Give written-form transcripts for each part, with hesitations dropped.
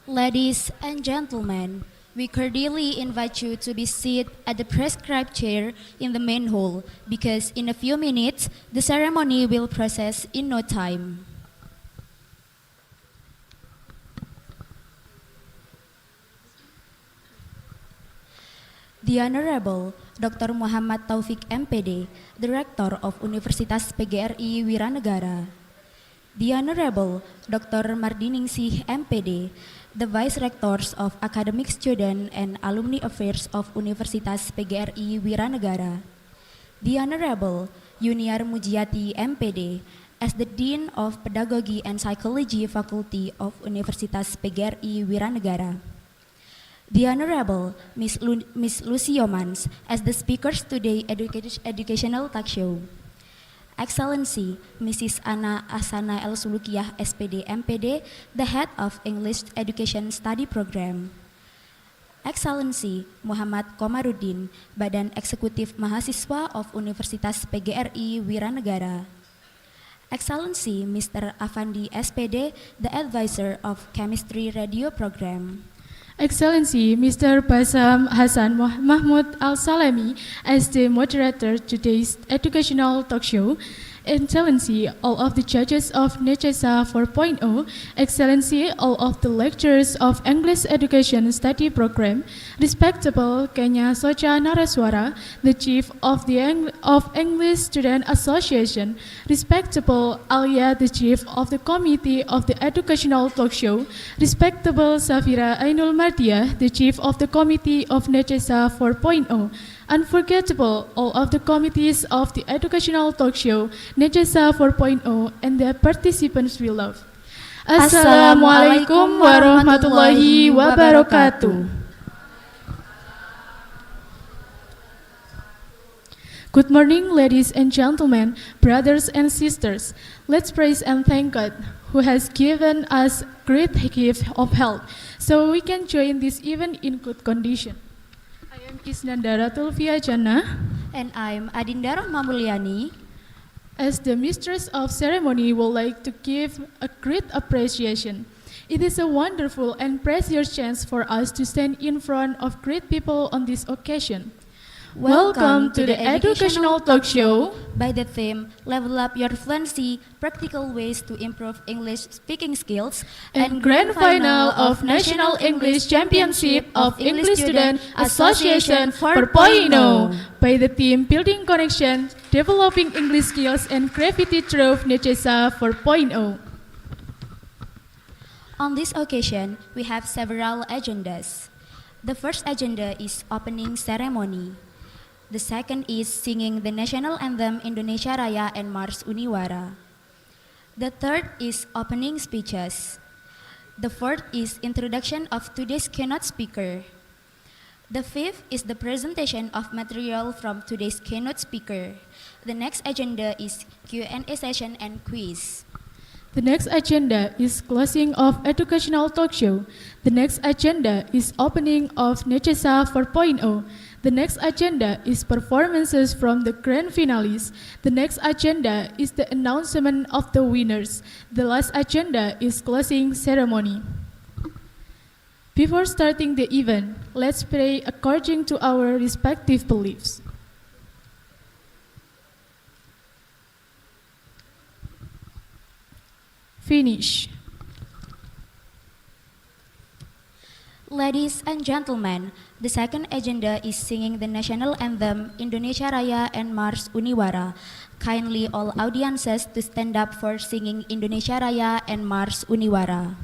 Ladies and gentlemen, we cordially invite you to be seated at the prescribed chair in the main hall because in a few minutes the ceremony will process in no time. The Honorable Dr. Muhammad Taufik MPD, Director of Universitas PGRI Wiranegara. The Honorable Dr. Mardiningsih MPD, the Vice Rectors of Academic Student and Alumni Affairs of Universitas PGRI Wiranegara. The Honorable Yuniar Mujiati MPD, as the Dean of Pedagogy and Psychology Faculty of Universitas PGRI Wiranegara. The Honorable Miss Lucy Yomans, as the Speakers Today Educational Talkshow. Excellency Mrs. Ana Asana El Sulukiyah SPD MPD, the Head of English Education Study Program. Excellency Muhammad Komarudin, Badan Eksekutif Mahasiswa of Universitas PGRI Wiranegara. Excellency Mr. Afandi SPD, the Advisor of Chemistry Radio Program. Excellency Mr. Basam Hassan Mahmud Al-Salami as the moderator today's educational talk show. Excellency, all of the judges of Necesa 4.0, Excellency, all of the lecturers of English Education Study Program, respectable Kenya Socha Naraswara, the Chief of the English Student Association, respectable Alia, the Chief of the Committee of the Educational Talk Show, respectable Safira Ainul Mardia, the Chief of the Committee of Necesa 4.0, unforgettable all of the committees of the Educational Talk Show, Necesa 4.0, and the participants we love. Assalamualaikum warahmatullahi wabarakatuh. Good morning, ladies and gentlemen, brothers and sisters. Let's praise and thank God, who has given us great gift of health, so we can join this event in good condition. I am Isnanda Tulvia Jannah, And I'm Adinda Rahmamulyani. as the mistress of ceremony, would like to give a great appreciation. It is a wonderful and precious chance for us to stand in front of great people on this occasion. Welcome to the Educational Talk Show by the theme Level Up Your Fluency, Practical Ways to Improve English Speaking Skills, and Grand Final of National English Championship of English Student Association 4.0 by the team Building Connection, Developing English Skills and Gravity through Necesa 4.0. On this occasion, we have several agendas. The first agenda is opening ceremony. The second is singing the national anthem Indonesia Raya and Mars Uniwara. The third is opening speeches. The fourth is introduction of today's keynote speaker. The fifth is the presentation of material from today's keynote speaker. The next agenda is Q&A session and quiz. The next agenda is closing of Educational Talk Show. The next agenda is opening of Necesa 4.0. The next agenda is performances from the grand finalists. The next agenda is the announcement of the winners. The last agenda is closing ceremony. Before starting the event, let's pray according to our respective beliefs. Finish. Ladies and gentlemen, the second agenda is singing the national anthem Indonesia Raya and Mars Uniwara. Kindly all audiences to stand up for singing Indonesia Raya and Mars Uniwara.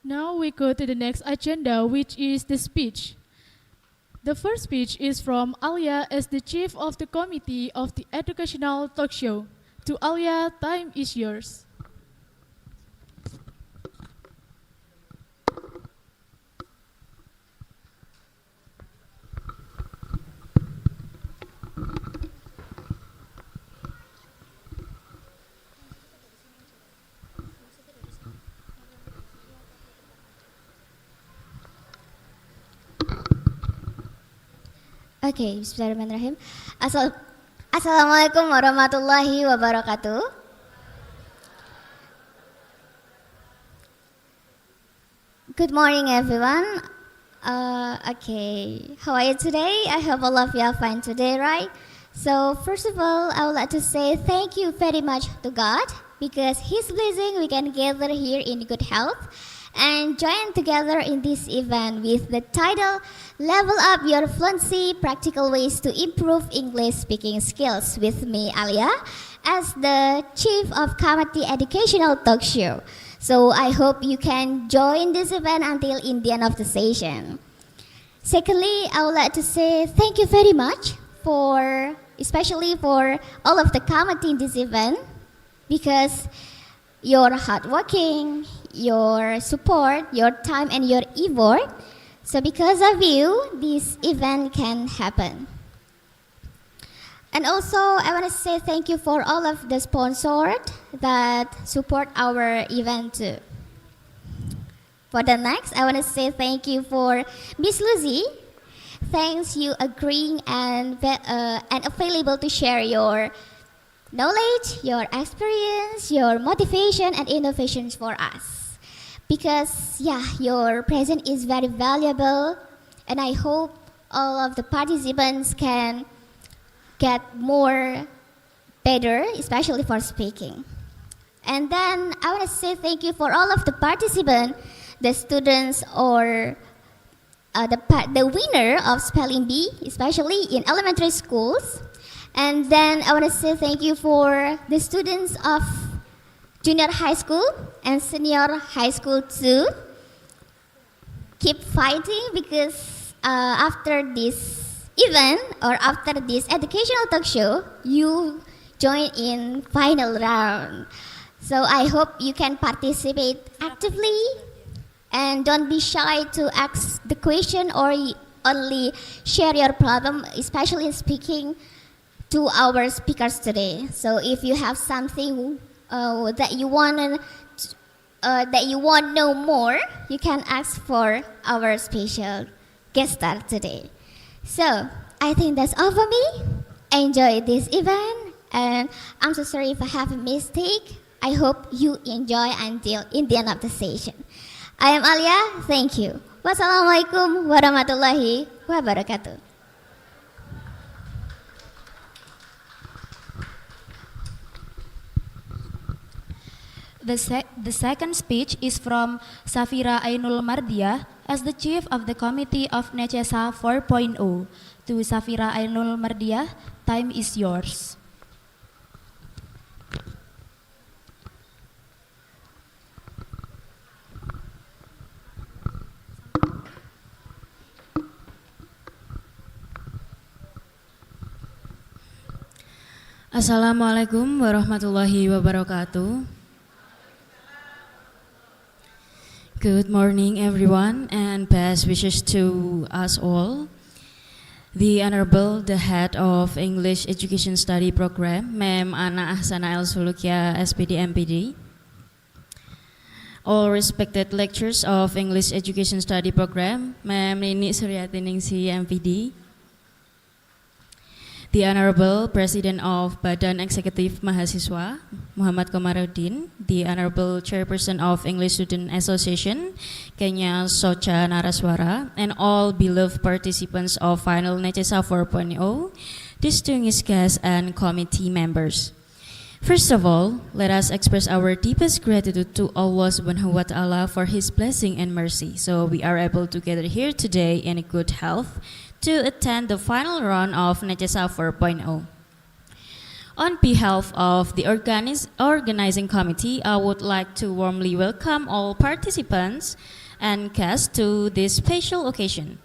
Now we go to the next agenda, which is the speech. The first speech is from Alia as the Chief of the Committee of the Educational Talkshow. To Alia, time is yours. Oke, bismillahirrahmanirrahim. Assalamualaikum warahmatullahi wabarakatuh. Good morning, everyone. How are you today? I hope all of you are fine today, right? So, first of all, I would like to say thank you very much to God because His blessing we can gather here in good health and join together in this event with the title Level Up Your Fluency, Practical Ways to Improve English Speaking Skills with me, Alia, as the Chief of Committee Educational Talk Show. So I hope you can join this event until in the end of the session. Secondly, I would like to say thank you very much especially for all of the committee in this event because your hard working, your support, your time and your effort. So because of you, this event can happen. And also, I want to say thank you for all of the sponsors that support our event too. For the next, I want to say thank you for Miss Lucy. Thanks you agreeing and available to share your knowledge, your experience, your motivation and innovations for us. Because your presence is very valuable and I hope all of the participants can get more better, especially for speaking. And then I want to say thank you for all of the participants, the students or the winner of Spelling Bee, especially in elementary schools. And then I want to say thank you for the students of junior high school and senior high school too. Keep fighting because after this event or after this educational talk show, you join in final round. So I hope you can participate actively and don't be shy to ask the question or only share your problem, especially in speaking to our speakers today. So if you have something that you want to know more, you can ask for our special guest star today. So I think that's all for me. Enjoy this event, and I'm so sorry if I have a mistake. I hope you enjoy until in the end of the session. I am Alia. Thank you. Wassalamualaikum warahmatullahi wabarakatuh. The second speech is from Safira Ainul Mardiah as the Chief of the Committee of Necesa 4.0. To Safira Ainul Mardiah, time is yours. Assalamualaikum warahmatullahi wabarakatuh. Good morning everyone and best wishes to us all. The Honorable, the Head of English Education Study Program, Ma'am Ana Ahsana El Sulukia, SPD MPD. All respected lecturers of English Education Study Program, Ma'am Nini Suryati Ningsi MPD. The Honorable President of Badan Eksekutif Mahasiswa, Muhammad Komarudin, the Honorable Chairperson of English Student Association, Kenya Socha Naraswara, and all beloved participants of Final Necesa 4.0, distinguished guests and committee members. First of all, let us express our deepest gratitude to Allah Subhanahu wa Ta'ala for His blessing and mercy. So we are able to gather here today in good health to attend the final round of Necesa 4.0. On behalf of the organizing committee, I would like to warmly welcome all participants and guests to this special occasion.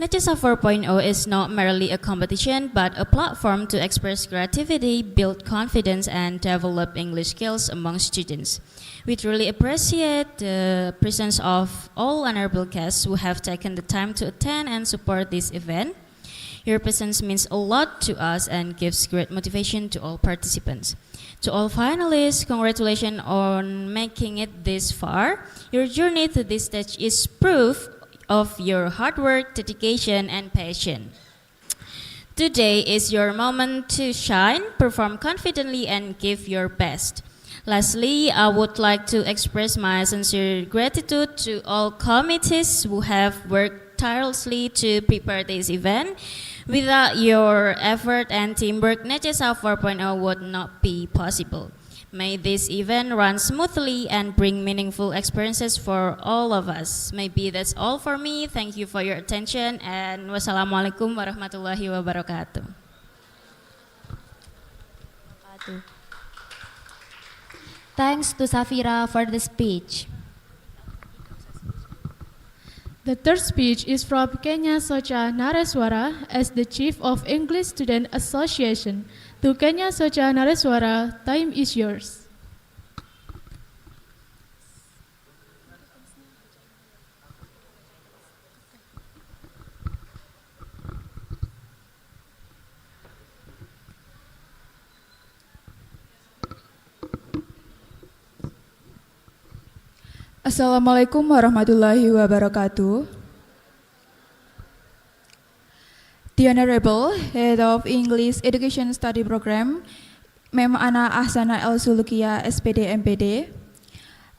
Necesa 4.0 is not merely a competition, but a platform to express creativity, build confidence, and develop English skills among students. We truly appreciate the presence of all honorable guests who have taken the time to attend and support this event. Your presence means a lot to us and gives great motivation to all participants. To all finalists, congratulations on making it this far. Your journey to this stage is proof of your hard work, dedication, and passion. Today is your moment to shine, perform confidently, and give your best. Lastly, I would like to express my sincere gratitude to all committees who have worked tirelessly to prepare this event. Without your effort and teamwork, Necesa 4.0 would not be possible. May this event run smoothly and bring meaningful experiences for all of us. Maybe that's all for me. Thank you for your attention, and wassalamualaikum warahmatullahi wabarakatuh. Thanks to Safira for the speech. The third speech is from Kenya Socha Nareswara as the Chief of English Student Association. To Kenya Socha Nareswara, time is yours. Assalamualaikum warahmatullahi wabarakatuh. The Honorable Head of English Education Study Program, Mem Ana Ahsana El Sulukia, SPD MPD,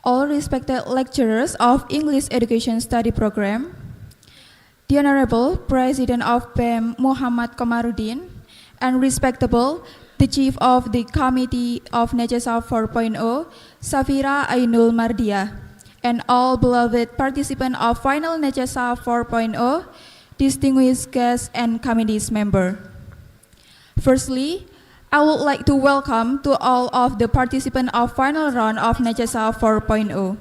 all respected lecturers of English Education Study Program, the Honorable President of BEM Muhammad Komarudin, and respectable the Chief of the Committee of Necesa 4.0, Safira Ainul Mardia, and all beloved participants of Final Necesa 4.0, distinguished guests and committee's member. Firstly, I would like to welcome to all of the participants of final round of Necesa 4.0.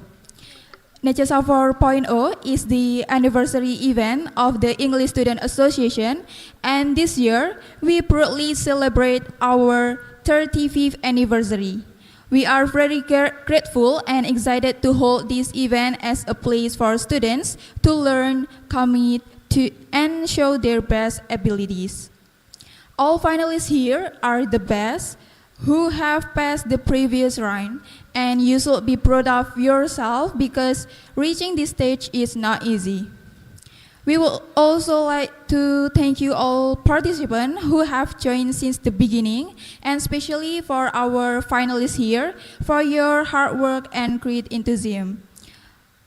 Necesa 4.0 is the anniversary event of the English Student Association, and this year we proudly celebrate our 35th anniversary. We are very grateful and excited to hold this event as a place for students to learn, commit, and show their best abilities. All finalists here are the best who have passed the previous round, and you should be proud of yourself because reaching this stage is not easy. We would also like to thank you all participants who have joined since the beginning, and especially for our finalists here for your hard work and great enthusiasm.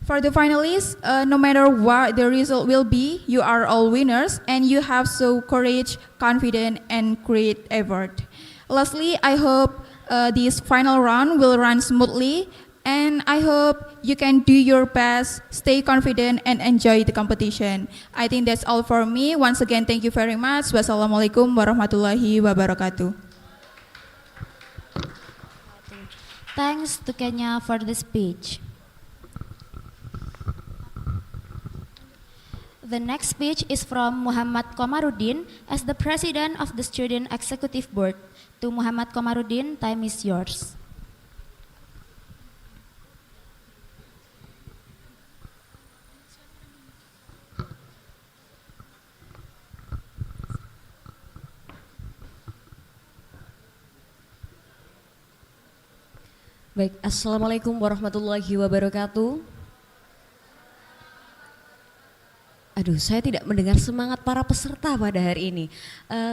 For the finalists, no matter what the result will be, you are all winners and you have so courage, confidence, and great effort. Lastly, I hope this final round will run smoothly, and I hope you can do your best, stay confident, and enjoy the competition. I think that's all for me. Once again, thank you very much. Wassalamualaikum warahmatullahi wabarakatuh. Thanks to Kenya for the speech. The next speech is from Muhammad Komarudin as the President of the Student Executive Board. To Muhammad Komarudin, time is yours. Baik, Assalamualaikum warahmatullahi wabarakatuh. Aduh, saya tidak mendengar semangat para peserta pada hari ini.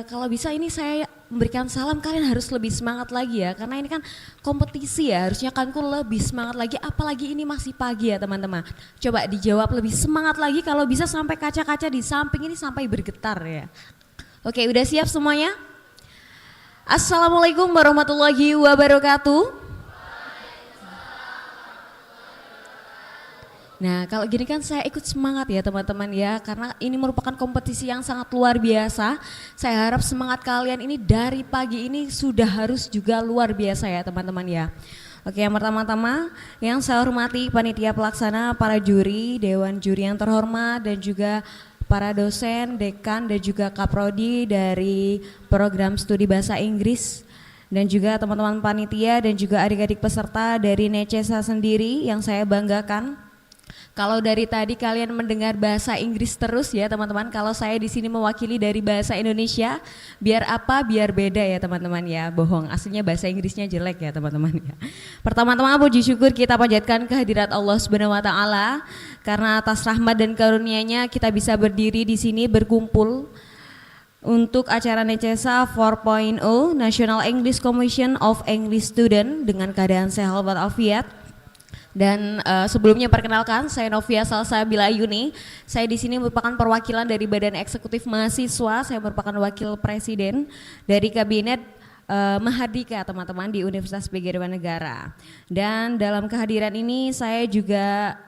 Kalau bisa ini saya memberikan salam, kalian harus lebih semangat lagi ya. Karena ini kan kompetisi ya, harusnya kalian lebih semangat lagi. Apalagi ini masih pagi ya teman-teman. Coba dijawab lebih semangat lagi, kalau bisa sampai kaca-kaca di samping ini sampai bergetar ya. Oke, udah siap semuanya? Assalamualaikum warahmatullahi wabarakatuh. Nah, kalau gini kan saya ikut semangat ya teman-teman ya, karena ini merupakan kompetisi yang sangat luar biasa. Saya harap semangat kalian ini dari pagi ini sudah harus juga luar biasa ya teman-teman ya. Oke, yang pertama-tama yang saya hormati panitia pelaksana, para juri, dewan juri yang terhormat, dan juga para dosen, dekan, dan juga kaprodi dari program studi bahasa Inggris, dan juga teman-teman panitia dan juga adik-adik peserta dari Necesa sendiri yang saya banggakan. Kalau dari tadi kalian mendengar bahasa Inggris terus ya teman-teman, kalau saya di sini mewakili dari bahasa Indonesia, biar apa? Biar beda ya teman-teman ya, bohong. Aslinya bahasa Inggrisnya jelek ya teman-teman ya. Pertama-tama puji syukur kita panjatkan kehadirat Allah Subhanahu wa taala karena atas rahmat dan karunia-Nya kita bisa berdiri di sini berkumpul untuk acara Necesa 4.0 National English Commission of English Student dengan keadaan sehat walafiat. Dan sebelumnya perkenalkan, saya Novia Salsabila Yuni. Saya di sini merupakan perwakilan dari Badan Eksekutif Mahasiswa. Saya merupakan wakil presiden dari kabinet Mahardika teman-teman di Universitas PGRI Negara. Dan dalam kehadiran ini saya juga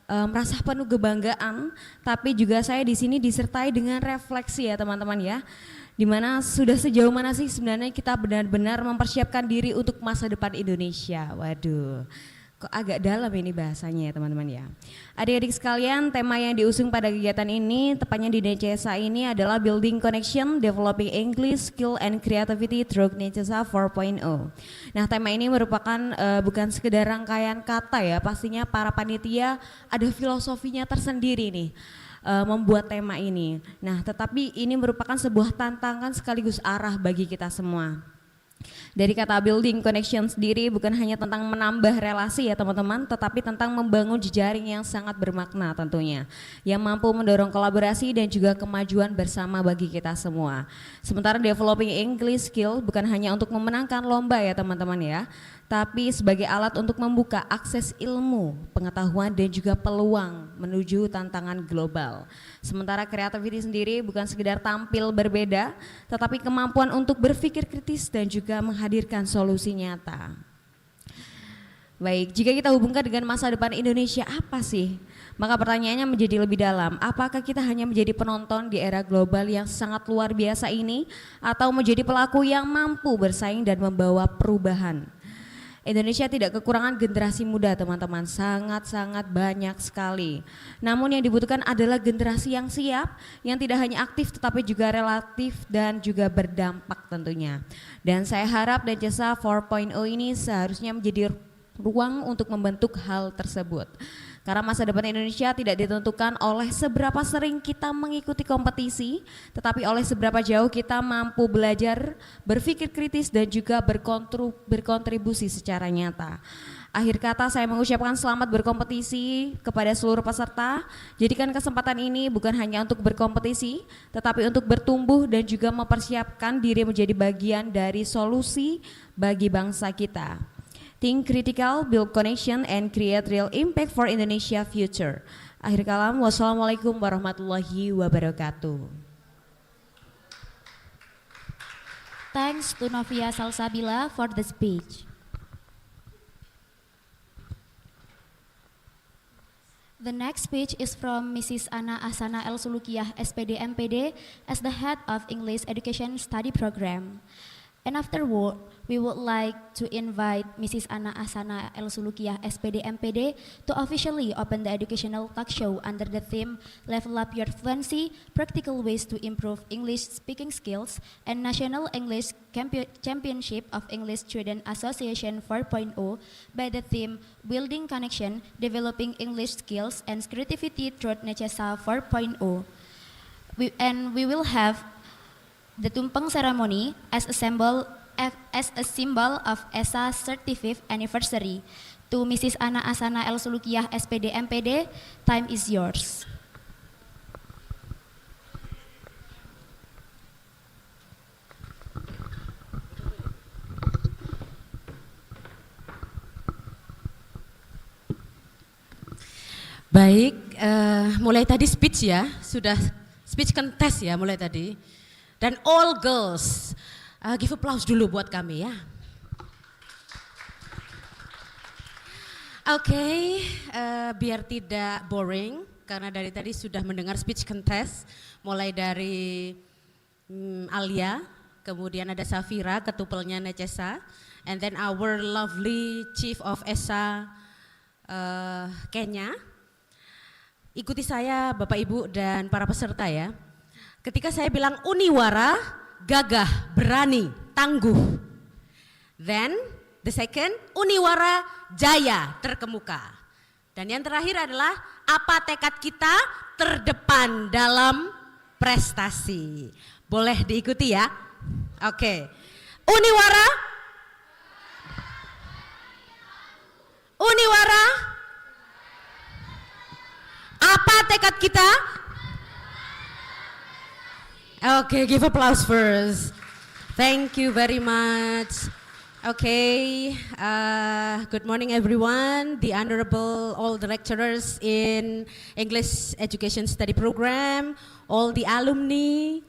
merasa penuh kebanggaan, tapi juga saya di sini disertai dengan refleksi ya teman-teman ya. Dimana sudah sejauh mana sih sebenarnya kita benar-benar mempersiapkan diri untuk masa depan Indonesia. Waduh. Kok agak dalam ini bahasanya ya teman-teman ya. Adik-adik sekalian, tema yang diusung pada kegiatan ini, tepatnya di Necesa ini adalah Building Connection, Developing English, Skill and Creativity through Necesa 4.0. Nah, tema ini merupakan bukan sekedar rangkaian kata ya, pastinya para panitia ada filosofinya tersendiri nih. Membuat tema ini. Nah, tetapi ini merupakan sebuah tantangan sekaligus arah bagi kita semua. Dari kata building connection sendiri bukan hanya tentang menambah relasi ya teman-teman, tetapi tentang membangun jejaring yang sangat bermakna tentunya, yang mampu mendorong kolaborasi dan juga kemajuan bersama bagi kita semua. Sementara developing English skill bukan hanya untuk memenangkan lomba ya teman-teman ya, tapi sebagai alat untuk membuka akses ilmu, pengetahuan dan juga peluang menuju tantangan global. Sementara creativity sendiri bukan sekedar tampil berbeda, tetapi kemampuan untuk berpikir kritis dan juga menghadirkan solusi nyata. Baik, jika kita hubungkan dengan masa depan Indonesia apa sih? Maka pertanyaannya menjadi lebih dalam, apakah kita hanya menjadi penonton di era global yang sangat luar biasa ini, atau menjadi pelaku yang mampu bersaing dan membawa perubahan? Indonesia tidak kekurangan generasi muda teman-teman, sangat-sangat banyak sekali. Namun yang dibutuhkan adalah generasi yang siap, yang tidak hanya aktif tetapi juga relatif dan juga berdampak tentunya. Dan saya harap Necesa 4.0 ini seharusnya menjadi ruang untuk membentuk hal tersebut. Karena masa depan Indonesia tidak ditentukan oleh seberapa sering kita mengikuti kompetisi, tetapi oleh seberapa jauh kita mampu belajar, berpikir kritis dan juga berkontribusi secara nyata. Akhir kata saya mengucapkan selamat berkompetisi kepada seluruh peserta. Jadikan kesempatan ini bukan hanya untuk berkompetisi, tetapi untuk bertumbuh dan juga mempersiapkan diri menjadi bagian dari solusi bagi bangsa kita. Think critical, build connection, and create real impact for Indonesia future. Akhir kalam, wassalamualaikum warahmatullahi wabarakatuh. Thanks to Novia Salsabila for the speech. The next speech is from Mrs. Ana Asana El Sulukiyah, SPD MPD, as the head of English Education Study Program. And afterward, we would like to invite Mrs. Ana Asana El Sulukiyah, SPD MPD, to officially open the educational talk show under the theme Level Up Your Fluency, Practical Ways to Improve English Speaking Skills, and National English Championship of English Student Association 4.0 by the theme Building Connection, Developing English Skills and Creativity through Necesa 4.0. We will have the tumpeng ceremony as a symbol of ESA's 35th anniversary. To Mrs. Ana Asana El Sulukiyah, SPD MPD, time is yours. Baik, mulai tadi speech ya, sudah speech contest ya mulai tadi. Dan all girls, give applause dulu buat kami ya. Oke, biar tidak boring, karena dari tadi sudah mendengar speech contest, mulai dari Alia, kemudian ada Safira, ketupelnya Necesa, and then our lovely Chief of ESA Kenya. Ikuti saya Bapak Ibu dan para peserta ya. Ketika saya bilang Uniwara, gagah, berani, tangguh. Then the second, Uniwara, jaya, terkemuka. Dan yang terakhir adalah apa tekad kita terdepan dalam prestasi. Boleh diikuti ya? Oke. Uniwara, Uniwara, apa tekad kita? Okay, give applause first. Thank you very much. Okay, good morning everyone, the honorable all the lecturers in English Education Study Program, all the alumni,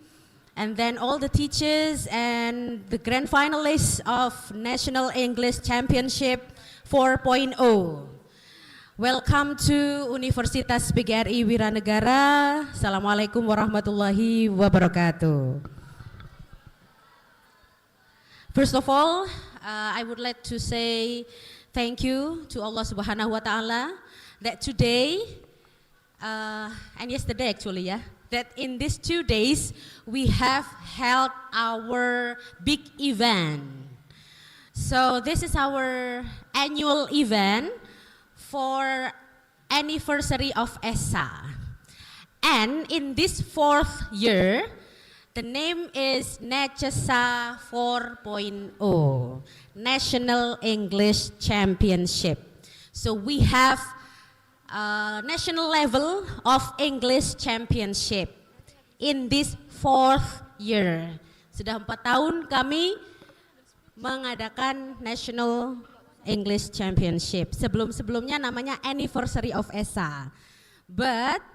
and then all the teachers and the grand finalists of National English Championship 4.0. Welcome to Universitas PGRI Wiranegara. Assalamualaikum warahmatullahi wabarakatuh. First of all, I would like to say thank you to Allah Subhanahu wa Ta'ala that today, and yesterday actually, that in these 2 days we have held our big event. So this is our annual event for anniversary of ESA. And in this 4th year, the name is Necesa 4.0, National English Championship. So we have a national level of English Championship in this 4th year. Sudah 4 tahun kami mengadakan National English Championship. Sebelum-sebelumnya namanya Anniversary of ESA. But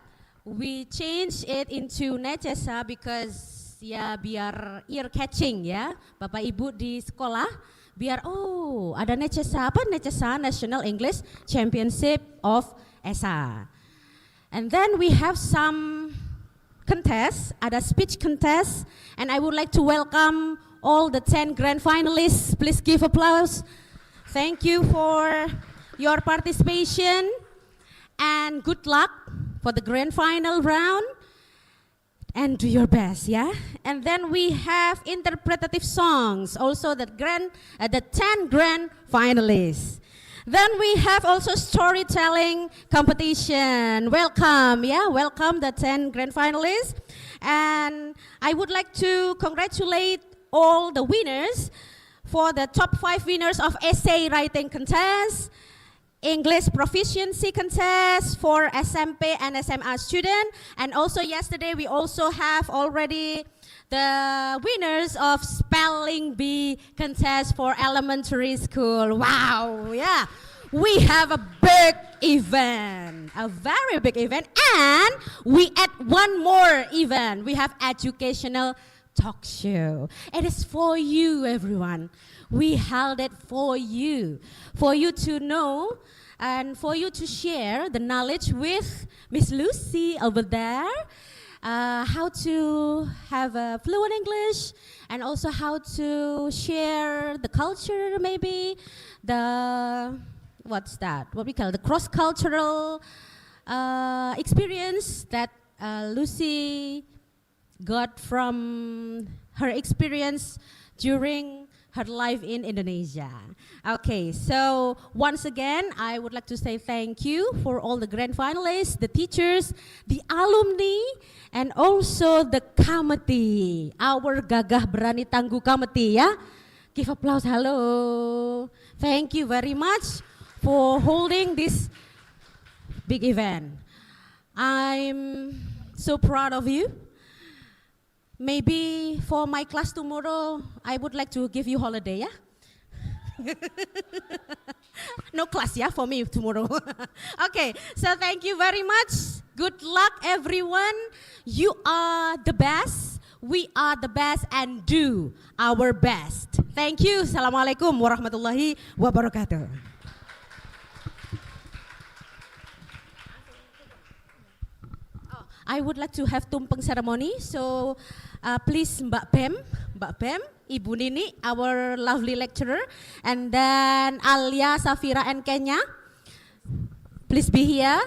we change it into Necesa because ya biar ear catching ya, Bapak Ibu di sekolah, biar oh ada Necesa, apa Necesa National English Championship of ESA. And then we have some contest, ada speech contest, and I would like to welcome all the 10 grand finalists. Please give applause. Thank you for your participation and good luck for the grand final round. And do your best, yeah. And then we have interpretative songs, also the 10 grand finalists. Then we have also storytelling competition. Welcome, welcome the 10 grand finalists. And I would like to congratulate all the winners for the top 5 winners of essay writing contest, English proficiency contest for SMP and SMA student, and also yesterday we also have already the winners of spelling bee contest for elementary school. Wow, yeah. We have a big event, a very big event, and we add one more event. We have educational talk show. It is for you, everyone. We held it for you to know and for you to share the knowledge with Miss Lucy over there, how to have a fluent English, and also how to share the culture, maybe the what we call the cross-cultural experience that Lucy got from her experience during her life in Indonesia. Okay, so once again, I would like to say thank you for all the grand finalists, the teachers, the alumni, and also the committee, our gagah berani tangguh committee, ya. Give applause, hello. Thank you very much for holding this big event. I'm so proud of you. Maybe for my class tomorrow, I would like to give you holiday, yeah? No class, yeah, for me tomorrow. Okay, so thank you very much. Good luck, everyone. You are the best. We are the best and do our best. Thank you. Assalamualaikum warahmatullahi wabarakatuh. I would like to have tumpeng ceremony. So please Mbak Bem, Ibu Nini, our lovely lecturer, and then Alia, Safira, and Kenya, please be here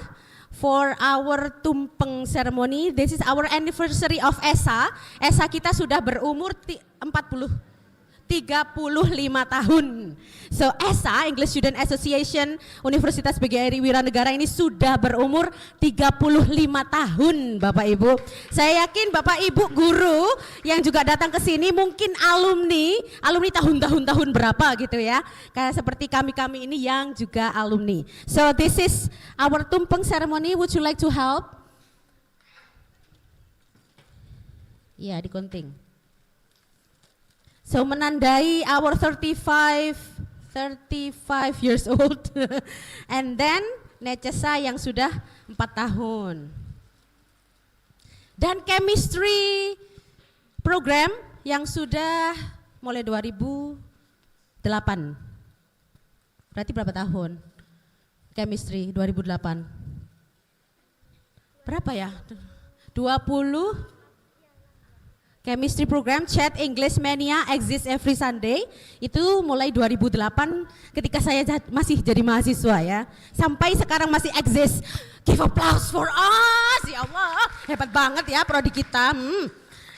for our tumpeng ceremony. This is our anniversary of ESA. ESA kita sudah berumur 35 tahun. So ESA, English Student Association Universitas PGRI Wiranegara ini sudah berumur 35 tahun Bapak Ibu. Saya yakin Bapak Ibu guru yang juga datang ke sini mungkin alumni tahun-tahun berapa gitu ya. Kayak seperti kami ini yang juga alumni. So this is our tumpeng ceremony. Would you like to help? Ya, digunting. So menandai our 35 years old. And then Necesa yang sudah 4 tahun. Dan chemistry program yang sudah mulai 2008. Berarti berapa tahun? Chemistry 2008. Berapa ya? 20. Chemistry program Chat English Mania exists every Sunday. Itu mulai 2008 ketika saya masih jadi mahasiswa ya. Sampai sekarang masih exist. Give applause for us. Ya Allah, hebat banget ya prodi kita.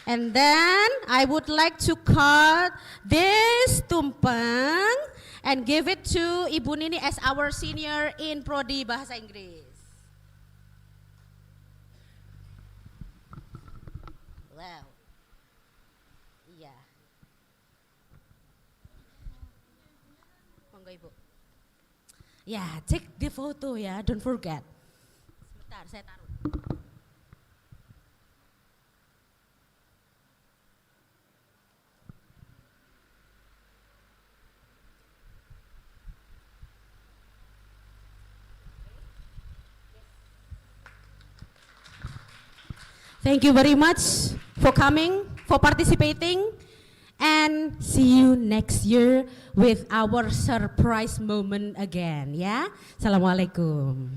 And then I would like to cut this tumpeng and give it to Ibu Nini as our senior in prodi Bahasa Inggris. Wow. Iya. Monggo Ibu. Ya, cek di foto ya, don't forget. Sebentar, saya taruh. Thank you very much for coming, for participating, and see you next year with our surprise moment again ya. Assalamualaikum.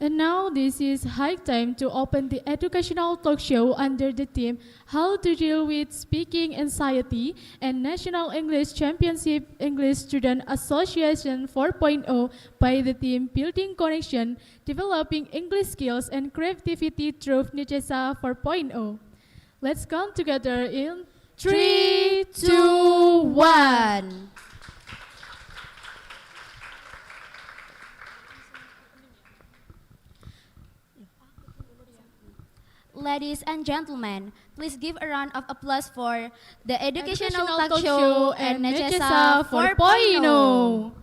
And now this is high time to open the educational talk show under the theme How to Deal with Speaking Anxiety and National English Championship English Student Association 4.0 by the team Building Connection, Developing English Skills and Creativity through Necesa 4.0. Let's come together in 3, 2, 1. Ladies and gentlemen, please give a round of applause for the Educational Educational Talk Show and Necesa 4.0. 4.0.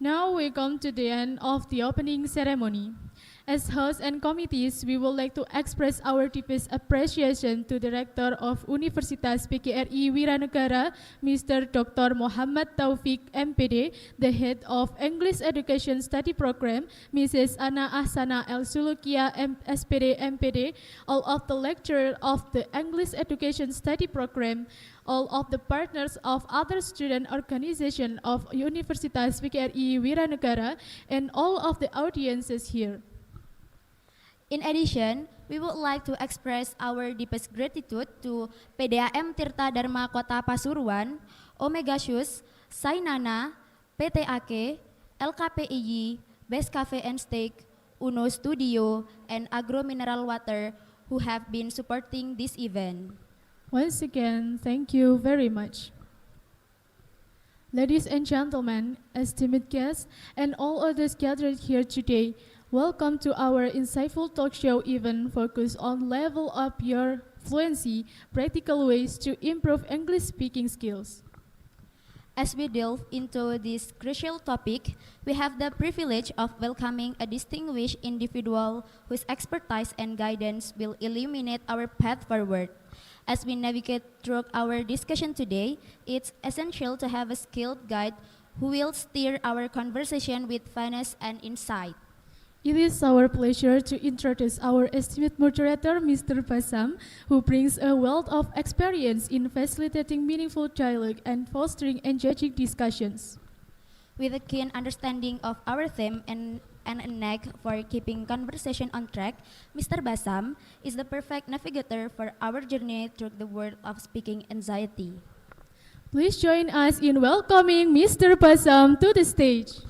Now we come to the end of the opening ceremony. As hosts and committees, we would like to express our deepest appreciation to Director of Universitas PGRI Wiranegara, Mr. Dr. Muhammad Taufik MPD, the Head of English Education Study Program, Mrs. Ana Ahsana El Sulukia SPD MPD, all of the lecturers of the English Education Study Program, all of the partners of other student organizations of Universitas PGRI Wiranegara, and all of the audiences here. In addition, we would like to express our deepest gratitude to PDAM Tirta Dharma Kota Pasuruan, Omega Shoes, Sainana, PT Ake, LKPIY, Best Cafe and Steak, Uno Studio, and Agro Mineral Water who have been supporting this event. Once again, thank you very much. Ladies and gentlemen, esteemed guests, and all others gathered here today, Welcome to our insightful talk show event focused on level up your fluency, practical ways to improve English speaking skills. As we delve into this crucial topic, we have the privilege of welcoming a distinguished individual whose expertise and guidance will illuminate our path forward. As we navigate through our discussion today, it's essential to have a skilled guide who will steer our conversation with finesse and insight. It is our pleasure to introduce our esteemed moderator, Mr. Basam, who brings a wealth of experience in facilitating meaningful dialogue and fostering engaging discussions. With a keen understanding of our theme and a knack for keeping conversation on track, Mr. Basam is the perfect navigator for our journey through the world of speaking anxiety. Please join us in welcoming Mr. Basam to the stage.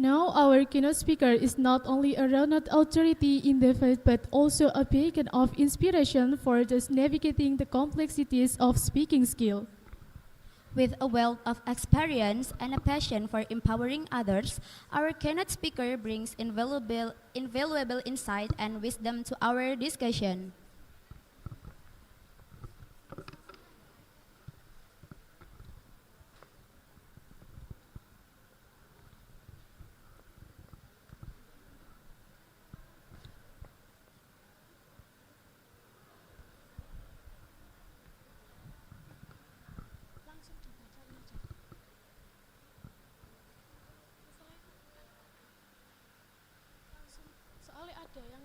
Now, our keynote speaker is not only a renowned authority in the field, but also a beacon of inspiration for those navigating the complexities of speaking skill. With a wealth of experience and a passion for empowering others, our keynote speaker brings invaluable insight and wisdom to our discussion. Soalnya ada yang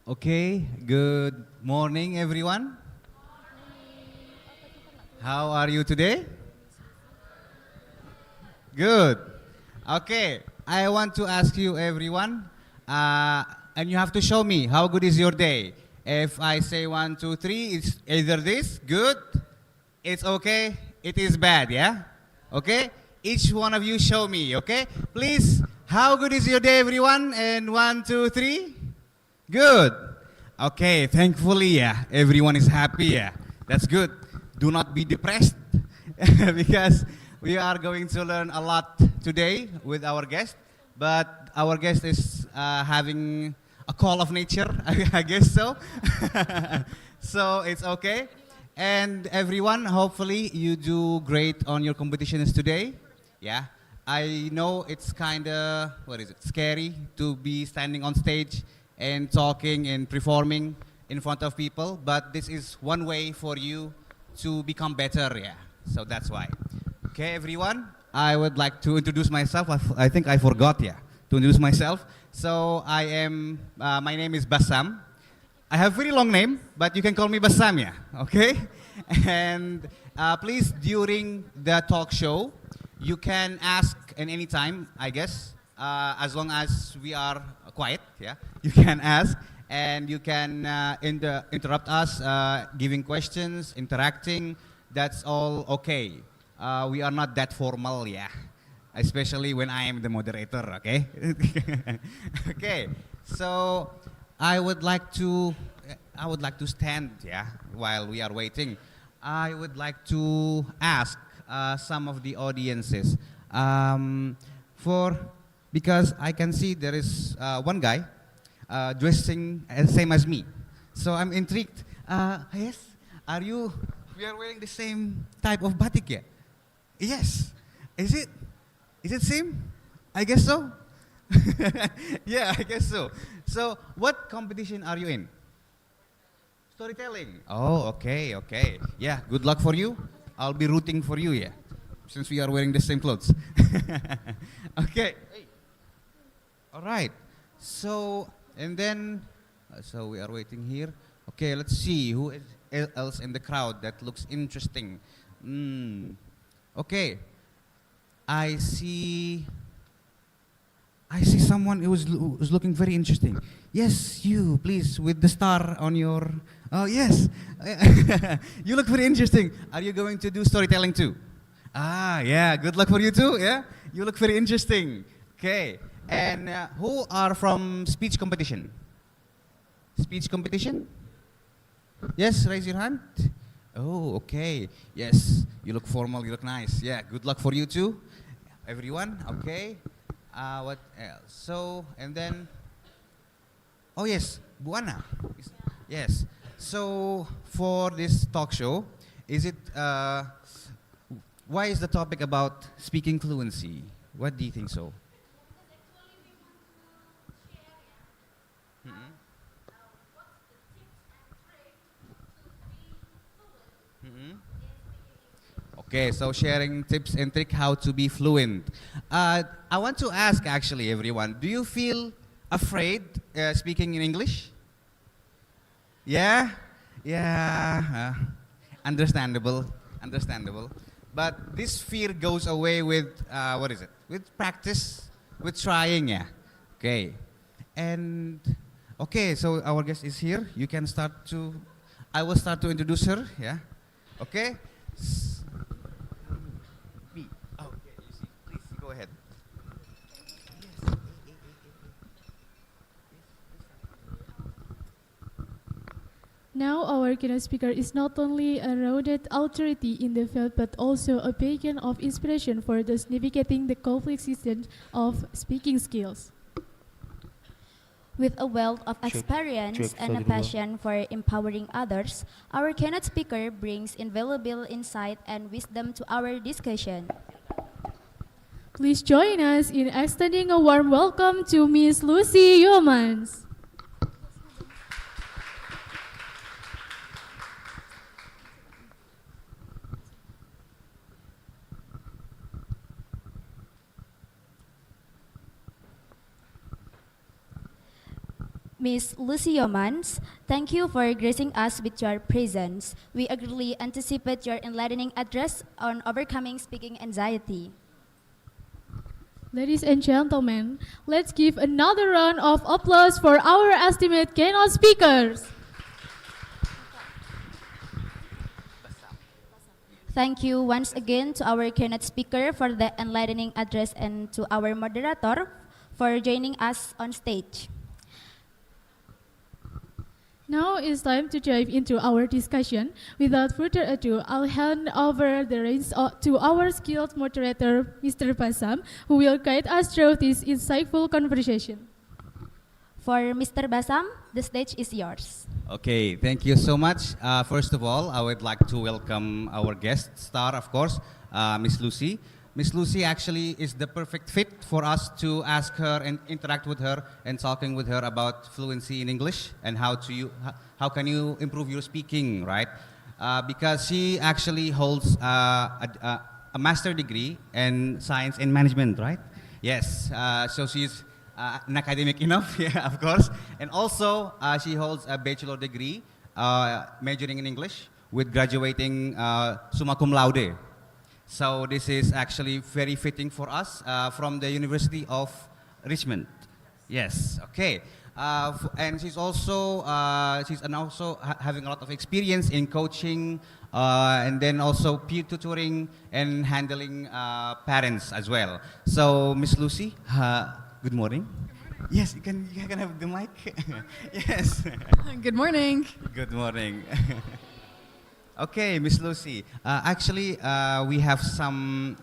Okay, good morning everyone. How are you today? Good. Okay, I want to ask you everyone, and you have to show me how good is your day. If I say 1, 2, 3, it's either this, good, it's okay, it is bad, yeah? Okay? Each one of you show me, okay? Please, how good is your day everyone? And 1, 2, 3. Good. Okay, thankfully, yeah, everyone is happy, yeah. That's good. Do not be depressed because we are going to learn a lot today with our guest. But our guest is having a call of nature, I guess so. So it's okay. And everyone, hopefully you do great on your competitions today. Yeah. I know it's kind of, scary to be standing on stage and talking and performing in front of people, but this is one way for you to become better, yeah. So that's why. Okay, everyone, I would like to introduce myself. I think I forgot, yeah, to introduce myself. So my name is Basam. I have a very long name, but you can call me Basam, yeah, okay? And please, during the talk show, you can ask at any time, I guess. as long as we are quiet, yeah, you can ask and you can interrupt us, giving questions, interacting. That's all okay. We are not that formal, yeah. Especially when I am the moderator, okay? Okay. So I would like to stand, yeah, while we are waiting. I would like to ask some of the audiences for because I can see there is one guy dressing same as me, so I'm intrigued. Yes, are you? We are wearing the same type of batik, yeah? Yes. Is it? Is it same? I guess so. Yeah, I guess so. So, what competition are you in? Storytelling. Oh, okay, okay. Yeah, good luck for you. I'll be rooting for you, yeah, since we are wearing the same clothes. Okay. All right. So, and then, so we are waiting here. Okay, let's see who is else in the crowd that looks interesting. Okay. I see someone who's looking very interesting. Yes, you, please, with the star on your. Oh, yes. You look very interesting. Are you going to do storytelling too? Ah, yeah. Good luck for you too. Yeah. You look very interesting. Okay. And who are from speech competition? Speech competition? Yes, raise your hand. Oh, okay. Yes. You look formal. You look nice. Yeah. Good luck for you too. Everyone. Okay. What else? So, and then, oh yes, Buana. Yes. So, for this talk show, is it, why is the topic about speaking fluency? What do you think so? Mm-mm. Mm-mm. Okay, so sharing tips and trick how to be fluent. I want to ask actually everyone, do you feel afraid speaking in English? Yeah? Yeah. Understandable. Understandable. But this fear goes away with, what is it? With practice, with trying, yeah. Okay. And, okay, so our guest is here. You can start to, I will start to introduce her, yeah. Okay? Oh, okay, you see, please go ahead. Now our keynote speaker is not only a rounded authority in the field but also a beacon of inspiration for those navigating the complexities of speaking skills. With a wealth of experience and a passion for empowering others, our keynote speaker brings invaluable insight and wisdom to our discussion. Please join us in extending a warm welcome to Miss Lucy Yeomans. Ms. Lucy Yeomans, thank you for gracing us with your presence. We eagerly anticipate your enlightening address on overcoming speaking anxiety. Ladies and gentlemen, let's give another round of applause for our esteemed keynote speakers. Thank you once again to our keynote speaker for the enlightening address and to our moderator for joining us on stage. Now it's time to dive into our discussion. Without further ado, I'll hand over the reins to our skilled moderator, Mr. Basam, who will guide us through this insightful conversation. For Mr. Basam, the stage is yours. Okay, thank you so much. First of all, I would like to welcome our guest star, of course, Miss Lucy. Miss Lucy actually is the perfect fit for us to ask her and interact with her and talking with her about fluency in English and how can you improve your speaking, right? Because she actually holds a master degree in science and management, right? Yes, so she's an academic enough, yeah, of course. And also, she holds a bachelor degree majoring in English with graduating summa cum laude. So this is actually very fitting for us from the University of Richmond. Yes. Okay. And she's also having a lot of experience in coaching, and then also peer tutoring and handling parents as well. So, Miss Lucy, good morning. Yes, you can have the mic. Yes. Good morning. Good morning. Okay, Miss Lucy. Actually, we have some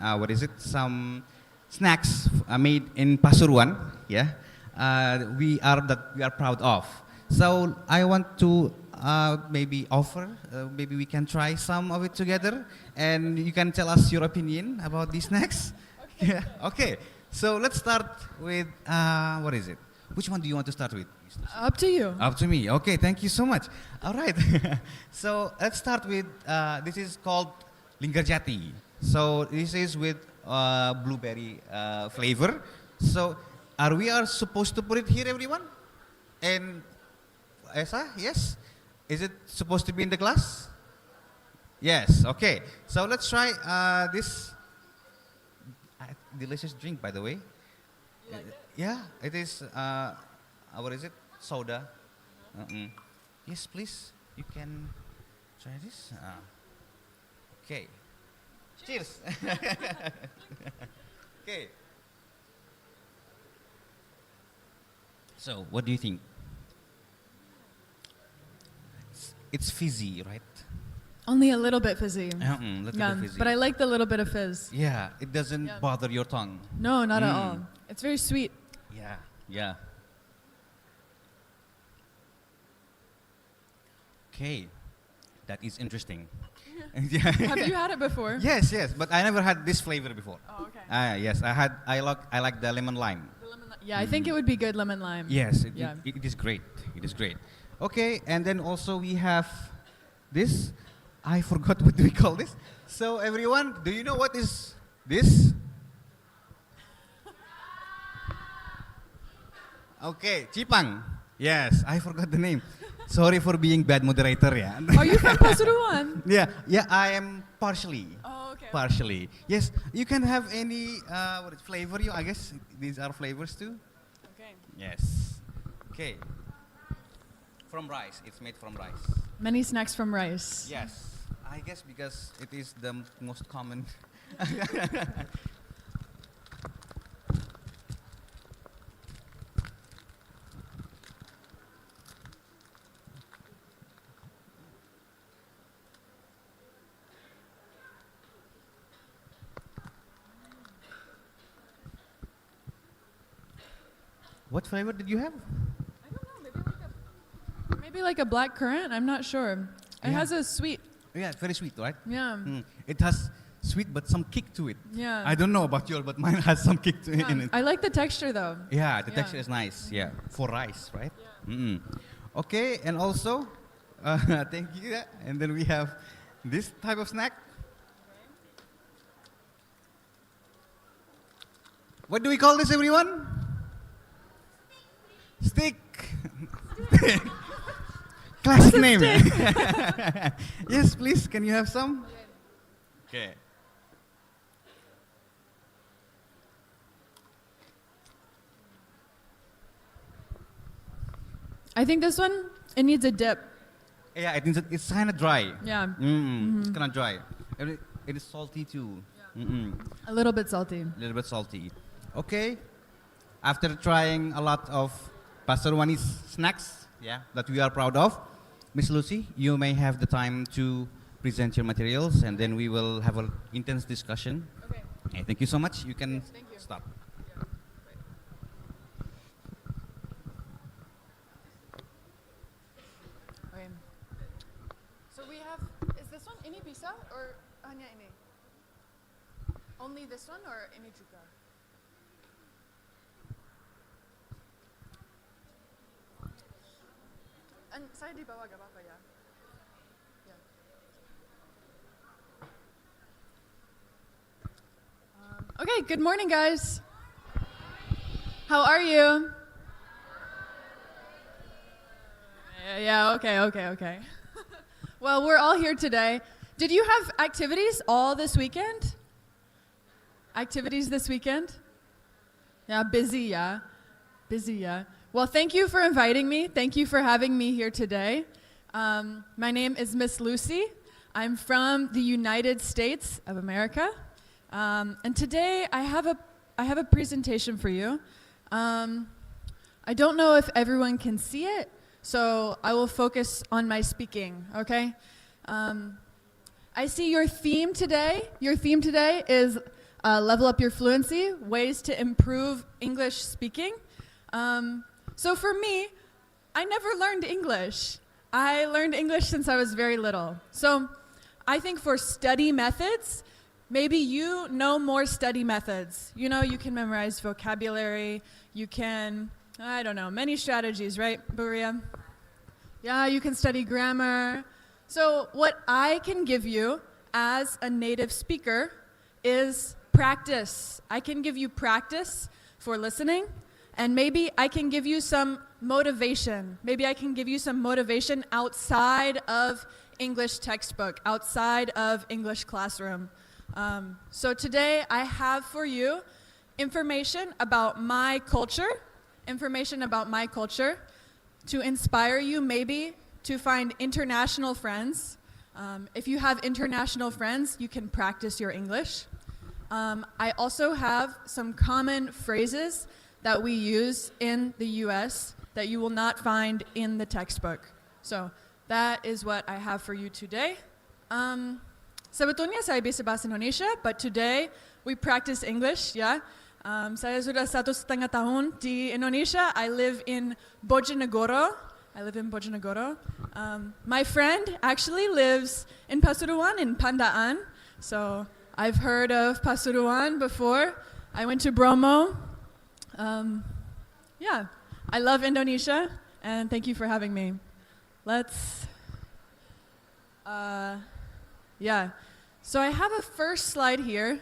some snacks made in Pasuruan. Yeah, we are proud of. So I want to maybe offer. Maybe we can try some of it together, and you can tell us your opinion about these snacks. Okay. Yeah. Okay. So let's start with what is it? Which one do you want to start with? Up to you. Up to me. Okay, thank you so much. All right. So let's start with this is called Linggarjati. So this is with blueberry flavor. So are supposed to put it here, everyone? And Esa, yes? Is it supposed to be in the glass? Yes. Okay. So let's try this delicious drink, by the way. Yeah, it is. What is it? Soda. Yes, please. You can try this. Okay. Cheers. Okay. So, what do you think? It's fizzy, right? Only a little bit fizzy. Little bit fizzy. But I like the little bit of fizz. Yeah, it doesn't Yeah. bother your tongue. No, not at all. It's very sweet. Yeah, yeah. Okay, that is interesting. Yeah. Have you had it before? Yes, yes, but I never had this flavor before. Oh, okay. Yes, I like the lemon lime. Yeah, I think it would be good lemon lime. Yes, Yeah. it is great. It is great. Okay, and then also we have this. I forgot what do we call this. So everyone, do you know what is this? Okay, Cipang. Yes, I forgot the name. Sorry for being bad moderator, yeah. Are you from Pasuruan? Yeah, I am partially. Oh, okay. Partially. Yes, you can have any flavor. I guess these are flavors too. Okay. Yes. Okay. From rice. It's made from rice. Many snacks from rice. Yes. I guess because it is the most common. What flavor did you have? I don't know, maybe like a black currant. I'm not sure. It Yeah. has a sweet. Yeah, very sweet, right? Yeah. It has sweet but some kick to it. Yeah. I don't know about yours, but mine has some kick to Yeah. in it. I like the texture though. Yeah, the Yeah. texture is nice. Yeah, for rice, right? Okay, and also, thank you. And then we have this type of snack. What do we call this, everyone? Stick. Classic name. Yes, please. Can you have some? Okay. I think this one, it needs a dip. Yeah, it's kind of dry. Yeah. It's kind of dry. And it is salty too. A little bit salty. A little bit salty. Okay. After trying a lot of Pasuruanese snacks, that we are proud of, Miss Lucy, you may have the time to present your materials, and then we will have an intense discussion. Okay. Okay, thank you so much. You can thank you. start. Okay. So we have, is this one ini bisa or hanya ini? Only this one or ini juga? Saya di bawah gak apa-apa ya? Ya. Okay, good morning guys. How are you? Yeah, okay. Well, we're all here today. Did you have activities all this weekend? Activities this weekend? Yeah, busy, yeah. Busy, yeah. Well, thank you for inviting me. Thank you for having me here today. My name is Miss Lucy. I'm from the United States of America. And today I have a presentation for you. I don't know if everyone can see it, so I will focus on my speaking, okay? I see your theme today. Your theme today is level up your fluency, ways to improve English speaking. So for me, I never learned English. I learned English since I was very little. So I think for study methods, maybe you know more study methods. You know, you can memorize vocabulary, you can, I don't know, many strategies, right, Buria? Yeah, you can study grammar. So what I can give you as a native speaker is practice. I can give you practice for listening, and maybe I can give you some motivation. Maybe I can give you some motivation outside of English textbook, outside of English classroom. So today I have for you information about my culture to inspire you maybe to find international friends. If you have international friends, you can practice your English. I also have some common phrases that we use in the US that you will not find in the textbook. So that is what I have for you today. Sebetulnya saya bisa bahasa Indonesia, but today we practice English, ya. Saya sudah 1,5 tahun di Indonesia. I live in Bojonegoro. My friend actually lives in Pasuruan, in Pandaan. So I've heard of Pasuruan before. I went to Bromo. Yeah, I love Indonesia, and thank you for having me. Yeah. So I have a first slide here.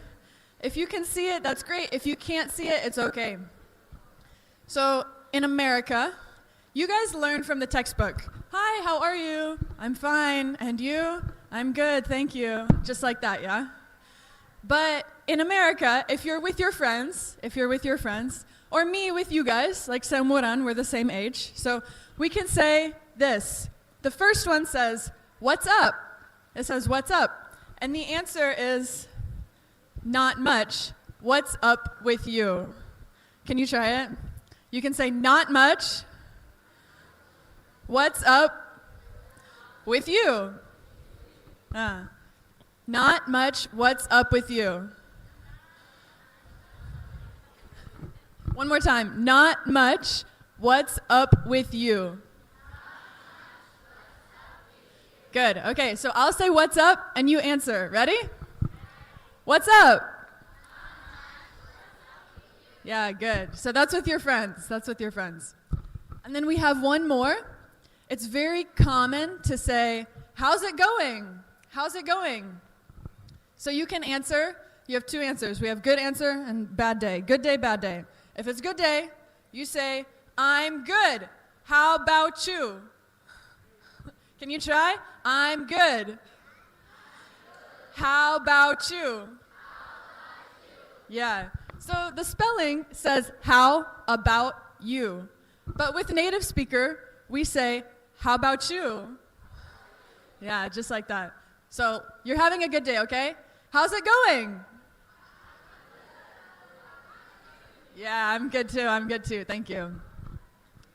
If you can see it, that's great. If you can't see it, it's okay. So in America, you guys learn from the textbook. Hi, how are you? I'm fine. And you? I'm good, thank you. Just like that, yeah? But in America, if you're with your friends, or me with you guys, like Samuran, we're the same age, so we can say this. The first one says, "What's up?" It says, "What's up?" And the answer is, not much. What's up with you? Can you try it? You can say, not much. What's up with you? Not much. What's up with you? One more time. Not much. What's up with you? Good. Okay, so I'll say what's up and you answer. Ready? What's up? Yeah, good. So that's with your friends. And then we have one more. It's very common to say, how's it going? How's it going? So you can answer. You have two answers. We have good answer and bad day. Good day, bad day. If it's good day, you say, I'm good. How about you? Can you try? I'm good. How about you? Yeah. So the spelling says, how about you? But with native speaker, we say, how about you? Yeah, just like that. So you're having a good day, okay? How's it going? Yeah, I'm good too. Thank you.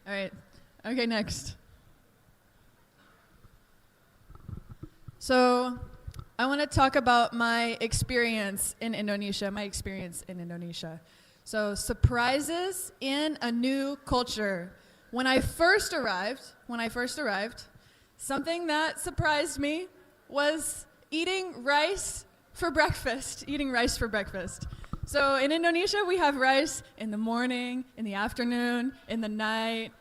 All right. Okay, next. So I want to talk about my experience in Indonesia. So surprises in a new culture. When I first arrived, something that surprised me was eating rice for breakfast. So in Indonesia, we have rice in the morning, in the afternoon, in the night.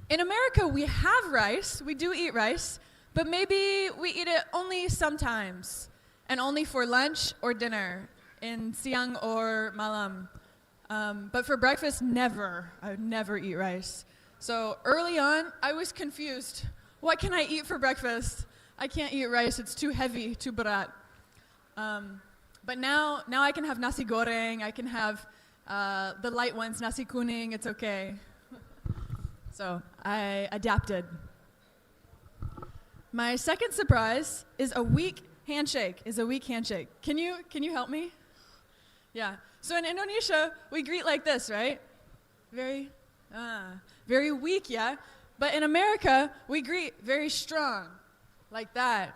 In America, we have rice. We do eat rice. But maybe we eat it only sometimes, and only for lunch or dinner, in siang or malam. But for breakfast, never. I would never eat rice. So early on, I was confused. What can I eat for breakfast? I can't eat rice. It's too heavy, too berat. But now I can have nasi goreng. I can have the light ones, nasi kuning. It's okay. So I adapted. My second surprise is a weak handshake. Can you help me? Yeah. So in Indonesia, we greet like this, right? Very weak, yeah? But in America, we greet very strong, like that.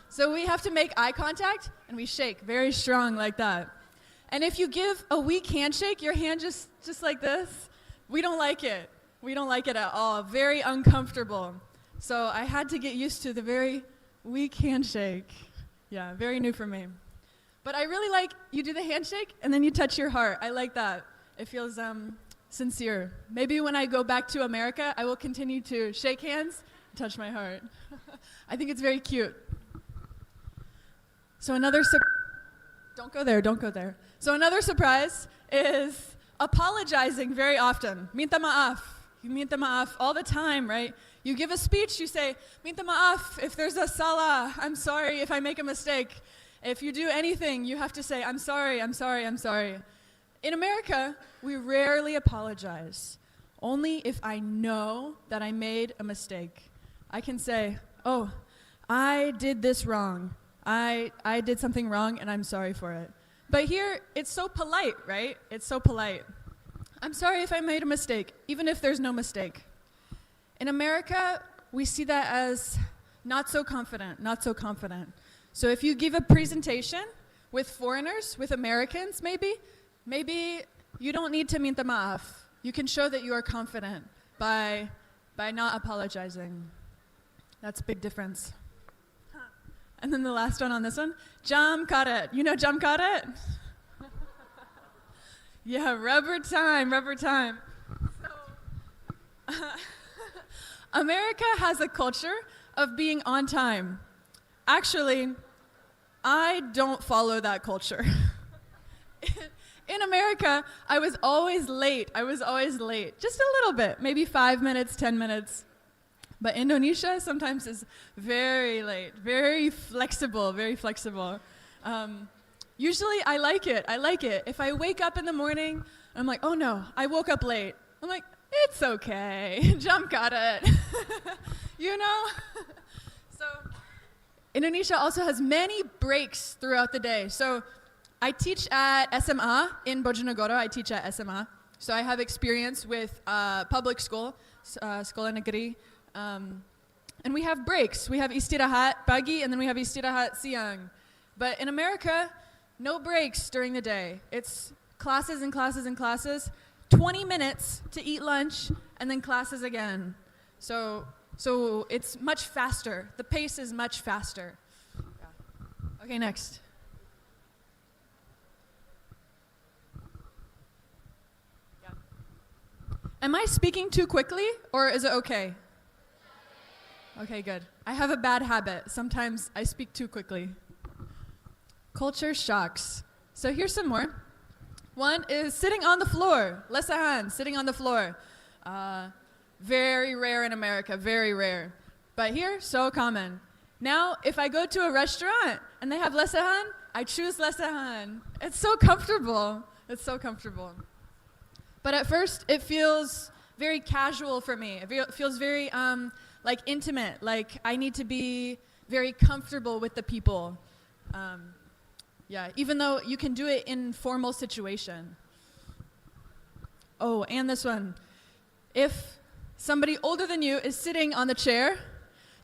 So we have to make eye contact, and we shake very strong like that. And if you give a weak handshake, your hand just like this, we don't like it. We don't like it at all. Very uncomfortable. So I had to get used to the very weak handshake. Yeah, very new for me. But I really like you do the handshake and then you touch your heart. I like that. It feels sincere. Maybe when I go back to America, I will continue to shake hands, touch my heart. I think it's very cute. So don't go there. So another surprise is apologizing very often. Minta maaf. You minta maaf all the time, right? You give a speech, you say, minta maaf if there's a salah. I'm sorry if I make a mistake. If you do anything, you have to say, I'm sorry. In America, we rarely apologize. Only if I know that I made a mistake. I can say, oh, I did this wrong. I did something wrong and I'm sorry for it. But here, it's so polite, right? It's so polite. I'm sorry if I made a mistake, even if there's no mistake. In America, we see that as not so confident. So if you give a presentation with foreigners, with Americans maybe you don't need to minta maaf. You can show that you are confident by not apologizing. That's a big difference. And then the last one on this one, jam karet. You know jam karet? Yeah, rubber time. So, America has a culture of being on time. Actually, I don't follow that culture. In America, I was always late. Just a little bit, maybe 5 minutes, 10 minutes. But Indonesia sometimes is very late, very flexible. Usually I like it. If I wake up in the morning, I'm like, oh no, I woke up late. I'm like, it's okay, jam karet. You know? So Indonesia also has many breaks throughout the day. So I teach at SMA in Bojonegoro. So I have experience with public school, Sekolah Negeri. And we have breaks. We have istirahat pagi and then we have istirahat siang. But in America, no breaks during the day. It's classes and classes and classes, 20 minutes to eat lunch, and then classes again. So it's much faster. The pace is much faster. Yeah. Okay, next. Yeah. Am I speaking too quickly, or is it okay? Okay, good. I have a bad habit. Sometimes I speak too quickly. Culture shocks. So here's some more. One is sitting on the floor. Lesehan, sitting on the floor. Very rare in America, very rare. But here, so common. Now, if I go to a restaurant and they have lesehan, I choose lesehan. It's so comfortable. But at first, it feels very casual for me. It feels very like intimate, like I need to be very comfortable with the people. Yeah, even though you can do it in formal situation. Oh, and this one. If somebody older than you is sitting on the chair,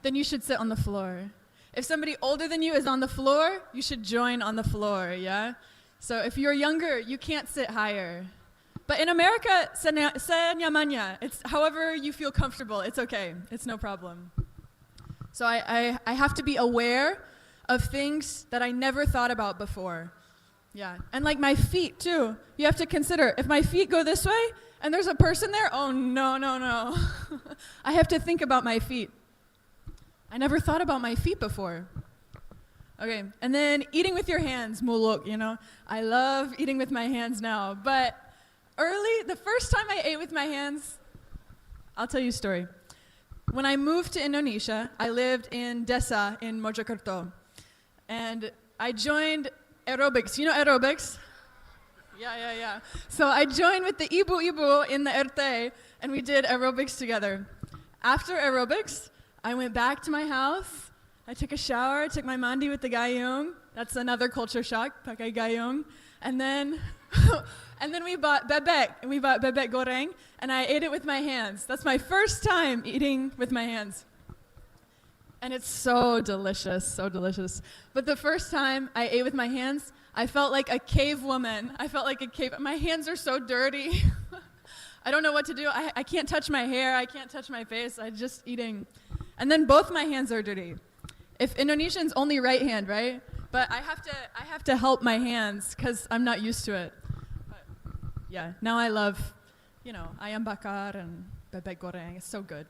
then you should sit on the floor. If somebody older than you is on the floor, you should join on the floor, yeah? So if you're younger, you can't sit higher. But in America, se nyamannya. It's however you feel comfortable. It's okay. It's no problem. So I have to be aware of things that I never thought about before. Yeah. And like my feet too. You have to consider, if my feet go this way and there's a person there, oh no. I have to think about my feet. I never thought about my feet before. Okay. And then eating with your hands, muluk, you know. I love eating with my hands now. But the first time I ate with my hands, I'll tell you a story. When I moved to Indonesia, I lived in Desa in Mojokerto. And I joined aerobics. You know aerobics? Yeah. So I joined with the ibu in the RT, and we did aerobics together. After aerobics, I went back to my house. I took a shower, took my mandi with the gayung. That's another culture shock, pakai gayung. And then, and then we bought bebek goreng, and I ate it with my hands. That's my first time eating with my hands. And it's so delicious, so delicious. But the first time I ate with my hands, I felt like a cave woman. My hands are so dirty. I don't know what to do. I can't touch my hair. I can't touch my face. I'm just eating. And then both my hands are dirty. If Indonesian's only right hand, right? But I have to help my hands because I'm not used to it. But yeah, now I love, ayam bakar and bebek goreng. It's so good.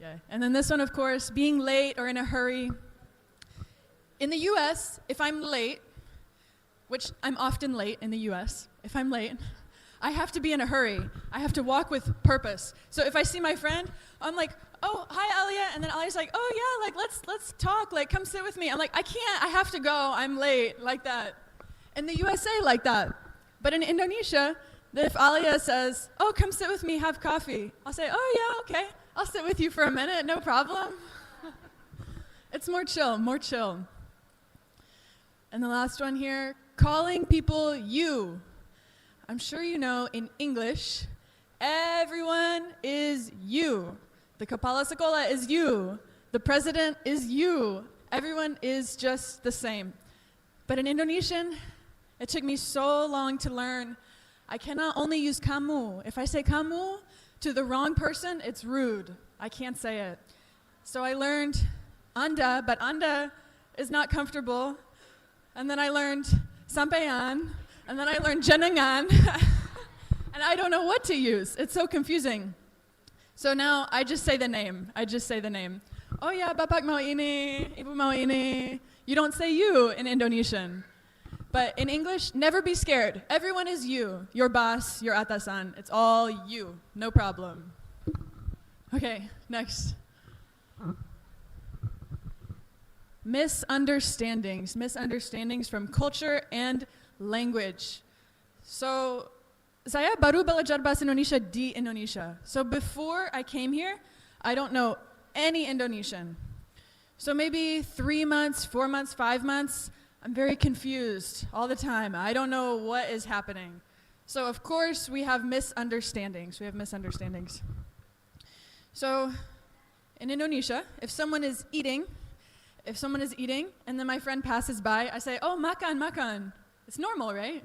Yeah, and then this one, of course, being late or in a hurry. In the US, if I'm late, which I'm often late in the US, if I'm late, I have to be in a hurry. I have to walk with purpose. So if I see my friend, I'm like, oh, hi, Alia. And then Alia's like, oh, yeah, like, let's talk. Like, come sit with me. I'm like, I can't. I have to go. I'm late. Like that. In the USA, like that. But in Indonesia, if Alia says, oh, come sit with me, have coffee, I'll say, oh, yeah, okay. I'll sit with you for a minute. No problem. It's more chill, more chill. And the last one here, calling people you. I'm sure you know in English, everyone is you. The Kepala Sekolah is you. The president is you. Everyone is just the same. But in Indonesian, it took me so long to learn. I cannot only use kamu. If I say kamu to the wrong person, it's rude. I can't say it. So I learned anda, but anda is not comfortable. And then I learned sampean, and then I learned jenengan, and I don't know what to use. It's so confusing. So now I just say the name. Oh yeah, bapak mau ini, ibu mau ini. You don't say you in Indonesian. But in English, never be scared. Everyone is you. Your boss, your atasan. It's all you. No problem. Okay, next. Misunderstandings from culture and language. So, saya baru belajar bahasa Indonesia di Indonesia. So before I came here, I don't know any Indonesian. So maybe 3 months, 4 months, 5 months, I'm very confused all the time. I don't know what is happening. So of course we have misunderstandings. So in Indonesia, if someone is eating, and then my friend passes by, I say, oh, makan. It's normal, right?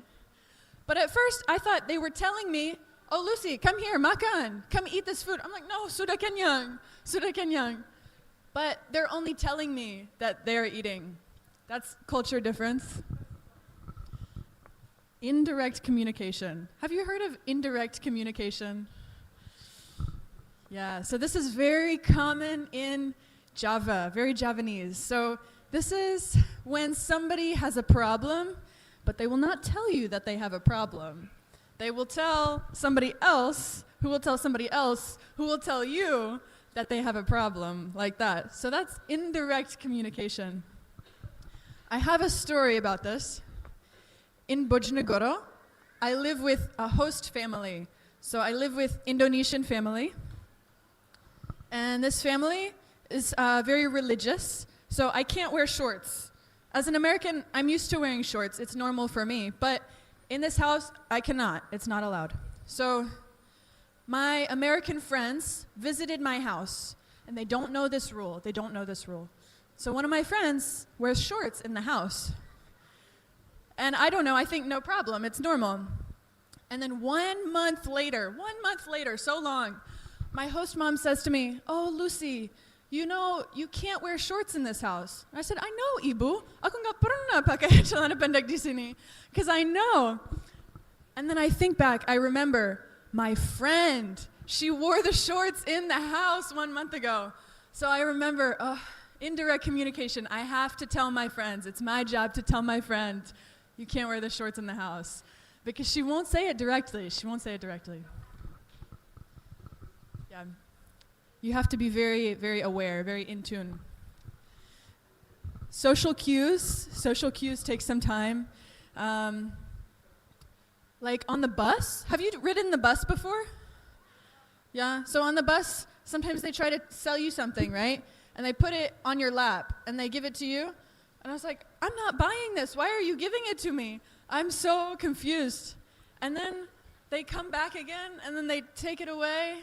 But at first, I thought they were telling me, oh, Lucy, come here, makan. Come eat this food. I'm like, no, sudah kenyang. But they're only telling me that they're eating. That's culture difference. Indirect communication. Have you heard of indirect communication? Yeah, so this is very common in Java, very Javanese. So this is when somebody has a problem, but they will not tell you that they have a problem. They will tell somebody else, who will tell somebody else, who will tell you that they have a problem, like that. So that's indirect communication. I have a story about this. In Bojonegoro, I live with a host family. So I live with Indonesian family. And this family is very religious, so I can't wear shorts. As an American, I'm used to wearing shorts. It's normal for me. But in this house, I cannot. It's not allowed. So my American friends visited my house, and they don't know this rule. So one of my friends wears shorts in the house. And I don't know, I think no problem, it's normal. And then 1 month later, so long, my host mom says to me, oh, Lucy, you know, you can't wear shorts in this house. I said, I know, Ibu. Aku nggak pernah pakai celana pendek di sini. Because I know. And then I think back, I remember my friend, she wore the shorts in the house 1 month ago. So I remember, indirect communication. I have to tell my friends. It's my job to tell my friend, you can't wear the shorts in the house. Because she won't say it directly. Yeah. You have to be very, very aware, very in tune. Social cues take some time. like on the bus. Have you ridden the bus before? Yeah, so on the bus, sometimes they try to sell you something, right? And they put it on your lap and they give it to you. And I was like, I'm not buying this. Why are you giving it to me? I'm so confused. And then they come back again and then they take it away.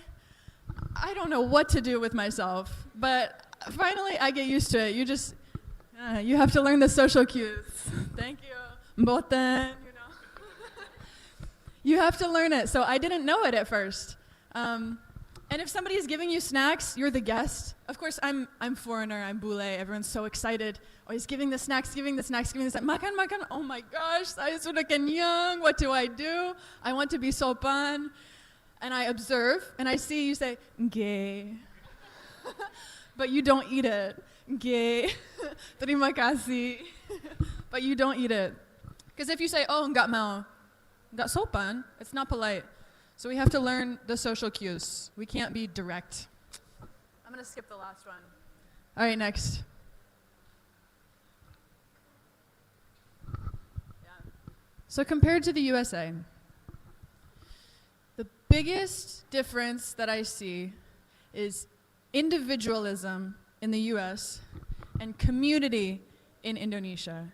I don't know what to do with myself, but finally I get used to it. You have to learn the social cues. Thank you. Mboten, you know. You have to learn it. So I didn't know it at first. And if somebody is giving you snacks, you're the guest. Of course, I'm foreigner, I'm bule, everyone's so excited. Oh, he's giving the snacks, giving the snacks. Makan, makan. Oh my gosh, saya sudah kenyang. What do? I want to be sopan. And I observe, and I see you say, "Nge." But you don't eat it. "Nge." Terima kasih. But you don't eat it. Because if you say, "Oh, nggak mau," nggak sopan, it's not polite. So we have to learn the social cues. We can't be direct. I'm going to skip the last one. All right, next. Yeah. So compared to the USA, the biggest difference that I see is individualism in the US and community in Indonesia.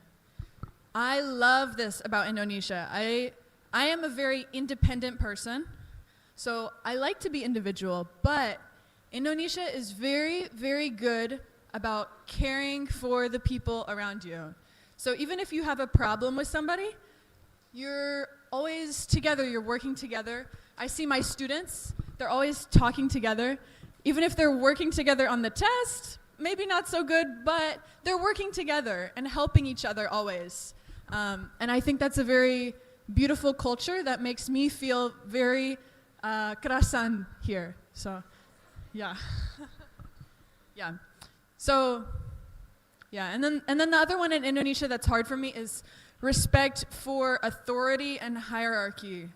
I love this about Indonesia. I am a very independent person, so I like to be individual, but Indonesia is very, very good about caring for the people around you. So even if you have a problem with somebody, you're always together, you're working together. I see my students, they're always talking together. Even if they're working together on the test, maybe not so good, but they're working together and helping each other always. And I think that's a very beautiful culture that makes me feel very kerasan here. So, yeah. Yeah. So, yeah. And then the other one in Indonesia that's hard for me is respect for authority and hierarchy.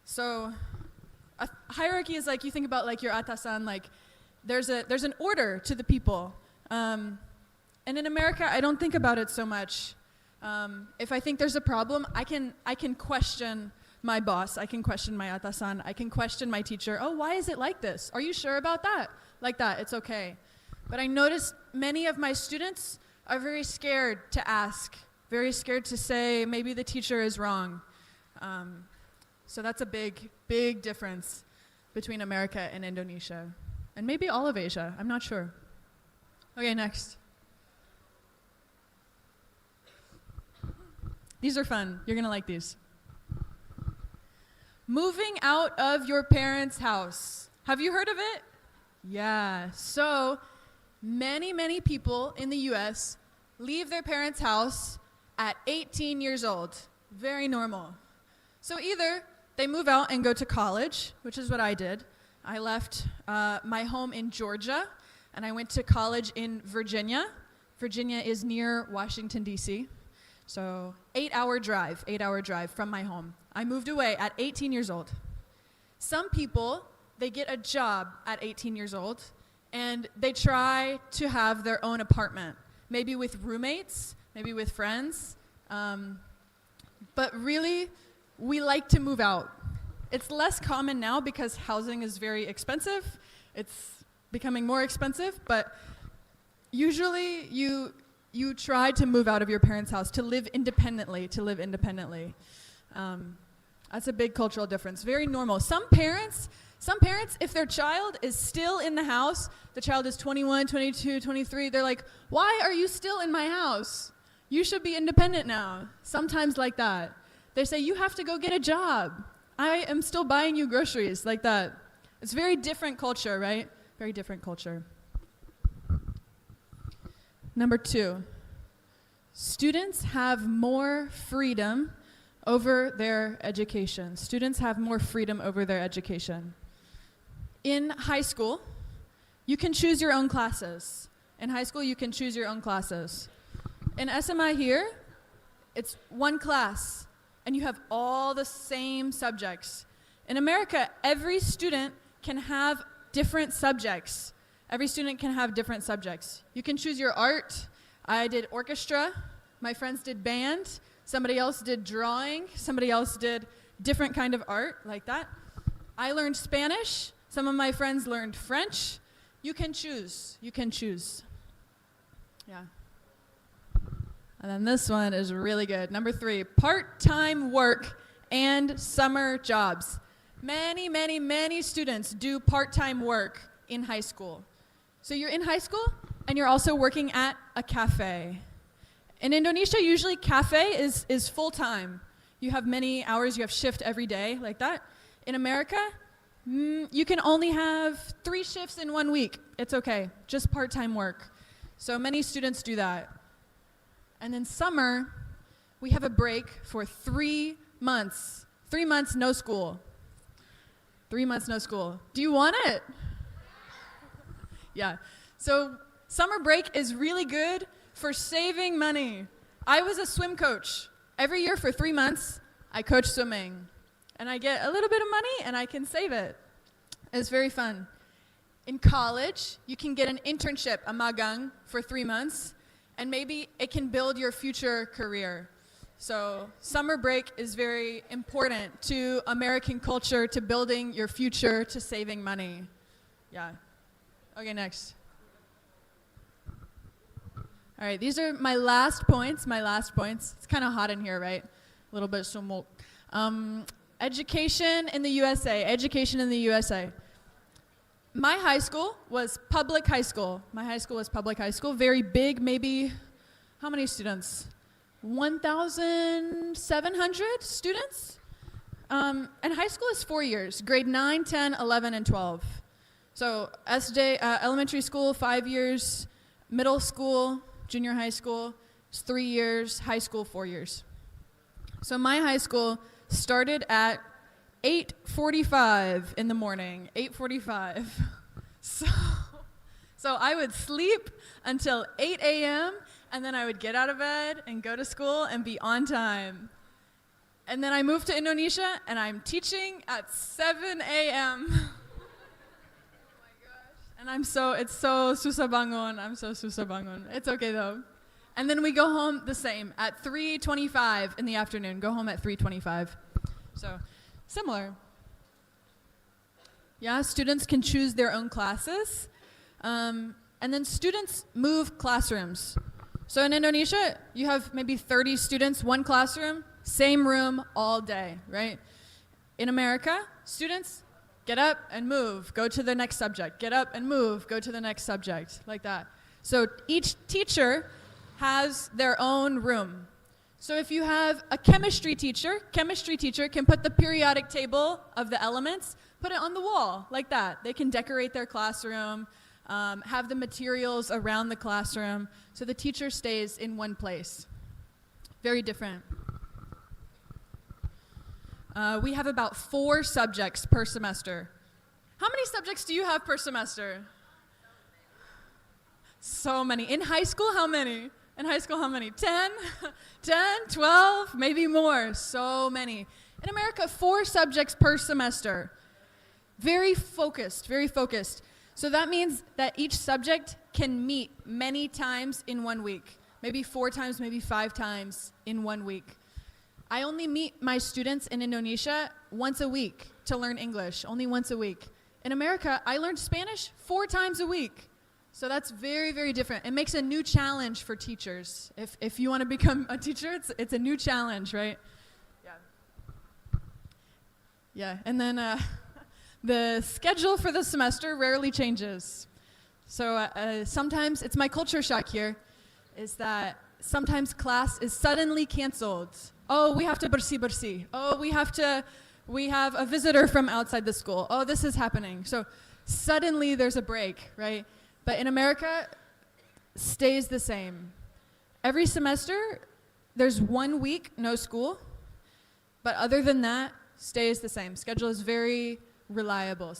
So, a hierarchy is like, you think about like your atasan, like there's an order to the people. And in America, I don't think about it so much. If I think there's a problem, I can question my boss, I can question my atasan, I can question my teacher. Oh, why is it like this? Are you sure about that? Like that, it's okay. But I noticed many of my students are very scared to ask, very scared to say maybe the teacher is wrong. So that's a big, big difference between America and Indonesia. And maybe all of Asia, I'm not sure. Okay, next. These are fun. You're going to like these. Moving out of your parents' house. Have you heard of it? Yeah. So many, many people in the US leave their parents' house at 18 years old. Very normal. So either they move out and go to college, which is what I did. I left my home in Georgia, and I went to college in Virginia. Virginia is near Washington, D.C., so 8-hour drive from my home. I moved away at 18 years old. Some people, they get a job at 18 years old, and they try to have their own apartment, maybe with roommates, maybe with friends. But really, we like to move out. It's less common now because housing is very expensive. It's becoming more expensive, but usually you try to move out of your parents' house to live independently, That's a big cultural difference. Very normal. Some parents, if their child is still in the house, the child is 21, 22, 23, they're like, why are you still in my house? You should be independent now. Sometimes like that. They say, you have to go get a job. I am still buying you groceries, like that. It's very different culture, right? Very different culture. Number 2, students have more freedom over their education. Students have more freedom over their education. In high school, you can choose your own classes. In high school, you can choose your own classes. In SMI here, it's one class, and you have all the same subjects. In America, every student can have different subjects. Every student can have different subjects. You can choose your art. I did orchestra. My friends did band. Somebody else did drawing. Somebody else did different kind of art like that. I learned Spanish. Some of my friends learned French. You can choose. You can choose. Yeah. And then this one is really good. Number 3, part-time work and summer jobs. Many, many, many students do part-time work in high school. So you're in high school and you're also working at a cafe. In Indonesia, usually cafe is full-time. You have many hours, you have shift every day, like that. In America, you can only have 3 shifts in 1 week. It's okay, just part-time work. So many students do that. And then summer, we have a break for 3 months. 3 months, no school. 3 months, no school. Do you want it? Yeah. So summer break is really good for saving money. I was a swim coach. Every year for 3 months, I coach swimming. And I get a little bit of money and I can save it. It's very fun. In college, you can get an internship, a magang, for 3 months, and maybe it can build your future career. So summer break is very important to American culture, to building your future, to saving money. Yeah. Okay, next. All right, these are my last points, It's kind of hot in here, right? A little bit sumok. Education in the USA. My high school was public high school. Very big, maybe, how many students? 1,700 students. And high school is 4 years, grade 9, 10, 11, and 12. So elementary school, 5 years, middle school, junior high school, is 3 years, high school, 4 years. So my high school started at 8:45 in the morning, 8:45. So I would sleep until 8 a.m., and then I would get out of bed and go to school and be on time. And then I moved to Indonesia, and I'm teaching at 7 a.m. Oh my gosh. And it's so susah bangun. It's okay though. And then we go home the same, at 3:25 in the afternoon. Go home at 3:25. So, similar. Yeah, students can choose their own classes. And then students move classrooms. So in Indonesia, you have maybe 30 students, one classroom, same room all day, right? In America, students get up and move, go to the next subject, get up and move, go to the next subject, like that. So each teacher has their own room. So if you have a chemistry teacher can put the periodic table of the elements, put it on the wall, like that. They can decorate their classroom, have the materials around the classroom, so the teacher stays in one place. Very different. We have about 4 subjects per semester. How many subjects do you have per semester? So many. In high school, how many? 10? 10, 12, maybe more. So many. In America, 4 subjects per semester. Very focused. So that means that each subject can meet many times in 1 week. Maybe 4 times, maybe 5 times in 1 week. I only meet my students in Indonesia once a week to learn English, only once a week. In America, I learned Spanish 4 times a week. So that's very, very different. It makes a new challenge for teachers. If you want to become a teacher, it's a new challenge, right? Yeah, and then the schedule for the semester rarely changes. So sometimes, it's my culture shock here, is that sometimes class is suddenly canceled. Oh, we have to bersih. Oh, we have a visitor from outside the school. Oh, this is happening. So suddenly there's a break, right? But in America, stays the same. Every semester, there's 1 week, no school. But other than that, stays the same. Schedule is very reliable.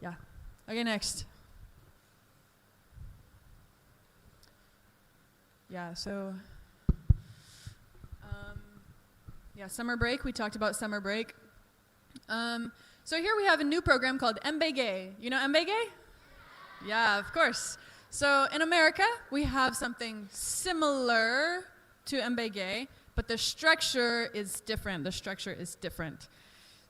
Yeah. Okay, next. Yeah, so, summer break. We talked about summer break. So here we have a new program called MBG. You know MBG? Yeah, of course. So in America, we have something similar to MBG, but the structure is different. The structure is different.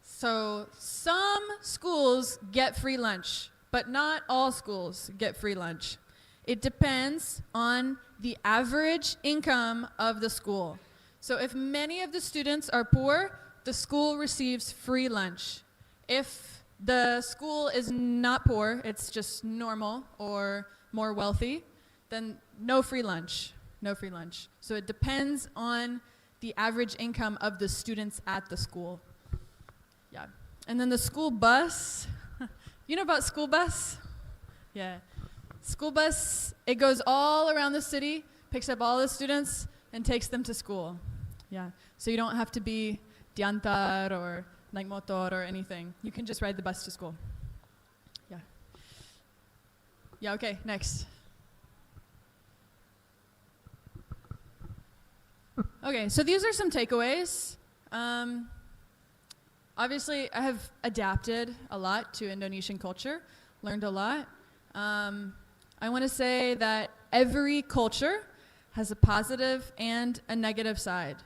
So some schools get free lunch, but not all schools get free lunch. It depends on the average income of the school. So if many of the students are poor, the school receives free lunch. If the school is not poor, it's just normal or more wealthy, then no free lunch, no free lunch. So it depends on the average income of the students at the school. Yeah. And then the school bus, you know about school bus? Yeah. School bus, it goes all around the city, picks up all the students, and takes them to school. Yeah. So you don't have to be diantar or like motor or anything. You can just ride the bus to school. Yeah. Yeah, okay, next. Okay, so these are some takeaways. Obviously, I have adapted a lot to Indonesian culture, learned a lot. I want to say that every culture has a positive and a negative side.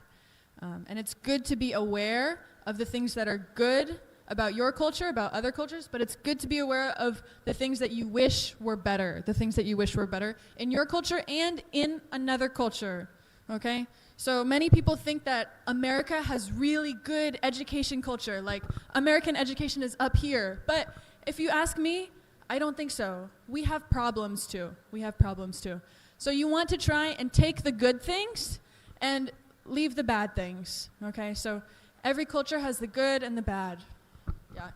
And it's good to be aware of the things that are good about your culture, about other cultures, but it's good to be aware of the things that you wish were better, the things that you wish were better in your culture and in another culture, okay? So many people think that America has really good education culture, like American education is up here. But if you ask me, I don't think so. We have problems too. We have problems too. So you want to try and take the good things and leave the bad things, okay? So every culture has the good and the bad. Yeah.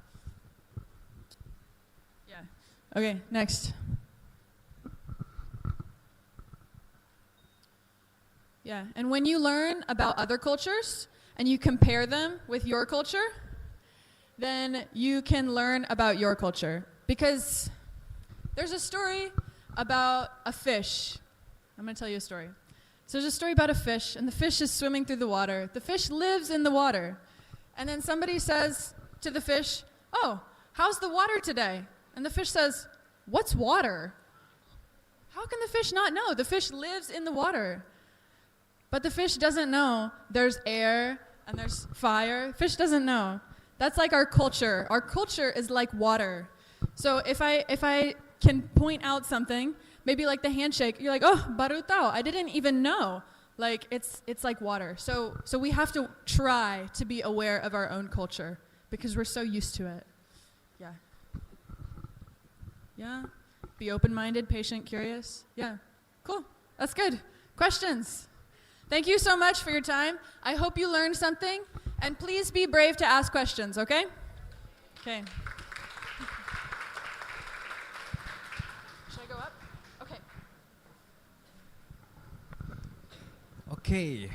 Yeah. Okay, next. Yeah, and when you learn about other cultures and you compare them with your culture, then you can learn about your culture. Because there's a story about a fish. I'm going to tell you a story. So there's a story about a fish, and the fish is swimming through the water. The fish lives in the water. And then somebody says to the fish, "Oh, how's the water today?" And the fish says, "What's water?" How can the fish not know? The fish lives in the water. But the fish doesn't know there's air and there's fire. Fish doesn't know. That's like our culture. Our culture is like water. So if I can point out something, maybe like the handshake, you're like, "Oh, baru tau. I didn't even know." Like it's like water. So we have to try to be aware of our own culture because we're so used to it. Yeah. Yeah. Be open-minded, patient, curious. Yeah. Cool. That's good. Questions? Thank you so much for your time. I hope you learned something. And please be brave to ask questions, okay? Okay. Should I go up? Okay. Okay.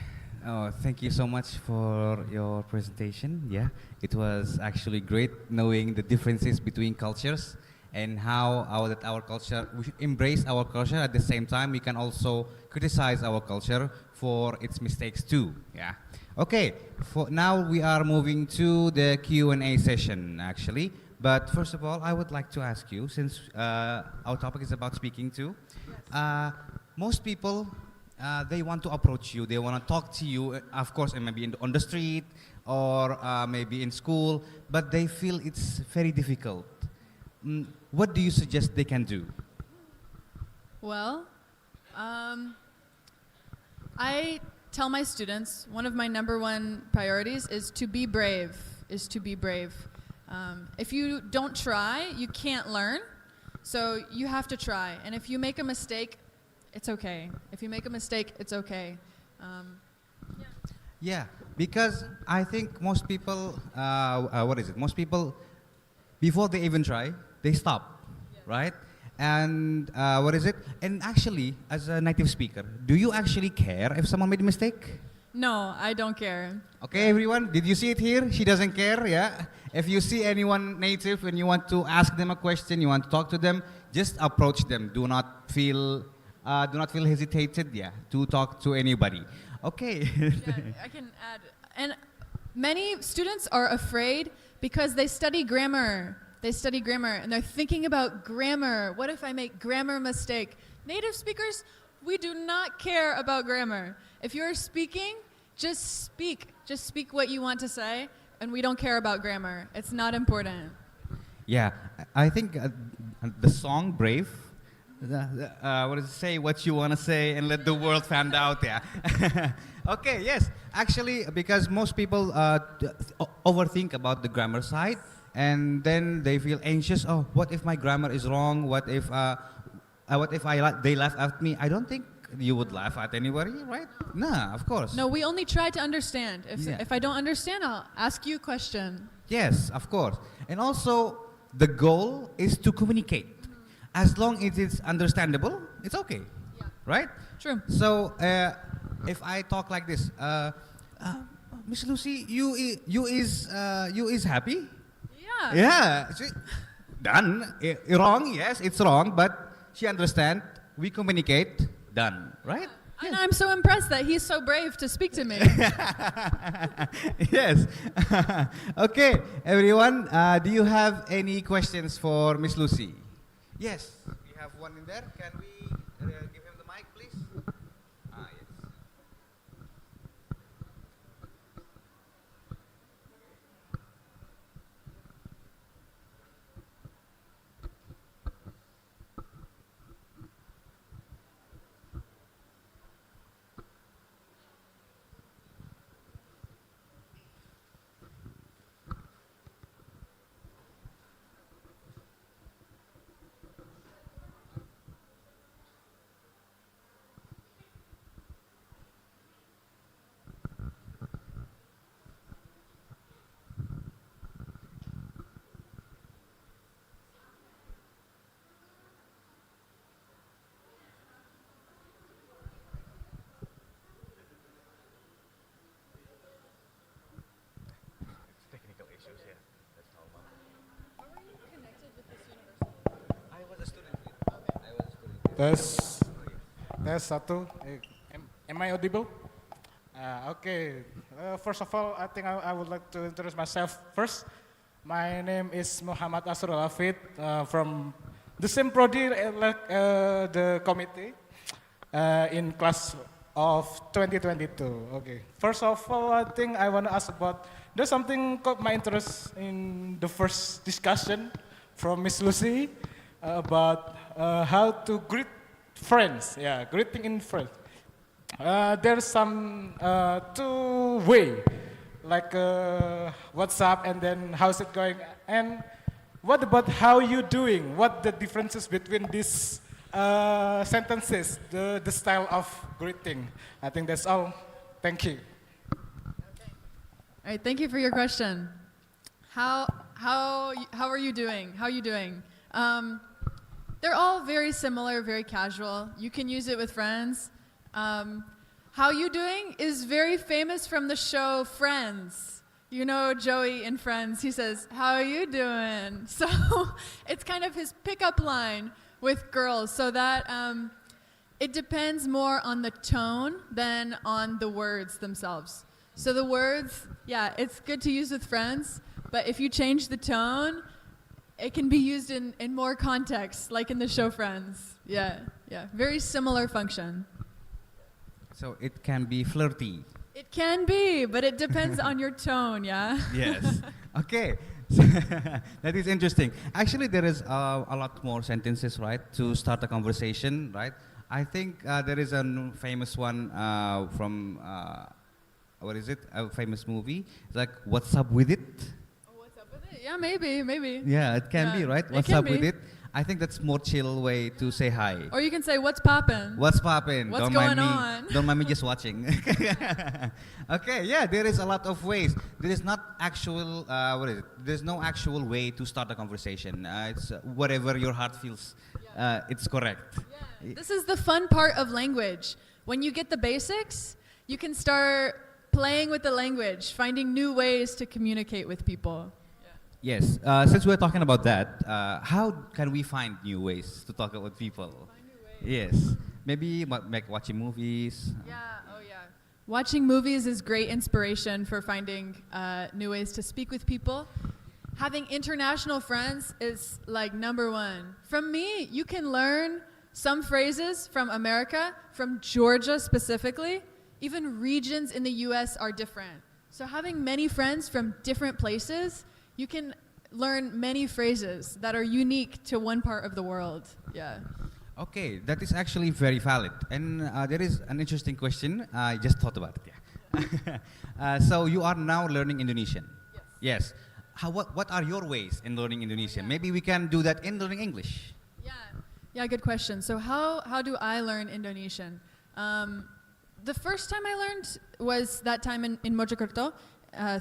Thank you so much for your presentation. Yeah, it was actually great knowing the differences between cultures and how our culture, we should embrace our culture. At the same time, we can also criticize our culture for its mistakes too. Yeah. Okay. For now, we are moving to the Q&A session actually. But first of all, I would like to ask you, since our topic is about speaking too, most people they want to approach you, they want to talk to you, of course, and maybe on the street or maybe in school, but they feel it's very difficult. What do you suggest they can do? Well, I tell my students one of my number one priorities is to be brave. If you don't try, you can't learn. So you have to try. And if you make a mistake, it's okay. If you make a mistake, it's okay. Yeah, because I think most people, most people, before they even try, they stop, right? And And actually, as a native speaker, do you actually care if someone made a mistake? No, I don't care. Okay, everyone, did you see it here? She doesn't care, yeah? If you see anyone native and you want to ask them a question, you want to talk to them, just approach them. Do not feel hesitated, yeah, to talk to anybody. Okay. Yeah, I can add. And many students are afraid because they study grammar. And they're thinking about grammar. What if I make grammar mistake? Native speakers, we do not care about grammar. If you're speaking, just speak. Just speak what you want to say, and we don't care about grammar. It's not important. Yeah, I think the song Brave, what does it say? What you want to say and let the world find out, yeah. Okay, yes. Actually, because most people overthink about the grammar side, and then they feel anxious. Oh, what if my grammar is wrong? What if they laugh at me? I don't think you would laugh at anybody, right? Nah, of course. No, we only try to understand. Yeah. If I don't understand, I'll ask you a question. Yes, of course. And also, the goal is to communicate. As long as it's understandable, it's okay, right? True. So, if I talk like this, Miss Lucy, you is happy? Yeah. Yeah. Done. Wrong, yes, it's wrong, but she understand. We communicate. Done, right? And I'm so impressed that he's so brave to speak to me. Yes. Okay, everyone. Do you have any questions for Miss Lucy? Yes. We have one in there. Can we give him the mic, please? Yes. Technical issues, yeah. That's normal. How are you connected with this university? I was a student. I was a student. Tes satu. Am I audible? Okay. First of all, I think I would like to introduce myself first. My name is Muhammad Asrul Hafid from the same prodi like the committee in class of 2022. Okay. First of all, I think I want to ask about. There's something caught my interest in the first discussion from Miss Lucy about how to greet friends. Yeah, greeting in French. There's some two way, like WhatsApp and then how's it going? And what about how you doing? What the differences between these sentences, the style of greeting? I think that's all. Thank you. All right, thank you for your question. How are you doing? How are you doing? They're all very similar, very casual. You can use it with friends. How you doing is very famous from the show Friends. You know Joey in Friends, he says, "How are you doing?" So it's kind of his pickup line with girls, so that it depends more on the tone than on the words themselves. So the words, yeah, it's good to use with friends, but if you change the tone, it can be used in more contexts, like in the show Friends. Yeah, very similar function. So it can be flirty. It can be, but it depends on your tone, yeah? Yes. Okay. So that is interesting. Actually, there is a lot more sentences, right, to start a conversation, right? I think there is a famous one from, what is it? A famous movie. It's like, "What's up with it?" Oh, what's up with it? Yeah, maybe. Yeah, it can be, right? It What's can up be. with it? I think that's more chill way to say hi. Or you can say, "What's poppin'?" What's poppin'? What's Don't mind going me. on? Don't mind me just watching. Okay, yeah, there is a lot of ways. There is not actual, what is it? There's no actual way to start a conversation. It's whatever your heart feels. It's correct. Yeah. This is the fun part of language. When you get the basics, you can start playing with the language, finding new ways to communicate with people. Yes, since we're talking about that, how can we find new ways to talk with people? Find new ways. Yes, maybe watching movies. Yeah, Watching movies is great inspiration for finding new ways to speak with people. Having international friends is like number one. From me, you can learn some phrases from America, from Georgia specifically. even regions in the US are different. So having many friends from different places, you can learn many phrases that are unique to one part of the world. Yeah. Okay, that is actually very valid. And there is an interesting question. I just thought about it. Yeah. So you are now learning Indonesian. Yes. What are your ways in learning Indonesian? Maybe we can do that in learning English. Yeah, good question. So how do I learn Indonesian? The first time I learned was that time in Mojokerto,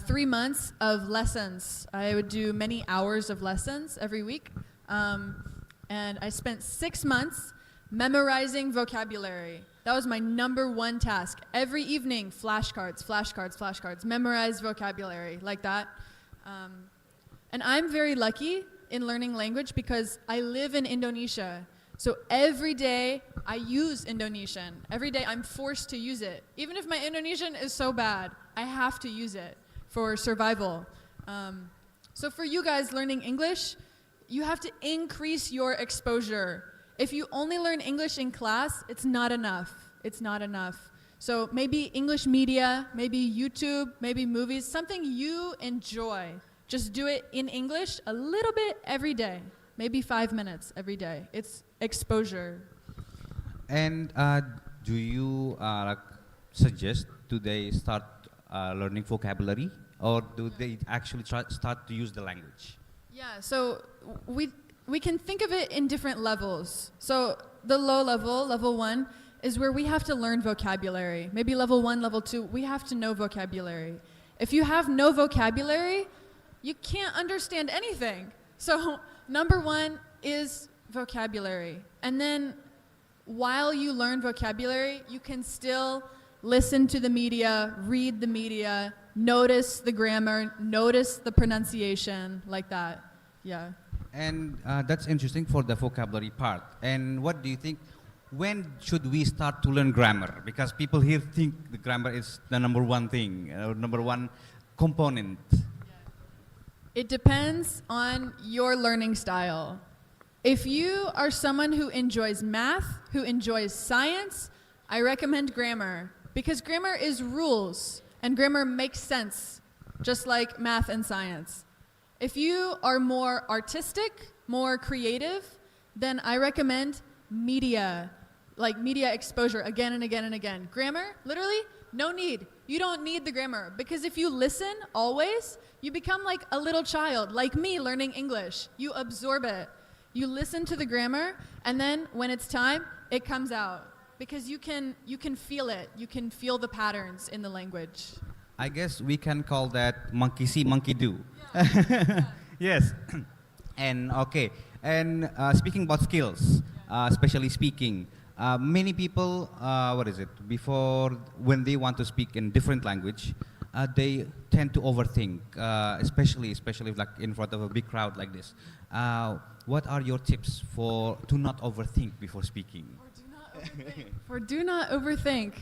3 months of lessons. I would do many hours of lessons every week. And I spent 6 months memorizing vocabulary. That was my number one task. Every evening, flashcards, flashcards, flashcards, memorize vocabulary like that. And I'm very lucky in learning language because I live in Indonesia. So every day I use Indonesian. Every day I'm forced to use it. Even if my Indonesian is so bad, I have to use it for survival. So for you guys learning English, you have to increase your exposure. If you only learn English in class, it's not enough. It's not enough. So maybe English media, maybe YouTube, maybe movies, something you enjoy. Just do it in English a little bit every day. Maybe 5 minutes every day. It's exposure. And do you suggest do they start learning vocabulary, or do they actually start to use the language? Yeah, so we can think of it in different levels. So the low level, level 1, is where we have to learn vocabulary. Maybe level 1, level 2, we have to know vocabulary. If you have no vocabulary, you can't understand anything. So number 1 is vocabulary. And then while you learn vocabulary, you can still listen to the media, read the media, notice the grammar, notice the pronunciation, like that. Yeah. And that's interesting for the vocabulary part. And what do you think, when should we start to learn grammar? Because people here think the grammar is the number one thing, number one component. It depends on your learning style. If you are someone who enjoys math, who enjoys science, I recommend grammar, because grammar is rules and grammar makes sense, just like math and science. If you are more artistic, more creative, then I recommend media, like media exposure again and again and again. Grammar, literally, no need. You don't need the grammar, because if you listen always, you become like a little child, like me learning English. You absorb it. You listen to the grammar, and then when it's time, it comes out. Because you can feel it. You can feel the patterns in the language. I guess we can call that monkey see, monkey do. Yes. And okay. And speaking about skills, especially speaking, many people, before when they want to speak in different language, they tend to overthink, especially like in front of a big crowd like this. What are your tips to not overthink before speaking? Do not overthink.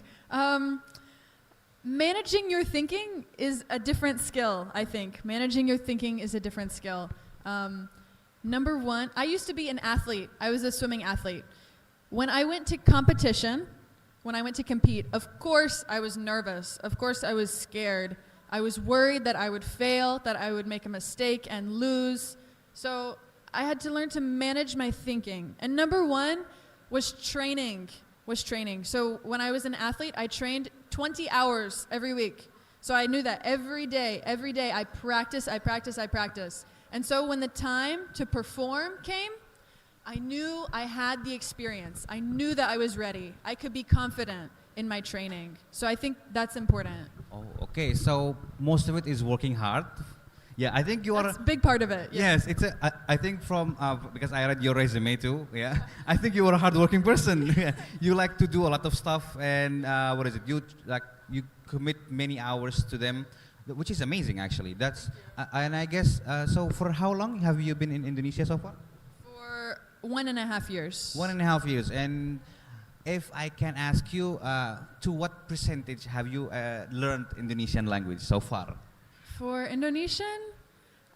Managing your thinking is a different skill, I think. Managing your thinking is a different skill. Number 1, I used to be an athlete. I was a swimming athlete. When I went to competition, when I went to compete, of course I was nervous. Of course I was scared. I was worried that I would fail, that I would make a mistake and lose. So I had to learn to manage my thinking. And number 1 was training. So when I was an athlete, I trained 20 hours every week. So I knew that every day I practice. And so when the time to perform came, I knew I had the experience. I knew that I was ready. I could be confident in my training. So I think that's important. Oh, okay. So most of it is working hard. Yeah, I think you are. That's a big part of it. Yeah. Yes, I think from because I read your resume too. Yeah, I think you are a hardworking person. You like to do a lot of stuff, and you commit many hours to them, which is amazing actually. That's and I guess so. For how long have you been in Indonesia so far? For 1.5 years. 1.5 years, and if I can ask you, to what percentage have you learned Indonesian language so far? For Indonesian,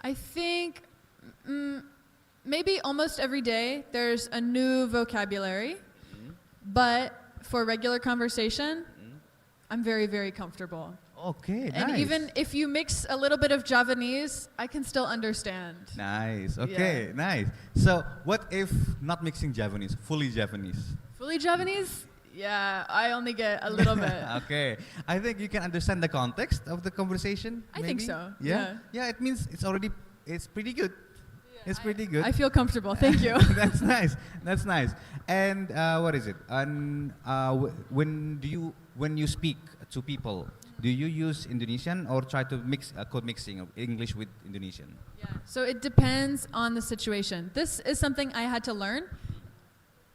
I think maybe almost every day there's a new vocabulary. But for regular conversation, I'm very, very comfortable. Okay, And nice. even if you mix a little bit of Javanese, I can still understand. Nice. Okay, nice. So, what if not mixing Javanese, fully Japanese? Fully Javanese? Yeah, I only get a little bit. Okay. I think you can understand the context of the conversation. I think maybe? so, Yeah? yeah. Yeah, it means it's pretty good. It's pretty good. I feel comfortable. Thank you. That's nice. That's nice. And what is it? And when you speak to people, do you use Indonesian or try to mix code mixing of English with Indonesian? Yeah. So it depends on the situation. This is something I had to learn.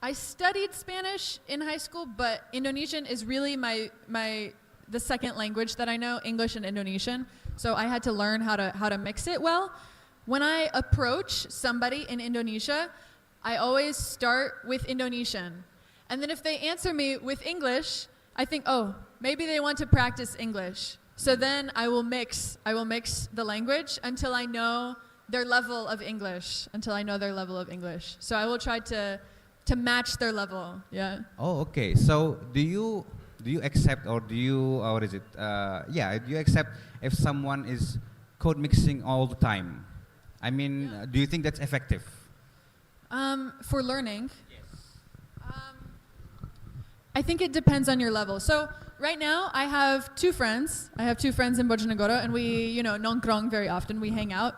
I studied Spanish in high school, but Indonesian is really the second language that I know, English and Indonesian. So I had to learn how to mix it well. When I approach somebody in Indonesia, I always start with Indonesian. And then if they answer me with English, I think, oh, maybe they want to practice English. So then I will mix the language until I know their level of English, So I will try to match their level. Yeah. Oh, okay. So do you accept or do you what is it? Do you accept if someone is code mixing all the time? I mean, do you think that's effective? For learning, I think it depends on your level. So right now, I have two friends. I have two friends in Bojonegoro, and we, nongkrong very often. We hang out.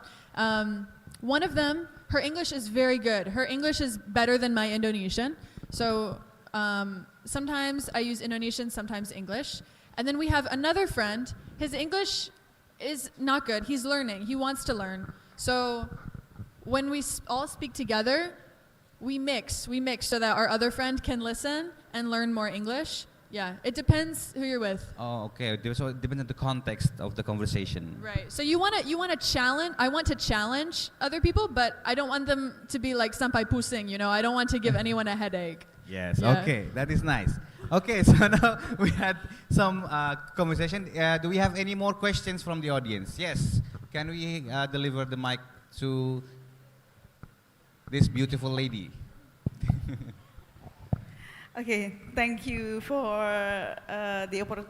One of them, her English is very good. Her English is better than my Indonesian. So sometimes I use Indonesian, sometimes English. And then we have another friend. His English is not good. He's learning. He wants to learn. So when we all speak together, we mix so that our other friend can listen and learn more English. Yeah, it depends who you're with. Oh, okay. So it depends on the context of the conversation. Right. So you want to challenge. I want to challenge other people, but I don't want them to be like sampai pusing. I don't want to give anyone a headache. Yes. Yeah. Okay. That is nice. Okay. So now we had some conversation. Do we have any more questions from the audience? Yes. Can we deliver the mic to this beautiful lady? Okay, thank you for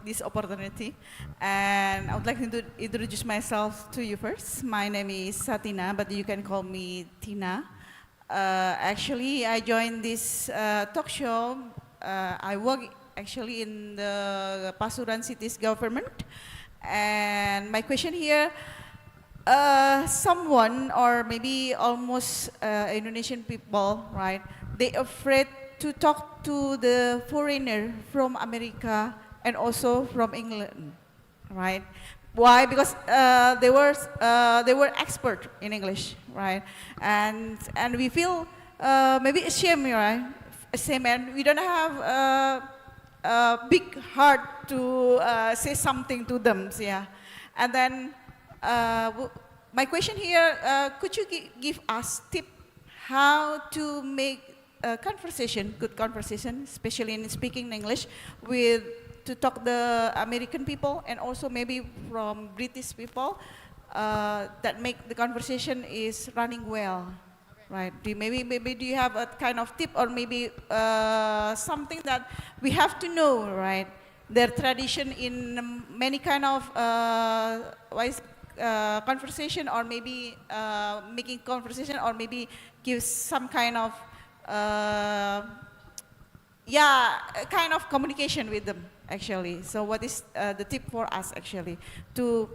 this opportunity. And I would like to introduce myself to you first. My name is Satina, but you can call me Tina. Actually, I joined this talk show. I work actually in the Pasuruan city's government. And my question here, someone or maybe almost Indonesian people, right? They afraid to talk to the foreigner from America and also from England, right? Why? Because they were expert in English, right? And we feel maybe ashamed, right? Ashamed, and we don't have a big heart to say something to them, yeah. And then my question here, could you give us tip how to make good conversation, especially in speaking English, to talk the American people and also maybe from British people that make the conversation is running well, right? Maybe do you have a kind of tip or maybe something that we have to know, right? Their tradition in many kind of conversation or maybe making conversation or maybe give some kind of kind of communication with them actually. So what is the tip for us actually to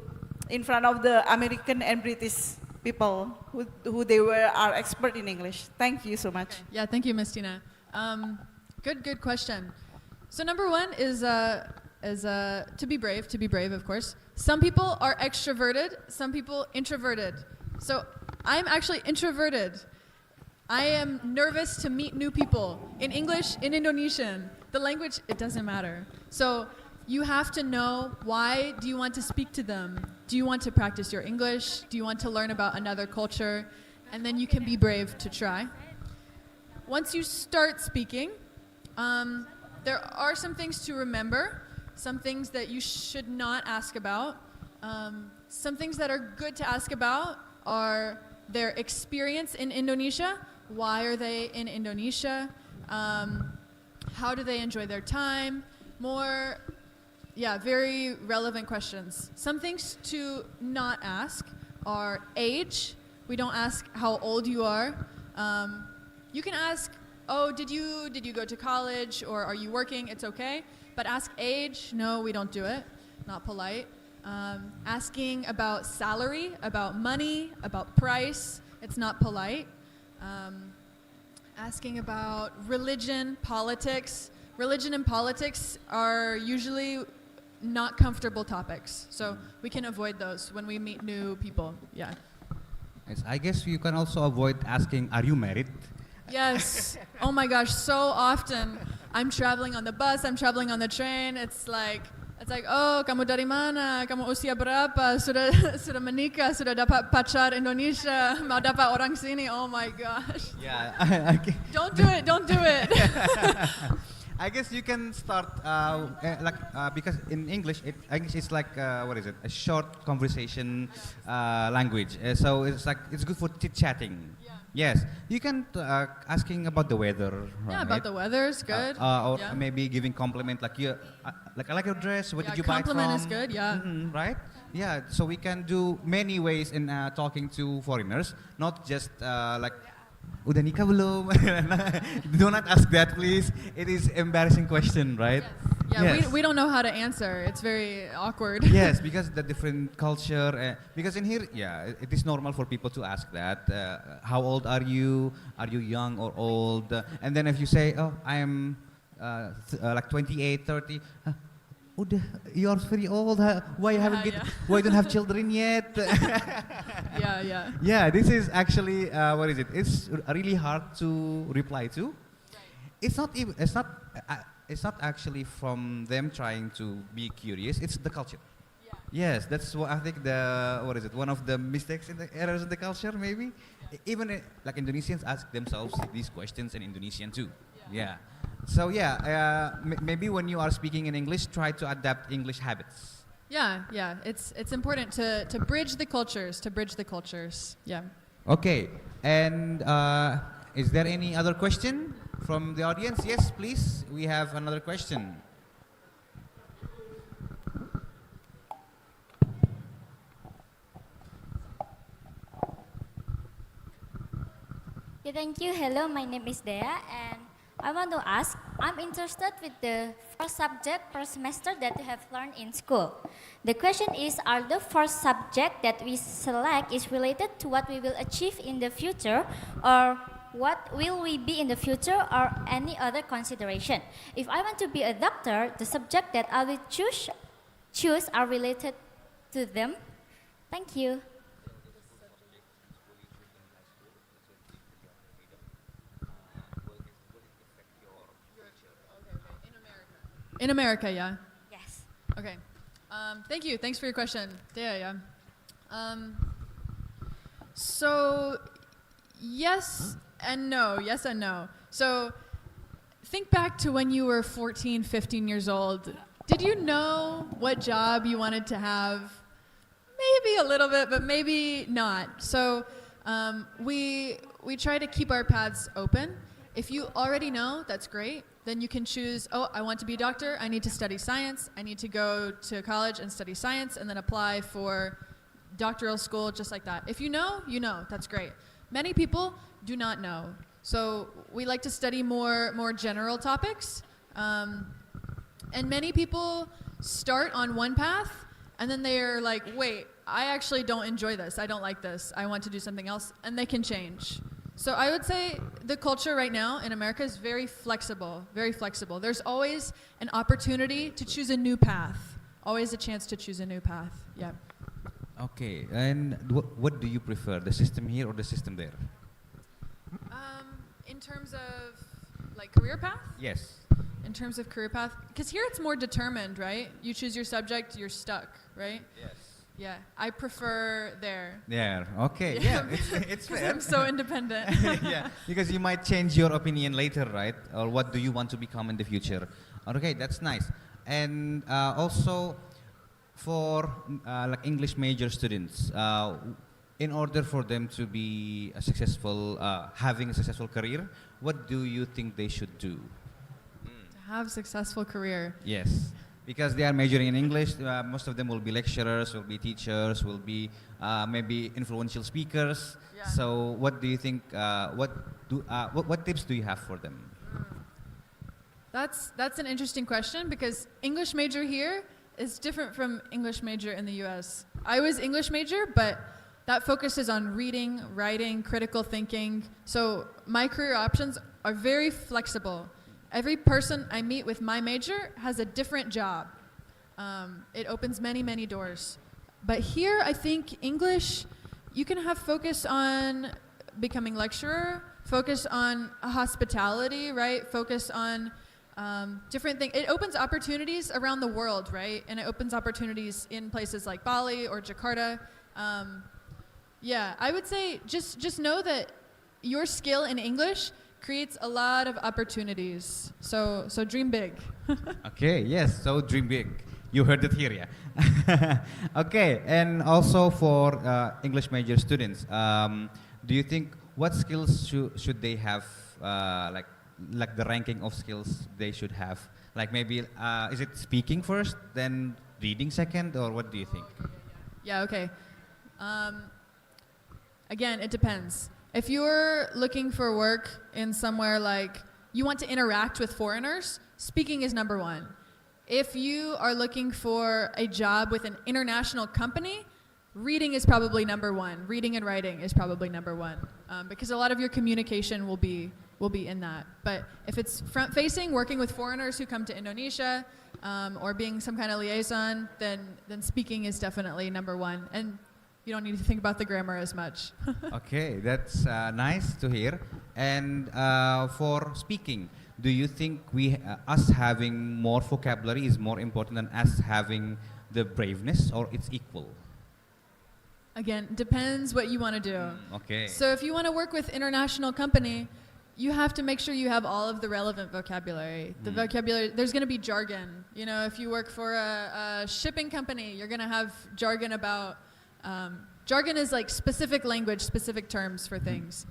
in front of the American and British people who they are expert in English? Thank you so much. Okay. Yeah, thank you, Miss Tina. Good question. So number one is to be brave, of course. Some people are extroverted, some people introverted. So I'm actually introverted. I am nervous to meet new people. In English, in Indonesian, the language, it doesn't matter. So you have to know, why do you want to speak to them? Do you want to practice your English? Do you want to learn about another culture? And then you can be brave to try. Once you start speaking, there are some things to remember, some things that you should not ask about. Some things that are good to ask about are their experience in Indonesia. Why are they in Indonesia? How do they enjoy their time? More Yeah, very relevant questions. Some things to not ask are age. We don't ask how old you are. You can ask, oh, did you go to college or are you working? It's okay. But ask age, no, we don't do it. Not polite. Asking about salary, about money, about price, it's not polite. Asking about religion, politics. Religion and politics are usually not comfortable topics, so we can avoid those when we meet new people. Yeah. Yes, I guess you can also avoid asking, are you married? Yes. Oh my gosh, so often I'm traveling on the bus, I'm traveling on the train. It's like, oh, kamu dari mana? Kamu usia berapa? Sudah menikah? Sudah dapat pacar Indonesia? Mau dapat orang sini? Oh my gosh. Yeah. Don't do it. Don't do it. I guess you can start because in English, it's like what is it? A short conversation language. So it's good for chit chatting. Yeah. Yes, you can asking about the weather. Yeah, right? about the weather is good. Or Yeah. maybe giving compliment like like I like your dress. Where Yeah, did you buy it from? compliment is good, yeah. Right. Yeah. So we can do many ways in talking to foreigners, not just like. Udah nikah belum? Do not ask that, please. It is embarrassing question, right? Yeah, Yes. we don't know how to answer. It's very awkward. Yes, because the different culture. Because in here, yeah, it is normal for people to ask that. How old are you? Are you young or old? And then if you say, oh, I am like 28, 30. Udah, you're very old. Why you haven't Yeah. Why you don't have children yet? Yeah. Yeah, this is actually what is it? It's really hard to reply to. It's not even. It's not actually from them trying to be curious. It's the culture. Yes, that's what I think. What is it? One of the mistakes in the errors in the culture, maybe. Even like Indonesians ask themselves these questions in Indonesian too. Yeah. So yeah, maybe when you are speaking in English, try to adapt English habits. Yeah. It's important to bridge the cultures. Yeah. Okay. And is there any other question from the audience? Yes, please. We have another question. Yeah, thank you. Hello, my name is Dea, and I want to ask, I'm interested with the first subject per semester that you have learned in school. The question is, are the first subject that we select is related to what we will achieve in the future, or what will we be in the future, or any other consideration? If I want to be a doctor, the subject that I will choose are related to them. Thank you. In America, yeah. Yes. Okay. Thank you. Thanks for your question. Yeah. So, yes and no. Yes and no. So, think back to when you were 14, 15 years old. Did you know what job you wanted to have? Maybe a little bit, but maybe not. So, we try to keep our paths open. If you already know, that's great. Then you can choose, oh, I want to be a doctor, I need to study science, I need to go to college and study science, and then apply for doctoral school, just like that. If you know, that's great. Many people do not know. So we like to study more general topics. And many people start on one path, and then they're like, wait, I actually don't enjoy this, I don't like this, I want to do something else, and they can change. So I would say the culture right now in America is very flexible, very flexible. There's always an opportunity to choose a new path, always a chance to choose a new path, yeah. Okay, and what do you prefer, the system here or the system there? In terms of like career path? Yes. In terms of career path, because here it's more determined, right? You choose your subject, you're stuck, right? Yes. Yeah, I prefer there. There. Okay. Yeah, it's 'Cause fair. I'm so independent. Yeah, because you might change your opinion later, right? Or what do you want to become in the future? Okay, that's nice. And also for like English major students, in order for them to be a successful, having a successful career, what do you think they should do? Have a successful career. Yes. Because they are majoring in English, most of them will be lecturers, will be teachers, will be maybe influential speakers. Yeah. So, what do you think? What tips do you have for them? That's an interesting question because English major here is different from English major in the US. I was English major, but that focuses on reading, writing, critical thinking. So my career options are very flexible. Every person I meet with my major has a different job. It opens many, many doors. But here, I think English, you can have focus on becoming lecturer, focus on hospitality, right? Focus on different things. It opens opportunities around the world, right? And it opens opportunities in places like Bali or Jakarta. Yeah, I would say just know that your skill in English creates a lot of opportunities. So dream big. Okay, yes, so dream big. You heard it here, yeah. Okay, and also for English major students, do you think what skills should they have, like the ranking of skills they should have? Like maybe, is it speaking first, then reading second, or what do you think? Yeah, okay. Again, it depends. If you're looking for work in somewhere like you want to interact with foreigners, speaking is number one. If you are looking for a job with an international company, reading is probably number one. Reading and writing is probably number one because a lot of your communication will be in that. But if it's front-facing, working with foreigners who come to Indonesia or being some kind of liaison, then speaking is definitely number one. And you don't need to think about the grammar as much. Okay, that's nice to hear. And for speaking, do you think us having more vocabulary is more important than us having the braveness, or it's equal? Again, depends what you want to do. Okay. So if you want to work with international company, you have to make sure you have all of the relevant vocabulary. The vocabulary, there's going to be jargon. You know, if you work for a shipping company, you're going to have jargon about. Jargon is like specific language, specific terms for things.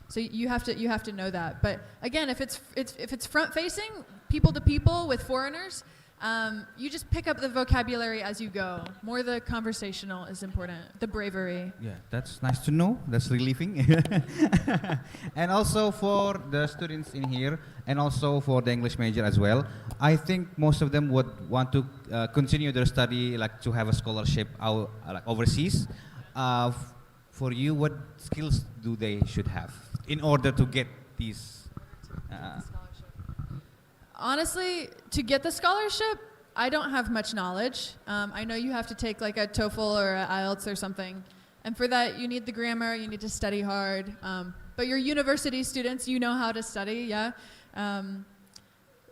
So you have to know that. But again, if it's front facing, people to people with foreigners, you just pick up the vocabulary as you go. More the conversational is important. The bravery. Yeah, that's nice to know. That's relieving. And also for the students in here, and also for the English major as well, I think most of them would want to continue their study, like to have a scholarship out, like overseas. For you, what skills do they should have in order to get these? Honestly, to get the scholarship, I don't have much knowledge. I know you have to take like a TOEFL or an IELTS or something. And for that, you need the grammar, you need to study hard. But you're university students, you know how to study, yeah?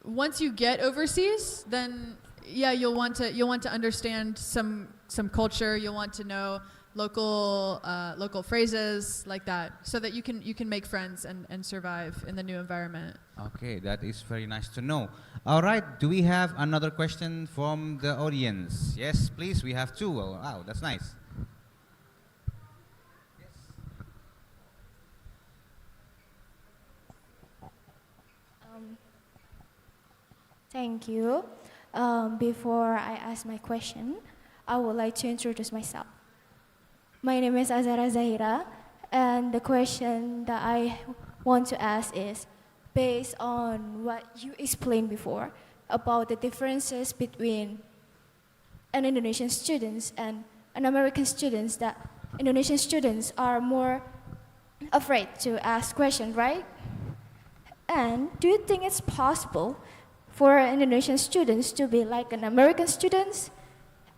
Once you get overseas, then yeah, you'll want to understand some culture, you'll want to know local phrases like that, so that you can make friends and survive in the new environment. Okay, that is very nice to know. All right, do we have another question from the audience? Yes, please, we have two. Oh, wow, that's nice. Thank you. Before I ask my question, I would like to introduce myself. My name is Azara Zahira, and the question that I want to ask is, based on what you explained before about the differences between an Indonesian students and an American students, that Indonesian students are more afraid to ask questions, right? And do you think it's possible for Indonesian students to be like an American students?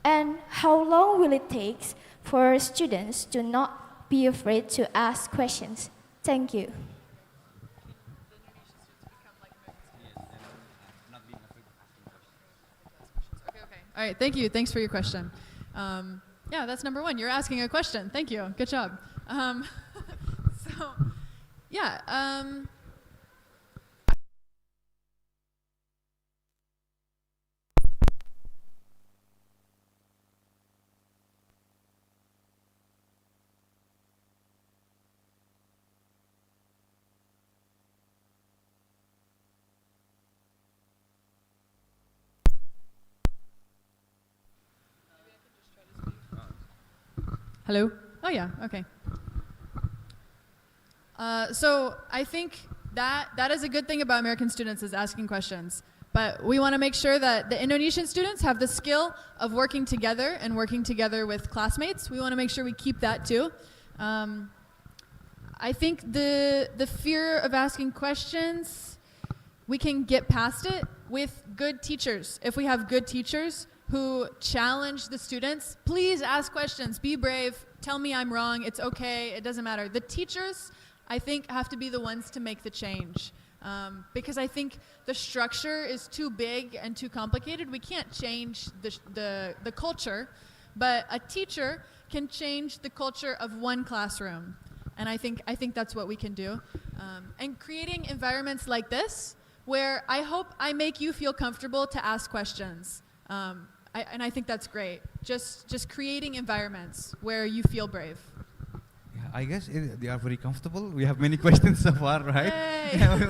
And how long will it take for students to not be afraid to ask questions? Thank you. All right, thank you. Thanks for your question. Yeah, that's number one. You're asking a question. Thank you. Good job. So, yeah. Hello? Oh yeah, okay. So I think that is a good thing about American students is asking questions. But we want to make sure that the Indonesian students have the skill of working together and working together with classmates. We want to make sure we keep that too. I think the fear of asking questions, we can get past it with good teachers. If we have good teachers who challenge the students, please ask questions, be brave, tell me I'm wrong, it's okay, it doesn't matter. The teachers, I think, have to be the ones to make the change. Because I think the structure is too big and too complicated. We can't change the culture, but a teacher can change the culture of one classroom. And I think that's what we can do. And creating environments like this, where I hope I make you feel comfortable to ask questions. And I think that's great. Just creating environments where you feel brave. Yeah, I guess they are very comfortable. We have many questions so far, right?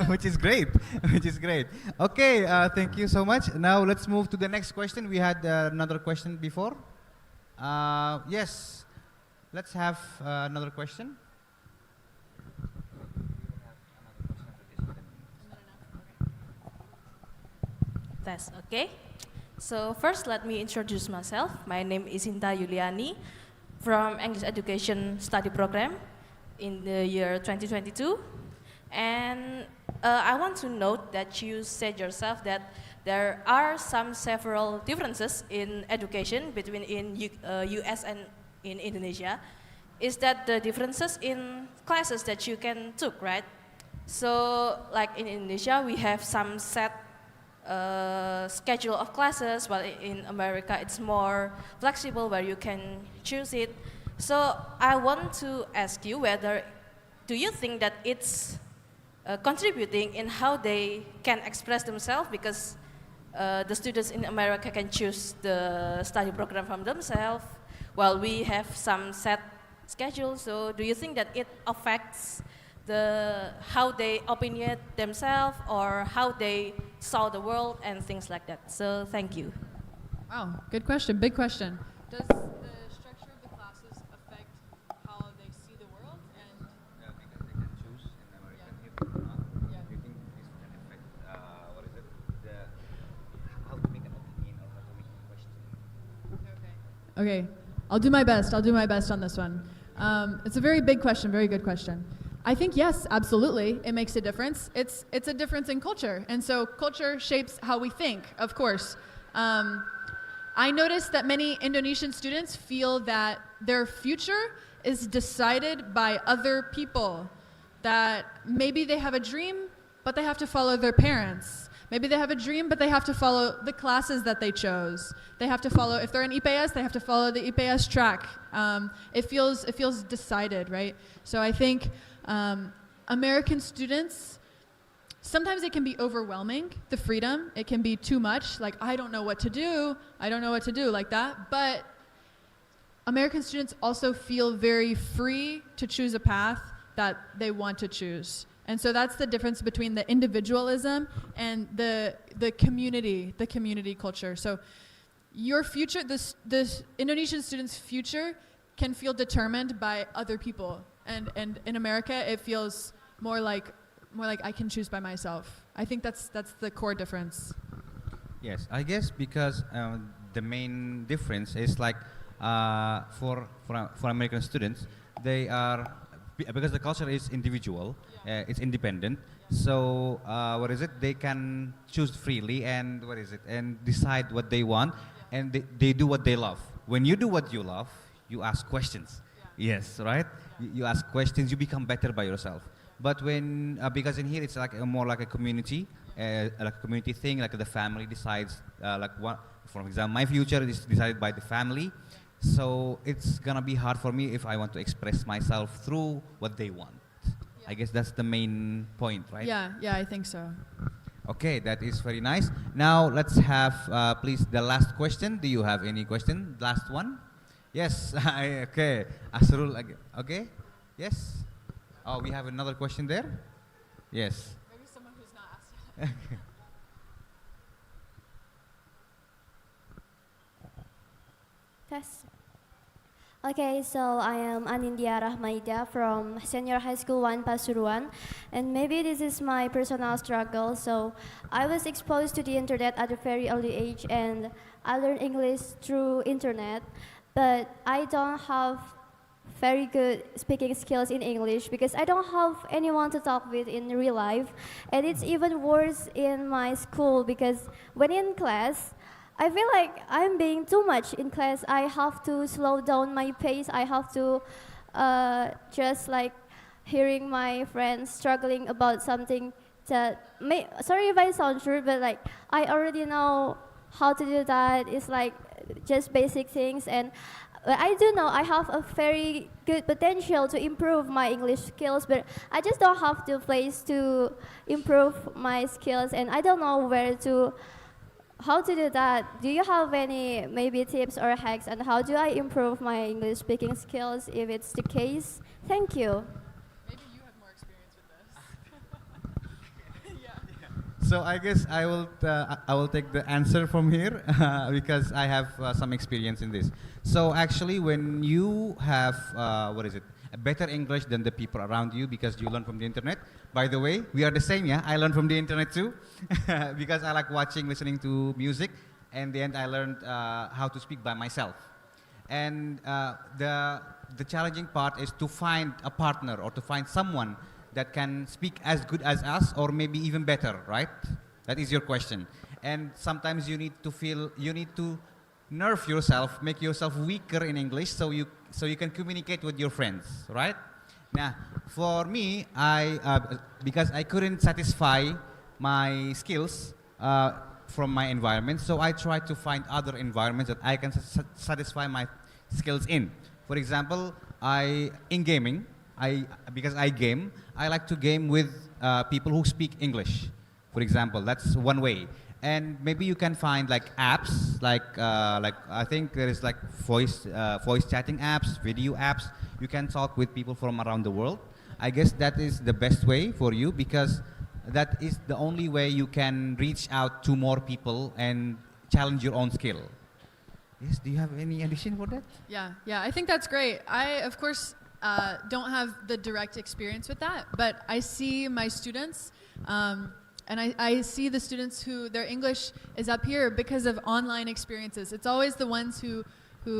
Which is great. Which is great. Okay, thank you so much. Now let's move to the next question. We had another question before. Yes, let's have another question. That's okay. So first, let me introduce myself. My name is Inta Yuliani from English Education Study Program in the year 2022. And I want to note that you said yourself that there are some several differences in education between in US and in Indonesia. Is that the differences in classes that you can took, right? So like in Indonesia, we have some set schedule of classes, while in America it's more flexible where you can choose it. So I want to ask you whether do you think that it's contributing in how they can express themselves, because the students in America can choose the study program from themselves while we have some set schedule. So do you think that it affects how they opinionate themselves or how they saw the world and things like that? So thank you. Wow, good question, big question. Does the structure of the classes affect how they see the world? And Yeah, because they can choose in American here. Do you think this can affect what is it? How to make an opinion or how to make a question? Okay, I'll do my best. I'll do my best on this one. It's a very big question, very good question. I think yes, absolutely, it makes a difference. It's a difference in culture, and so culture shapes how we think, of course. I noticed that many Indonesian students feel that their future is decided by other people, that maybe they have a dream, but they have to follow their parents. Maybe they have a dream, but they have to follow the classes that they chose. They have to follow, if they're in IPS, they have to follow the IPS track. It feels decided, right? So I think American students, sometimes it can be overwhelming, the freedom. It can be too much, like, I don't know what to do, like that. But American students also feel very free to choose a path that they want to choose. And so that's the difference between the individualism and the community culture. So your future, this Indonesian student's future can feel determined by other people. And in America, it feels more like I can choose by myself. I think that's the core difference. Yes, I guess because the main difference is like for American students, they are because the culture is individual, it's independent. So what is it? They can choose freely and and decide what they want, and they do what they love. When you do what you love, you ask questions. Yes, right. You ask questions. You become better by yourself. But when because in here it's like more like a community, like a community thing. Like the family decides. Like what, for example, my future is decided by the family. So it's gonna be hard for me if I want to express myself through what they want. I guess that's the main point, right? Yeah, I think so. Okay, that is very nice. Now let's have, please, the last question. Do you have any question? Last one? Yes. Okay. Asrul, okay. Yes. Oh, we have another question there. Yes. Maybe someone who's not asked. Test. Okay, so I am Anindya Rahmaida from Senior High School 1 Pasuruan, and maybe this is my personal struggle. So I was exposed to the internet at a very early age, and I learned English through internet, but I don't have very good speaking skills in English because I don't have anyone to talk with in real life, and it's even worse in my school because when in class, I feel like I'm being too much in class. I have to slow down my pace. I have to just like hearing my friends struggling about something that sorry if I sound rude, but like I already know how to do that. It's like just basic things, and I do know I have a very good potential to improve my English skills, but I just don't have the place to improve my skills, and I don't know how to do that. Do you have any maybe tips or hacks on how do I improve my English speaking skills if it's the case? Thank you. Maybe you have more experience with this. So I guess I will take the answer from here because I have some experience in this. So actually, when you have a better English than the people around you because you learn from the internet. By the way, we are the same, yeah. I learned from the internet too because I like watching, listening to music, and then I learned how to speak by myself. And the challenging part is to find a partner or to find someone that can speak as good as us or maybe even better, right? That is your question. And sometimes you need to nerve yourself, make yourself weaker in English so you can communicate with your friends, right? Now, for me, because I couldn't satisfy my skills from my environment, so I tried to find other environments that I can satisfy my skills in. For example, in gaming, because I game, I like to game with people who speak English. For example, that's one way. And maybe you can find like apps, like I think there is like voice chatting apps, video apps. You can talk with people from around the world. I guess that is the best way for you because that is the only way you can reach out to more people and challenge your own skill. Yes, do you have any addition for that? Yeah, I think that's great. I, of course, don't have the direct experience with that, but I see my students, and I see the students who their English is up here because of online experiences. It's always the ones who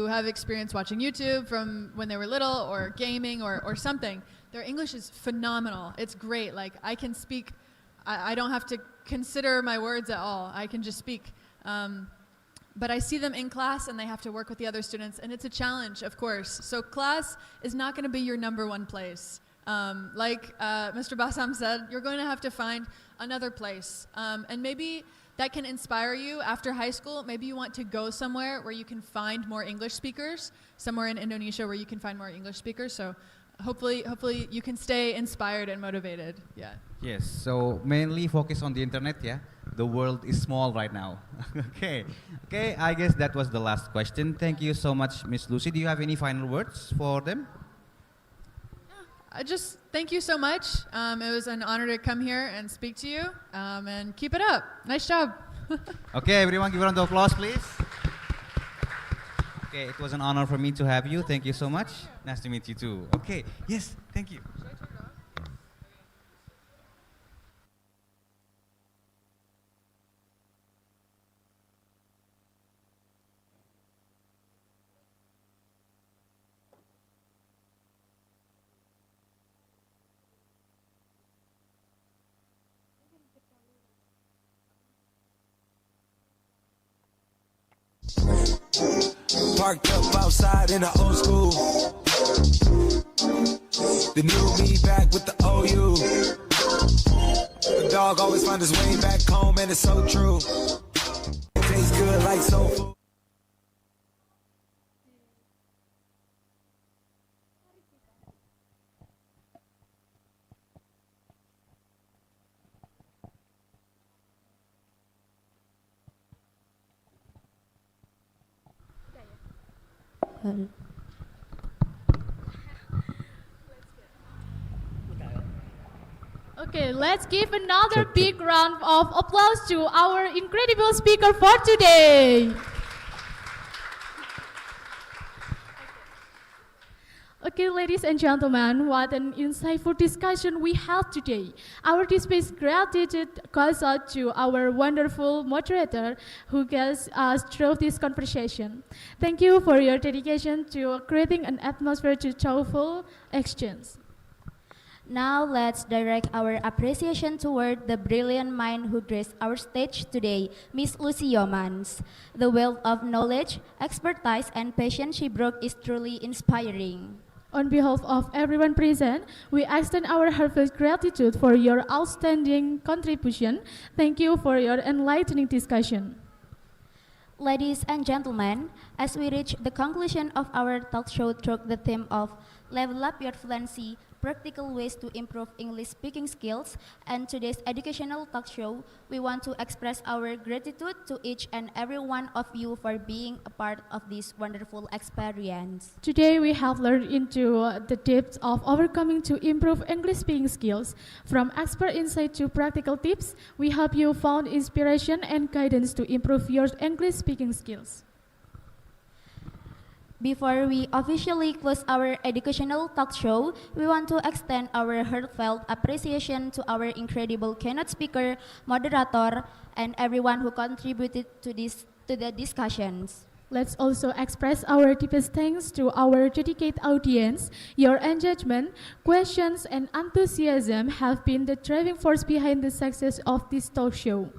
have experience watching YouTube from when they were little or gaming or something. Their English is phenomenal. It's great. Like I can speak, I don't have to consider my words at all. I can just speak. But I see them in class and they have to work with the other students and it's a challenge, of course. So class is not going to be your number one place. Like Mr. Basam said, you're going to have to find another place. And maybe that can inspire you after high school. Maybe you want to go somewhere where you can find more English speakers, somewhere in Indonesia where you can find more English speakers. So hopefully you can stay inspired and motivated. Yeah. Yes, so mainly focus on the internet, yeah? The world is small right now. Okay, I guess that was the last question. Thank you so much, Miss Lucy. Do you have any final words for them? I just thank you so much. It was an honor to come here and speak to you, and keep it up. Nice job. Okay, everyone, give a round of applause, please. Okay, it was an honor for me to have you. Thank you so much. Nice to meet you too. Okay, yes, thank you. Parked up outside in the old school. The new me back with the OU. The dog always find his way back home, and it's so true. It tastes good like soul food. Okay, let's give another big round of applause to our incredible speaker for today. you, ladies and gentlemen. What an insightful discussion we had today. Our deepest gratitude goes out to our wonderful moderator who guides us through this conversation. Thank you for your dedication to creating an atmosphere to joyful exchange. Now let's direct our appreciation toward the brilliant mind who graced our stage today, Miss Lucy Yeomans. The wealth of knowledge, expertise, and passion she brought is truly inspiring. On behalf of everyone present, we extend our heartfelt gratitude for your outstanding contribution. Thank you for your enlightening discussion. Ladies and gentlemen, as we reach the conclusion of our talk show through the theme of Level Up Your Fluency, Practical Ways to Improve English Speaking Skills, and today's educational talk show, we want to express our gratitude to each and every one of you for being a part of this wonderful experience. Today we have learned into the depths of overcoming to improve English speaking skills. From expert insight to practical tips, we hope you found inspiration and guidance to improve your English speaking skills. Before we officially close our educational talk show, we want to extend our heartfelt appreciation to our incredible keynote speaker, moderator, and everyone who contributed to the discussions. Let's also express our deepest thanks to our dedicated audience. Your engagement, questions, and enthusiasm have been the driving force behind the success of this talk show.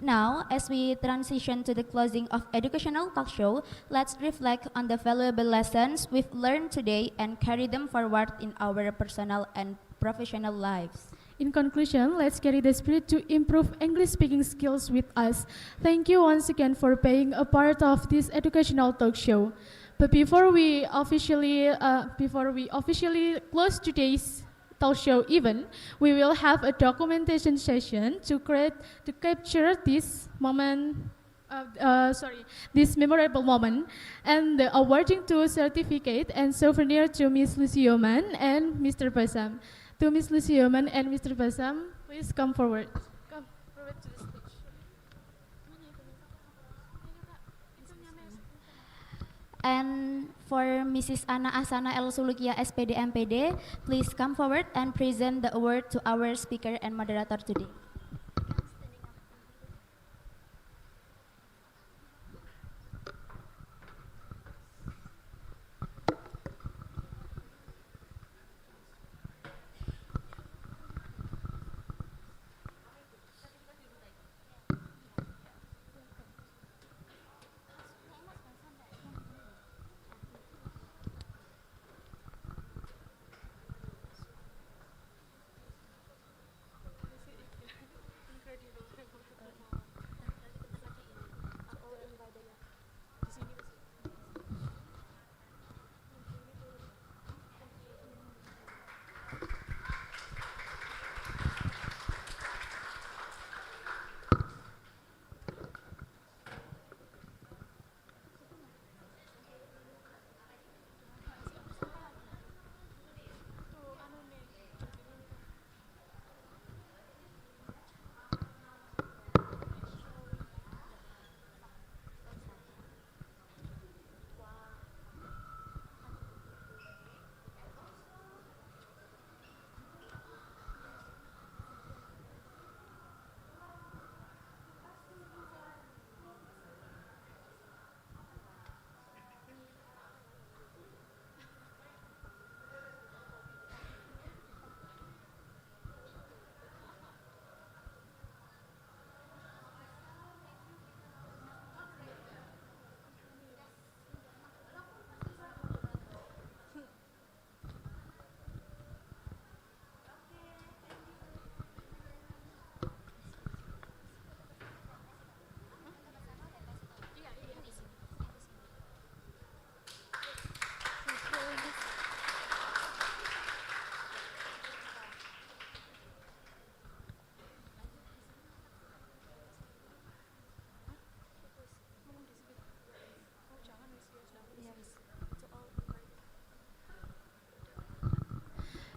Now, as we transition to the closing of educational talk show, let's reflect on the valuable lessons we've learned today and carry them forward in our personal and professional lives. In conclusion, let's carry the spirit to improve English speaking skills with us. Thank you once again for being a part of this educational talk show. But before we officially close today's talk show event, we will have a documentation session to capture this moment. This memorable moment, and the awarding to certificate and souvenir to Miss Lucy Yeomans and Mr. Basam. To Miss Lucy Yeomans and Mr. Basam, please come forward. Come forward to the stage. And for Mrs. Ana Asana El Sulukia SPD MPD, please come forward and present the award to our speaker and moderator today.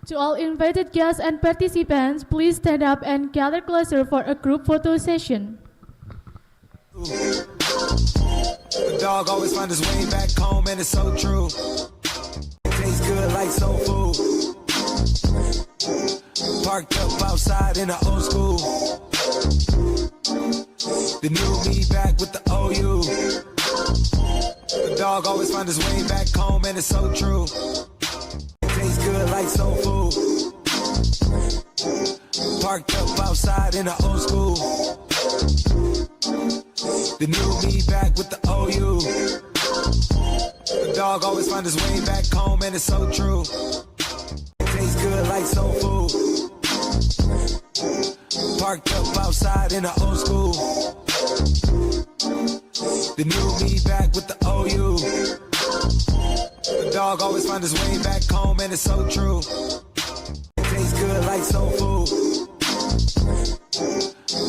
To all invited guests and participants, please stand up and gather closer for a group photo session. The dog always finds his way back home, and it's so true. It tastes good like soul food. Parked up outside in the old school. The new me back with the OU. The dog always find his way back home, and it's so true. Tastes good like soul food. Parked up outside in the old school. The new me back with the OU. The dog always find his way back home, and it's so true. Tastes good like soul food. Parked up outside in the old school. The new me back with the OU. The dog always find his way back home, and it's so true. Tastes good like soul food.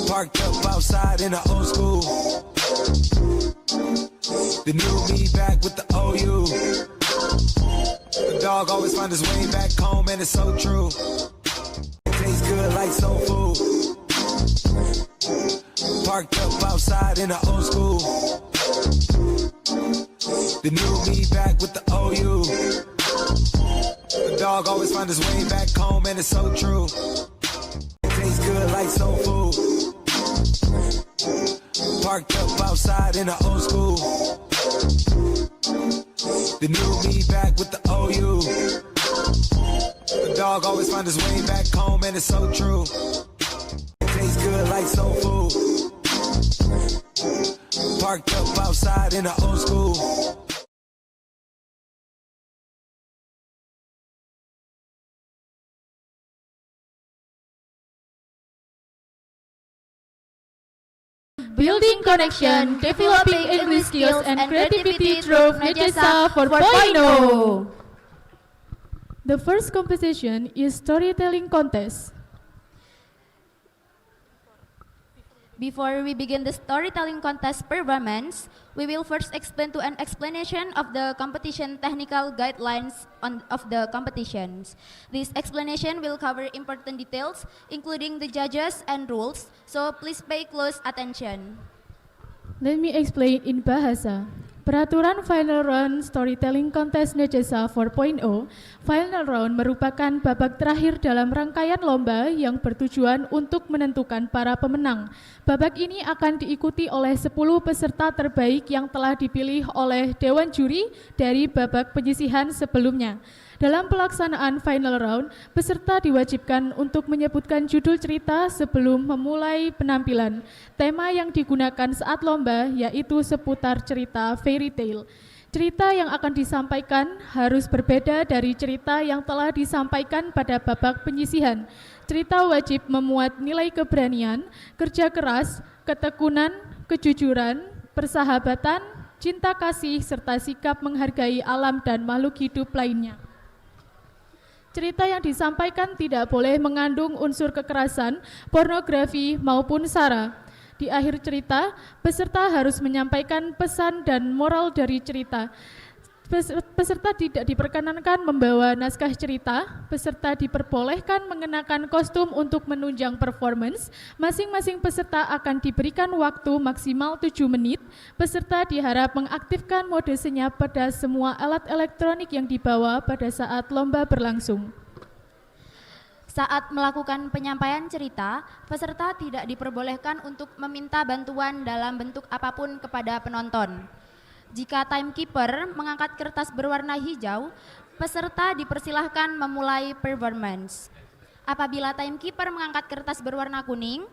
Parked up outside in the old school. The new me back with the OU. The dog always find his way back home, and it's so true. Tastes good like soul food. Parked up outside in the old school. The new me back with the OU. The dog always find his way back home, and it's so true. Tastes good like soul food. Parked up outside in the old school. The new me back with the OU. The dog always find his way back home, and it's so true. Tastes good like soul food. Parked up outside in the old school. Building connection, developing English skills and creativity through Necesa 4.0. The first competition is storytelling contest. Before we begin the storytelling contest performance, we will first explain to an explanation of the competition technical guidelines of the competitions. This explanation will cover important details, including the judges and rules, so please pay close attention. Let me explain in bahasa. Peraturan Final Round Storytelling Contest Necesa 4.0, Final Round merupakan babak terakhir dalam rangkaian lomba yang bertujuan untuk menentukan para pemenang. Babak ini akan diikuti oleh 10 peserta terbaik yang telah dipilih oleh Dewan Juri dari babak penyisihan sebelumnya. Dalam pelaksanaan Final Round, peserta diwajibkan untuk menyebutkan judul cerita sebelum memulai penampilan. Tema yang digunakan saat lomba yaitu seputar cerita fairy tale. Cerita yang akan disampaikan harus berbeda dari cerita yang telah disampaikan pada babak penyisihan. Cerita wajib memuat nilai keberanian, kerja keras, ketekunan, kejujuran, persahabatan, cinta kasih, serta sikap menghargai alam dan makhluk hidup lainnya. Cerita yang disampaikan tidak boleh mengandung unsur kekerasan, pornografi, maupun sara. Di akhir cerita, peserta harus menyampaikan pesan dan moral dari cerita. Peserta tidak diperkenankan membawa naskah cerita, peserta diperbolehkan mengenakan kostum untuk menunjang performance, masing-masing peserta akan diberikan waktu maksimal 7 menit, peserta diharap mengaktifkan mode senyap pada semua alat elektronik yang dibawa pada saat lomba berlangsung. Saat melakukan penyampaian cerita, peserta tidak diperbolehkan untuk meminta bantuan dalam bentuk apapun kepada penonton. Jika timekeeper mengangkat kertas berwarna hijau, peserta dipersilahkan memulai performance. Apabila timekeeper mengangkat kertas berwarna kuning,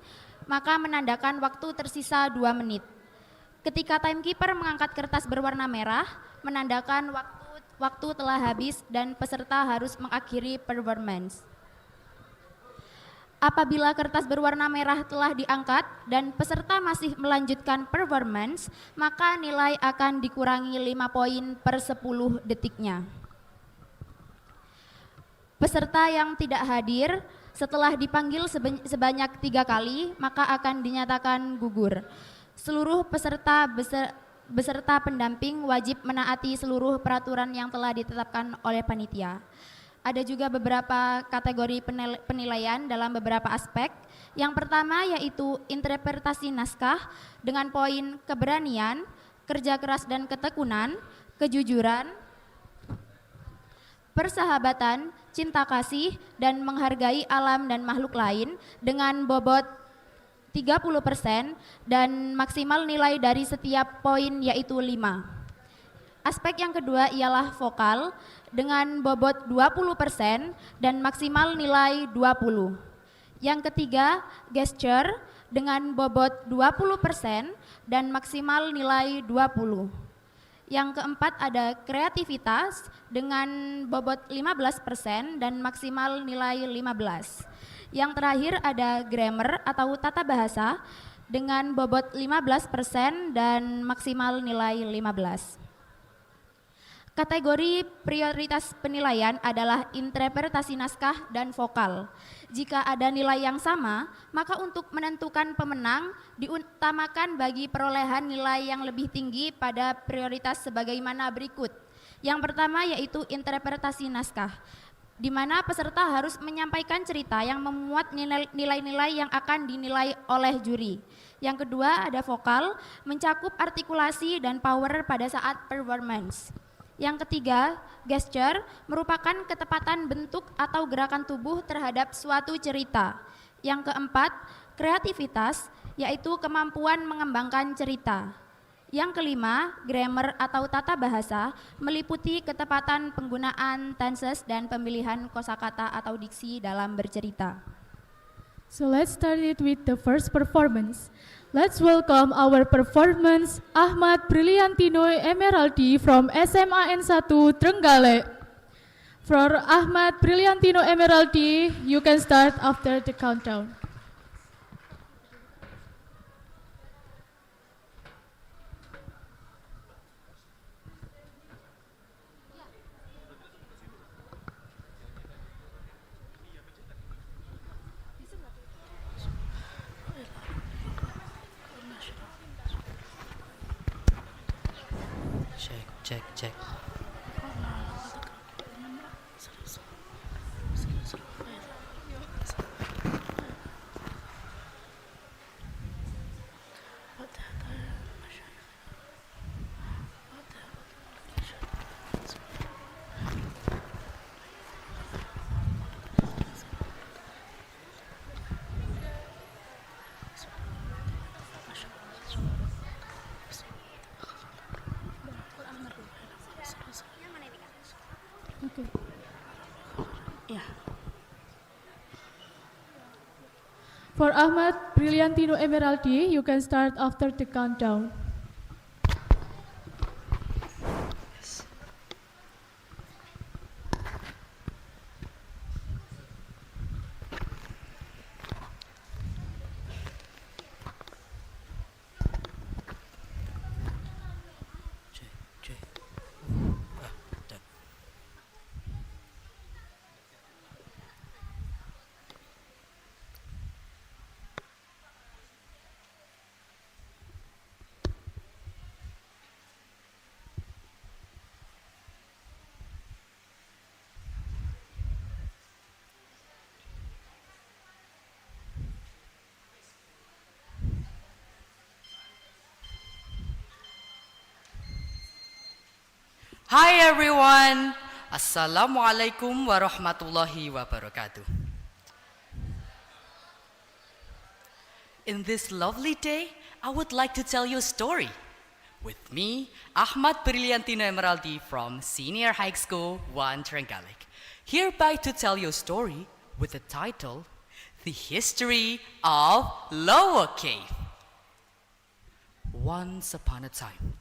maka menandakan waktu tersisa 2 menit. Ketika timekeeper mengangkat kertas berwarna merah, menandakan waktu telah habis dan peserta harus mengakhiri performance. Apabila kertas berwarna merah telah diangkat dan peserta masih melanjutkan performance, maka nilai akan dikurangi 5 poin per 10 detiknya. Peserta yang tidak hadir setelah dipanggil sebanyak 3 kali, maka akan dinyatakan gugur. Seluruh peserta beserta pendamping wajib menaati seluruh peraturan yang telah ditetapkan oleh panitia. Ada juga beberapa kategori penilaian dalam beberapa aspek. Yang pertama yaitu interpretasi naskah dengan poin keberanian, kerja keras dan ketekunan, kejujuran, persahabatan, cinta kasih, dan menghargai alam dan makhluk lain dengan bobot 30% dan maksimal nilai dari setiap poin yaitu 5. Aspek yang kedua ialah vokal dengan bobot 20% dan maksimal nilai 20. Yang ketiga, gesture dengan bobot 20% dan maksimal nilai 20. Yang keempat ada kreativitas dengan bobot 15% dan maksimal nilai 15. Yang terakhir ada grammar atau tata bahasa dengan bobot 15% dan maksimal nilai 15. Kategori prioritas penilaian adalah interpretasi naskah dan vokal. Jika ada nilai yang sama, maka untuk menentukan pemenang diutamakan bagi perolehan nilai yang lebih tinggi pada prioritas sebagaimana berikut. Yang pertama yaitu interpretasi naskah, di mana peserta harus menyampaikan cerita yang memuat nilai-nilai yang akan dinilai oleh juri. Yang kedua ada vokal, mencakup artikulasi dan power pada saat performance. Yang ketiga, gesture merupakan ketepatan bentuk atau gerakan tubuh terhadap suatu cerita. Yang keempat, kreativitas, yaitu kemampuan mengembangkan cerita. Yang kelima, grammar atau tata bahasa meliputi ketepatan penggunaan tenses dan pemilihan kosakata atau diksi dalam bercerita. So let's start it with the first performance. Let's welcome our performance Ahmad Briliantino Emeraldi from SMA N1 Trenggalek. For Ahmad Briliantino Emeraldi, you can start after the countdown. Cek. Okay. Yeah. For Ahmad Briliantino Emeraldi, you can start after the countdown. Hi everyone, Assalamualaikum warahmatullahi wabarakatuh. In this lovely day, I would like to tell you a story. With me, Ahmad Briliantino Emeraldi from Senior High School 1 Trenggalek, hereby to tell you a story with the title, The History of Lower Cave. Once upon a time,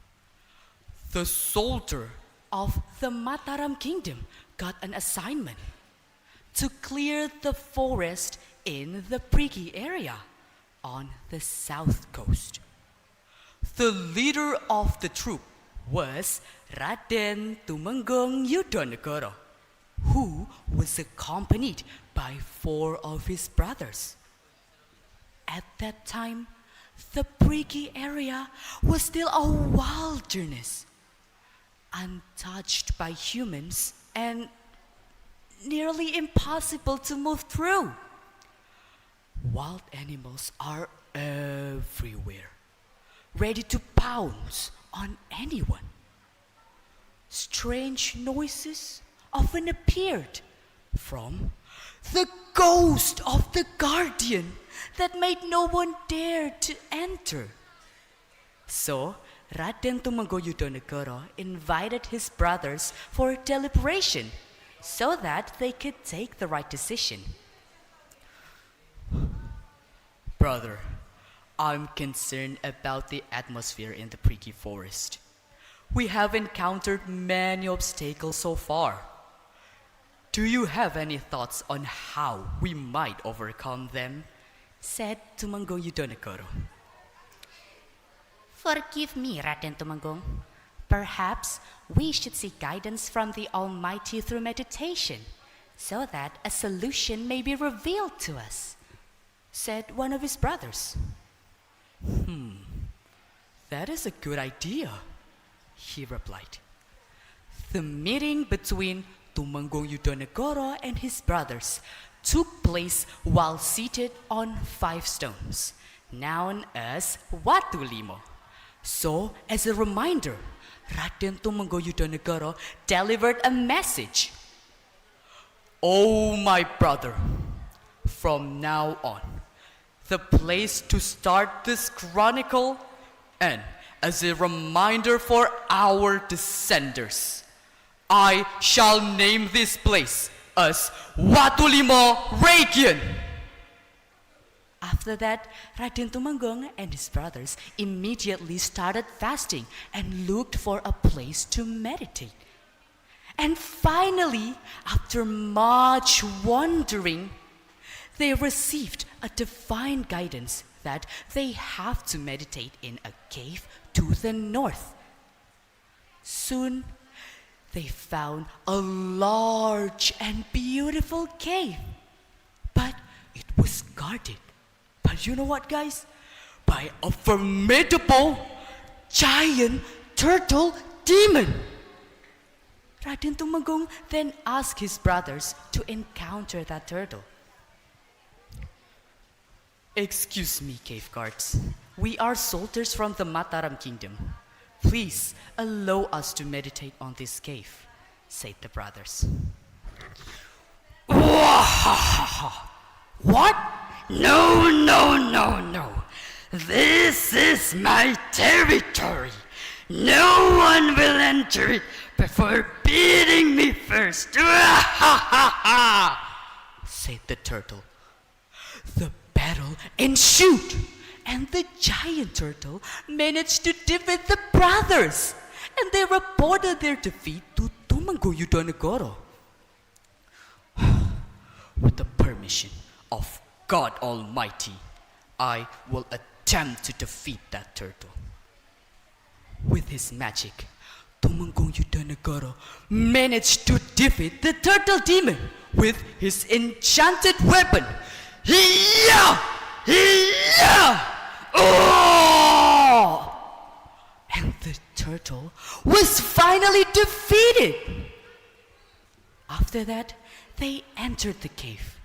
the soldier of the Mataram Kingdom got an assignment to clear the forest in the Prigi area on the south coast. The leader of the troop was Raden Tumenggung Yudhanegara, who was accompanied by 4 of his brothers. At that time, the Prigi area was still a wilderness, untouched by humans and nearly impossible to move through. Wild animals are everywhere, ready to pounce on anyone. Strange noises often appeared from the ghost of the guardian that made no one dare to enter. So, Raden Tumenggung invited his brothers for deliberation so that they could take the right decision. Brother, I'm concerned about the atmosphere in the pricky forest. We have encountered many obstacles so far. Do you have any thoughts on how we might overcome them? Said Tumenggung Yudonegoro. Forgive me, Raden Tumenggung. Perhaps we should seek guidance from the Almighty through meditation, so that a solution may be revealed to us, said one of his brothers. That is a good idea, he replied. The meeting between Tumenggung Yudonegoro and his brothers took place while seated on 5 stones, known as Watu Limo. So, as a reminder, Raden Tumenggung Yudonegoro delivered a message. Oh, my brother, from now on, the place to start this chronicle, and as a reminder for our descendants, I shall name this place as Watulimo Region. After that, Raden Tumenggung and his brothers immediately started fasting and looked for a place to meditate. And finally, after much wandering, they received a divine guidance that they have to meditate in a cave to the north. Soon, they found a large and beautiful cave, but it was guarded. But you know what, guys? By a formidable giant turtle demon. Raden Tumenggung then asked his brothers to encounter that turtle. Excuse me, cave guards. We are soldiers from the Mataram Kingdom. Please allow us to meditate on this cave, said the brothers. What? No. This is my territory. No one will enter it before beating me first. Said the turtle. The battle ensued, and the giant turtle managed to defeat the brothers, and they reported their defeat to Tumenggung Yudonegoro. With the permission of God Almighty, I will attempt to defeat that turtle. With his magic, Tumenggung Yudonegoro managed to defeat the turtle demon with his enchanted weapon. Hiya! Oh! And the turtle was finally defeated. After that, they entered the cave.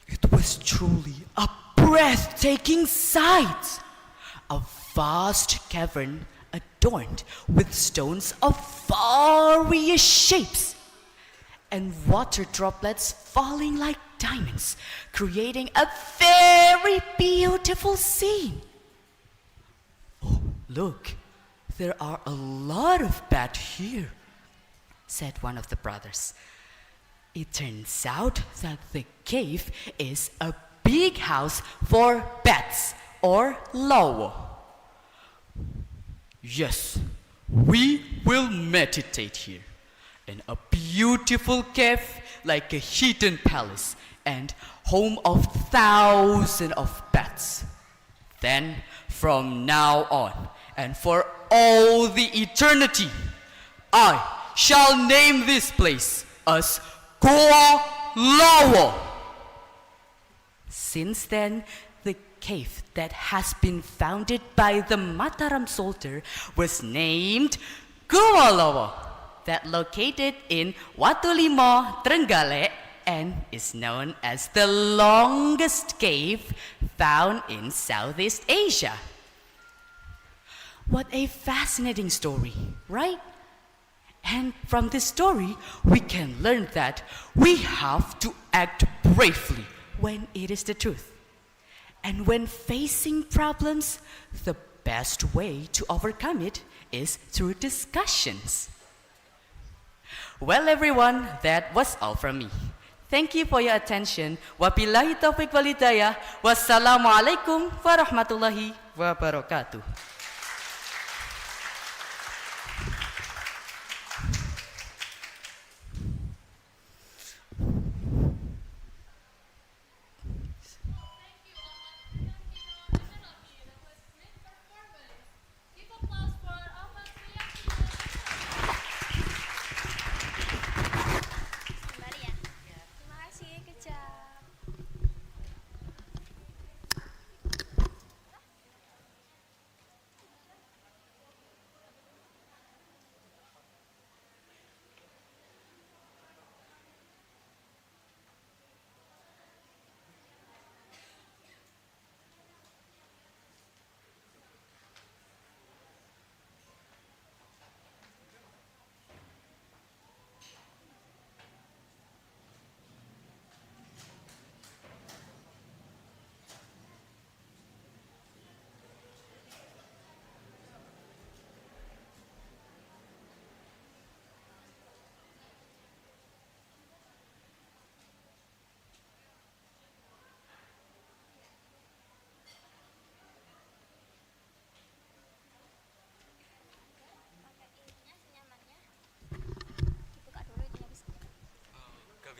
It was truly a breathtaking sight. A vast cavern adorned with stones of various shapes and water droplets falling like diamonds, creating a very beautiful scene. Oh, look, there are a lot of bats here, said one of the brothers. It turns out that the cave is a big house for bats, or lawo. Yes, we will meditate here in a beautiful cave like a hidden palace and home of thousands of bats. Then, from now on and for all the eternity, I shall name this place as Goa Lawo. Since then, the cave that has been founded by the Mataram soldier was named Goa Lawo, that located in Watulimo, Trenggalek, and is known as the longest cave found in Southeast Asia. What a fascinating story, right? And from this story, we can learn that we have to act bravely when it is the truth. And when facing problems, the best way to overcome it is through discussions. Well, everyone, that was all from me. Thank you for your attention. Wabillahi taufiq walhidayah. Wassalamualaikum warahmatullahi wabarakatuh.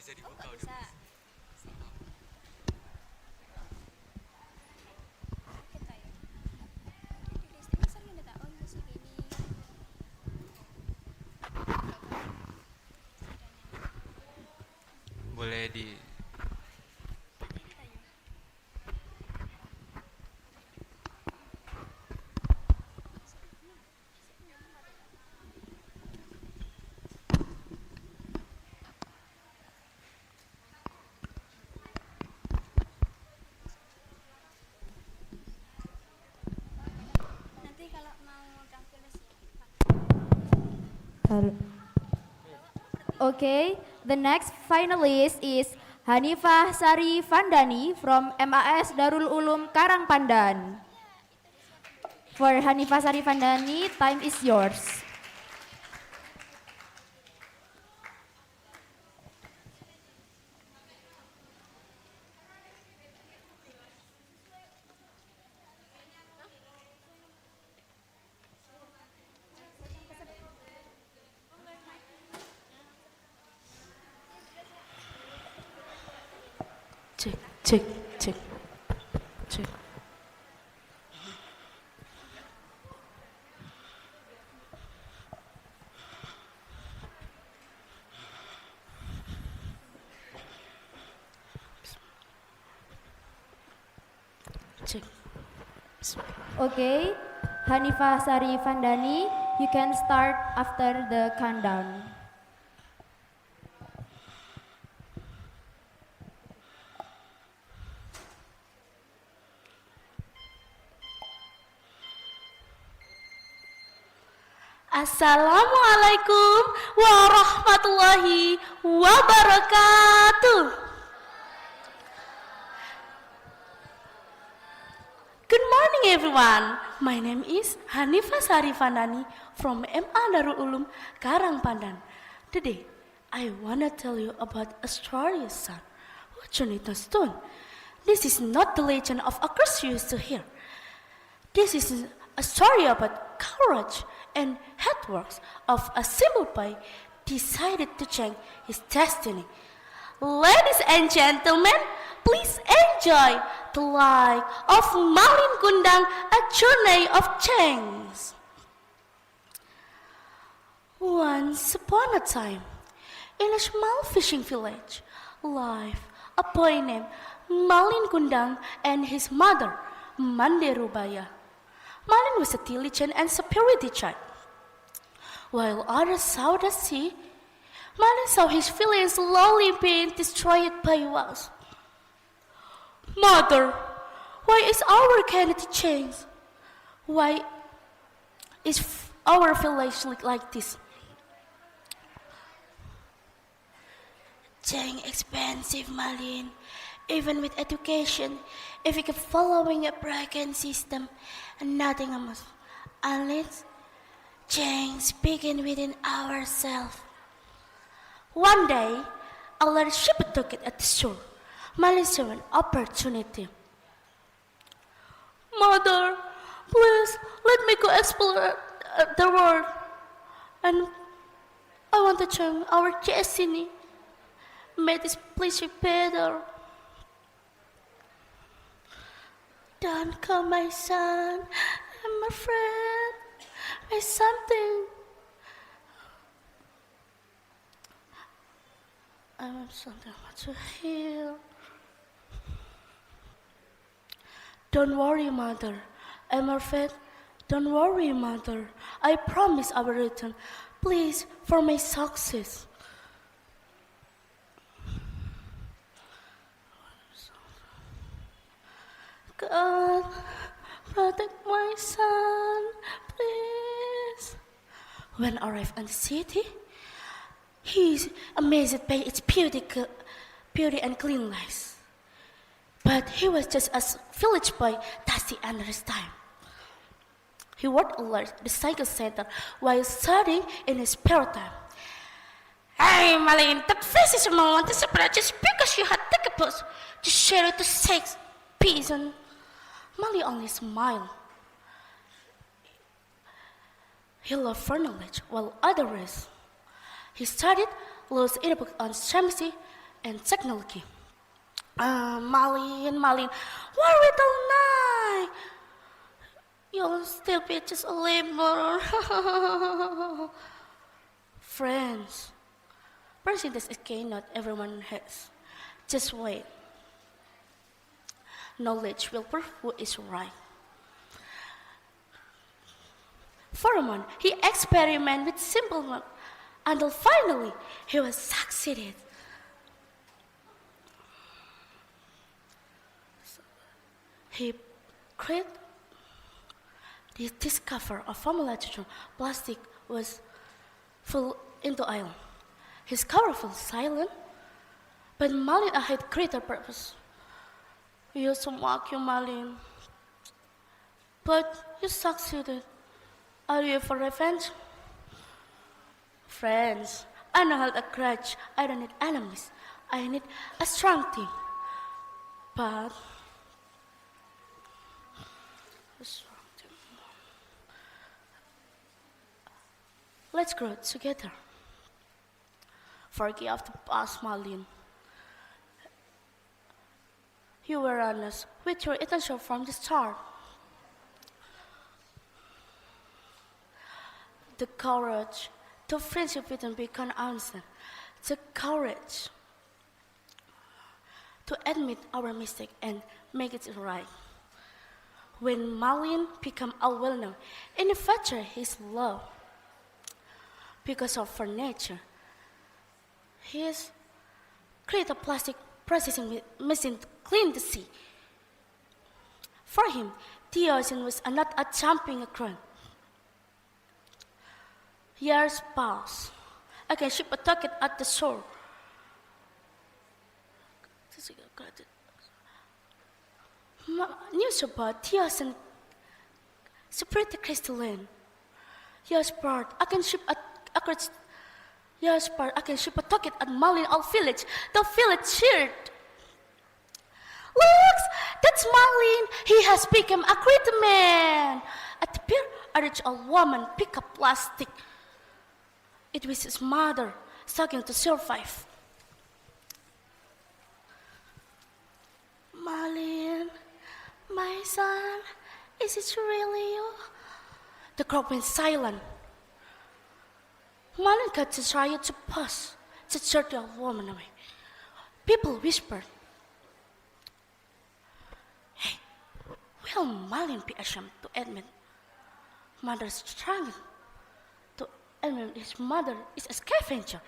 Bisa dibuka udah. Bisa. Boleh di Okay, the next finalist is Hanifah Sari Vandani from MAS Darul Ulum Karangpandan. For Hanifah Sari Vandani, time is yours. Cek, cek, cek, cek. Cek. Okay, Hanifah Sari Vandani, you can start after the countdown. Assalamualaikum warahmatullahi wabarakatuh. Good morning everyone. My name is Hanifah Sari Vandani from MA Darul Ulum Karangpandan. Today, I wanna tell you about a story son who turned into stone. This is not the legend of a curse you used to hear. This is a story about courage and hard work of a simple boy decided to change his destiny. Ladies and gentlemen, please enjoy the life of Malin Kundang, a journey of change. Once upon a time, in a small fishing village, lived a boy named Malin Kundang and his mother, Mande Rubaya. Malin was a diligent and spirited child. While others saw the sea, Malin saw his village slowly being destroyed by walls. Mother, why is our community changed? Why is our village like this? Dang expensive, Malin. Even with education, if we keep following a broken system and nothing else, unless change begin within ourselves. One day, I learned a ship took it at the shore. Malin saw an opportunity. Mother, please let me go explore the world. And I want to change our destiny. May this please you better. Don't come, my son. I'm afraid. There's something. I want something to heal. Don't worry, mother. I'm afraid. Don't worry, mother. I promise I will return. Please, for my success. God, protect my son, please. When I arrived in the city, he is amazed by its beauty and cleanliness. But he was just a village boy, dusty under his time. He worked alert at the cycle center while studying in his spare time. Hey, Malin, that face is a moment to separate just because you had taken a bus to share it to 6 peasants. Mali only smiled. He loved for knowledge, while others. He studied laws in a book on strategy and technology. Malin, why wait all night? You'll still be just a laborer. Friends, percentage is gain not everyone has. Just wait. Knowledge will prove who is right. For a month, he experimented with simple one until finally he was succeeded. He discovered a formula to turn plastic was full into oil. His colorful silent, but Malin had greater purpose. We used to mock you, Malin, but you succeeded. Are you for revenge? Friends, I don't hold a grudge. I don't need enemies. I need a strong team. But let's grow together. Forgive the past, Malin. You were honest with your intention from the start. The courage to friendship with them become honest. The courage to admit our mistake and make it right. When Malin became well-known in the future, his love because of her nature, he is create a plastic processing machine to clean the sea. For him, the ocean was not a jumping ground. Years pass. I can ship a ticket at the shore. News about the ocean spread across the land. Years part, I can ship a ticket at Malin Old Village. The village cheered. Look, that's Malin. He has become a great man. At the pier, a rich old woman picked up plastic. It was his mother struggling to survive. Malin, my son, is it really you? The crowd went silent. Malin got to try to pause to turn the old woman away. People whispered, "Hey, will Malin be ashamed to admit mother's struggling? To admit his mother is a scavenger?"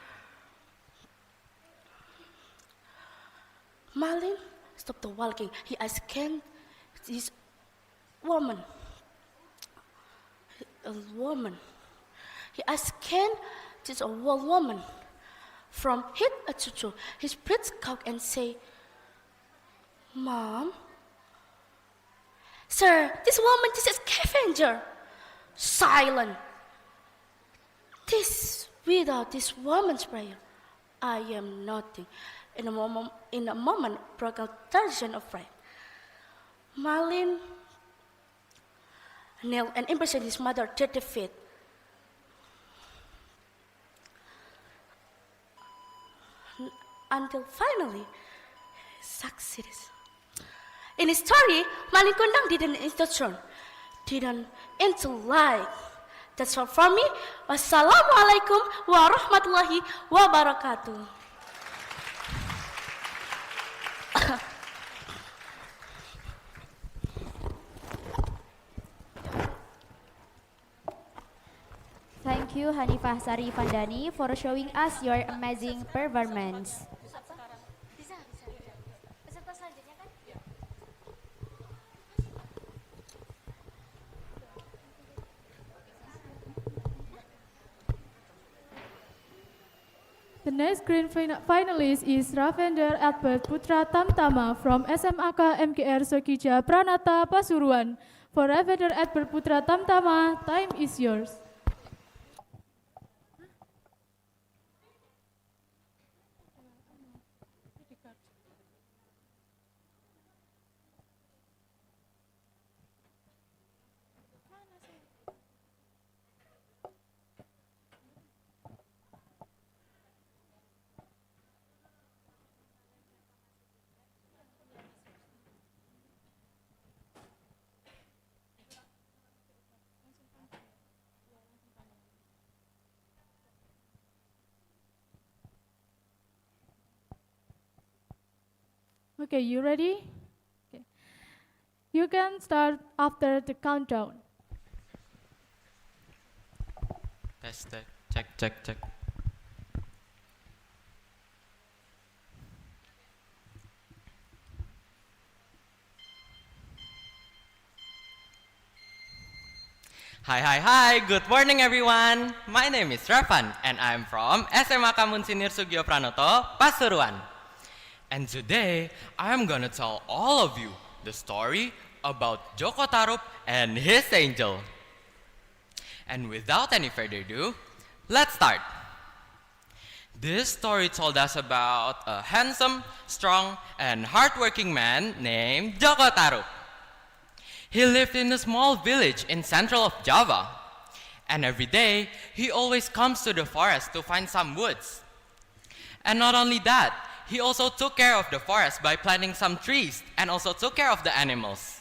Malin stopped walking. He asked this woman, a woman. He asked this old woman from head to toe. He spreads cock and say, Mom, sir, this woman is a scavenger. Silent. This, without this woman's prayer, I am nothing. In a moment, broke out thousands of fright. Malin knelt and imprisoned his mother 30 feet. Until finally succeeded. In his story, Malin Kundang didn't instruction, didn't intellect. That's all from me. Wassalamualaikum warahmatullahi wabarakatuh. Thank you Hanifah Sari Vandani for showing us your amazing performance. The next grand finalist is Ravender Albert Putra Tamtama from SMAK MKR Sokija Pranata Pasuruan. For Ravender Albert Putra Tamtama, time is yours. Okay, you ready? Okay. You can start after the countdown. Test, check. Hi, good morning everyone. My name is Rafan and I'm from SMA Kamun Sinir Sugio Pranoto, Pasuruan. And today, I'm gonna tell all of you the story about Joko Tarub and his angel. And without any further ado, let's start. This story told us about a handsome, strong, and hardworking man named Joko Tarub. He lived in a small village in central of Java. And every day, he always comes to the forest to find some woods. And not only that, he also took care of the forest by planting some trees and also took care of the animals.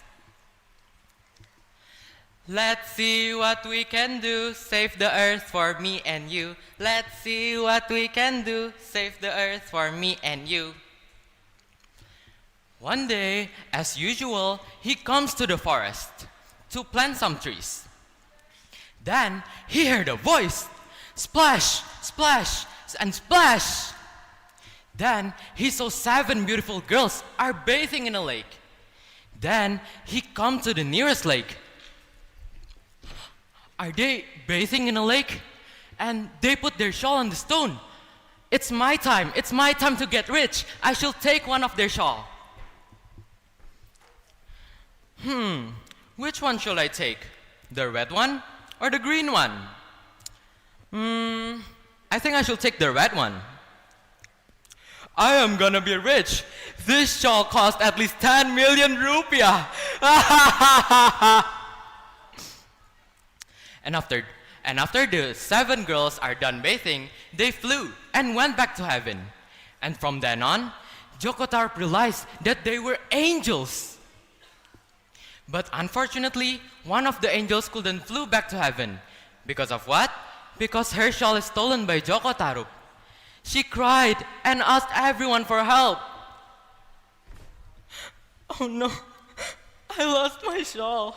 Let's see what we can do, save the earth for me and you. Let's see what we can do, save the earth for me and you. One day, as usual, he comes to the forest to plant some trees. Then he heard a voice, splash, splash, and splash. Then he saw 7 beautiful girls are bathing in a lake. Then he come to the nearest lake. Are they bathing in a lake? And they put their shawl on the stone. It's my time to get rich. I shall take one of their shawl. Which one shall I take? The red one or the green one? I think I shall take the red one. I am gonna be rich. This shawl cost at least 10 million rupiah. And after the 7 girls are done bathing, they flew and went back to heaven. And from then on, Joko Tarub realized that they were angels. But unfortunately, one of the angels couldn't flew back to heaven. Because of what? Because her shawl is stolen by Joko Tarub. She cried and asked everyone for help. Oh no, I lost my shawl.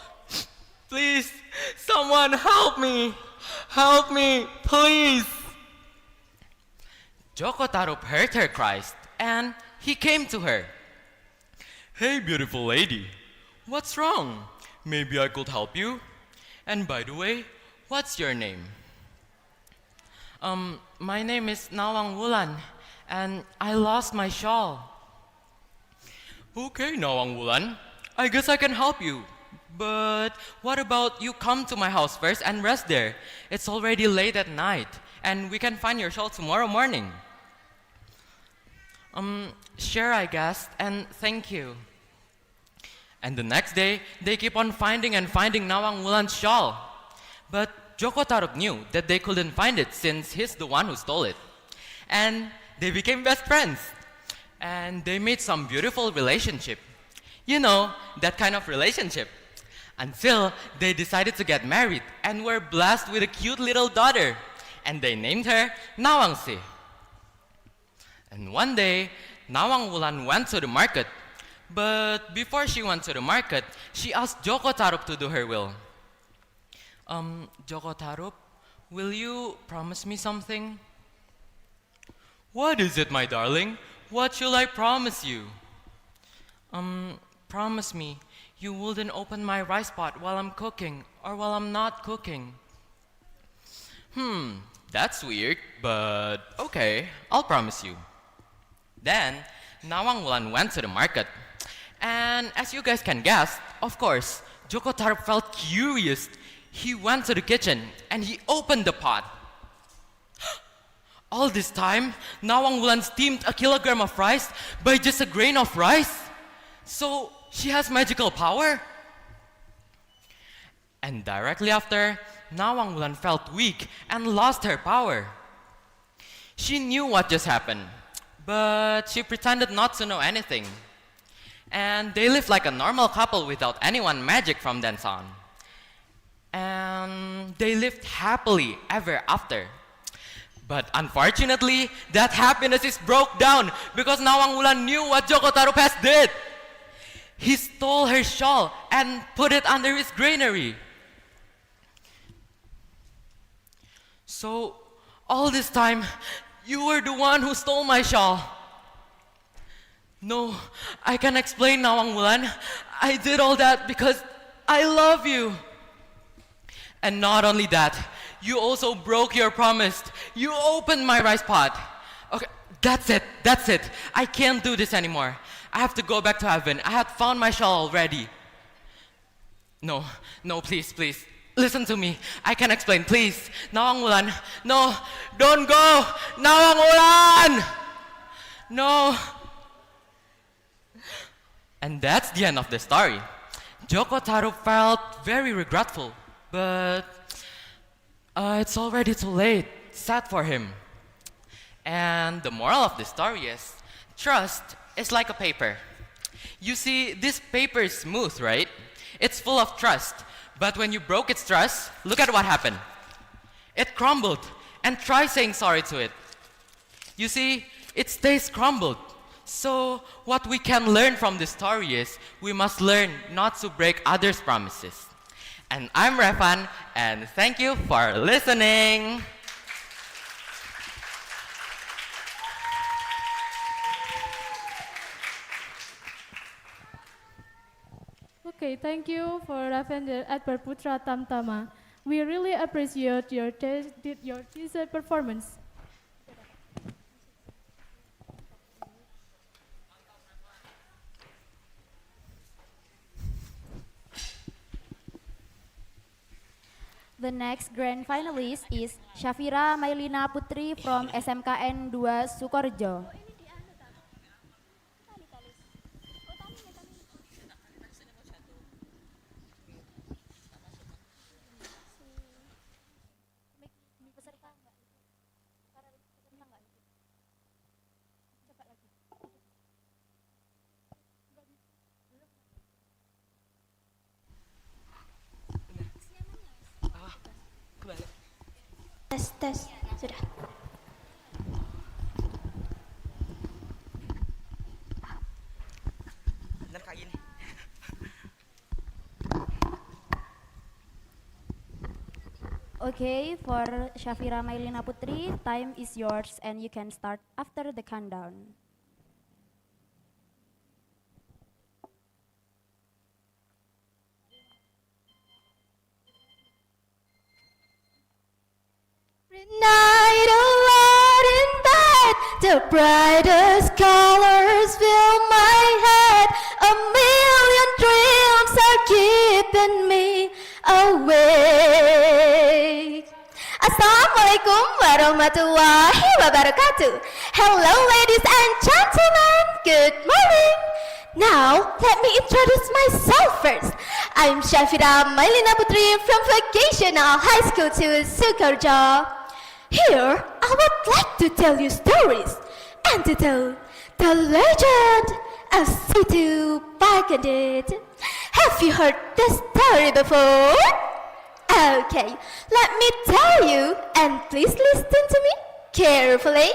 Please, someone help me. Help me, please. Joko Tarub heard her cries and he came to her. Hey, beautiful lady, what's wrong? Maybe I could help you? And by the way, what's your name? My name is Nawang Wulan, and I lost my shawl. Okay, Nawang Wulan, I guess I can help you. But what about you come to my house first and rest there? It's already late at night, and we can find your shawl tomorrow morning. Sure, I guess, and thank you. And the next day, they keep on finding and finding Nawang Wulan's shawl. But Joko Taruk knew that they couldn't find it since he's the one who stole it. And they became best friends. And they made some beautiful relationship. You know, that kind of relationship. Until they decided to get married and were blessed with a cute little daughter. And they named her Nawangsi. And one day, Nawang Wulan went to the market. But before she went to the market, she asked Joko Taruk to do her will. Joko Taruk, will you promise me something? What is it, my darling? What shall I promise you? Promise me you wouldn't open my rice pot while I'm cooking or while I'm not cooking. That's weird, but okay, I'll promise you. Then, Nawang Wulan went to the market. And as you guys can guess, of course, Joko Taruk felt curious. He went to the kitchen and he opened the pot. All this time, Nawang Wulan steamed a kilogram of rice by just a grain of rice. So, she has magical power. And directly after, Nawang Wulan felt weak and lost her power. She knew what just happened, but she pretended not to know anything. And they lived like a normal couple without anyone magic from then on. And they lived happily ever after. But unfortunately, that happiness is broke down because Nawang Wulan knew what Joko Taruk has did. He stole her shawl and put it under his granary. So, all this time, you were the one who stole my shawl. No, I can explain, Nawang Wulan. I did all that because I love you. And not only that, you also broke your promise. You opened my rice pot. Okay, that's it. I can't do this anymore. I have to go back to heaven. I had found my shawl already. No, please. Listen to me. I can explain, please. Nawang Wulan. No, don't go. Nawang Wulan! No. And that's the end of the story. Joko Taruk felt very regretful, but it's already too late. Sad for him. And the moral of the story is, trust is like a paper. You see, this paper is smooth, right? It's full of trust. But when you broke its trust, look at what happened. It crumbled. And try saying sorry to it. You see, it stays crumbled. So, what we can learn from this story is, we must learn not to break others' promises. And I'm Refan, and thank you for listening. Okay, thank you for Ravender at Putra Tamtama. We really appreciate your teaser performance. The next grand finalist is Syafira Mailina Putri from SMKN 2 Sukorejo. Tes, sudah. Bener kayak gini. Okay, for Syafira Mailina Putri, time is yours and you can start after the countdown. Night The brightest colors fill my head. A million dreams are keeping me awake. Assalamualaikum warahmatullahi wabarakatuh. Hello ladies and gentlemen, good morning. Now, let me introduce myself first. I'm Shafira Mailina Putri from Vocational High School to Sukarjo. Here, I would like to tell you stories and to tell the legend of Situ Bagandit. Have you heard this story before? Okay, let me tell you, and please listen to me carefully.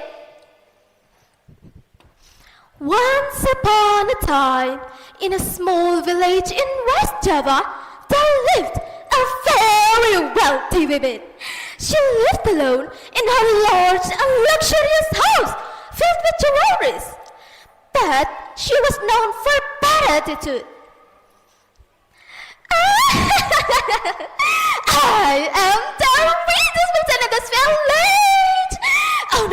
Once upon a time, in a small village in West Java, there lived a very wealthy woman. She lived alone in her large and luxurious house filled with jewelries. But she was known for bad attitude. I am the richest person in this village. Oh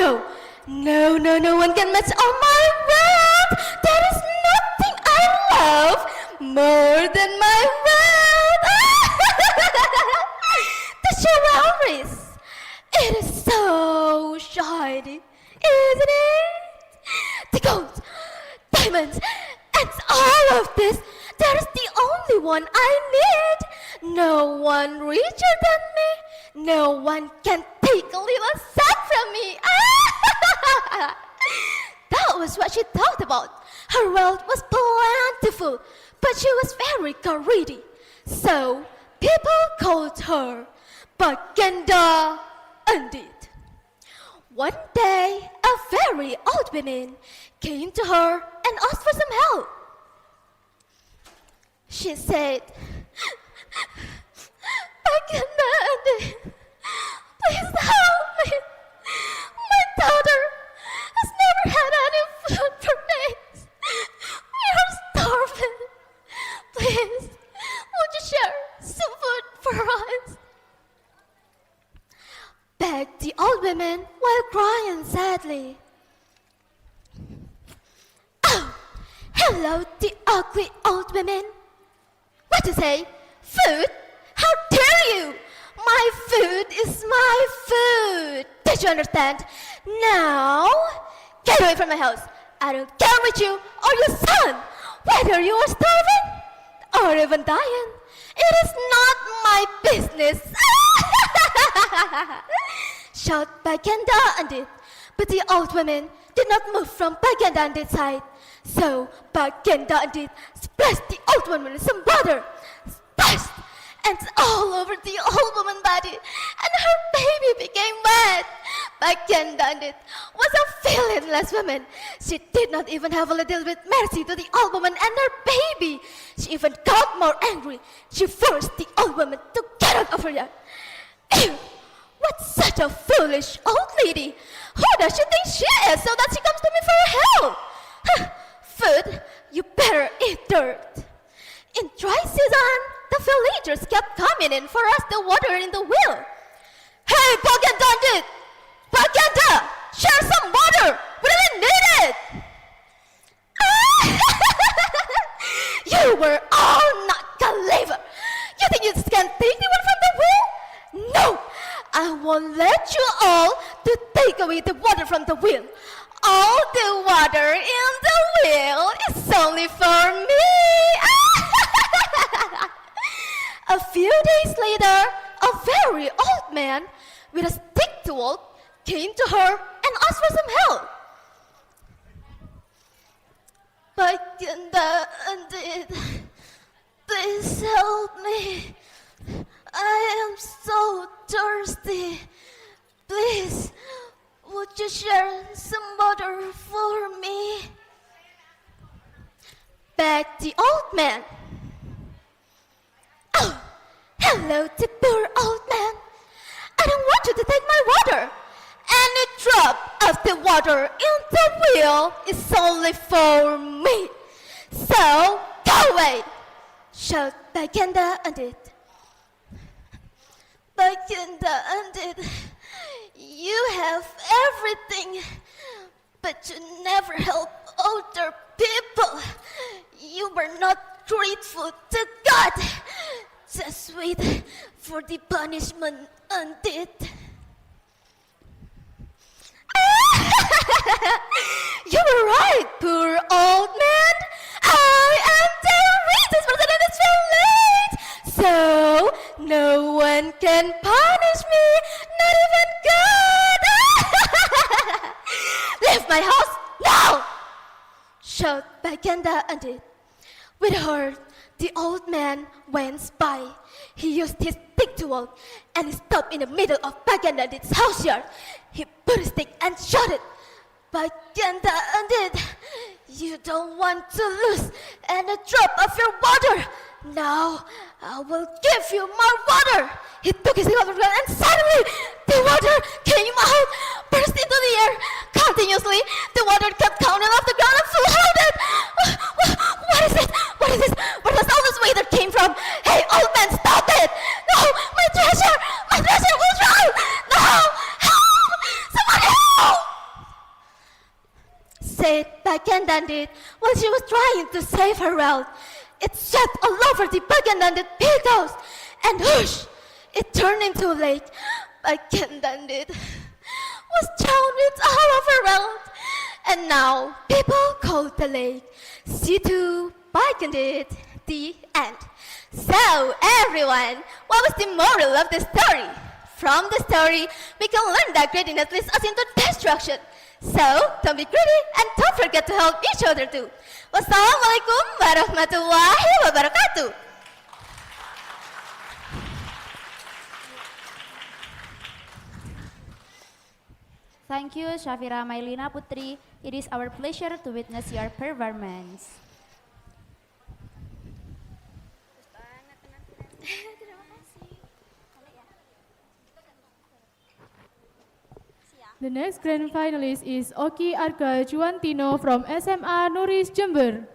no one can match all my wealth. There is nothing I love more than my wealth. The jewelries. It is so shiny, isn't it? The gold, diamonds, and all of this. That is the only one I need. No one richer than me. No one can take a little sack from me. That was what she thought about. Her wealth was plentiful, but she was very greedy. So people called her Baganda Undit. One day, a very old woman came to her and asked for some help. She said, Baganda Undit, please help me. My daughter has never had any food for days. We are starving. Please, would you share some food for us? Begged the old woman while crying sadly. Oh, hello, the ugly old woman. What to say? Food? How dare you? My food is my food. Did you understand? Now, get away from my house. I don't care with you or your son, whether you are starving or even dying. It is not my business. Shout Baganda Undit. But the old woman did not move from Baganda Undit's side. So Baganda Undit splashed the old woman with some water. Splashed! And all over the old woman's body. And her baby became wet. Baganda Undit was a feelingless woman. She did not even have a little bit mercy to the old woman and her baby. She even got more angry. She forced the old woman to get out of her yard. Ew! What such a foolish old lady! Who does she think she is so that she comes to me for help? Food, you better eat dirt. In dry season, the villagers kept coming in for us to water in the well. Hey, Baganda Undit! Baganda! Share some water! We really need it! You were all not clever. You think you just can take the water from the well? No! I won't let you all to take away the water from the well. All the water in the well is only for me. A few days later, a very old man with a stick tool came to her and asked for some help. Baganda Undit, please help me. I am so thirsty. Please, would you share some water for me? Begged the old man. Oh, hello, the poor old man. I don't want you to take my water. Any drop of the water in the wheel is only for me. So, go away, shout Baganda Undit. Baganda Undit, you have everything, but you never help older people. You were not grateful to God. Just wait for the punishment until you were right, poor old man. I am the richest person in this village, so no one can punish me, not even God. Leave my house now! Shout Baganda ended. With her, the old man went by. He used his stick to walk, and he stopped in the middle of Baganda's house yard. He put his stick and shouted, Baganda ended. You don't want to lose any drop of your water. Now I will give you more water. He took his stick off the ground, and suddenly the water came out, burst into the air. Continuously, the water kept coming off the ground and flooded. What is it? What is this? Where does all this water came from? Hey, old man, stop it! No, my treasure! My treasure will drown! No! Help! Somebody help! Said Bagandandit while she was trying to save her wealth. It swept all over the Bagandandit pig house, and whoosh! It turned into a lake. Bagandandit was drowned with all of her wealth, and now people call the lake Situ Bagandit. The end. So everyone, what was the moral of the story? From the story, we can learn that greediness leads us into destruction. So, don't be greedy and don't forget to help each other too. Wassalamualaikum warahmatullahi wabarakatuh. Thank you, Shafira Mailina Putri. It is our pleasure to witness your performance. The next grand finalist is Oki Arka Juantino from SMA Nuris Jember.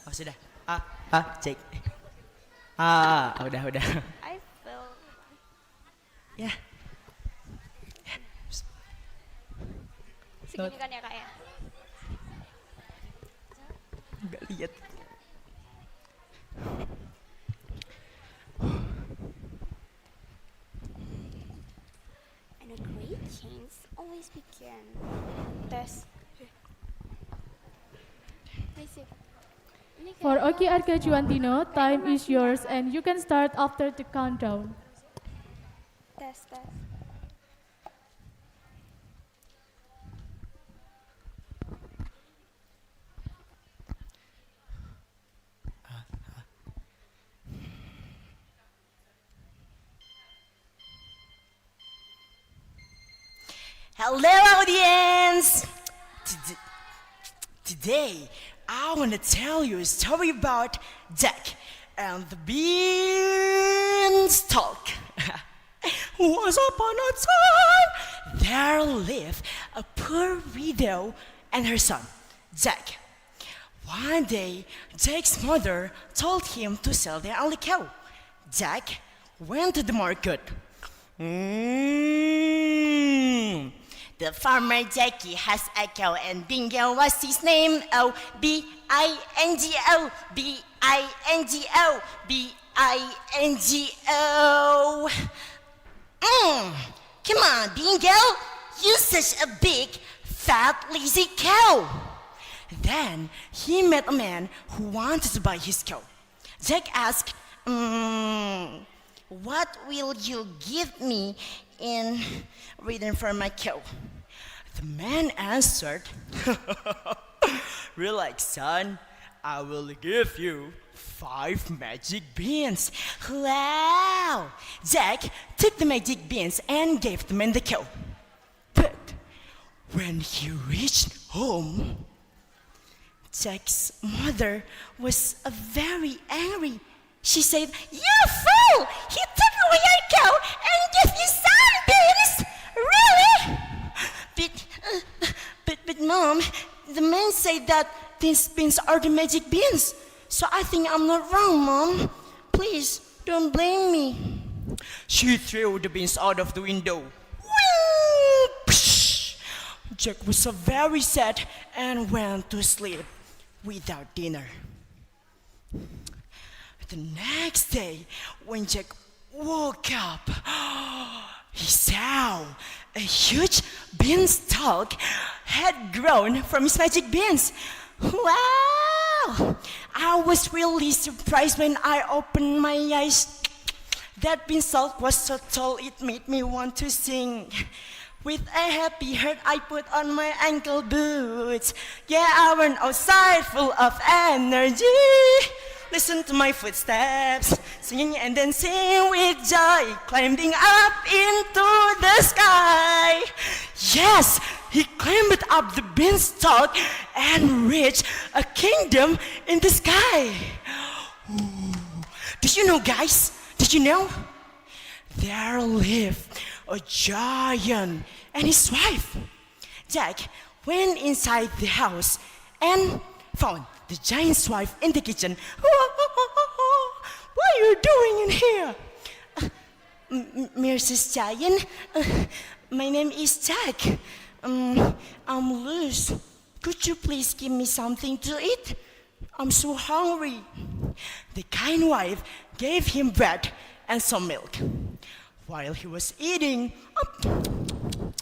Oh sudah. Cek. Udah. I feel. Ya. Segini kan ya kak ya? Nggak lihat. And a great change always begin. Tes. For Oki Arka Juantino, time is yours and you can start after the countdown. Tes. Hello, audience! Today, I want to tell you a story about Jack and the Beanstalk. Once upon a time, there lived a poor widow and her son, Jack. One day, Jack's mother told him to sell their only cow. Jack went to the market. The farmer Jackie has a cow and Bingo was his name. Oh, B-I-N-G-O, B-I-N-G-O, B-I-N-G-O. Come on, Bingo, you're such a big, fat, lazy cow. Then he met a man who wanted to buy his cow. Jack asked, what will you give me in return for my cow? The man answered, relax, son, I will give you 5 magic beans. Wow! Jack took the magic beans and gave the man the cow. But when he reached home, Jack's mother was very angry. She said, "You fool! He took away your cow and gave you some beans! Really?" But Mom, the man said that these beans are the magic beans. so I think I'm not wrong, Mom. Please, don't blame me. She threw the beans out of the window. Whee! Psh! Jack was so very sad and went to sleep without dinner. The next day, when Jack woke up, he saw a huge beanstalk had grown from his magic beans. Wow! I was really surprised when I opened my eyes. That beanstalk was so tall it made me want to sing. With a happy heart, I put on my ankle boots. Yeah, I went outside full of energy. Listen to my footsteps, singing and dancing with joy, climbing up into the sky. Yes, he climbed up the beanstalk and reached a kingdom in the sky. Ooh. Did you know, guys? Did you know? There lived a giant and his wife. Jack went inside the house and found the giant's wife in the kitchen. What are you doing in here? Mrs. Giant, my name is Jack. I'm loose. Could you please give me something to eat? I'm so hungry. The kind wife gave him bread and some milk. While he was eating, the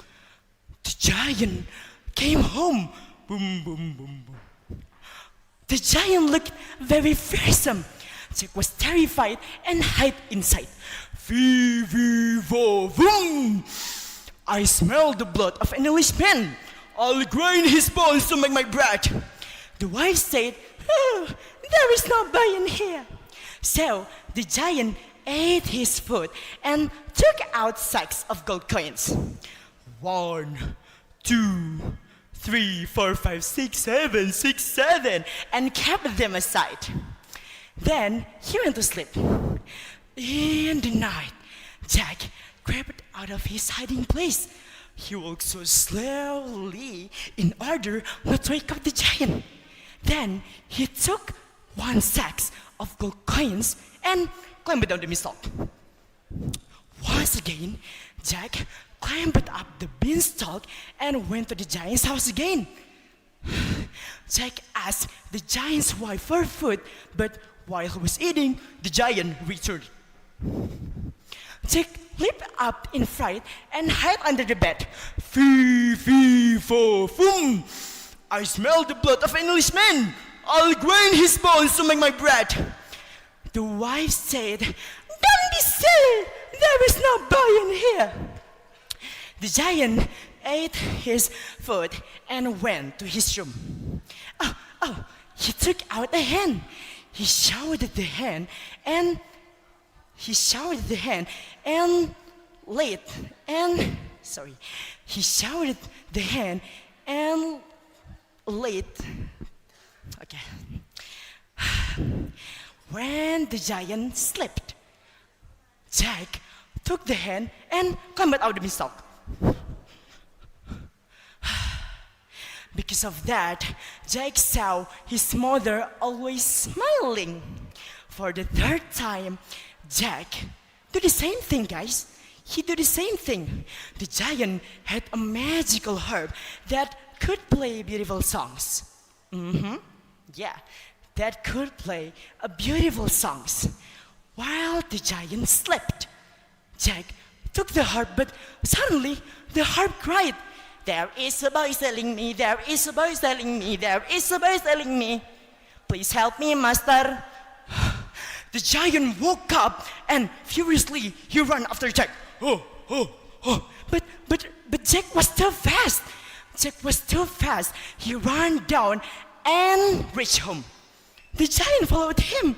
giant came home. Boom, boom, boom, boom. The giant looked very fearsome. Jack was terrified and hid inside. Fee, fee, fo, boom! I smell the blood of an Englishman. I'll grind his bones to make my bread. The wife said, oh, there is no boy in here. So the giant ate his food and took out sacks of gold coins. 1, 2, 3, 4, 5, 6, 7, 6, 7, and kept them aside. Then he went to sleep. In the night, Jack crept out of his hiding place. He walked so slowly in order not to wake up the giant. Then he took 1 sack of gold coins and climbed down the beanstalk. Once again, Jack climbed up the beanstalk and went to the giant's house again. Jack asked the giant's wife for food, but while he was eating, the giant returned. Jack leaped up in fright and hid under the bed. Fee, fee, fo, fum! I smell the blood of an Englishman. I'll grind his bones to make my bread. The wife said, don't be silly. There is no boy in here. The giant ate his food and went to his room. He took out a hen. He showered the hen and laid Okay. When the giant slept, Jack took the hen and climbed out the beanstalk. Because of that, Jack saw his mother always smiling. For the 3rd time, Jack did the same thing, guys. He did the same thing. The giant had a magical harp that could play beautiful songs. Yeah, that could play a beautiful songs. While the giant slept, Jack took the harp, but suddenly the harp cried, there is a boy selling me, there is a boy selling me, there is a boy selling me. Please help me, master. The giant woke up and furiously he ran after Jack. But Jack was too fast. Jack was too fast. He ran down and reached home. The giant followed him.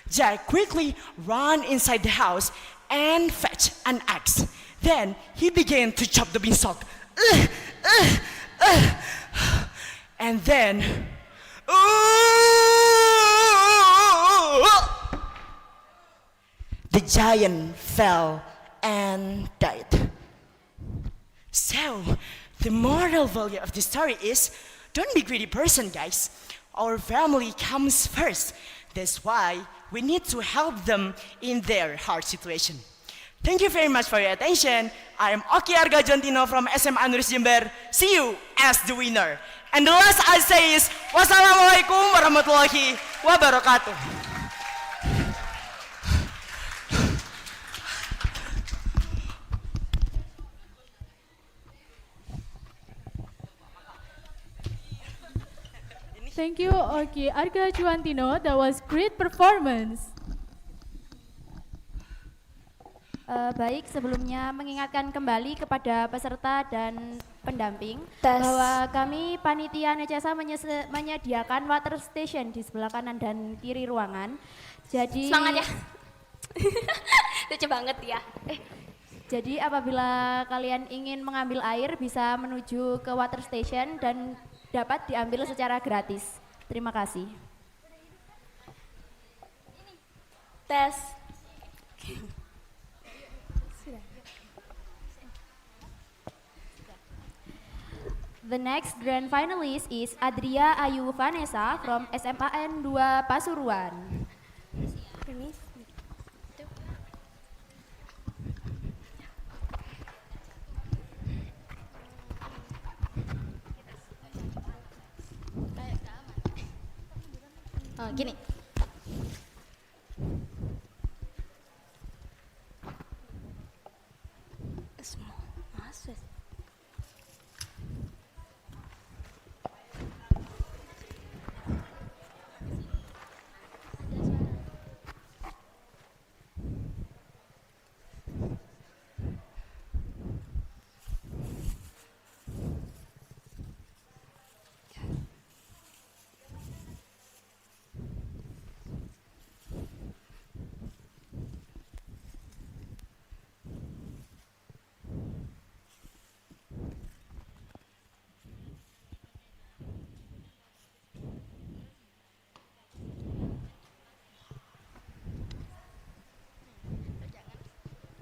Jack quickly ran inside the house and fetched an axe. Then he began to chop the beanstalk. And then... the giant fell and died. So, the moral value of the story is, don't be greedy person, guys. our family comes first. That's why we need to help them in their hard situation. Thank you very much for your attention. I am Oki Arga Jontino from SMA Nuris Jember. See you as the winner. And the last I say is, wassalamualaikum warahmatullahi wabarakatuh. Thank you, Oki Arga Juantino. That was great performance. Baik, sebelumnya mengingatkan kembali kepada peserta dan pendamping bahwa kami panitia Necesa menyediakan water station di sebelah kanan dan kiri ruangan. Jadi Semangat ya. Lucu banget ya. Jadi apabila kalian ingin mengambil air bisa menuju ke water station dan dapat diambil secara gratis. Terima kasih. Tes. The next grand finalist is Adria Ayu Vanessa from SMAN 2 Pasuruan. Gini.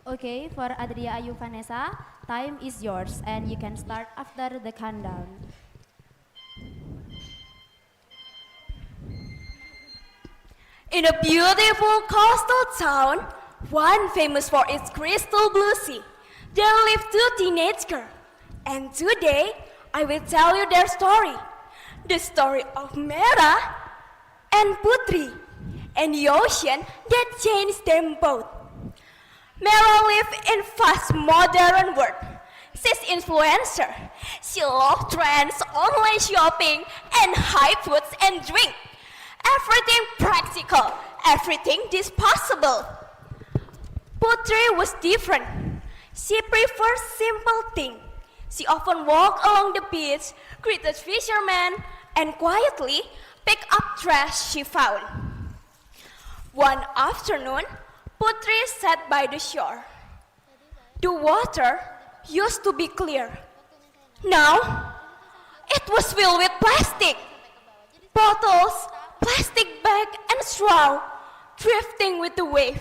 Okay, for Adria Ayu Vanessa, time is yours and you can start after the countdown. In a beautiful coastal town, one famous for its crystal blue sea, there live two teenage girls. And today, I will tell you their story. The story of Mera and Putri, and the ocean that changed them both. Mera lives in fast modern world. She's influencer. She loves trends, online shopping, and high foods and drink. Everything practical, everything disposable. Putri was different. She prefers simple things. She often walked along the beach, greeted fishermen, and quietly picked up trash she found. One afternoon, Putri sat by the shore. The water used to be clear. Now, it was filled with plastic. Bottles, plastic bag, and straw drifting with the wave.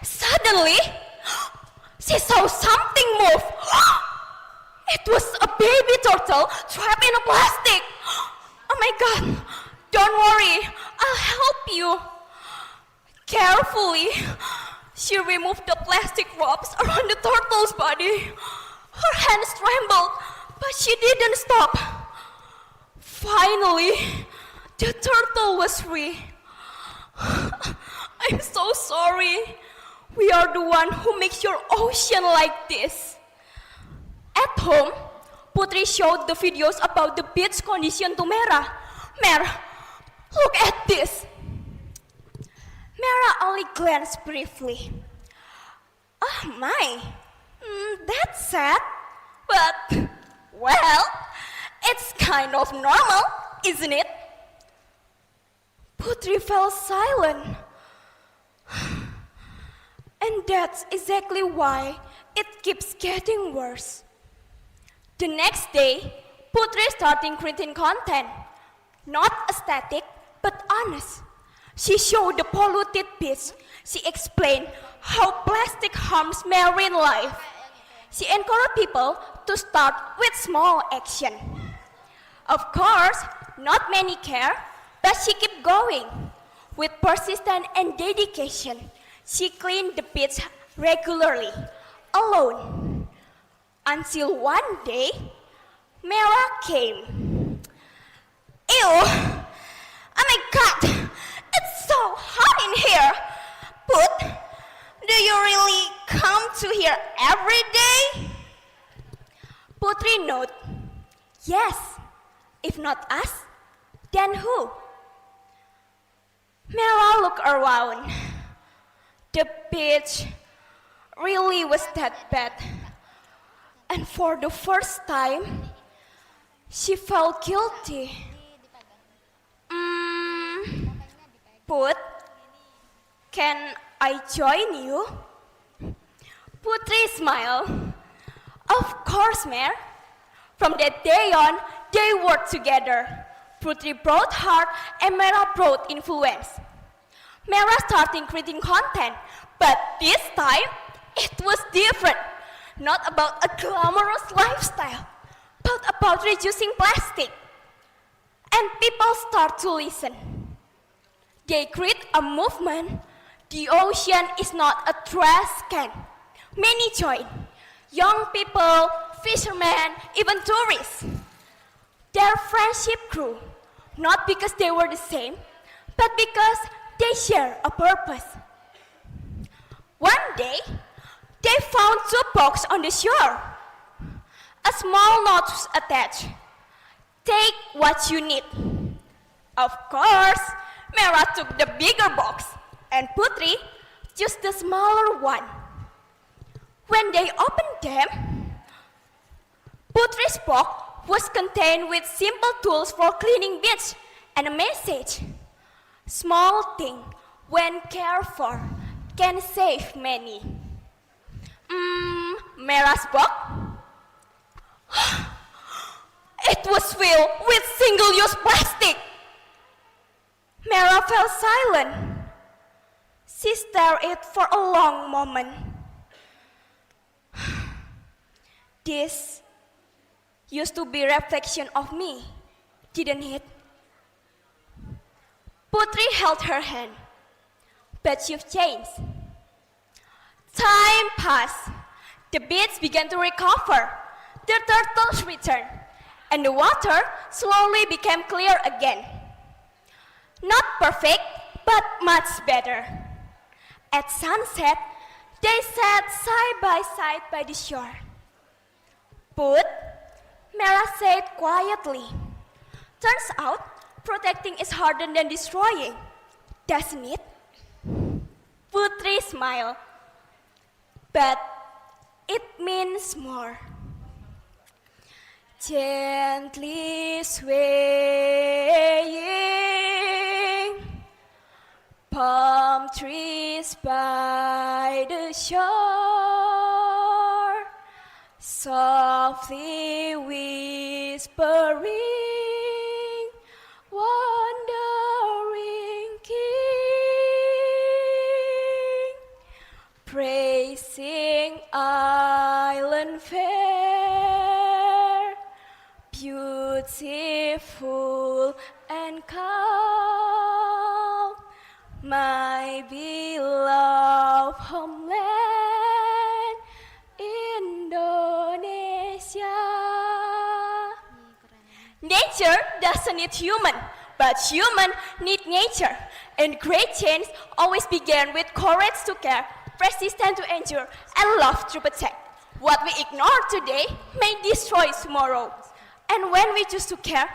Suddenly, she saw something move. It was a baby turtle trapped in a plastic. Oh my God, don't worry, I'll help you. Carefully, she removed the plastic ropes around the turtle's body. Her hands trembled, but she didn't stop. Finally, the turtle was free. I'm so sorry. We are the one who makes your ocean like this. At home, Putri showed the videos about the beach condition to Mera. Mera, look at this. Mera only glanced briefly. Oh my, that's sad. But, well, it's kind of normal, isn't it? Putri fell silent. And that's exactly why it keeps getting worse. The next day, Putri started creating content. Not aesthetic, but honest. She showed the polluted beach. She explained how plastic harms marine life. She encouraged people to start with small action. Of course, not many care, but she kept going. With persistence and dedication, she cleaned the beach regularly, alone. Until one day, Mera came. Ew! Oh my god! It's so hot in here! But do you really come to here every day? Putri nodded. Yes. If not us, then who? Mera looked around. The beach really was that bad. And for the first time, she felt guilty. Put, can I join you? Putri smiled. Of course, Mare. From that day on, they worked together. Putri brought heart and Mera brought influence. Mera started creating content, but this time it was different. Not about a glamorous lifestyle, but about reducing plastic. And people start to listen. They create a movement. The ocean is not a trash can. Many join. Young people, fishermen, even tourists. Their friendship grew, not because they were the same, but because they share a purpose. One day, they found two boxes on the shore. A small note was attached. Take what you need. Of course, Mera took the bigger box, and Putri chose the smaller one. When they opened them, Putri's box was contained with simple tools for cleaning beach and a message. Small thing, when cared for, can save many. Mera's box? It was filled with single-use plastic. Mera fell silent. She stared at it for a long moment. This used to be a reflection of me, didn't it? Putri held her hand, but you've changed. Time passed. The beach began to recover. The turtles returned, and the water slowly became clear again. Not perfect, but much better. At sunset, they sat side by side by the shore. Put, Mera said quietly. Turns out, protecting is harder than destroying, doesn't it? Putri smiled. But it means more. Gently swaying, palm trees by the shore, softly whispering, wandering king, praising island fair, beautiful and calm, my beloved homeland, Indonesia. Nature doesn't need human, but human need nature. And great change always began with courage to care, persistence to endure, and love to protect. What we ignore today may destroy tomorrow. And when we choose to care,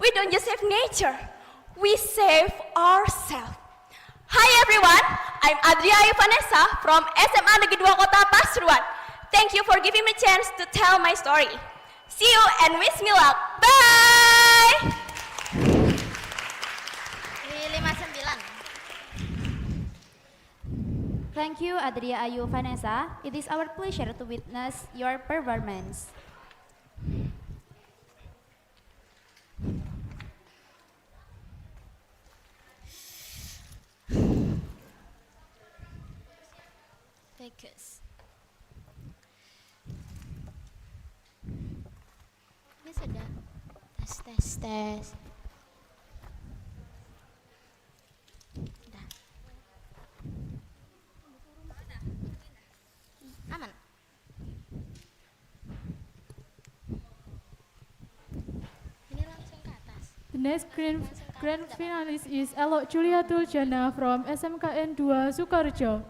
we don't just save nature, we save ourselves. Hi everyone, I'm Adria Ayu Vanessa from SMA Negeri 2 Kota Pasuruan. Thank you for giving me a chance to tell my story. See you and wish me luck. Bye! Thank you, Adria Ayu Vanessa. It is our pleasure to witness your performance. Focus. Ya sudah. Tes, tes, tes. next grand finalist is Elo Julia Tuljana from SMKN 2 Sukoharjo.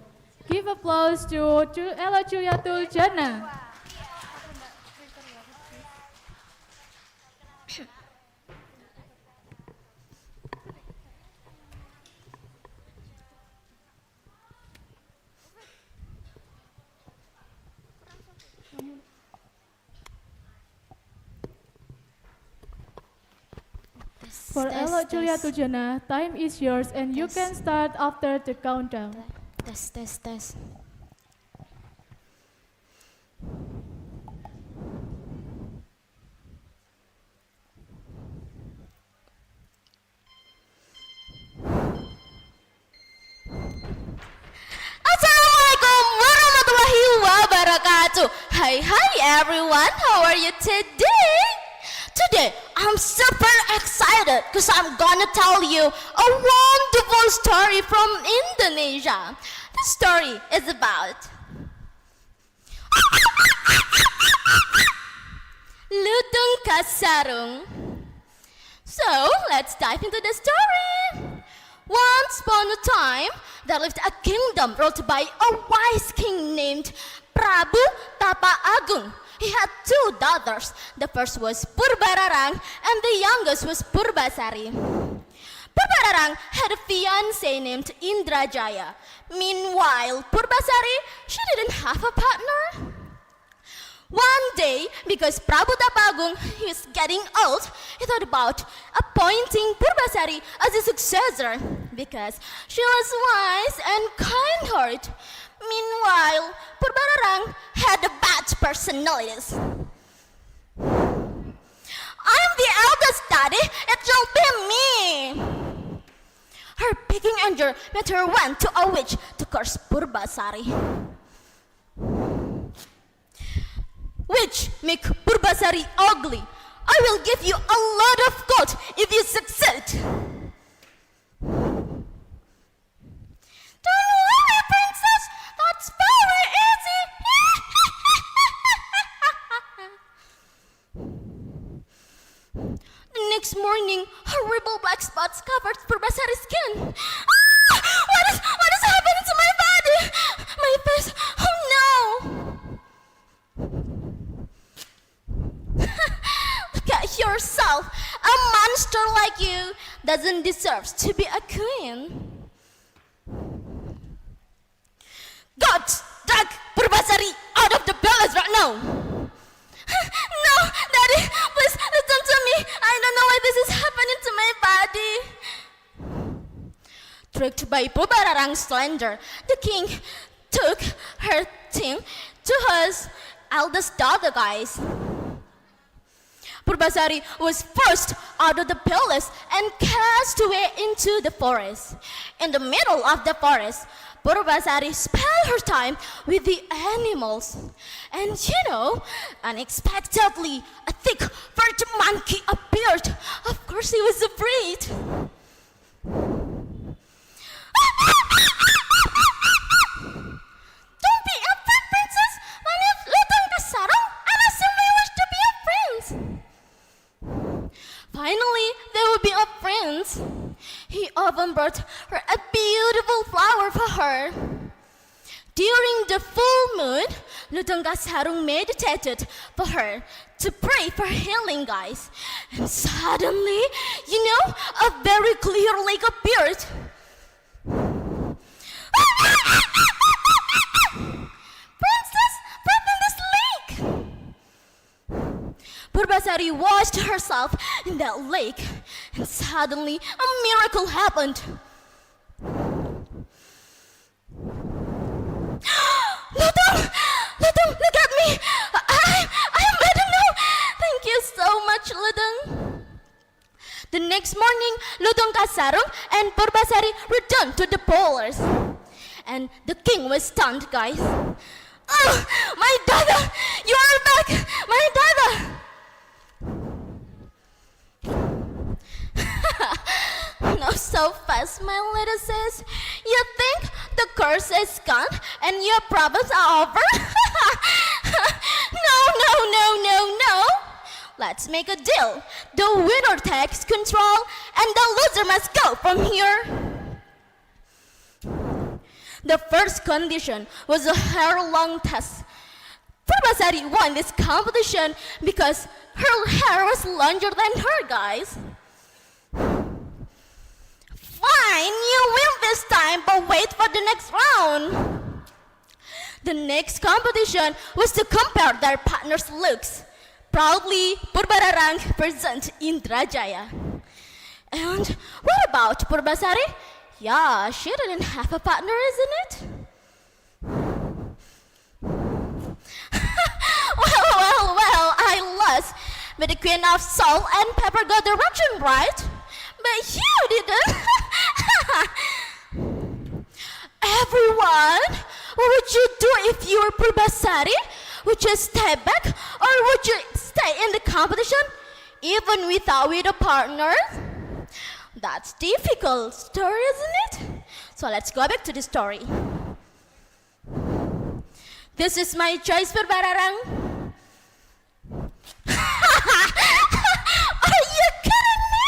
Give applause to Elo Julia Tuljana. For Elo Julia Tuljana, time is yours and you can start after the countdown. Tes. Assalamualaikum warahmatullahi wabarakatuh. Hi everyone, how are you today? Today I'm super excited because I'm gonna tell you a wonderful story from Indonesia. The story is about Lutung Kasarung. So let's dive into the story. Once upon a time, there lived a kingdom ruled by a wise king named Prabu Tapa Agung. He had two daughters. The first was Purbararang and the youngest was Purbasari. Purbararang had a fiancé named Indrajaya. Meanwhile, Purbasari, she didn't have a partner. One day, because Prabu Tapagung is getting old, he thought about appointing Purbasari as his successor because she was wise and kind-hearted. Meanwhile, Purbararang had a bad personalities. I'm the eldest, Daddy. It shall be me. Her picking anger made her went to a witch to curse Purbasari. Witch, make Purbasari ugly. I will give you a lot of gold if you succeed. Don't worry, princess. That's very easy. The next morning, horrible black spots covered Purbasari's skin. What is happening to my body? My face. Oh no! Look at yourself. A monster like you doesn't deserve to be a queen. God, drag Purbasari out of the palace right now. No, Daddy, please listen to me. I don't know why this is happening to my body. Tricked by Purbararang's slander, the king took her team to his eldest daughter, guys. Purbasari was forced out of the palace and cast away into the forest. In the middle of the forest, Purbasari spent her time with the animals. And unexpectedly, a thick furred monkey appeared. Of course, he was afraid. Don't be afraid, princess. My name is Lutung Kasarung, and I simply wish to be a prince. Finally, they would be a prince. He often brought her a beautiful flower for her. During the full moon, Lutung Kasarung meditated for her to pray for healing, guys. And suddenly, a very clear lake appeared. Princess, breathe in this lake. Purbasari washed herself in that lake, and suddenly a miracle happened. Lutung, look at me. I am better now. Thank you so much, Lutung. The next morning, Lutung Kasarung and Purbasari returned to the palace. And the king was stunned, guys. Oh, my daughter! You are back! My daughter! Not so fast, my little sis. You think the curse is gone and your problems are over? No. Let's make a deal. The winner takes control and the loser must go from here. The first condition was a hair-long test. Purbasari won this competition because her hair was longer than her, guys. Fine, you win this time, but wait for the next round. The next competition was to compare their partners' looks. Proudly, Purbararang present Indrajaya. And what about Purbasari? Yeah, she didn't have a partner, isn't it? Well, I lost. But the queen of salt and pepper got direction right. But you didn't. Everyone, what would you do if you were Purbasari? Would you stay back or would you stay in the competition even with a partner? That's difficult story, isn't it? So let's go back to the story. This is my choice, Purbararang. Are you kidding me?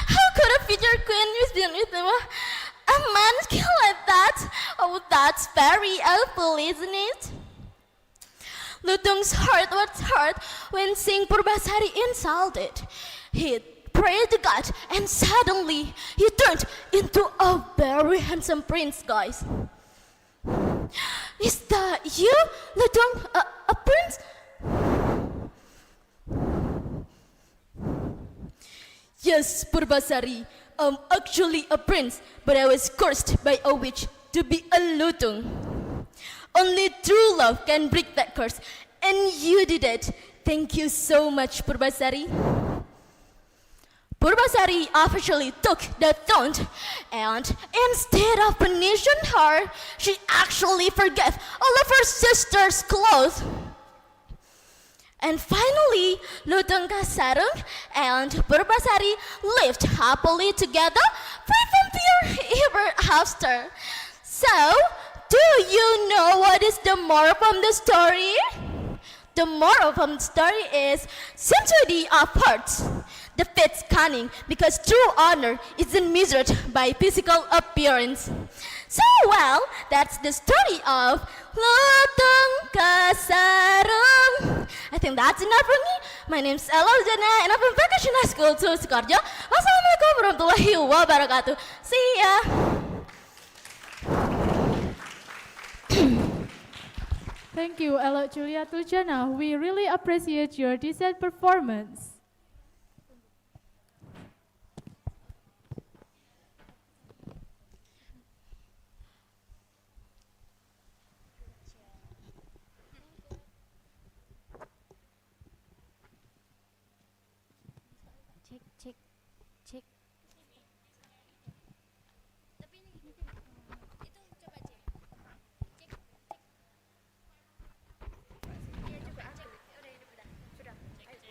How could a future queen with a man skill like that? Oh, that's very awful, isn't it? Lutung's heart was hurt when seeing Purbasari insulted. He prayed to God and suddenly he turned into a very handsome prince, guys. Is that you, Lutung, a prince? Yes, Purbasari. I'm actually a prince, but I was cursed by a witch to be a Lutung. Only true love can break that curse, and you did it. Thank you so much, Purbasari. Purbasari officially took the throne, and instead of punishing her, she actually forgave all of her sister's clothes. And finally, Lutung Kasarung and Purbasari lived happily together, free from fear ever after. So, do you know what is the moral from the story? The moral from the story is sincerity of hearts defeats cunning because true honor isn't measured by physical appearance. So, well, that's the story of Lutung Kasarung. I think that's enough for me. My name's Ella Jana and I'm from Vacation High School to Sukarjo. Wassalamualaikum warahmatullahi wabarakatuh. See ya. Thank you, Ella Julia Tuljana. We really appreciate your decent performance.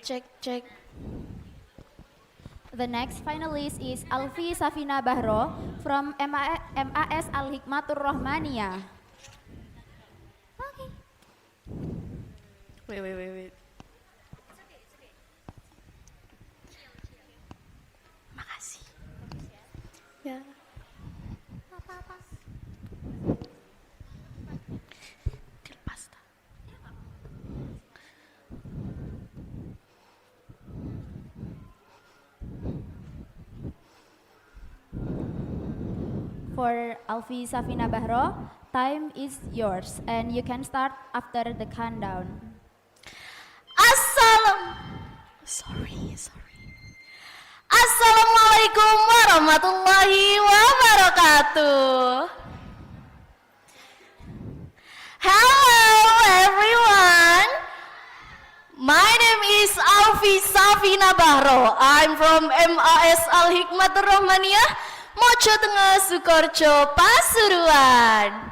Cek. Cek. The next finalist is Alfi Safina Bahro from MAS Al Hikmatur Rahmaniyah. Wait. Makasih. Ya. Apa-apa. Pasta. For Alfi Safina Bahro, time is yours and you can start after the countdown. Assalamualaikum warahmatullahi wabarakatuh. Hello everyone. My name is Alfi Safina Bahro. I'm from MAS Al Hikmatur Rahmaniyah, Mojo Tengah Sukoharjo, Pasuruan.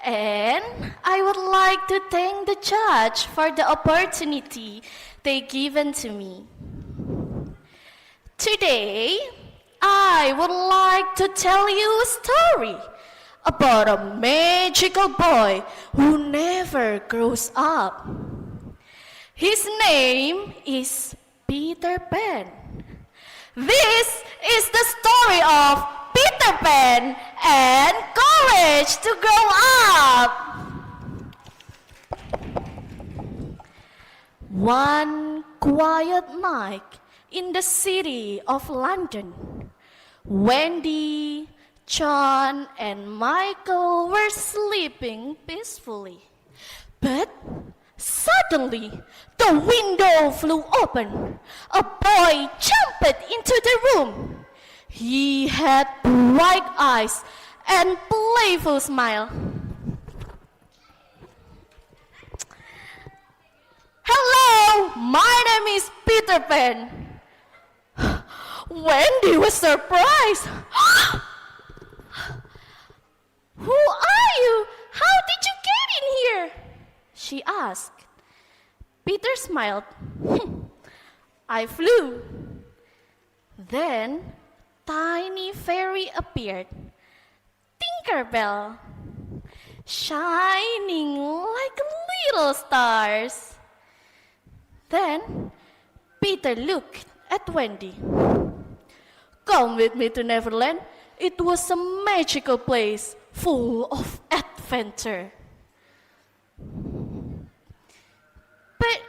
And I would like to thank the judge for the opportunity they given to me. Today, I would like to tell you a story about a magical boy who never grows up. His name is Peter Pan. This is the story of Peter Pan and courage to grow up. One quiet night in the city of London, Wendy, John, and Michael were sleeping peacefully. But suddenly, the window flew open. A boy jumped into the room. He had bright eyes and playful smile. Hello, my name is Peter Pan. Wendy was surprised. Who are you? How did you get in here? She asked. Peter smiled. I flew. Then, tiny fairy appeared. Tinkerbell, shining like little stars. Then, Peter looked at Wendy. Come with me to Neverland. It was a magical place full of adventure. But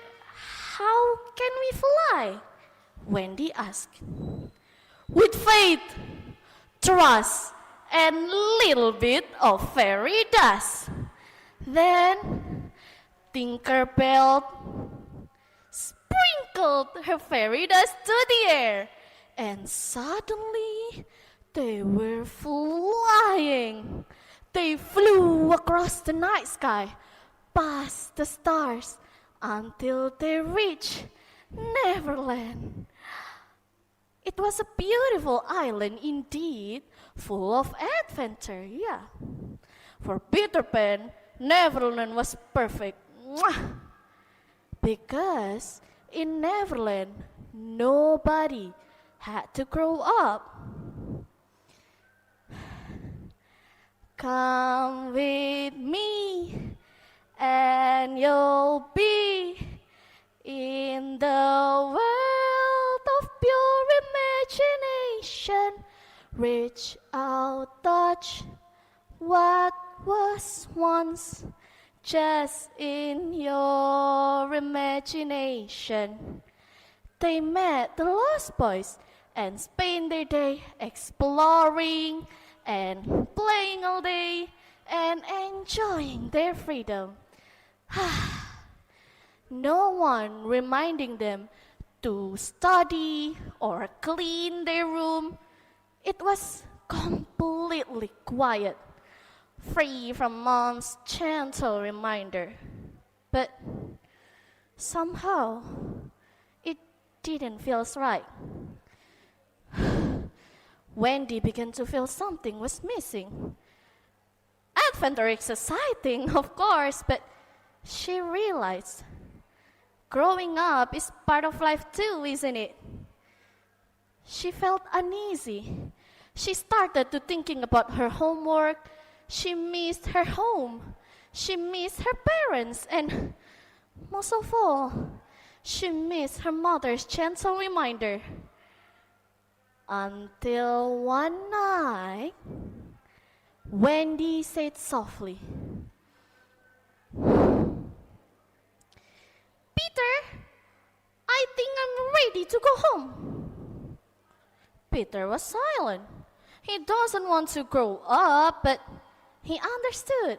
how can we fly? Wendy asked. With faith, trust, and little bit of fairy dust. Then Tinkerbell sprinkled her fairy dust to the air, and suddenly they were flying. They flew across the night sky, past the stars, until they reached Neverland. It was a beautiful island indeed, full of adventure, yeah. For Peter Pan, Neverland was perfect. Mwah! Because in Neverland, nobody had to grow up. Come with me, and you'll be in the world of pure imagination. Reach out, touch what was once just in your imagination. They met the Lost Boys and spent their day exploring and playing all day and enjoying their freedom. No one reminding them to study or clean their room. It was completely quiet, free from mom's gentle reminder. But somehow, it didn't feel right. Wendy began to feel something was missing. Adventure is exciting, of course, but she realized growing up is part of life too, isn't it? She felt uneasy. She started to thinking about her homework. She missed her home. She missed her parents, and most of all, she missed her mother's gentle reminder. Until one night, Wendy said softly, Peter, I think I'm ready to go home. Peter was silent. He doesn't want to grow up, but he understood.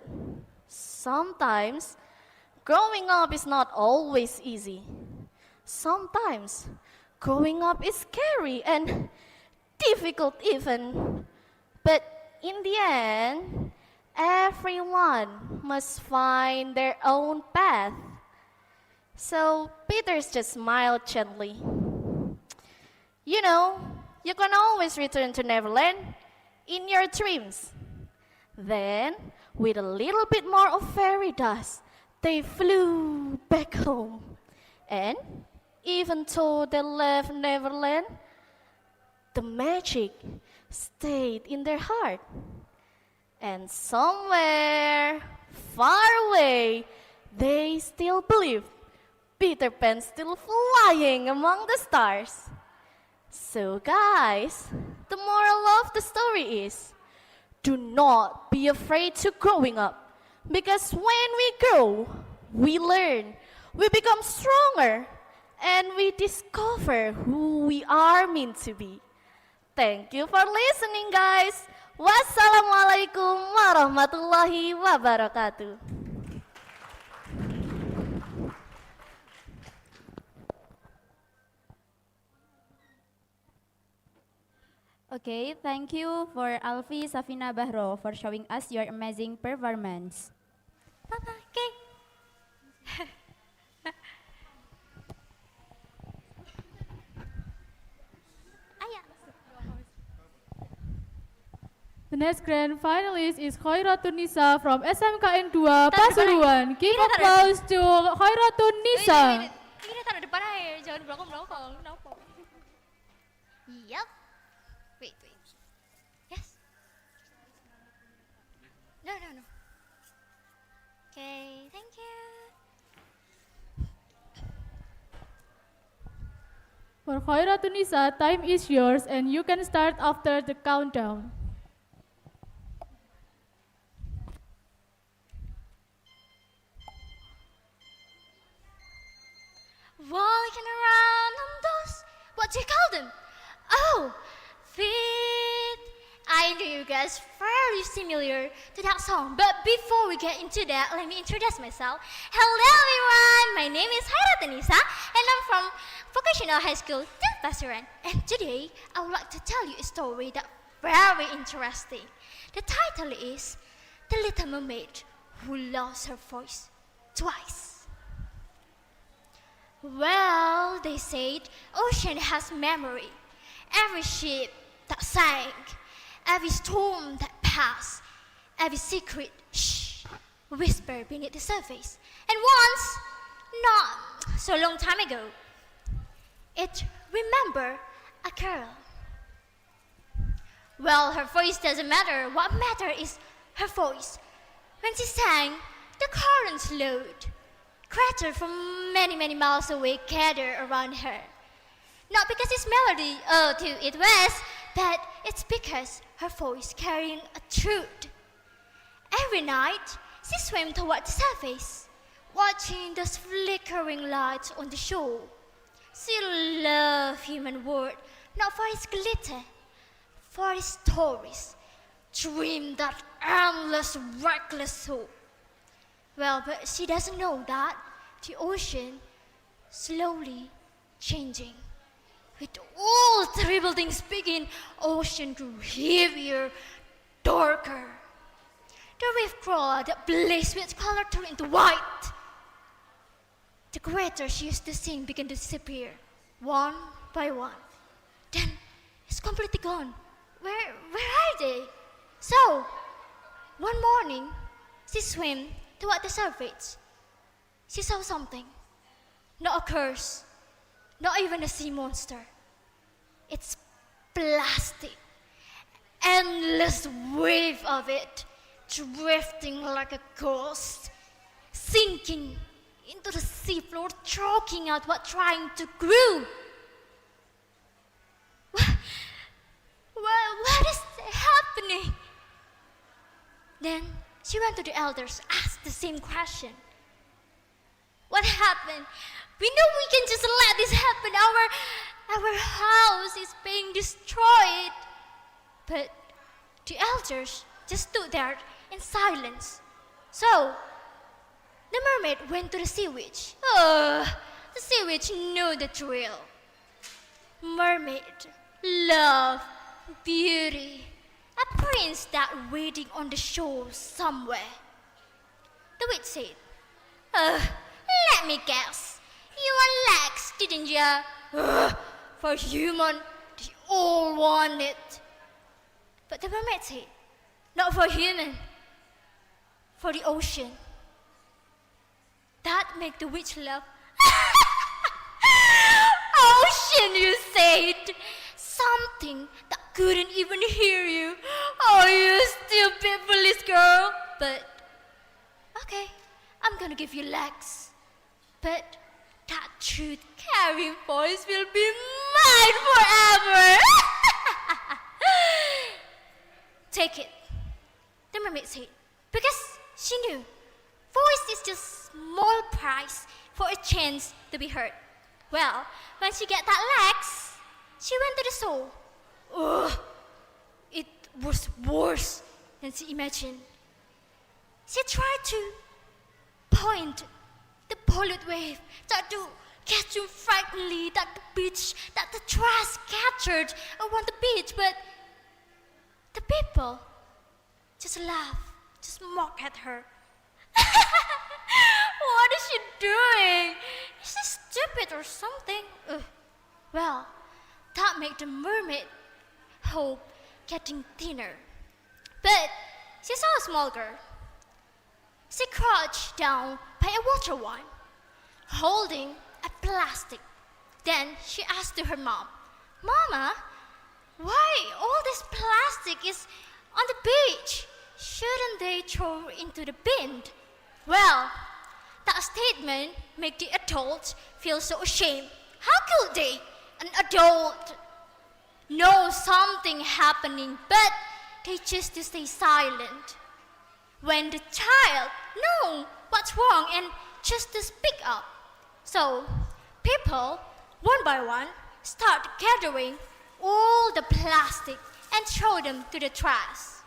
Sometimes, growing up is not always easy. Sometimes, growing up is scary and difficult even. But in the end, everyone must find their own path. So Peter's just smiled gently. You know, you can always return to Neverland in your dreams. Then, with a little bit more of fairy dust, they flew back home. And even though they left Neverland, the magic stayed in their heart. And somewhere far away, they still believe Peter Pan still flying among the stars. So guys, the moral of the story is, do not be afraid to growing up, because when we grow, we learn, we become stronger, and we discover who we are meant to be. Thank you for listening, guys. Wassalamualaikum warahmatullahi wabarakatuh. Okay, thank you for Alfi Safina Bahro for showing us your amazing performance. The next grand finalist is Khairatun Nisa from SMKN 2 Pasuruan. Give applause to Khairatun Nisa. Ini taruh depan aja, jangan di belakang. Kenapa? Yup. Wait. Yes. No. Okay, thank you. For Khairatun Nisa, time is yours and you can start after the countdown. Walking around on those, what do you call them? Oh, feet. I know you guys very familiar to that song, but before we get into that, let me introduce myself. Hello everyone, my name is Khairatun Nisa, and I'm from Vocational High School, Pasuruan. And today, I would like to tell you a story that's very interesting. The title is The Little Mermaid Who Lost Her Voice Twice. Well, they said ocean has memory. Every ship that sank, every storm that passed, every secret whisper beneath the surface. And once, not so long time ago, it remembered a girl. Well, her voice doesn't matter. What matters is her voice. When she sang, the current slowed. Craters from many miles away gathered around her. Not because its melody to it was, but it's because her voice carrying a truth. Every night, she swam toward the surface, watching those flickering lights on the shore. She loved human world, not for its glitter, for its stories. Dream that endless, reckless hope. Well, but she doesn't know that the ocean slowly changing. With all terrible things begin, ocean grew heavier, darker. The reef crawler that blazed with color turned into white. The craters she used to sing began to disappear, one by one. Then it's completely gone. Where are they? So, one morning, she swam toward the surface. She saw something. Not a curse, not even a sea monster. It's plastic. Endless wave of it, drifting like a ghost, sinking into the seafloor, choking out what trying to grow. What is happening? Then she went to the elders, asked the same question. What happened? We know we can just let this happen. Our house is being destroyed. But the elders just stood there in silence. So, the mermaid went to the sea witch. Oh, the sea witch knew the drill. Mermaid, love, beauty, a prince that waiting on the shore somewhere. The witch said, let me guess. You want legs, didn't you? For human, they all want it. But the mermaid said, not for human, for the ocean. That make the witch laugh. Ocean, you said. Something that couldn't even hear you. Oh, you stupid police girl. But, okay, I'm gonna give you legs. But that truth-carrying voice will be mine forever. Take it, the mermaid said, because she knew voice is just small price for a chance to be heard. Well, when she get that legs, she went to the shore. Ugh, it was worse than she imagined. She tried to point the polluted wave, tried to catch him frighteningly that the beach, that the trash scattered around the beach, but the people just laugh, just mock at her. What is she doing? Is she stupid or something? Well, that made the mermaid hope getting thinner. But she saw a small girl. She crouched down by a water wine, holding a plastic. Then she asked to her mom, "Mama, why all this plastic is on the beach? Shouldn't they throw into the bin?" Well, that statement made the adults feel so ashamed. How could they, an adult, know something happening, but they choose to stay silent? When the child know what's wrong and choose to speak up. So people, one by one, start gathering all the plastic and throw them to the trash.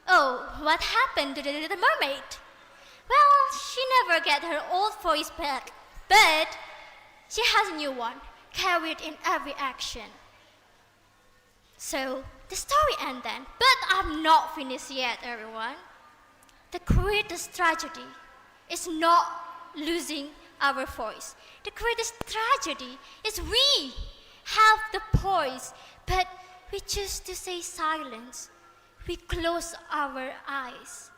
Oh, what happened to the little mermaid? Well, she never get her old voice back, but she has a new one, carried in every action. So the story ends then, but I'm not finished yet, everyone. The greatest tragedy is not losing our voice. The greatest tragedy is we have the voice, but we choose to say silence. We close our eyes.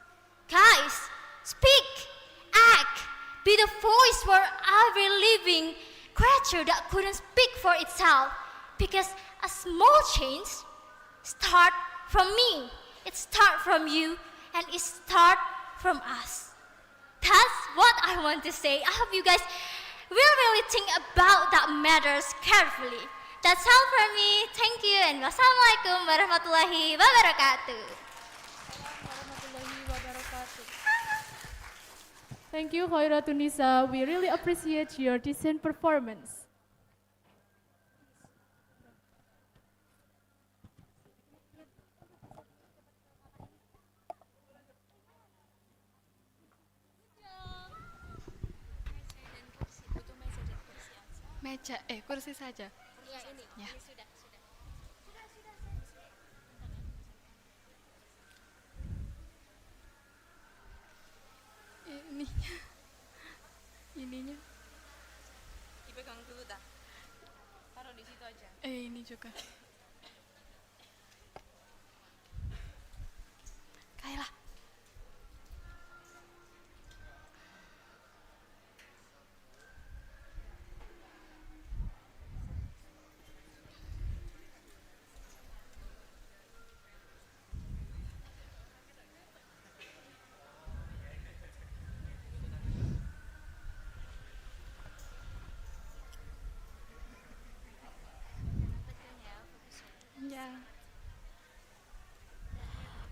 Guys, speak, act, be the voice for every living creature that couldn't speak for itself. Because a small change starts from me, it starts from you, and it starts from us. That's what I want to say. I hope you guys will really think about that matters carefully. That's all from me. Thank you and wassalamualaikum warahmatullahi wabarakatuh. Thank you, Khairatun-Nisa. We really appreciate your decent performance. Kursi saja. Ya, ini. Ya. Sudah. Ininya. Dipegang dulu tak? Taruh di situ aja. Ini juga. Kayla.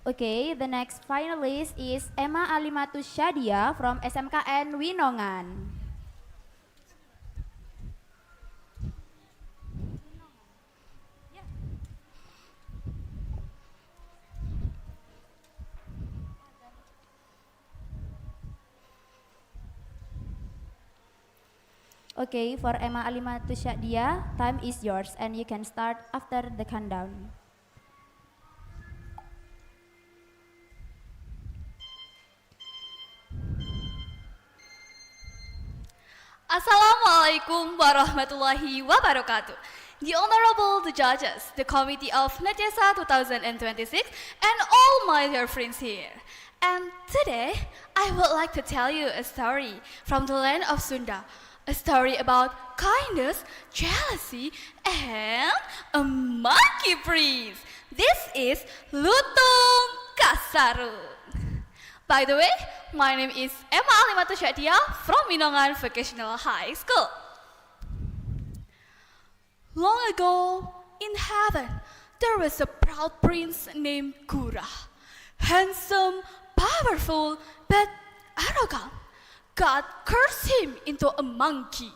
Okay, the next finalist is Emma Alimatus Shadia from SMKN Winongan. Okay, for Emma Alimatus Shadia, time is yours and you can start after the countdown. Assalamualaikum warahmatullahi wabarakatuh. The Honorable the Judges, the Committee of Necesa 2026, and all my dear friends here. And today, I would like to tell you a story from the land of Sunda. A story about kindness, jealousy, and a monkey prince. This is Lutung Kasarut. By the way, my name is Emma Alimatu Syadia from Winongan Vocational High School. Long ago, in heaven, there was a proud prince named Kura. Handsome, powerful, but arrogant. God cursed him into a monkey.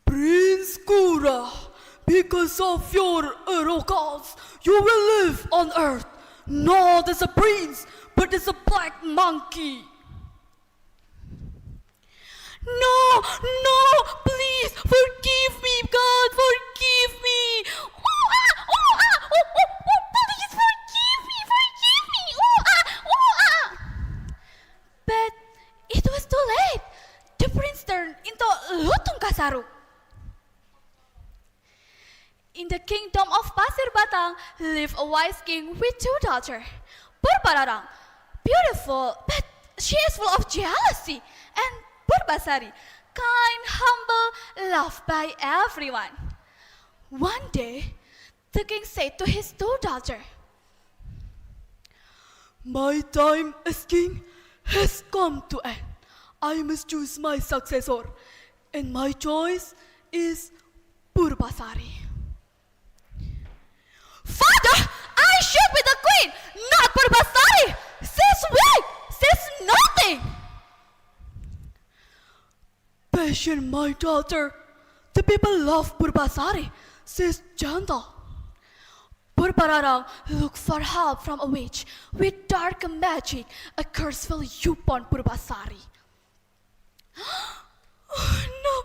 Prince Kura, because of your arrogance, you will live on earth, not as a prince, but as a black monkey. No, no, please, forgive me, God, forgive me. Please forgive me. But it was too late. The prince turned into Lutung Kasarung. In the kingdom of Pasir Batang lived a wise king with 2 daughters. Purbararang, beautiful, but she is full of jealousy. And Purbasari, kind, humble, loved by everyone. One day, the king said to his 2 daughters, "My time as king has come to end. I must choose my successor, and my choice is Purbasari." Father, I should be the queen, not Purbasari. She's weak. She's nothing. Patient, my daughter. The people love Purbasari. She's gentle. Purbararang looked for help from a witch with dark magic. A curse fell upon Purbasari. Oh no,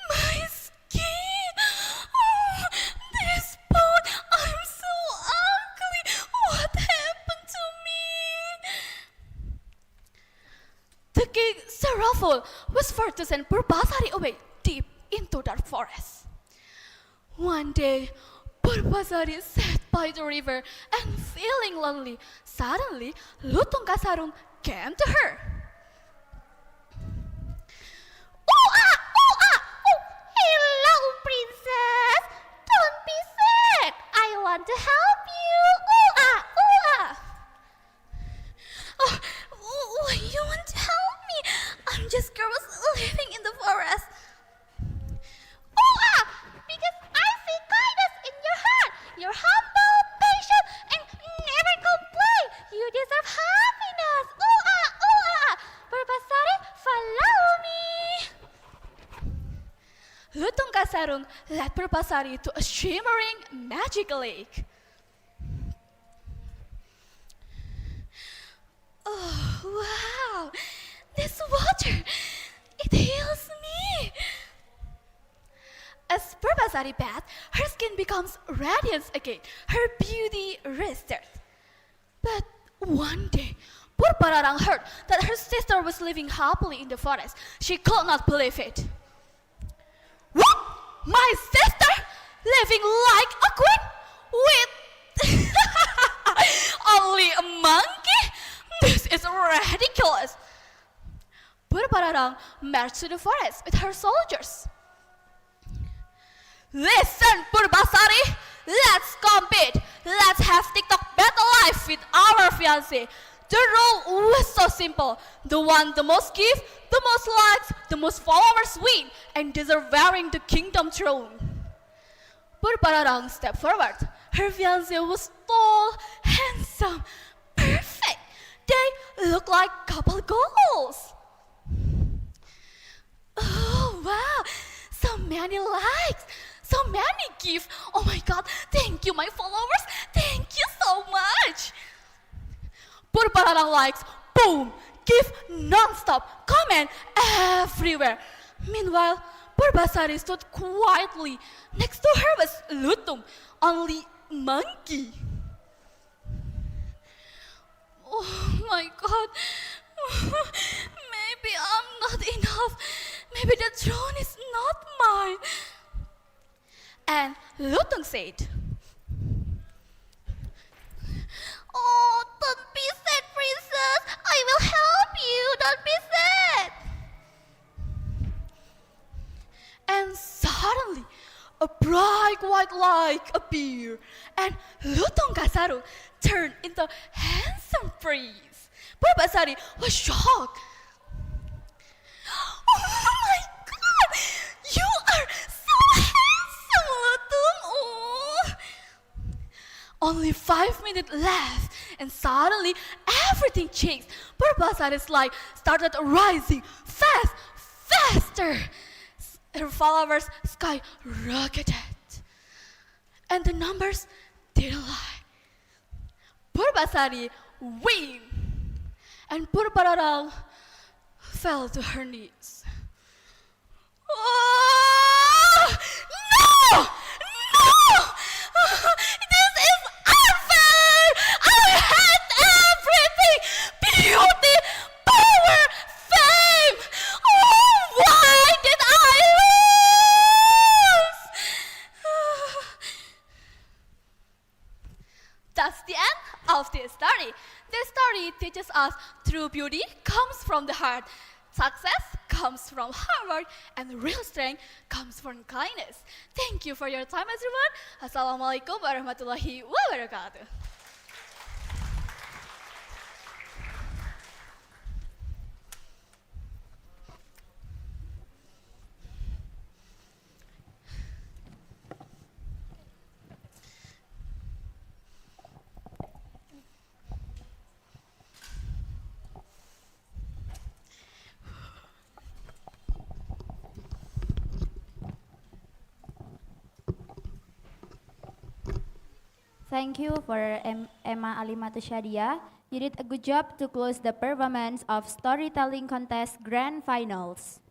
my skin! Oh, this spot, I'm so ugly. What happened to me? The king, sorrowful, was forced to send Purbasari away deep into the forest. One day, Purbasari sat by the river and feeling lonely. Suddenly, Lutung Kasarung came to her. Hello, princess. Don't be sad. I want to help you. Oh, you want to help me? I'm just girls living in the forest. Because I see kindness in your heart. You're humble, patient, and never complain. You deserve happiness. Purbasari, follow me. Lutung Kasarung led Purbasari to a shimmering magic lake. Oh, wow! This water, it heals me. As Purbasari bathed, her skin becomes radiant again. Her beauty restored. But one day, Purbararang heard that her sister was living happily in the forest. She could not believe it. What? My sister? Living like a queen? With only a monkey? This is ridiculous. Purbararang marched to the forest with her soldiers. Listen, Purbasari, let's compete. Let's have TikTok battle life with our fiancé. The rule was so simple. The one the most give, the most likes, the most followers win, and deserve wearing the kingdom throne. Purbararang stepped forward. Her fiancé was tall, handsome, perfect. They looked like couple goals. Oh, wow, so many likes. So many gifts. Oh my God, thank you, my followers. Thank you so much. Purbararang likes, boom, give non-stop, comment everywhere. Meanwhile, Purbasari stood quietly. Next to her was Lutung, only monkey. Oh my God, maybe I'm not enough. Maybe the throne is not mine. And Lutung said, Oh, don't be sad, princess. I will help you. Don't be sad. And suddenly, a bright white light appeared, and Lutung Kasarung turned into handsome handsome prince. Purbasari was shocked. Oh my god! You are so handsome, Lutung! Oh. Only 5 minutes left, and suddenly everything changed. Purbasari's light started rising faster. Her followers skyrocketed, and the numbers didn't lie. Purbasari win, and Purbararang fell to her knees. Oh, no! No! This is unfair! I had everything! Beauty, power, fame! Oh, why did I lose? That's the end of this story. This story teaches us true beauty comes from the heart. Success comes from hard work, and real strength comes from kindness. Thank you for your time, everyone. Assalamualaikum warahmatullahi wabarakatuh. Thank you for Emma Alimatu Shadia. You did a good job to close the performance of Storytelling Contest Grand Finals.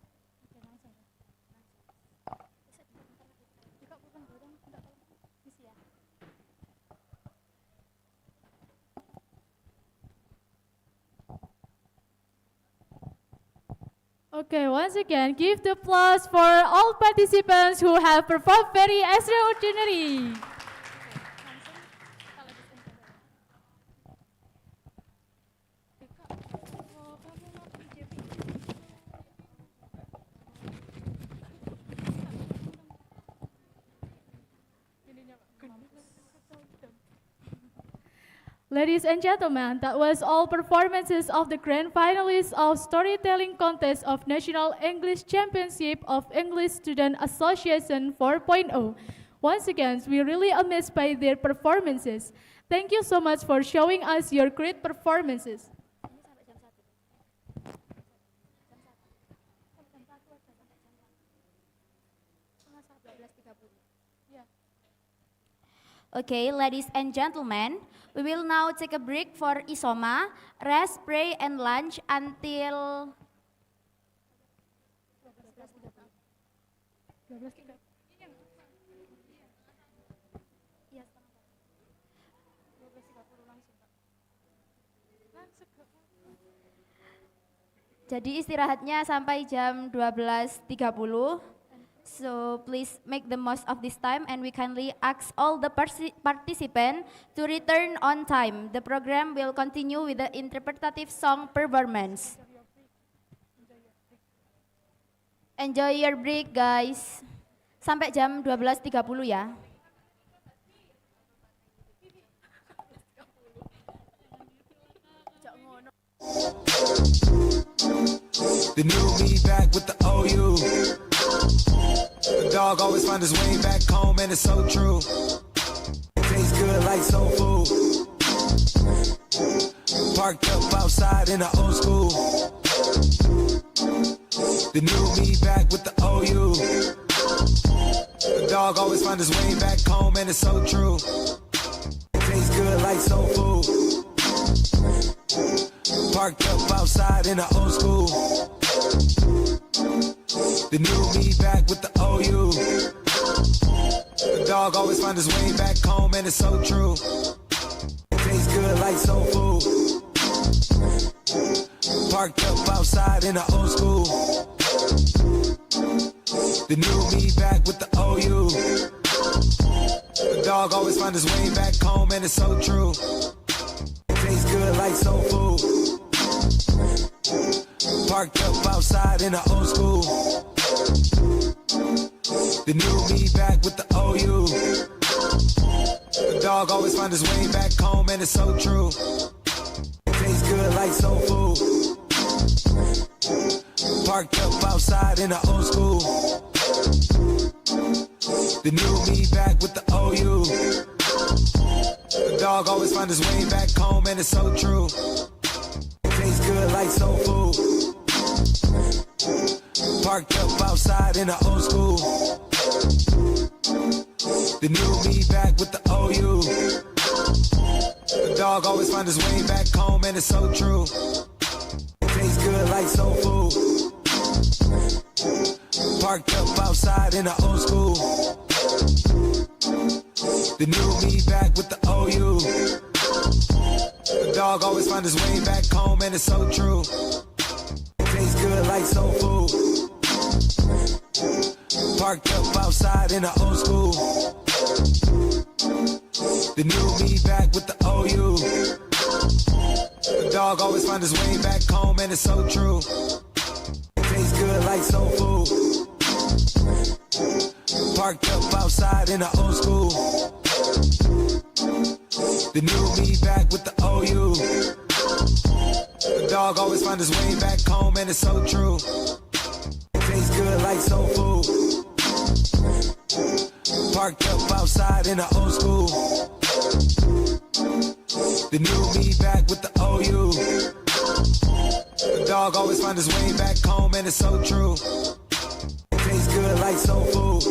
Okay, once again, give the applause for all participants who have performed very extraordinary. Ladies and gentlemen, that was all performances of the grand finalists of Storytelling Contest of National English Championship of English Student Association 4.0. Once again, we're really amazed by their performances. Thank you so much for showing us your great performances. Okay, ladies and gentlemen, we will now take a break for Isoma, rest, pray, and lunch until Jadi istirahatnya sampai jam 12.30. So please make the most of this time, and we kindly ask all the participants to return on time. The program will continue with the interpretative song performance. Enjoy your break, guys. Sampai jam 12.30 ya. The new me back with the OU. The dog always find his way back home, and it's so true. Tastes good like soul food. Parked up outside in the old school. The new me back with the OU. The dog always find his way back home, and it's so true. Tastes good like soul food. Parked up outside in the old school. The new me back with the OU. The dog always find his way back home, and it's so true. Tastes good like soul food. Parked up outside in the old school. The new me back with the OU. The dog always find his way back home, and it's so true. Tastes good like soul food. Parked up outside in the old school. The new me back with the OU. The dog always find his way back home, and it's so true. like soul food. Parked up outside in the old school. The new me back with the OU. The dog always find his way back home, and it's so true. Tastes good like soul food. Parked up outside in the old school. The new me back with the OU. The dog always find his way back home, and it's so true. Tastes good like soul food. Parked up outside in the old school. The new me back with the OU. The dog always find his way back home, and it's so true. Tastes good like soul food. Parked up outside in the old school. The new me back with the OU. The dog always find his way back home, and it's so true. Tastes good like soul food. Parked up outside in the old school. The new me back with the OU. The dog always find his way back home, and it's so true. Tastes good like soul food. Parked up outside in the old school. The new me back with the OU. The dog always find his way back home, and it's so true. Tastes good like soul food.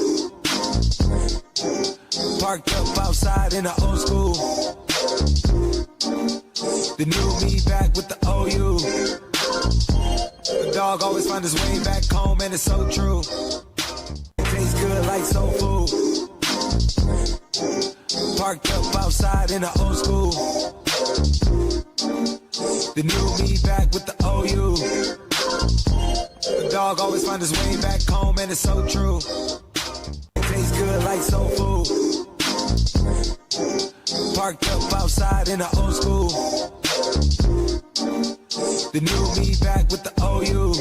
Parked up outside in the old school. The new me back with the OU. The dog always find his way back home, and it's so true. Tastes good like soul food. Parked up outside in the old school. The new me back with the OU. The dog always find his way back home, and it's so true. Tastes good like soul food. Parked up outside in the old school. The new me back with the OU.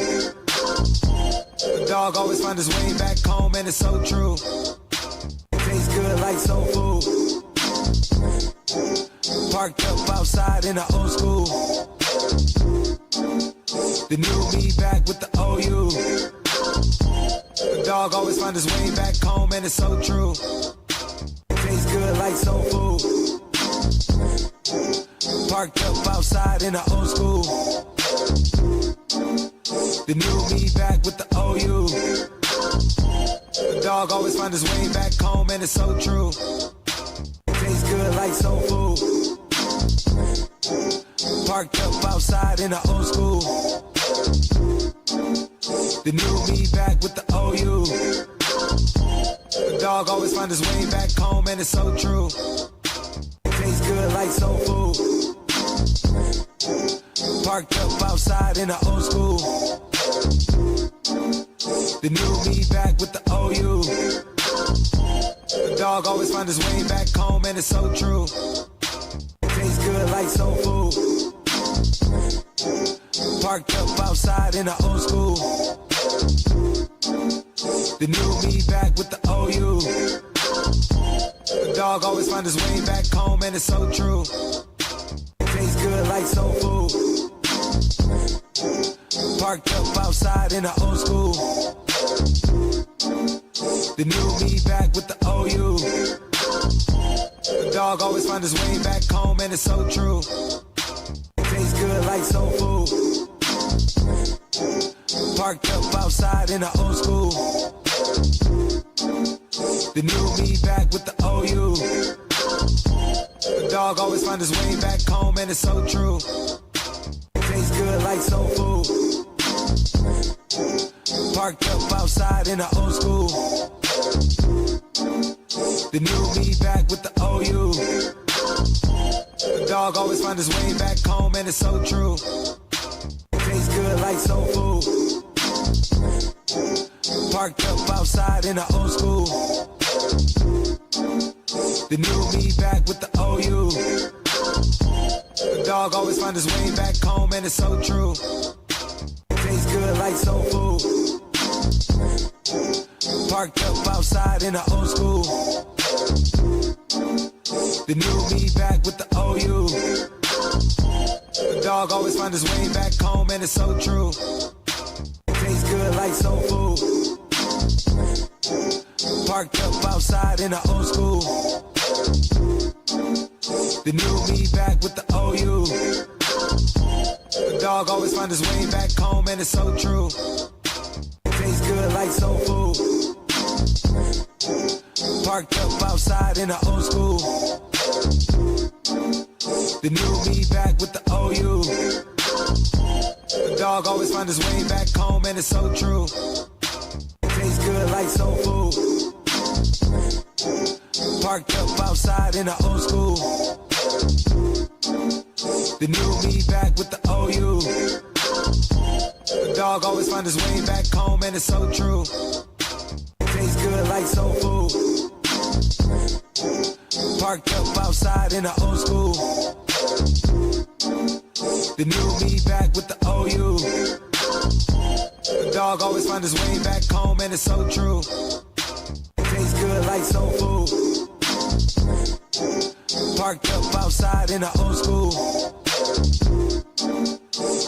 The dog always find his way back home, and it's so true. Tastes good like soul food. Parked up outside in the old school. The new me back with the OU. The dog always find his way back home, and it's so true. Tastes good like soul food. Parked up outside in the old school. The new me back with the OU. The dog always find his way back home, and it's so true. Tastes good like soul food. Parked up outside in the old school. The new me back with the OU. The dog always find his way back home, and it's so true. Tastes good like soul food. Parked up outside in the old school. The new me back with the OU. The dog always find his way back home, and it's so true. Tastes good like soul food. Parked up outside in the old school. The new me back with the OU. The dog always find his way back home, and it's so true. Tastes good like soul food. Parked up outside in the old school. The new me back with the OU. The dog always find his way back home, and it's so true. Tastes good like soul food. Parked up outside in the old school. The new me back with the OU. The dog always find his way back home, and it's so true. Tastes good like soul food. Parked up outside in the old school. The new me back with the OU. The dog always find his way back home, and it's so true. Tastes good like soul food. Parked up outside in the old school. The new me back with the OU. The dog always find his way back home, and it's so true. Tastes good like soul food. Parked up outside in the old school. The new me back with the OU. The dog dog always find his way back home, and it's so true. Tastes good like soul food. Parked up outside in the old school. The new me back with the OU. The dog always find his way back home, and it's so true. Tastes good like soul food. Parked up outside in the old school. The new me back with the OU. The dog always find his way back home, and it's so true. Tastes good like soul food. Parked up outside in the old school. The new me back with the OU. The dog always find his way back home, and it's so true. Tastes good like soul food. Parked up outside in the old school. The new me back with the OU. The dog always find his way back home, and it's so true. Tastes good like soul food. Parked up outside in the old school.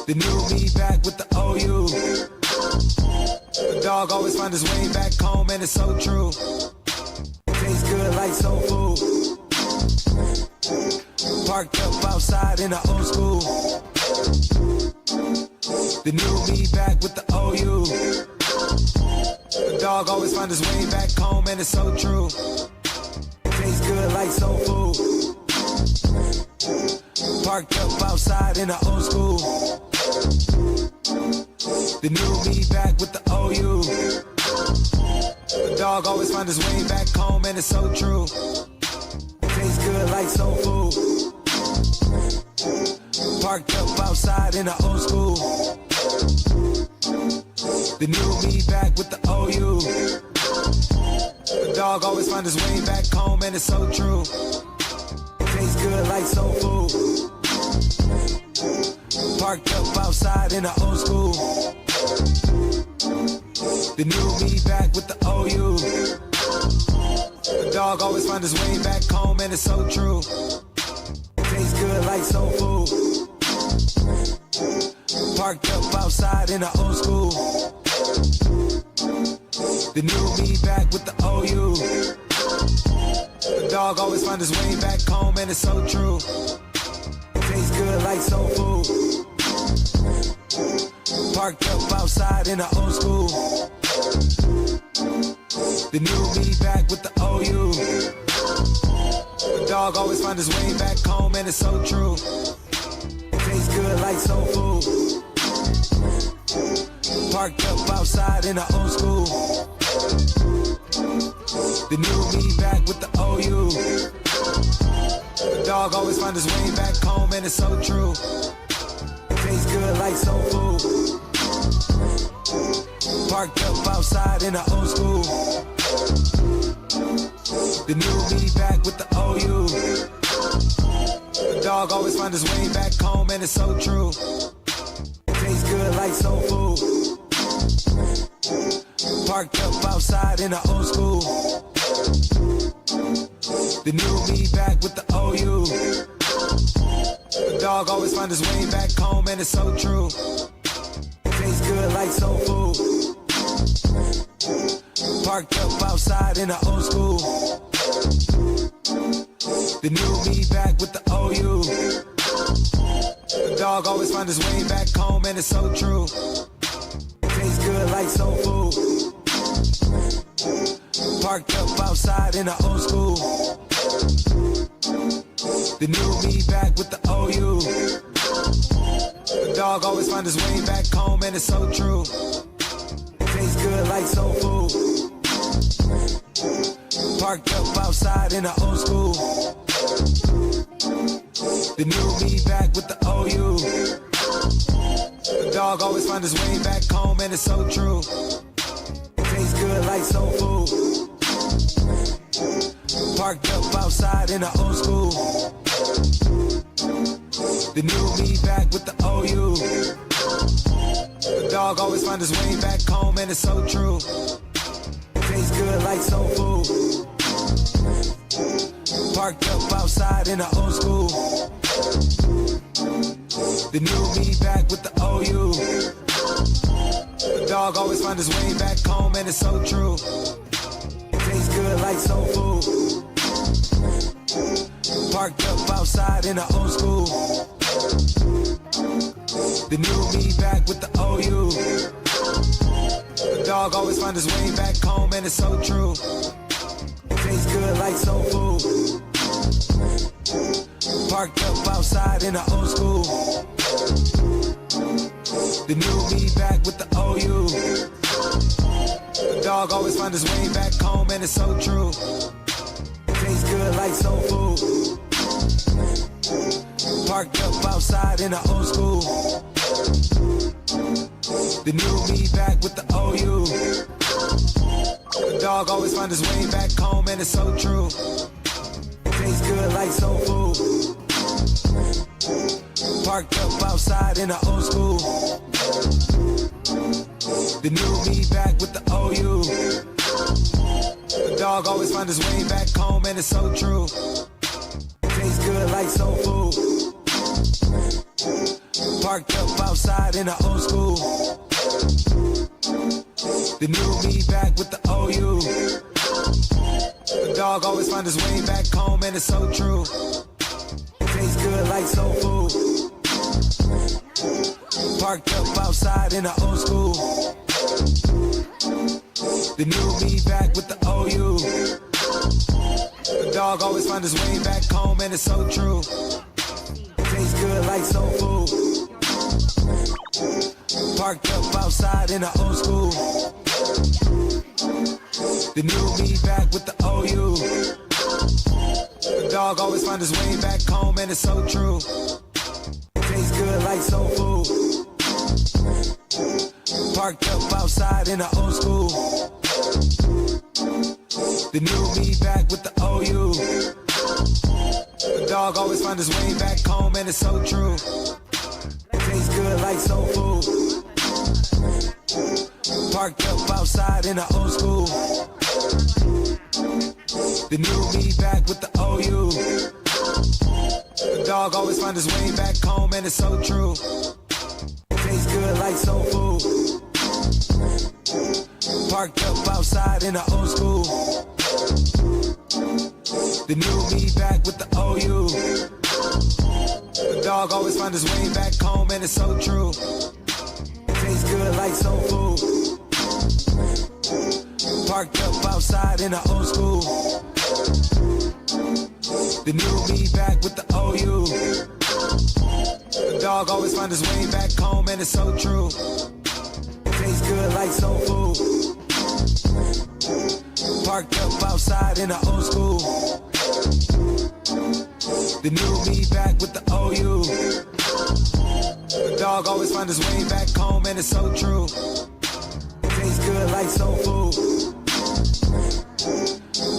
The new me back with the OU. The dog always find his way back home, and it's so true. Tastes good like soul food. Parked up outside in the old school. The new me back with the OU. The dog always find his way back home, and it's so true. Tastes good like soul food. Parked up outside in the old school. The new me back with the OU. The dog always find his way back home, and it's so true. Tastes good like soul food. Parked up outside in the old school. The new me back with the OU. The dog always find his way back home, and it's so true. Tastes good like soul food. Parked up outside in the old school. The new me back with the OU. The dog always find his way back home, and it's so true. Tastes good like soul food. Parked up outside in the old school. The new me back with the OU. The dog always find his way back home, and it's so true. Tastes good like soul food. Parked up outside in the old school. The new me back with the OU. The dog always find his way back home, and it's so true. Tastes good like soul food. Parked up outside in the old school. The new me back with the OU. The dog always find his way back home, and it's so true. Tastes good like soul food. Parked up outside in the old school. The new me back with the OU. The dog always find his way back home, and it's so true. Tastes good like soul food. Parked up outside in the old school. The new me back with the OU. The dog always find his way back home, and it's so true. Tastes good like soul food. Parked up outside in the old school. The new me back with the OU. The dog always find his way back home, and it's so true. Tastes good like soul food. Parked up outside in the old school. The new me back with the OU. The dog always find his way back home, and it's so true. Tastes good like soul food. Parked up outside in the old school. The new me back with the OU. The dog always find his way back home, and it's so true. Tastes good like soul food. Parked up outside in the old school. The new me back with the OU. The dog always find his way back home, and it's so true. Tastes good like soul food. Parked up outside in the old school. The new me back with the OU. The dog always find his way back home, and it's so true. Tastes good like soul food. Parked up outside in the old school. The new me back with the OU. The dog always find his way back home, and it's so true. Tastes good like soul food. Parked up outside in the old school. The new me back with the OU. The dog always find his way back home, and it's so true. Tastes good like soul food. Parked up outside in the old school. The new me back with the OU. The dog always find his way back home, and it's so true. Tastes good like soul food. Parked up outside in the old school. The new me back with the OU. The dog always find his way back home, and it's so true. Tastes good like soul food. Parked up outside in the old school. The new me back with the OU. The dog always find his way back home, and it's so true. Tastes good like soul food. Parked up outside in the old school. The new me back with the OU. The dog always find his way back home, and it's so true. Tastes good like soul food. Parked up outside in the old school. The new me back with the OU. The dog always find his way back home, and it's so true. Tastes good like soul food. Parked up outside in the old school. The new me back with the OU. The dog always find his way back home, and it's so true. Tastes good like soul food. Parked up outside in the old school. The new me back with the OU. The dog always find his way back home, and it's so true. Tastes good like soul food. Parked up outside in the old school. The new me back with the OU. The dog always find his way back home, and it's so true. Tastes good like soul food. Parked up outside in the old school. The new me back with the OU. The dog always find his way back home, and it's so true. Tastes good like soul food. Parked up outside in the old school. The new me back with the OU. The dog always find his way back home, and it's so true. Tastes good like soul food.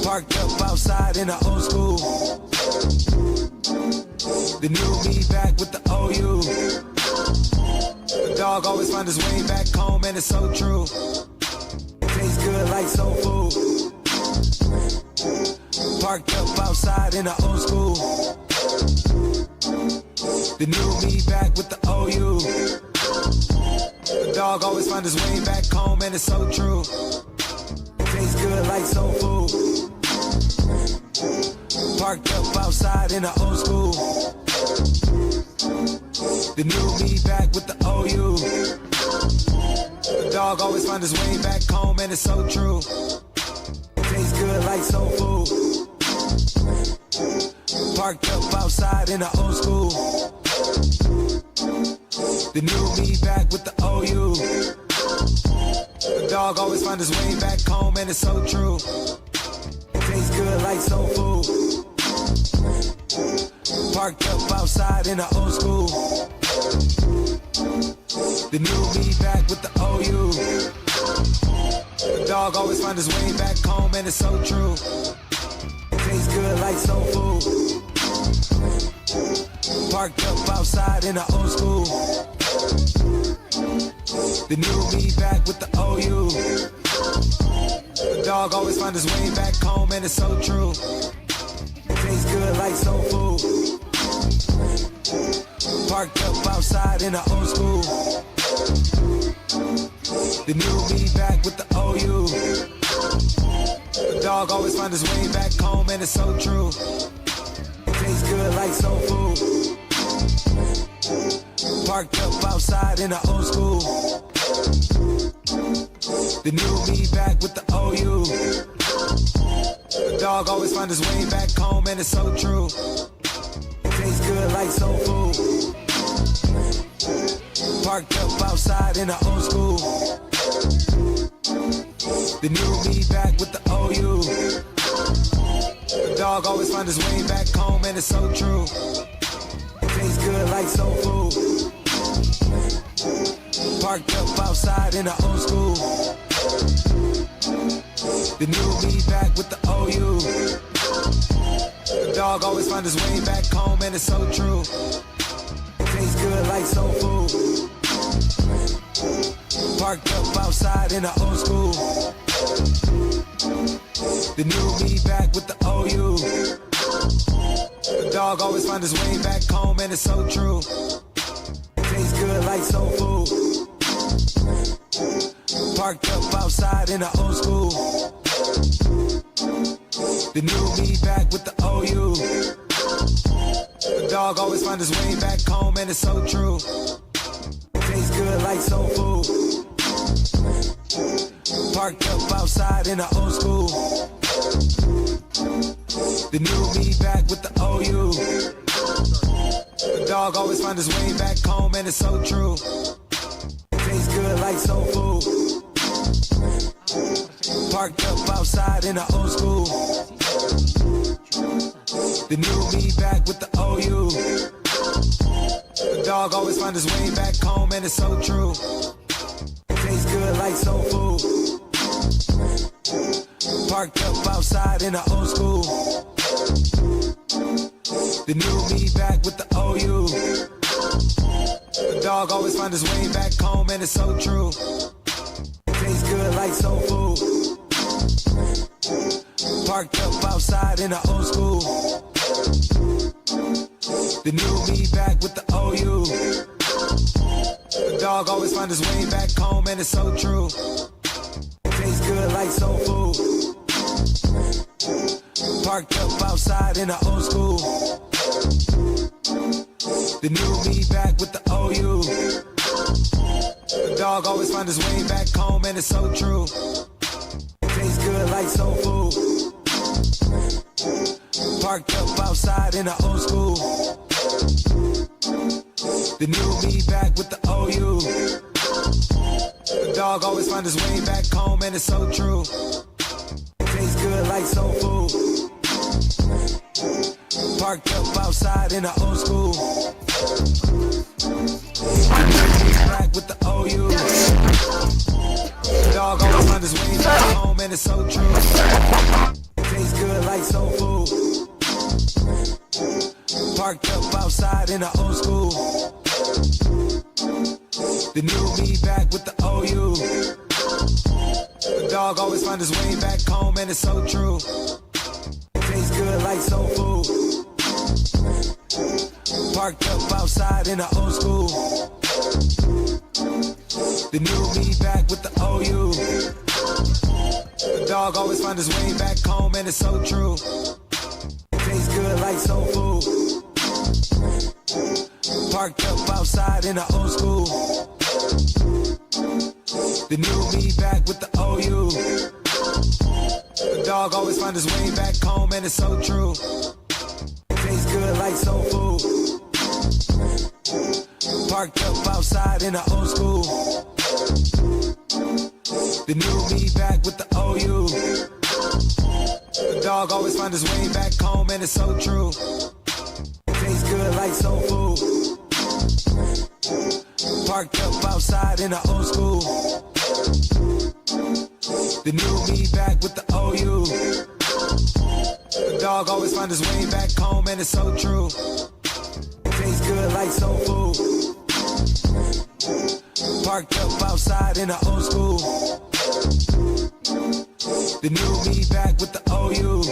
Parked up outside in the old school. The new me back with the OU. The dog always find his way back home, and it's so true. Tastes good like soul food. Parked up outside in the old school. The new me back with the OU. The dog always find his way back home, and it's so true. Tastes good like soul food. Parked up outside in the old school. The new me back with the OU. The dog always find his way back home, and it's so true. Tastes good like soul food. Parked up outside in the old school. The new me back with the OU. The dog always find his way back home, and it's so true. Tastes good like soul food. Parked up outside in the old school. The new me back with the OU. The dog always find his way back home, and it's so true. Tastes good like soul food. Parked up outside in the old school. The new me back with the OU. The dog always find his way back home, and it's so true. Tastes good like soul food. Parked up outside in the old school. The new me back with the OU. The dog always find his way back home, and it's so true. It tastes good like soul food. Parked up outside in the old school. The new me back with the OU. The dog always find his way back home, and it's so true. It tastes good like soul food. Parked up outside in the old school. The new me back with the OU. The dog always find his way back home, and it's so true. It tastes good like soul food. Parked up outside in the old school. The new me back with the OU. The dog always find his way back home, and it's so true. It tastes good like soul food. Parked up outside in the old school. The new me back with the OU. The dog always find his way back home, and it's so true. It tastes good like soul food. Parked up outside in the old school. The new me back with the OU. The dog always find his way back home, and it's so true. It tastes good like soul food. Parked up outside in the old school. The new me back with the OU. The dog always find his way back home, and it's so true. It tastes good like soul food. Parked up outside in the old school. The new me back with the OU. The dog always find his way back home, and it's so true. It tastes good like soul food. Parked up outside in the old school. The new me back with the OU. The dog always find his way back home, and it's so true. It tastes good like soul food. Parked up outside in the old school. The new me back with the OU. The dog always find his way back home, and it's so true. It tastes good like soul food. Parked up outside in the old school. The new me back with the OU. The dog always find his way back home, and it's so true. It tastes good like soul food. Parked up outside in the old school. The new me back with the OU. The dog always find his way back home, and it's so true. It tastes good like soul food. Parked up outside in the old school. Back with the OU. The dog always find his way back home, and it's so true. It tastes good like soul food. Parked up outside in the old school. The new me back with the OU. The dog always find his way back home, and it's so true. It tastes good like soul food. Parked up outside in the old school. The new me back with the OU. The dog always find his way back home, and it's so true. It tastes good like soul food. Parked up outside in the old school. The new me back with the OU. The dog always find his way back home, and it's so true. It tastes good like soul food. Parked up outside in the old school. The new me back with the OU. The dog always find his way back home, and it's so true. It tastes good like soul food. Parked up outside in the old school. The new me back with the OU. The dog always find his way back home, and it's so true. It tastes good like soul food. Parked up outside in the old school. The new me back with the OU.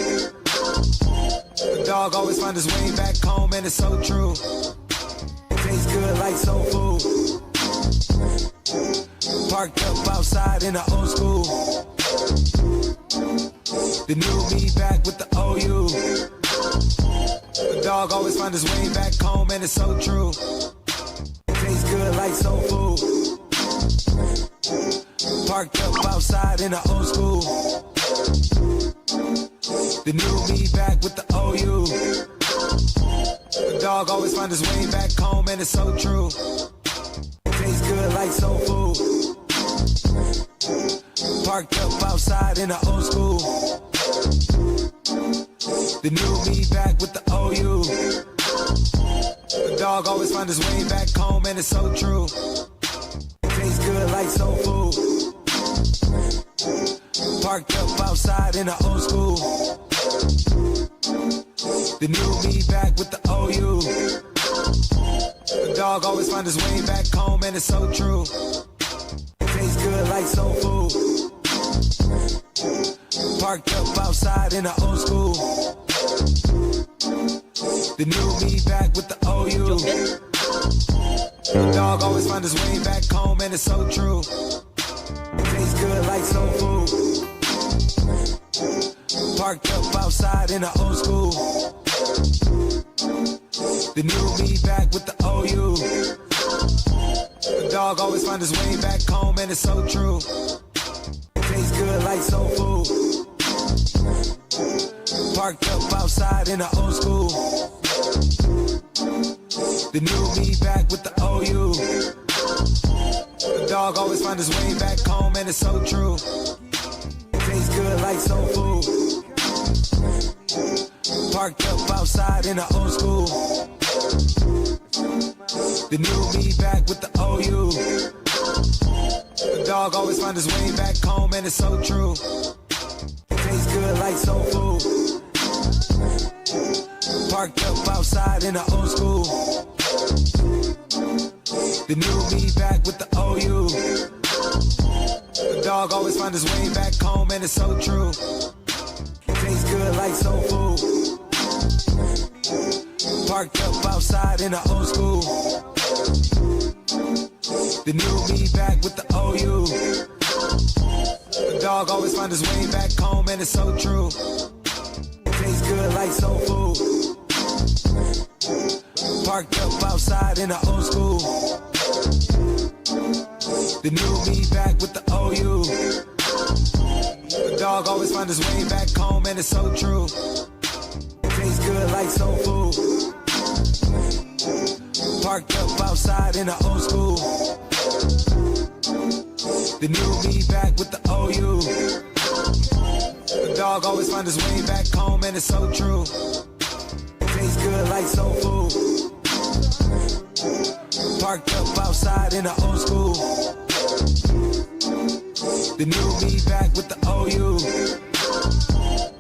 The dog always find his way back home, and it's so true. It Tastes good like soul food. Parked up outside in the old school. The new me back with the OU. The dog always find his way back home, and it's so true. Tastes good like soul food. Parked up outside in the old school. The new me back with the OU. The dog always find his way back home, and it's so true. Tastes good like soul food. Parked up outside in the old school. The new me back with the OU. The dog always find his way back home, and it's so true. Tastes good like soul food. Parked up outside in the old school. The new me back with the OU. The dog always find his way back home, and it's so true. Tastes good like soul food. Parked up outside in the old school. The new me back with the OU. The dog always find his way back home, and it's so true. Tastes good like soul food. Parked up outside in the old school. The new me back with the OU. The dog always find his way back home, and it's so true. Tastes good like soul food. Parked up outside in the old school. The new me back with the OU. The dog always find his way back home, and it's so true. Tastes good like soul food. Parked up outside in the old school. The new me back with the OU. The dog always find his way back home, and it's so true. Tastes good like soul food. Parked up outside in the old school. The new me back with the OU. The dog always find his way back home, and it's so true. Tastes good like soul food. Parked up outside in the old school. The new me back with the OU. The dog always find his way back home, and it's so true. Tastes good like soul food. Parked up outside in the old school. The new me back with the OU. The dog always find his way back home, and it's so true. Tastes good like soul food. Parked up outside in the old school. The new me back with the OU. The dog always find his way back home, and it's so true. Tastes good like soul food. Parked up outside in the old school. The new me back with the OU.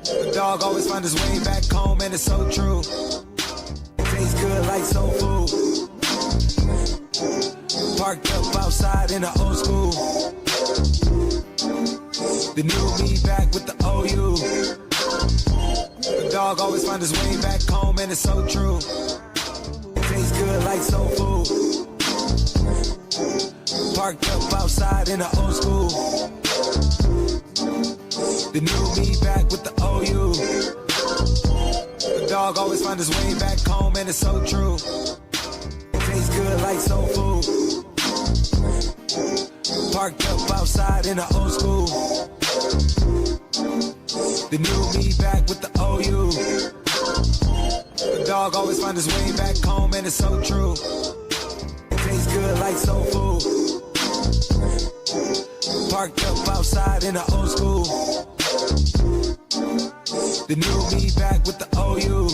The dog always find his way back home, and it's so true. Tastes good like soul food. Parked up outside in the old school. The new me back with the OU. The dog always find his way back home, and it's so true. Tastes good like soul food. Parked up outside in the old school. The new me back with the OU. The dog always find his way back home, and it's so true. Tastes good like soul food. Parked up outside in the old school. The new me back with the OU. The dog always find his way back home, and it's so true. Tastes good like soul food. Parked up outside in the old school. The new me back with the OU.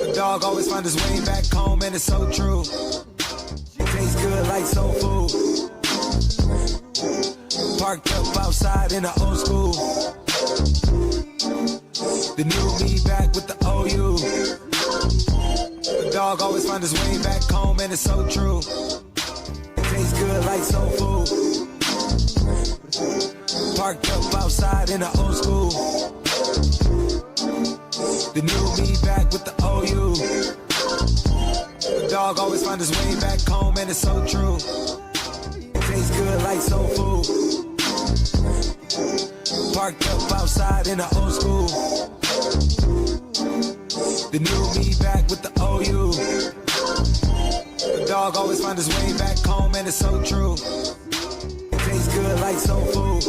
The dog always find his way back home, and it's so true. Tastes good like soul food. Parked up outside in the old school. The new me back with the OU. The dog always find his way back home, and it's so true. Tastes good like soul food. Parked up outside in the old school. The new me back with the OU. The dog find his way back home, and it's so true. Tastes good like soul food. Parked up outside in the old school. The new me back with the OU. The dog always find his way back home, and it's so true. Tastes good like soul food.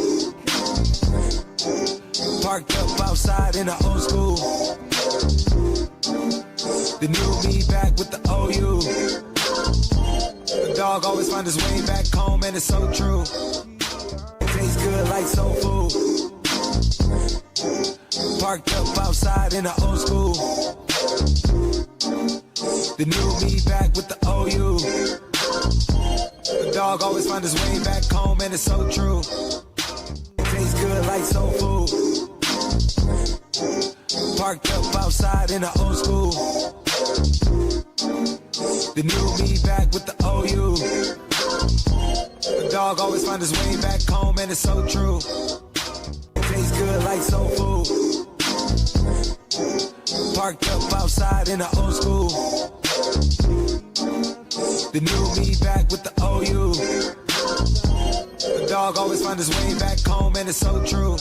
Parked up outside in the old school. The new me back with the OU. The dog always find his way back home, and it's so true. Tastes good like soul food. Parked up outside in the old school. The new me back with the OU. The dog always find his way back home, and it's so true. Tastes good like soul food. Parked up outside in the old school. The new me back with the OU. The dog always find his way back home, and it's so true. Tastes good like soul food. Parked up outside in the old school. The new me back with the OU. The dog always find his way back home, and it's so true.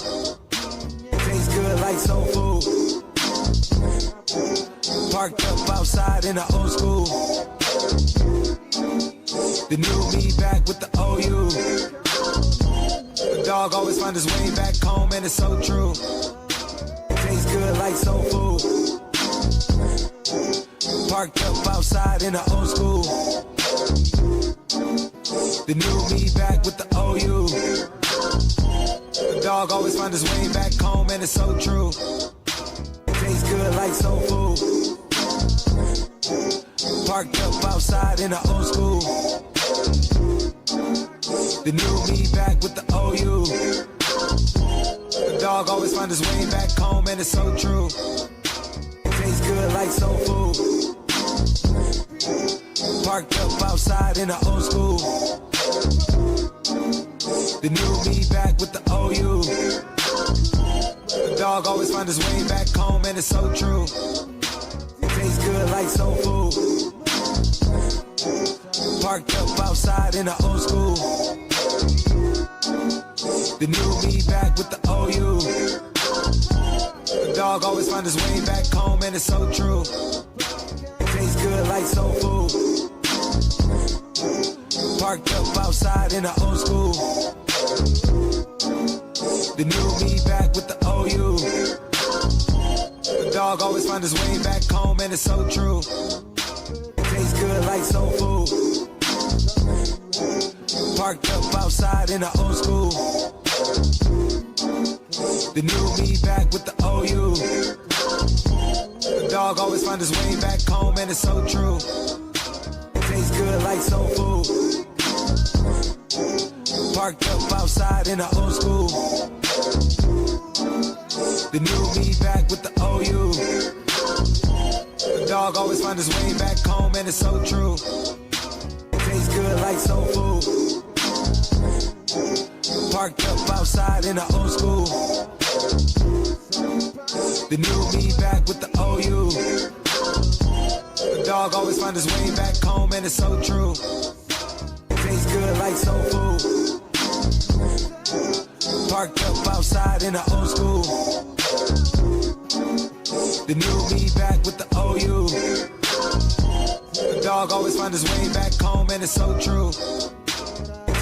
Tastes good like soul food. Parked up outside in the old school. The new me back with the OU. The dog always find his way back home, and it's so true. Tastes good like soul food. Parked up outside in the old school. The new me back with the OU. The dog always find his way back home, and it's so true. Tastes good like soul food. Parked up outside in the old school. The new me back with the OU. The dog always find his way back home, and it's so true. Tastes good like soul food. Parked up outside in the old school. The new me back with the OU. The dog always find his way back home, and it's so true. Tastes good like soul food. Parked up outside in the old school. The new me back with the OU. The dog always find his way back home, and it's so true. Tastes good like soul food. Parked up outside in the old school. The new me back with the OU. The dog always find his way back home, and it's so true. Tastes good like soul food. Parked up outside in the old school. The new me back with the OU. The dog always find his way back home, and it's so true. Tastes good like soul food. Parked up outside in the old school. The new me back with the OU. The dog always find his way back home, and it's so true. Tastes good like soul food. Parked up outside in the old school. The new me back with the OU. The dog always find his way back home, and it's so true. Tastes good like soul food. Parked up outside in the old school. The new me back with the OU. The dog always find his way back home, and it's so true.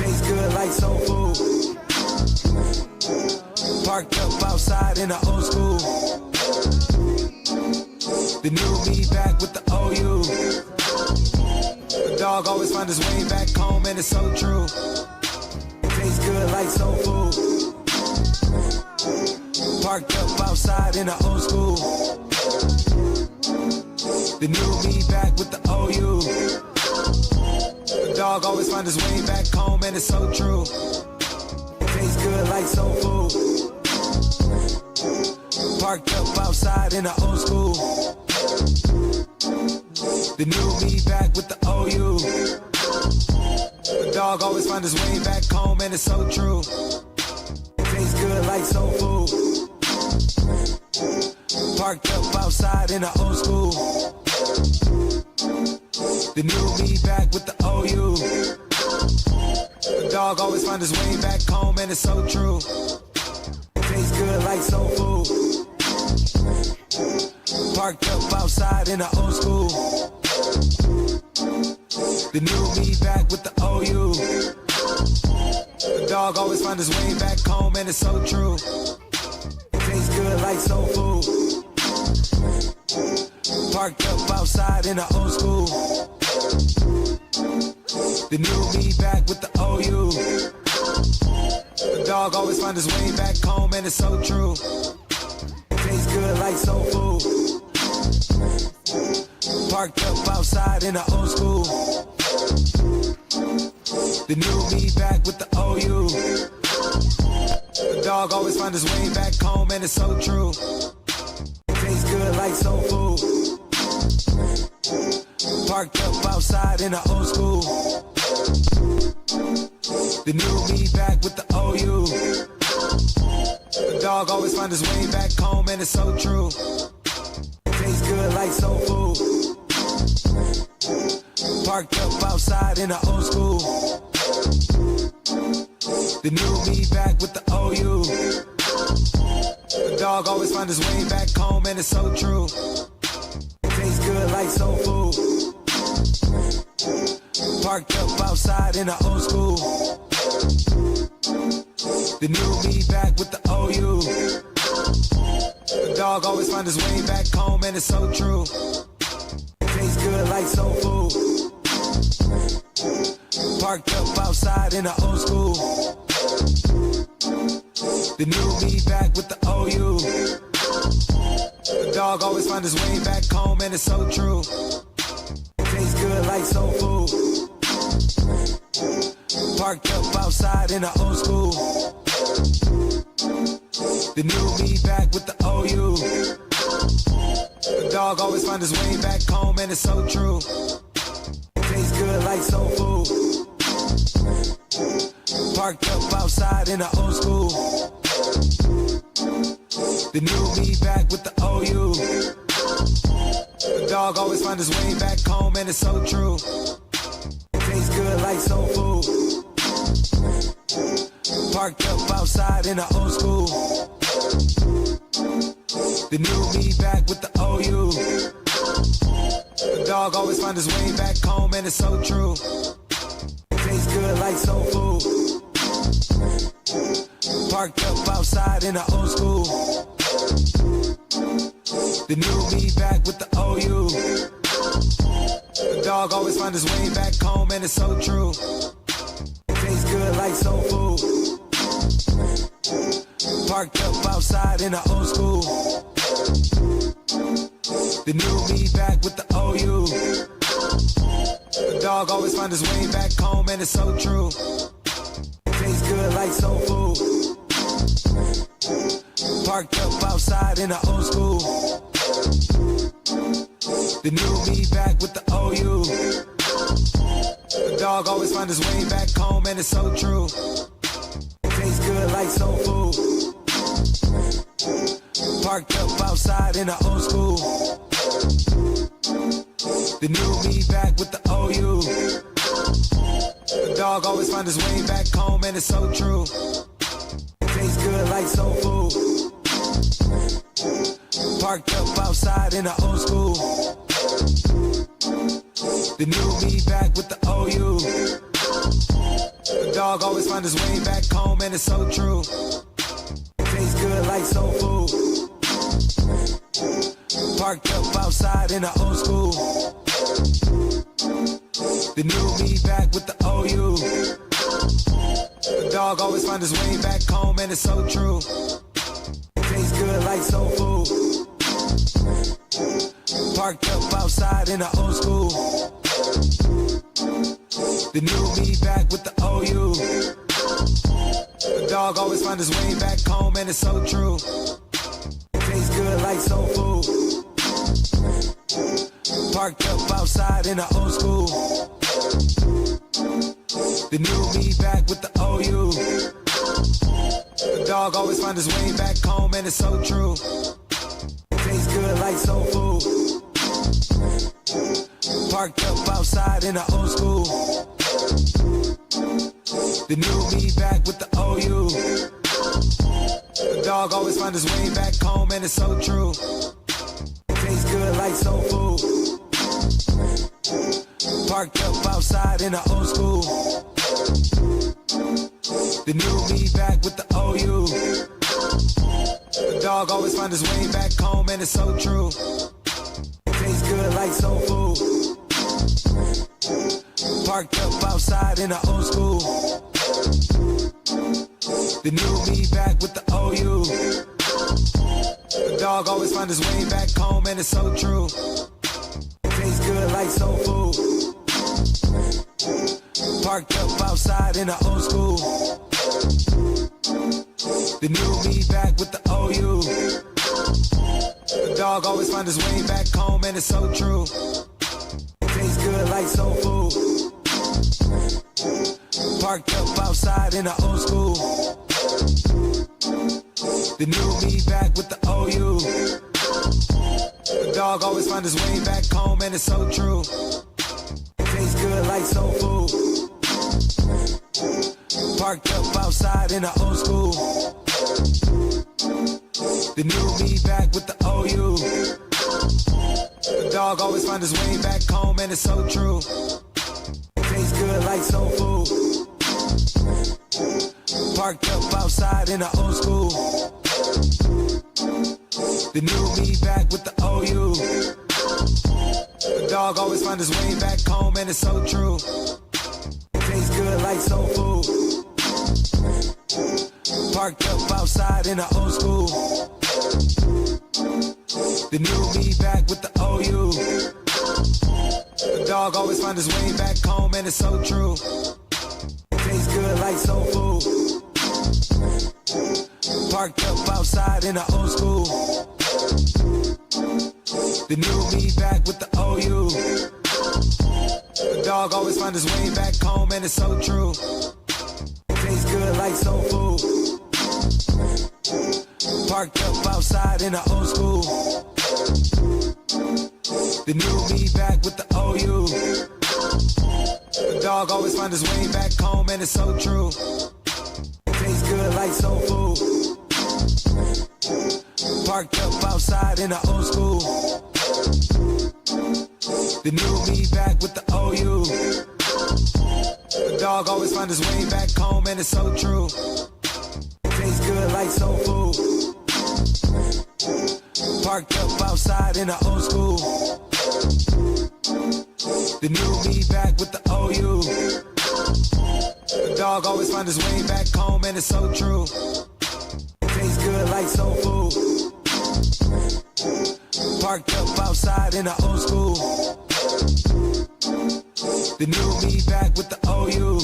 Tastes good like soul food. Parked up outside in the old school. The new me back with the OU. The dog always find his way back home, and it's so true. Tastes good like soul food. Parked up outside in the old school. The new me back with the OU. The dog always find his way back home, and it's so true. Tastes good like soul food. Parked up outside in the old school. The new me back with the OU. The dog always find his way back home, and it's so true. Tastes good like soul food. Parked up outside in the old school. The new me back with the OU. The dog always find his way back home, and it's so true. Tastes good like soul food. Parked up outside in the old school. The new me back with the OU. The dog always find his way back home, and it's so true. Tastes good like soul food. Parked up outside in the old school. The new me back with the OU. The dog always find his way back home, and it's so true. Tastes good like soul food. Parked up outside in the old school. The new me back with the OU. The dog always find his way back home, and it's so true. Tastes good like soul food. Parked up outside in the old school. The new me back with the OU. The dog always find his way back home, and it's so true. Tastes good like soul food. Parked up outside in the old school. The new me back with the OU. The dog always find his way back home, and it's so true. Tastes good like soul food. Parked up outside in the old school. The new me back with the OU. The dog always find his way back home, and it's so true. Tastes good like soul food. Parked up outside in the old school. The new me back with the OU. The dog always find his way back home, and it's so true. Tastes good like soul food. Parked up outside in the old school. The new me back with the OU. The dog always find his way back home, and it's so true. Tastes good like soul food. Parked up outside in the old school. The new me back with the OU. The dog always find his way back home, and it's so true. Tastes good like soul food. Parked up outside in the old school. The new me back with the OU. The dog always find his way back home, and it's so true. Tastes good like soul food. Parked up outside in the old school. The new me back with the OU. The dog always find his way back home, and it's so true. Tastes good like soul food. Parked up outside in the old school. The new me back with the OU. The dog always find his way back home, and it's so true. Tastes good like soul food. Parked up outside in the old school. The new me back with the OU. The dog always find his way back home, and it's so true. Tastes good like soul food. Parked up outside in the old school. The new me back with the OU. The dog always find his way back home, and it's so true. Tastes good like soul food. Parked up outside in the old school. The new me back with the OU. The dog always find his way back home, and it's so true. Tastes good like soul food. Parked up outside in the old school. The new me back with the OU. The dog always find his way back home, and it's so true. Tastes good like soul food. Parked up outside in the old school. The new me back with the OU. The dog always find his way back home, and it's so true. Tastes good like soul food. Parked up outside in the old school. The new me back with the OU. The dog always find his way back home, and it's so true. Tastes good like soul food. Parked Parked up outside in the old school. The new me back with the OU. The dog always find his way back home, and it's so true. Tastes good like soul food. Parked up outside in the old school. The new me back with the OU. The dog always find his way back home, and it's so true. Tastes good like soul food. Parked up outside in the old school. The new me back with the OU. The dog always find his way back home, and it's so true. Tastes good like soul food. Parked up outside in the old school. The new me back with the OU. The dog always find his way back home, and it's so true. Tastes good like soul food. Parked up outside in the old school. The new me back with the OU. The dog always find his way back home, and it's so true. Tastes good like soul food. Parked up outside in the old school. The new me back with the OU. The dog always find his way back home, and it's so true. Tastes good like soul food. Parked up outside in the old school. The new me back with the OU. The dog always find his way back home, and it's so true. Tastes good like soul food. Parked up outside in the old school. The new me back with the OU. The dog always find his way back home, and it's so true. Tastes good like soul food. Parked up outside in the old school. The new me back with the OU. The dog always find his way back home, and it's so true. Tastes good like soul food. Parked up outside in the old school. The new me back with the OU. The dog always find his way back home, and it's so true. Tastes good like soul food. Parked up outside in the old school. The new me back with the OU. The dog always find his way back home, and it's so true. Tastes good like soul food. Parked up outside in the old school. The new me back with the OU. The dog always find his way back home, and it's so true. Tastes good like soul food. Parked up outside in the old school. The new me back with the OU.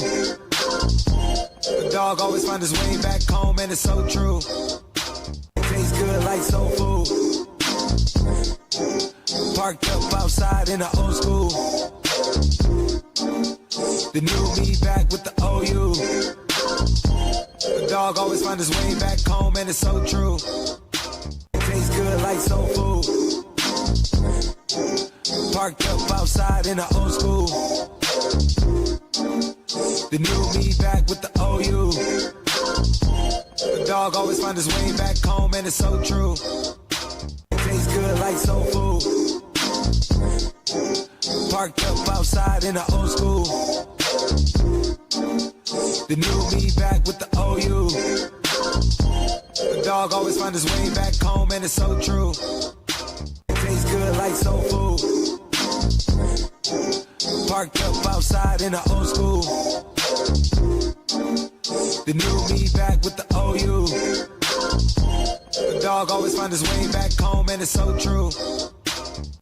The dog always find his way back home, and it's so true. Tastes good like soul food. Parked up outside in the old school. The new me back with the OU. The dog always find his way back home, and it's so true. Tastes good like soul food. Parked up outside in the old school. The new me back with the OU. The dog always find his way back home, and it's so true. Tastes good like soul food. Parked up outside in the old school. The new me back with the OU. The dog always find his way back home, and it's so true. Tastes good like soul food. Parked up outside in the old school. The new me back with the OU. The dog always find his way back home, and it's so true.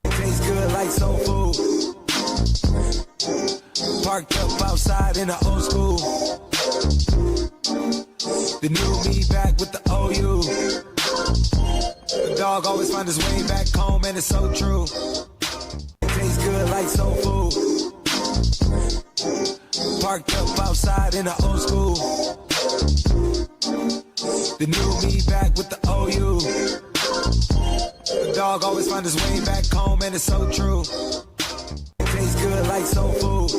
Tastes good like soul food. Parked up outside in the old school. The new me back with the OU. The dog always find his way back home, and it's so true. Tastes good like soul food. Parked up outside in the old school. The new me back with the OU. The dog always find his way back home, and it's so true. Tastes good like soul food.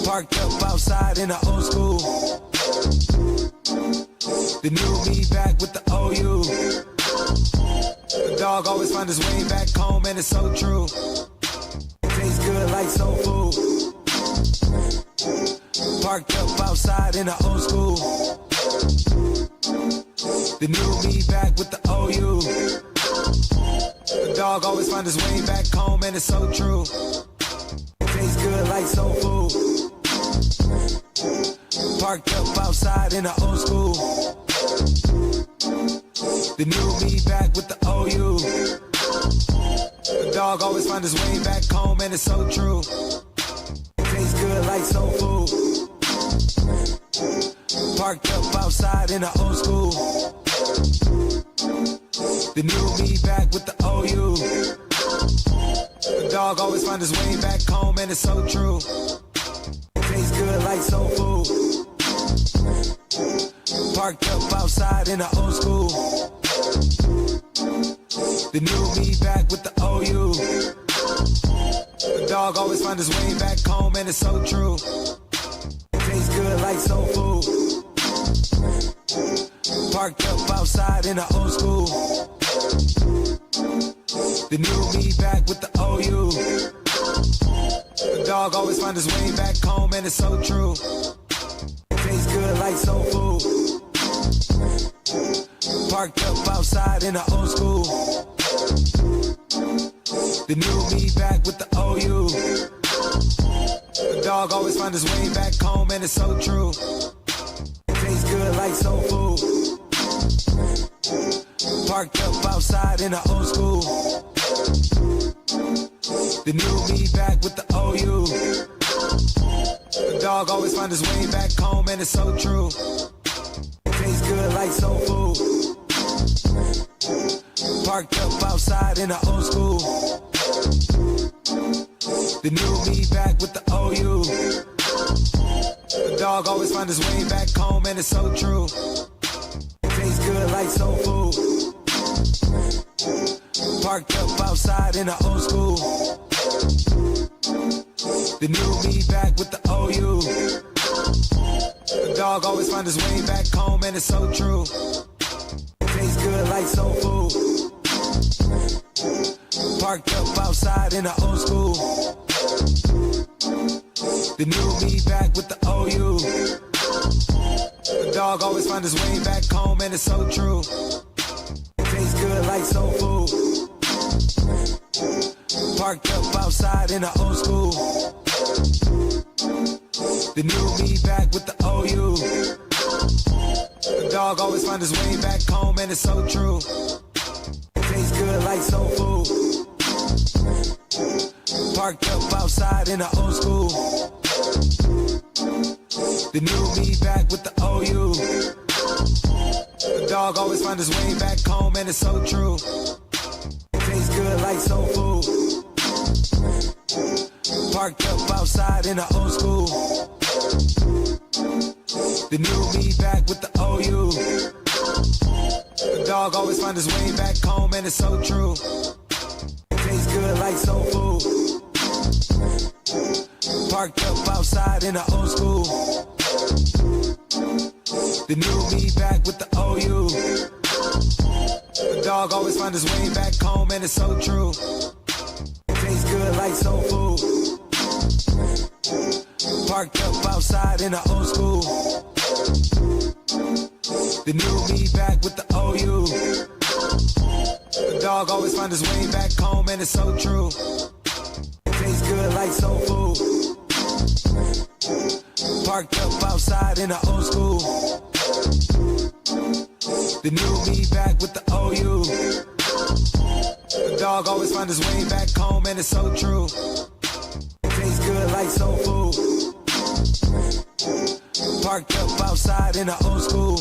Parked up outside in the old school. The new me back with the OU. The dog always find his way back home, and it's so true. Tastes good like soul food. Parked up outside in the old school. The new me back with the OU. The dog always find his way back home, and it's so true. Tastes good like soul food. Parked up outside in the old school. The new me back with the OU. The dog always find his way back home, and it's so true. Tastes good like soul food. Parked up outside in the old school. The new me back with the OU. The dog always find his way back home, and it's so true. Tastes good like soul food. Parked up outside in the old school. The new me back with the OU. The dog always find his way back home, and it's so true. Tastes good like soul food. Parked up outside in the old school. The new me back with the OU. The dog always find his way back home, and it's so true. Tastes good like soul food. Parked up outside in the old school. The new me back with the OU. The dog always find his way back home, and it's so true. Tastes good like soul food. Parked up outside in the old school. The new me back with the OU. The dog always find his way back home, and it's so true. Tastes good like soul food. Parked up outside in the old school. The new me back with the OU. The dog always find his way back home, and it's so true. Tastes good like soul food. Parked up outside in the old school. The new me back with the OU. The dog always find his way back home, and it's so true. Tastes good like soul food. Parked up outside in the old school. The new me back with the OU. The dog always find his way back home, and it's so true. Tastes good like soul food. Parked up outside in the old school. The new me back with the OU. The dog always find his way back home, and it's so true. Tastes good like soul food. Parked up outside in the old school. The new me back with the OU. The dog always find his way back home, and it's so true. Tastes good like soul food. Parked up outside in the old school. The new me back with the OU. The dog always find his way back home, and it's so true. Tastes good like soul food. Parked up outside in the old school. The new me back with the OU. The dog always find his way back home, and it's so true. Tastes good like soul food. Parked up outside in the old school. The new me back with the OU. The dog always find his way back home, and it's so true. Tastes good like soul food. Parked up outside in the old school. The new me back with the OU. The dog always find his way back home, and it's so true. Tastes good like soul food. Parked up outside in the old school.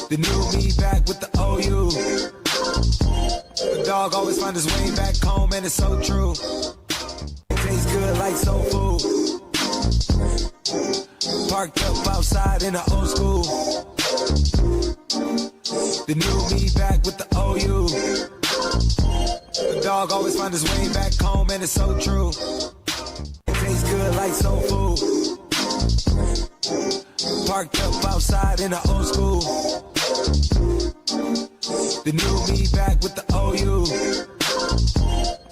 The new me back with the OU. The dog always find his way back home, and it's so true. Tastes good like soul food. Parked up outside in the old school. The new me back with the OU. The dog always find his way back home, and it's so true. It tastes good like soul food. Parked up outside in the old school. The new me back with the OU.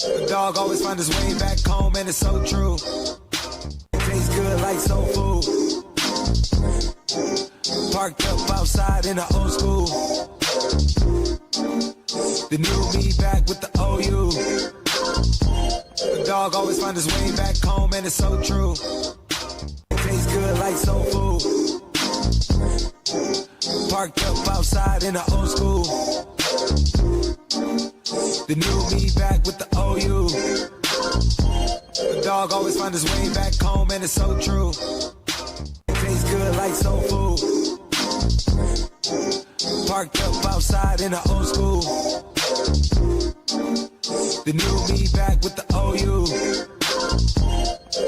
The dog always find his way back home, and it's so true. It tastes good like soul food. Parked up outside in the old school. The new me back with the OU. The dog always find his way back home, and it's so true. It tastes good like soul food. Parked up outside in the old school. The new me back with the OU. The dog always find his way back home, and it's so true. It tastes good like soul food. Parked up outside in the old school. The new me back with the OU.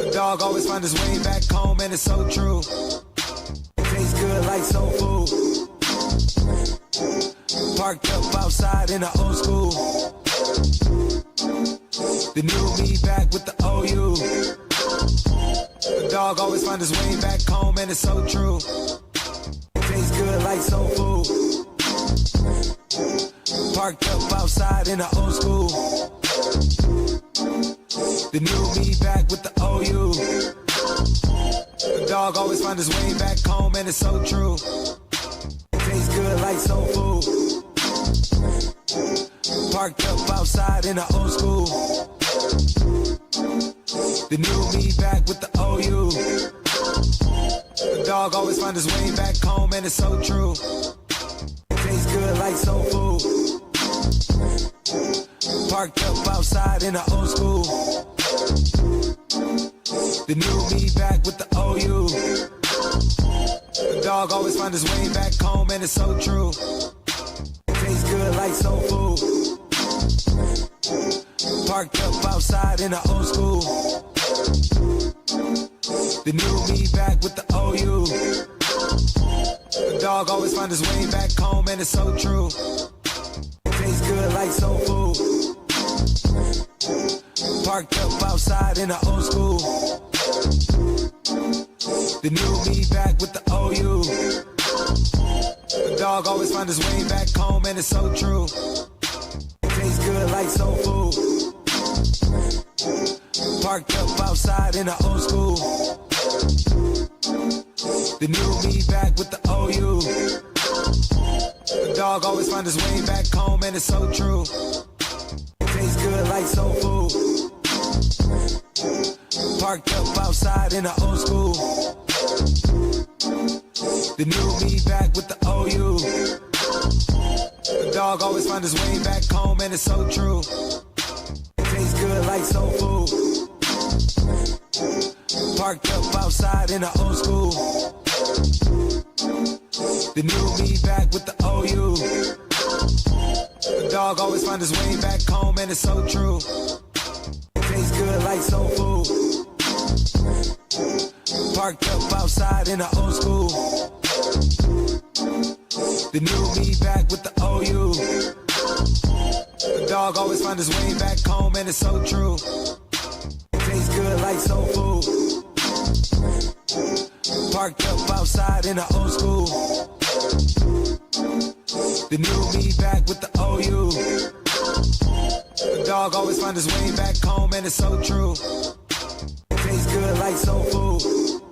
The dog always find his way back home, and it's so true. It tastes good like soul food. Parked up outside in the old school. The new me back with the OU. The dog always find his way back home, and it's so true. It tastes good like soul food. Parked up outside in the old school. The new me back with the OU. The dog always find his way back home, and it's so true. It tastes good like soul food. Parked up outside in the old school. The new me back with the OU. The dog always find his way back home, and it's so true. It tastes good like soul food. Parked up outside in the old school. The new me back with the OU. The dog always find his way back home, and it's so true. It tastes good like soul food. Parked up outside in the old school. The new me back with the OU. The dog always find his way back home, and it's so true. It tastes good like soul food. Parked up outside in the old school. The new me back with the OU. The dog always find his way back home, and it's so true. It tastes good like soul food. Parked up outside in the old school. The new me back with the OU. The dog always find his way back home, and it's so true. It tastes good like soul food. Parked up outside in the old school. The new me back with the OU. The dog always find his way back home, and it's so true. It tastes good like soul food. Parked up outside in the old school. The new me back with the OU. The dog always find his way back home, and it's so true. It tastes good like soul food. Parked up outside in the old school. The new me back with the OU. The dog always find his way back home, and it's so true. It tastes good like soul food. Parked up outside in the old school. The new me back with the OU. The dog always find his way back home, and it's so true. It tastes good like soul food.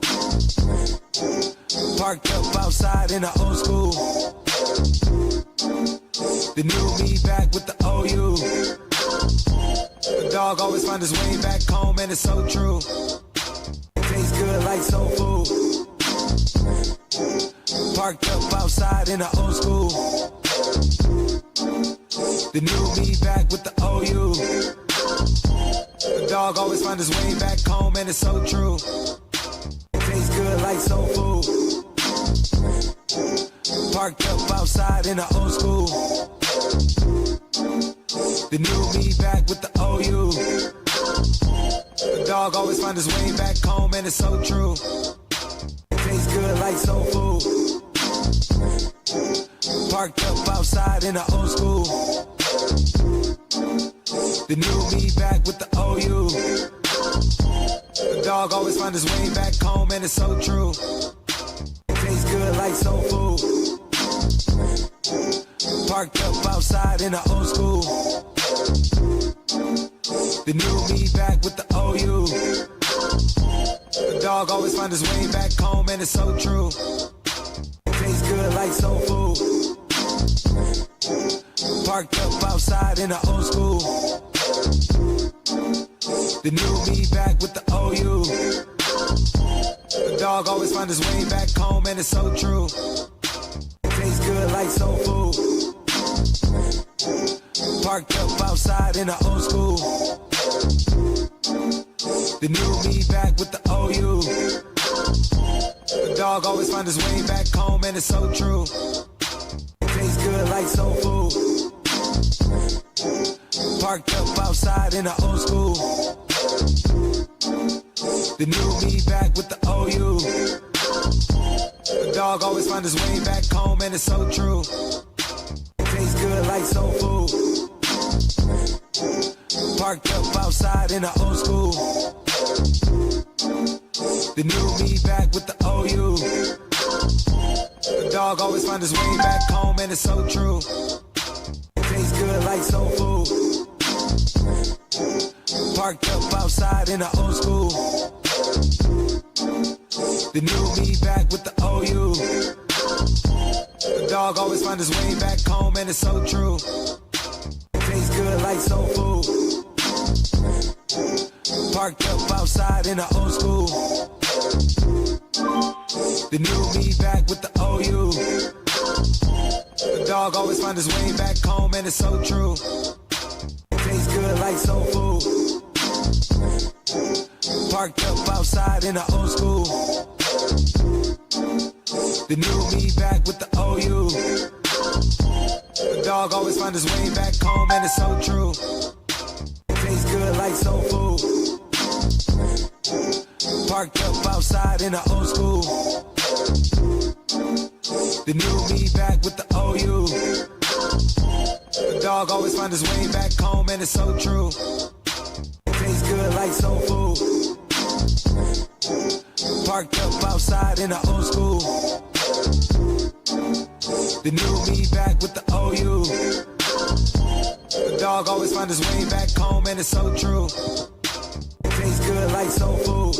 Parked up outside in the old school. The new me back with the OU. The dog always find his way back home, and it's so true. It tastes good like soul food. Parked up outside in the old school. The new me back with the OU. The dog always find his way back home, and it's so true. It tastes good like soul food. Parked up outside in the old school. The new me back with the OU. The dog always find his way back home, and it's so true. It tastes good like soul food. Parked up outside in the old school. The new me back with the OU. The dog always find his way back home, and it's so true. Tastes good like soul food. Parked up outside in the old school. The new me back with the OU. The dog always find his way back home, and it's so true. Tastes good like soul food. Parked up outside in the old school. The new me back with the OU. The dog always find his way back home, and it's so true. Tastes good like soul food. Parked up outside in the old school. The new me back with the OU. The dog always find his way back home, and it's so true. Tastes good like soul food. Parked up outside in the old school. The new me back with the OU. The dog always find his way back home, and it's so true. Tastes good like soul food. Parked up outside in the old school. The new me back with the OU. The dog always find his way back home, and it's so true. Tastes good like soul food. Parked up outside in the old school. The new me back with the OU. The dog always find his way back home, and it's so true. Tastes good like soul food. Parked up outside in the old school. The new me back with the OU. The dog always find his way back home, and it's so true. Tastes good like soul food. Parked up outside in the old school. The new me back with the OU. The dog always find his way back home, and it's so true. Tastes good like soul food. Parked up outside in the old school. The new me back with the OU. The dog always find his way back home, and it's so true. Tastes good like soul food. Parked up outside in the old school. The new me back with the OU. The dog always find his way back home, and it's so true. Tastes good like soul food.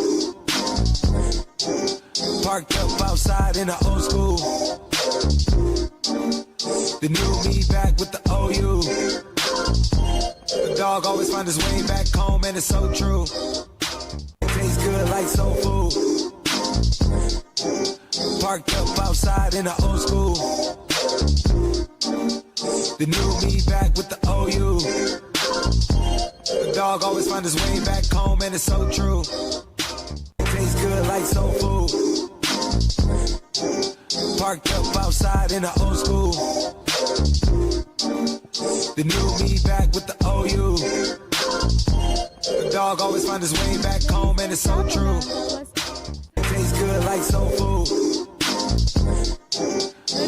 Parked up outside in the old school. The new me back with the OU. The dog always find his way back home, and it's so true. Tastes good like soul food. Parked up outside in the old school. The new me back with the OU. The dog always find his way back home, and it's so true. Tastes good like soul food. Parked up outside in the old school. The new me back with the OU. The dog always find his way back home, and it's so true. Tastes good like soul food.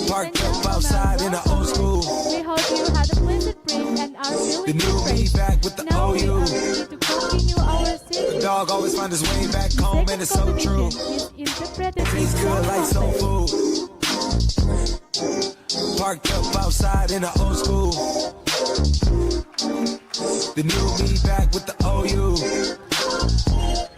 Parked up outside in the old school. We hope you had a pleasant break and are The feeling new me refreshed. back with the Now we OU. are ready to continue our The session. dog always find his way back home, and it's so true. Is interpretive Tastes good like soul food. Parked up outside in the old school. The new me back with the OU.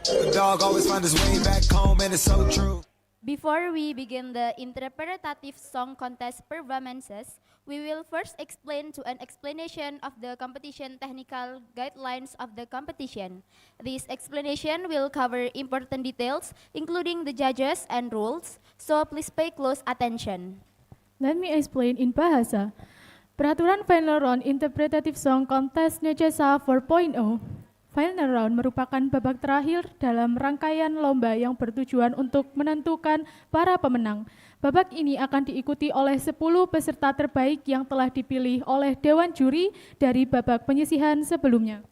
The dog always find his way back home, and it's so true. Before we begin the interpretative song contest performances, we will first explain to an explanation of the competition technical guidelines of the competition. This explanation will cover important details, including the judges and rules, so please pay close attention. Let me explain in Bahasa. Peraturan Final Round Interpretative Song Contest Necesa 4.0. Final Round merupakan babak terakhir dalam rangkaian lomba yang bertujuan untuk menentukan para pemenang. Babak ini akan diikuti oleh 10 peserta terbaik yang telah dipilih oleh Dewan Juri dari babak penyisihan sebelumnya.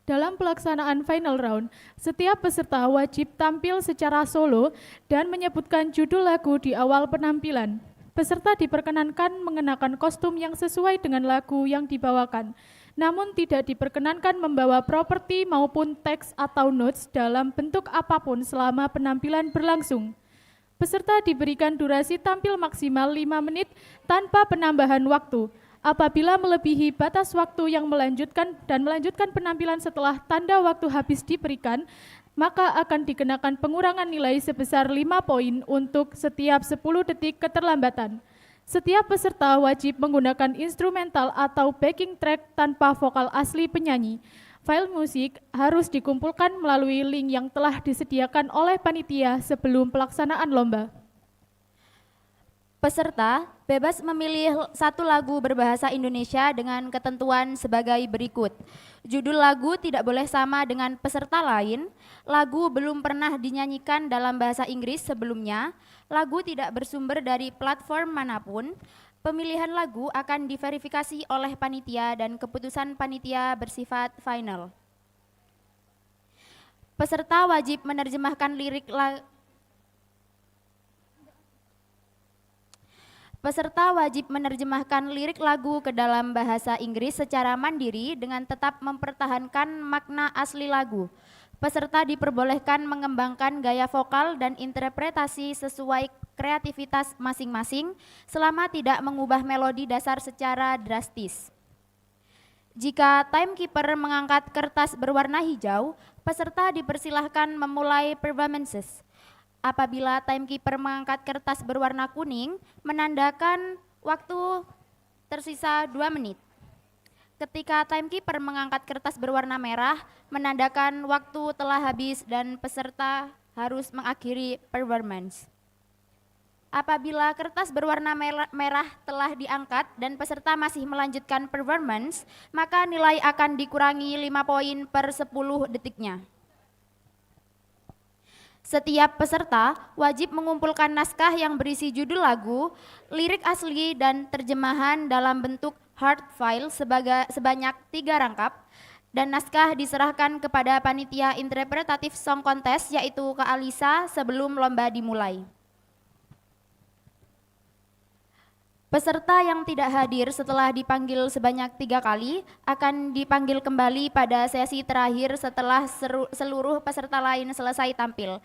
Dalam pelaksanaan Final Round, setiap peserta wajib tampil secara solo dan menyebutkan judul lagu di awal penampilan. Peserta diperkenankan mengenakan kostum yang sesuai dengan lagu yang dibawakan. namun tidak diperkenankan membawa properti maupun teks atau notes dalam bentuk apapun selama penampilan berlangsung. Peserta diberikan durasi tampil maksimal 5 menit tanpa penambahan waktu. Apabila melebihi batas waktu yang melanjutkan penampilan setelah tanda waktu habis diberikan, maka akan dikenakan pengurangan nilai sebesar 5 poin untuk setiap 10 detik keterlambatan. Setiap peserta wajib menggunakan instrumental atau backing track tanpa vokal asli penyanyi. File musik harus dikumpulkan melalui link yang telah disediakan oleh panitia sebelum pelaksanaan lomba. Peserta bebas memilih satu lagu berbahasa Indonesia dengan ketentuan sebagai berikut. Judul lagu tidak boleh sama dengan peserta lain, lagu belum pernah dinyanyikan dalam bahasa Inggris sebelumnya, lagu tidak bersumber dari platform manapun, pemilihan lagu akan diverifikasi oleh panitia dan keputusan panitia bersifat final. Peserta wajib menerjemahkan lirik lagu ke dalam bahasa Inggris secara mandiri dengan tetap mempertahankan makna asli lagu. Peserta diperbolehkan mengembangkan gaya vokal dan interpretasi sesuai kreativitas masing-masing selama tidak mengubah melodi dasar secara drastis. Jika timekeeper mengangkat kertas berwarna hijau, peserta dipersilahkan memulai performances. Apabila timekeeper mengangkat kertas berwarna kuning, menandakan waktu tersisa 2 menit. Ketika timekeeper mengangkat kertas berwarna merah, menandakan waktu telah habis dan peserta harus mengakhiri performance. Apabila kertas berwarna merah telah diangkat dan peserta masih melanjutkan performance, maka nilai akan dikurangi 5 poin per 10 detiknya. Setiap peserta wajib mengumpulkan naskah yang berisi judul lagu, lirik asli, dan terjemahan dalam bentuk hard file sebanyak 3 rangkap, dan naskah diserahkan kepada panitia interpretatif song contest yaitu Kak Alisa sebelum lomba dimulai. Peserta yang tidak hadir setelah dipanggil sebanyak 3 kali akan dipanggil kembali pada sesi terakhir setelah seluruh peserta lain selesai tampil.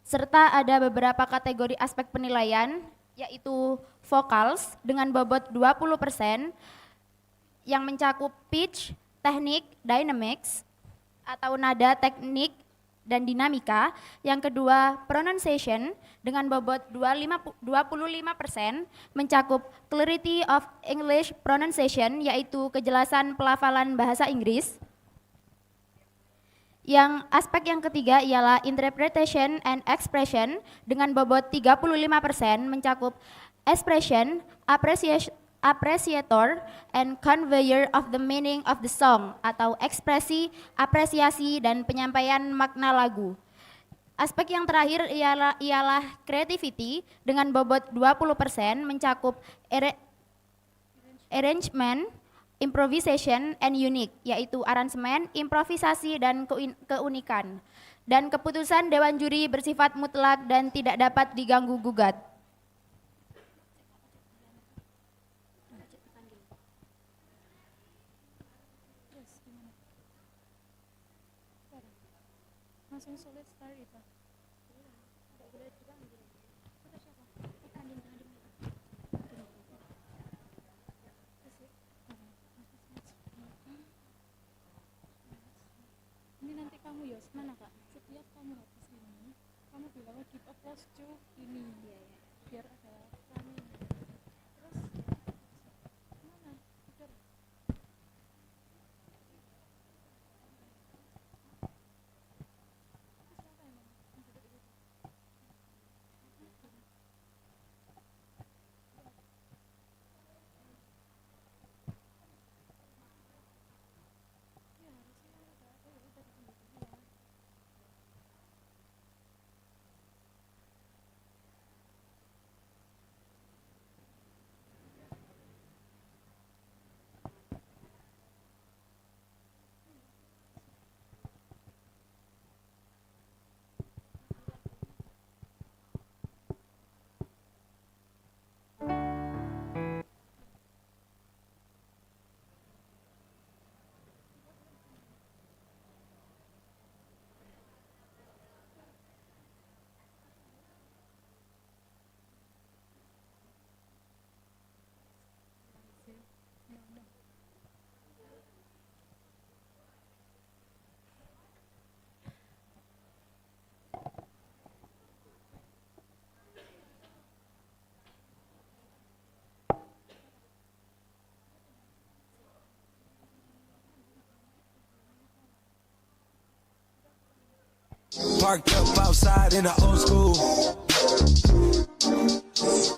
Serta ada beberapa kategori aspek penilaian, yaitu vocals dengan bobot 20% yang mencakup pitch, teknik, dynamics atau nada, teknik, dan dinamika. Yang kedua, pronunciation dengan bobot 25% mencakup clarity of English pronunciation, yaitu kejelasan pelafalan bahasa Inggris. Yang aspek yang ketiga ialah interpretation and expression dengan bobot 35% mencakup expression, appreciator, and conveyor of the meaning of the song atau ekspresi, apresiasi, dan penyampaian makna lagu. Aspek yang terakhir ialah creativity dengan bobot 20% mencakup arrangement, improvisation, and unique, yaitu aransemen, improvisasi, dan keunikan. Dan keputusan Dewan Juri bersifat mutlak dan tidak dapat diganggu-gugat. Langsung sulit sekali itu. Ini nanti kamu Yos, mana Kak? Setiap kamu habis ini, kamu bilang give applause to ini. Biar ada kami. Terus mana? Tidur. Parked up outside in the old school.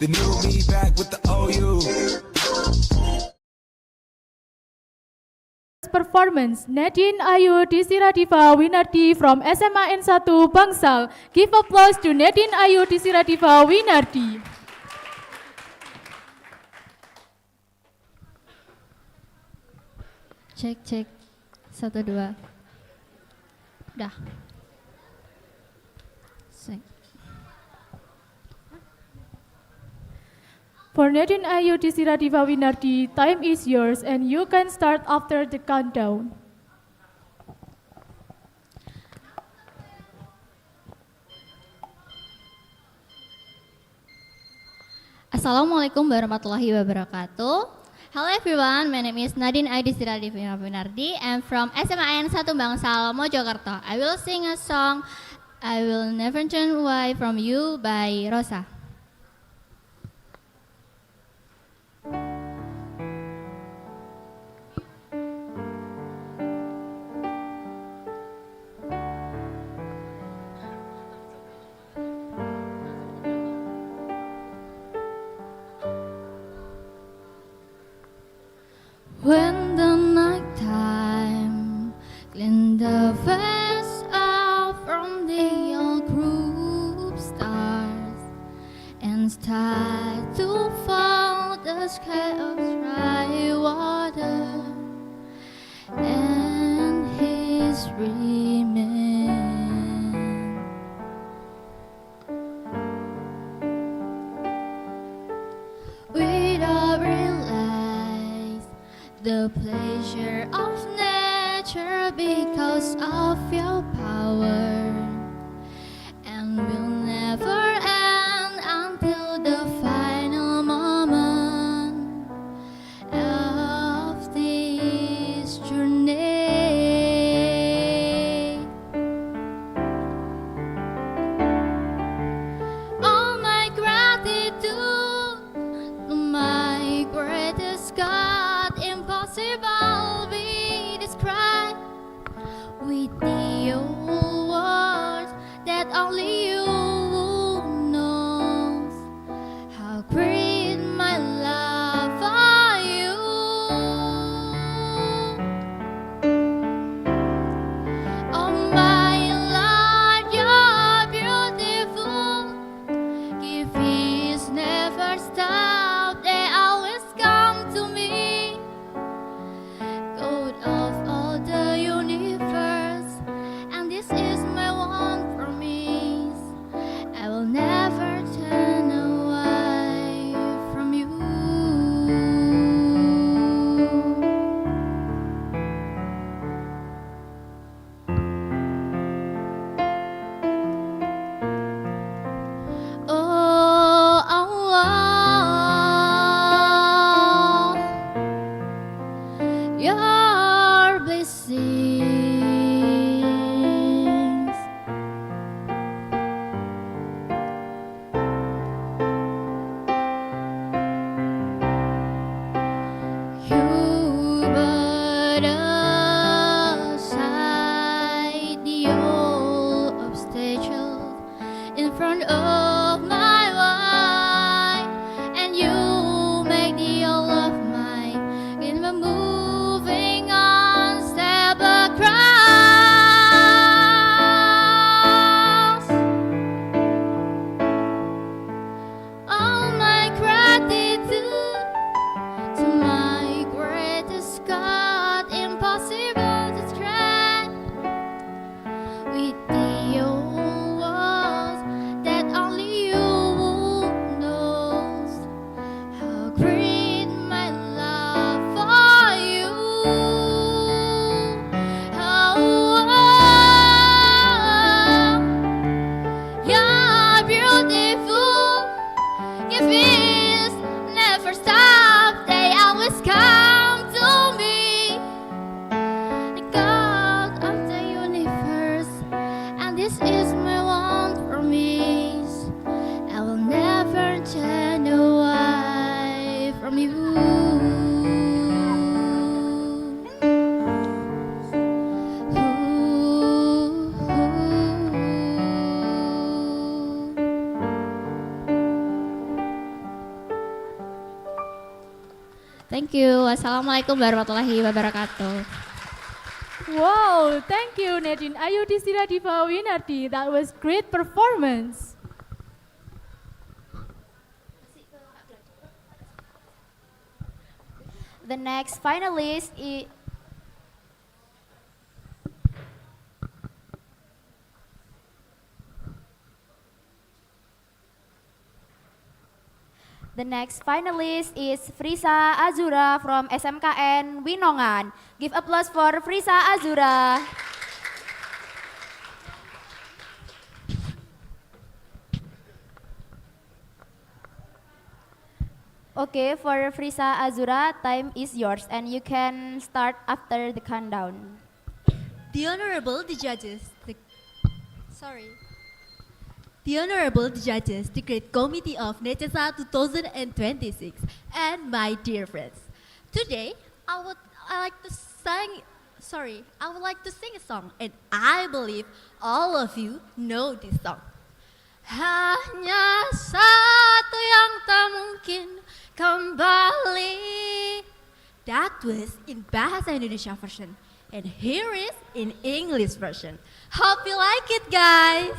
The new me back with the OU. Performance Nadine Ayu Disiradiva Winardi from SMA N1 Bangsal. Give applause to Nadine Ayu Disiradiva Winardi. Cek cek 1 2. Udah. Cek. For Nadine Ayu Disiradiva Winardi, time is yours and you can start after the countdown. Assalamualaikum warahmatullahi wabarakatuh. Hello everyone, my name is Nadine Ayu Disiradiva Winardi. I'm from SMA N1 Bangsal, Mojokerto. I will sing a song, I Will Never Turn Away From You by Rosa. When the night time clean the face out from the old group stars and start to fall the sky of dry water and his remain. Without realize the pleasure of nature because of your power, and will never end until the final moment of this journey. All my gratitude, my greatest God, impossible be described with the old words that only you knows how great my love for you. Oh my Lord, you're beautiful. Give peace never stop, they always come to me. God of all the universe, and this is my one promise, I will never turn away from you. Oh Allah, your blessings you put aside the old obstacle in front of my way, and you make the all of mine in my moving on step across. All my gratitude to my greatest God, impossible to describe with the old words that only you knows how great my love for you. Oh, you're beautiful. Your fears never stop, they always come to me. The God of the universe, and this is my one promise, I will never turn away from you. Ooh, ooh. Thank you. Wassalamualaikum warahmatullahi wabarakatuh. Wow, thank you Nadine Ayu Disira Diva Winardi. That was great performance. The next finalist is Frisa Azura from SMKN Winongan. Give applause for Frisa Azura. Okay, for Frisa Azura, time is yours and you can start after the countdown. The Honorable the Judges, the Honorable the Judges, the Great Committee of Necesa 2026, and my dear friends. Today, I would like to sing a song, and I believe all of you know this song. Hanya satu yang tak mungkin kembali. That was in Bahasa Indonesia version, and here is in English version. Hope you like it, guys.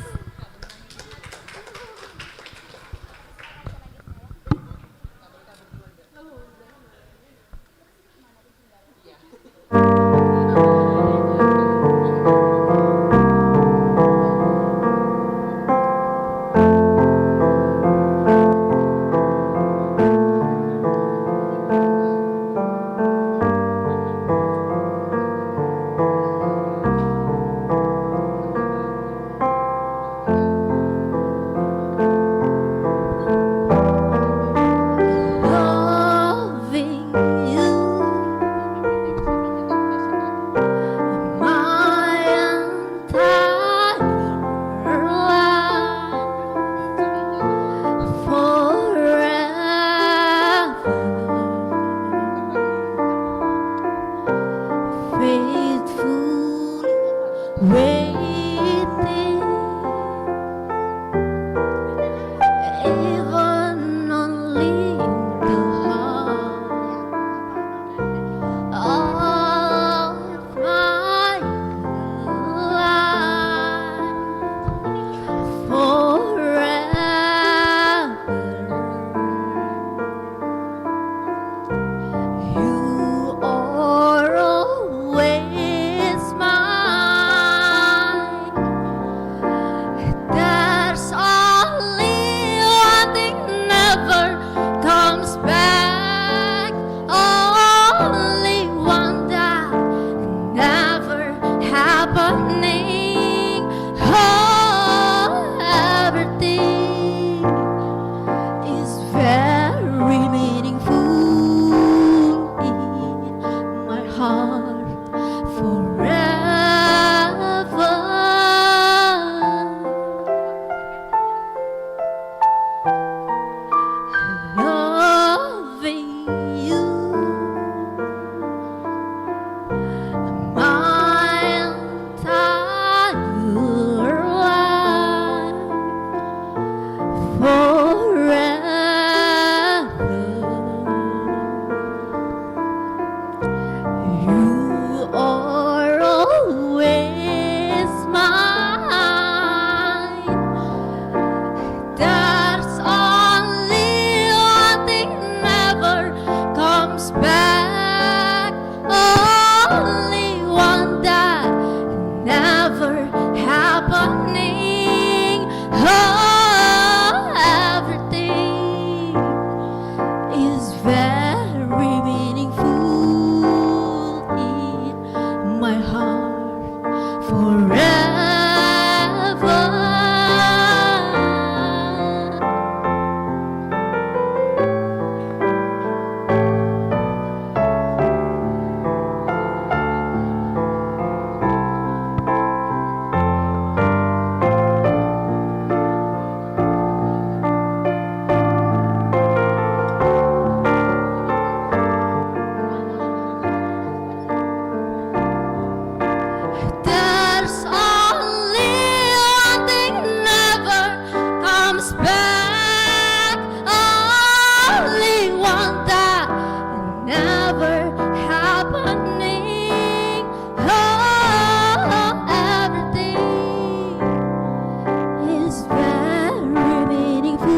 is very meaningful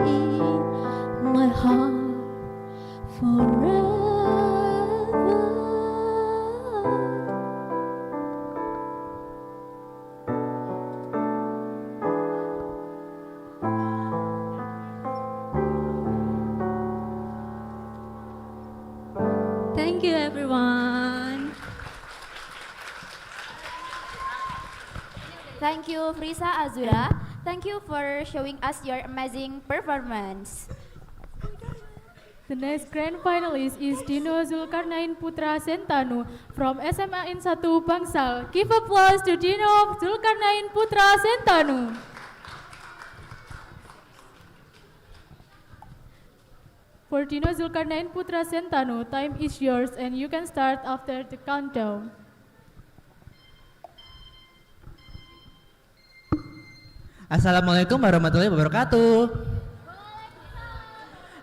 in my heart forever. Thank you, everyone. Thank you, Frisa Azura. Thank you for showing us your amazing performance. The next grand finalist is Dino Zulkarnain Putra Sentanu from SMA N 1 Bangsal. Give applause to Dino Zulkarnain Putra Sentanu. For Dino Zulkarnain Putra Sentanu, time is yours and you can start after the countdown. Assalamualaikum warahmatullahi wabarakatuh.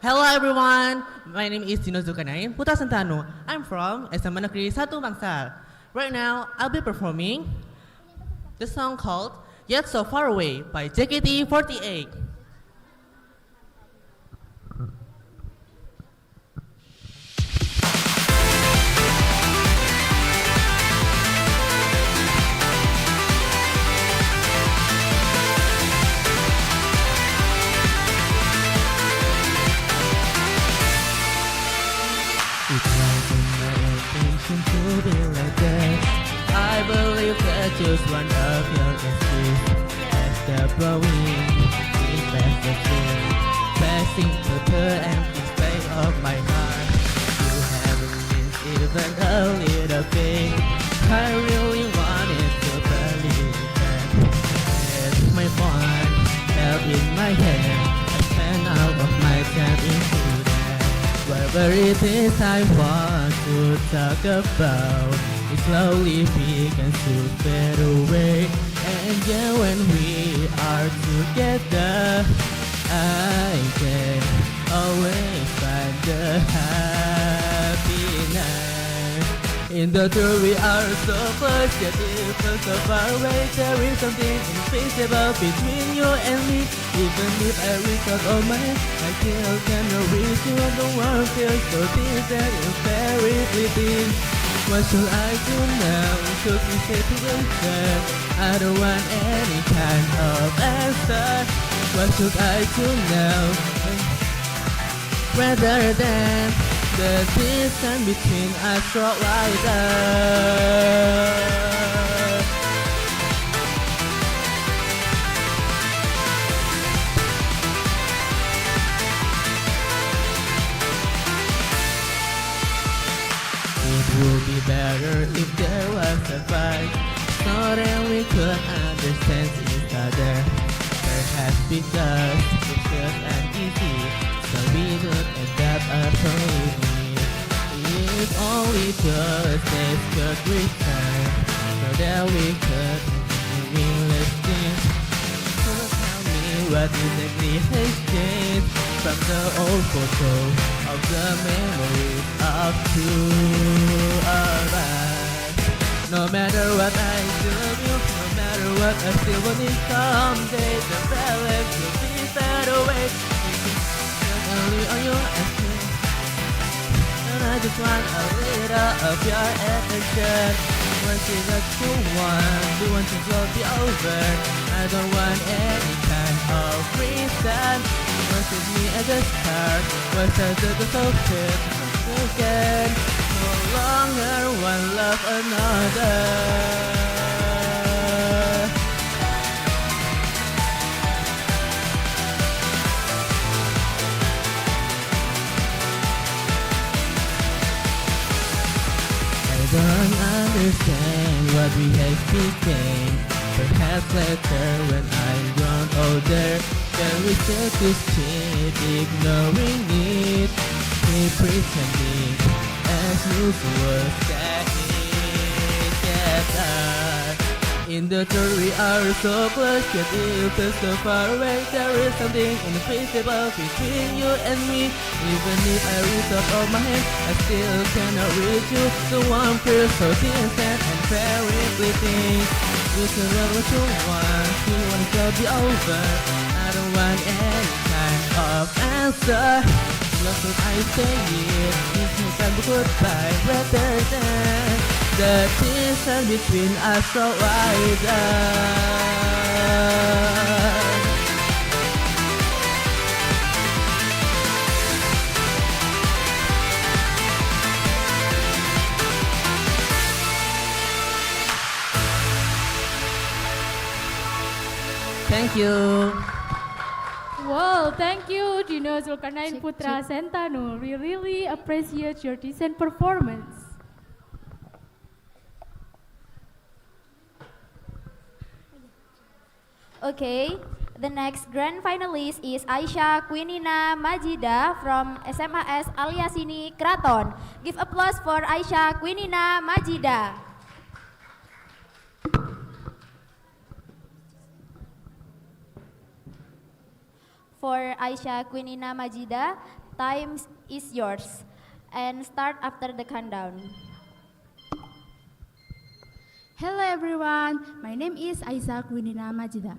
Hello everyone, my name is Dino Zulkarnain Putra Sentanu. I'm from SMA Negeri 1 Bangsal. Right now, I'll be performing the song called Yet So Far Away by JKT48. It wasn't my intention to be like that. I believe that just one of your exes has the blowing in past the truth, passing the third empty space of my heart. You haven't been even a little bit. I really wanted to believe that. It's my phone held in my hand. I spent all of my time into that. Whatever it is I want to talk about, it slowly begins to fade away. And yeah, when we are together, I can always find the happiness. In the truth we are so close, yet it feels so far away. There is something invisible between you and me. Even if I reach out all my hands, I still cannot reach you. The world feels so distant and very fleeting. What should I do now? Should we stay together? I don't want any kind of answer. What should I do now? Rather than the distance between us grow wider. It would be better if there was a fight, so that we could understand each other. Perhaps because it's just uneasy, so we could end up approaching. If only those days could return, so that we could be listening. So tell me what exactly has changed from the old photo of the memories of two of us. No matter what I do, no matter what I still want it someday, the balance will be fade away. Only on your actions, and I just want a little of your attention. Once you got to one, the one things will be over. I don't want any kind of reason. Once with me at the start, was I did the focus again. No longer one love another. I don't understand what we have became. Perhaps later when I'm grown older, then we take this keep ignoring it, keep pretending as usual staying together. In the truth we are so close, yet it feels so far away. There is something invisible between you and me. Even if I reach out all my hands, I still cannot reach you. The one feels so distant and very fleeting. This is what you want. You want it to be over. I don't want any kind of answer. Love what I say it. This is time goodbye rather than the distance between us so wider. Thank you. Well, thank you, Dino Zulkarnain Putra Sentanu. We really appreciate your decent performance. Okay, the next grand finalist is Aisyah Quinina Majida from SMAS Aliasini Kraton. Give applause for Aisyah Quinina Majida. For Aisyah Quinina Majida, time is yours and start after the countdown. Hello everyone, my name is Aisyah Quinina Majida.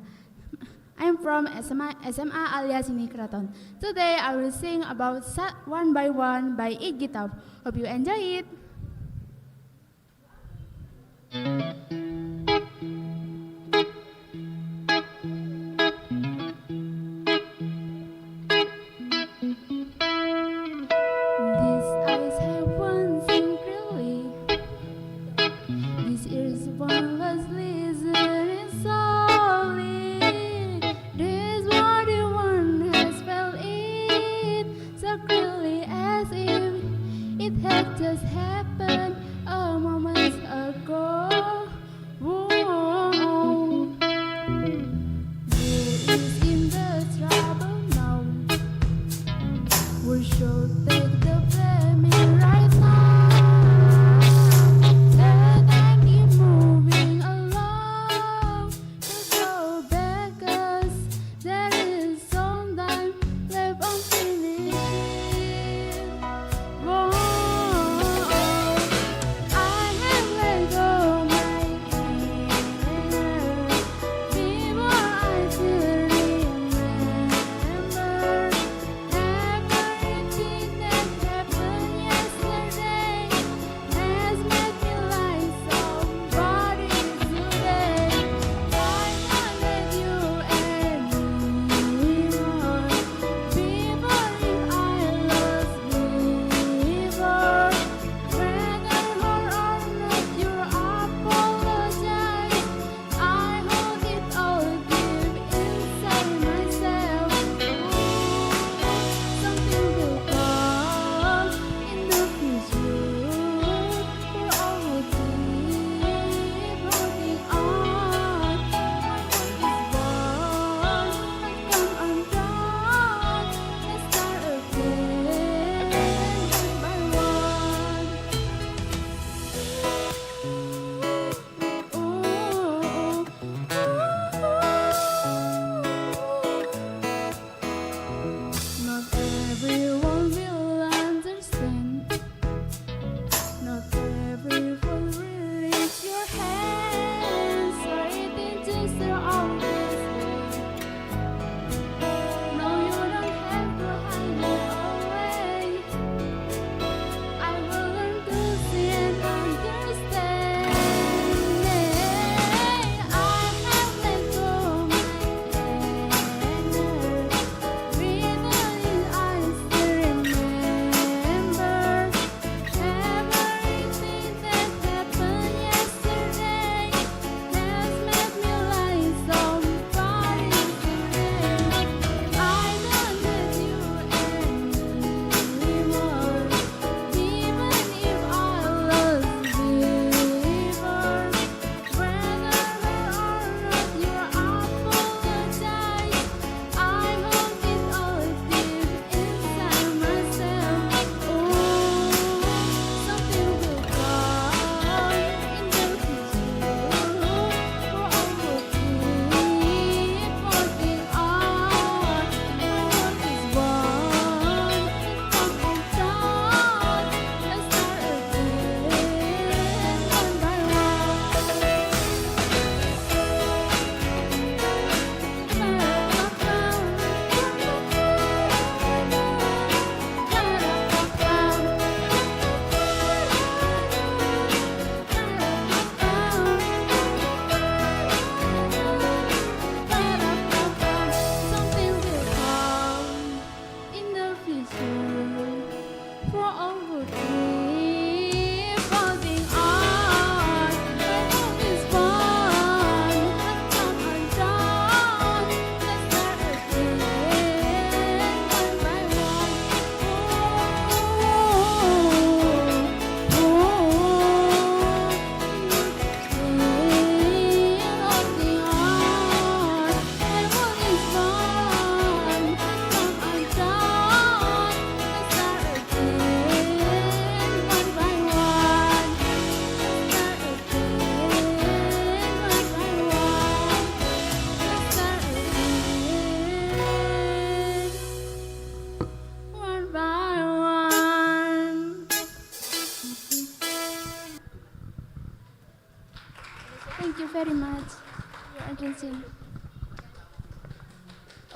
I'm from SMA alias Ini Kraton. Today I will sing about One by One by Iggy Pop. Hope you enjoy it. These eyes have one thing clearly. This ears one was listening solely. This body one has felt it so clearly as if it had just happened.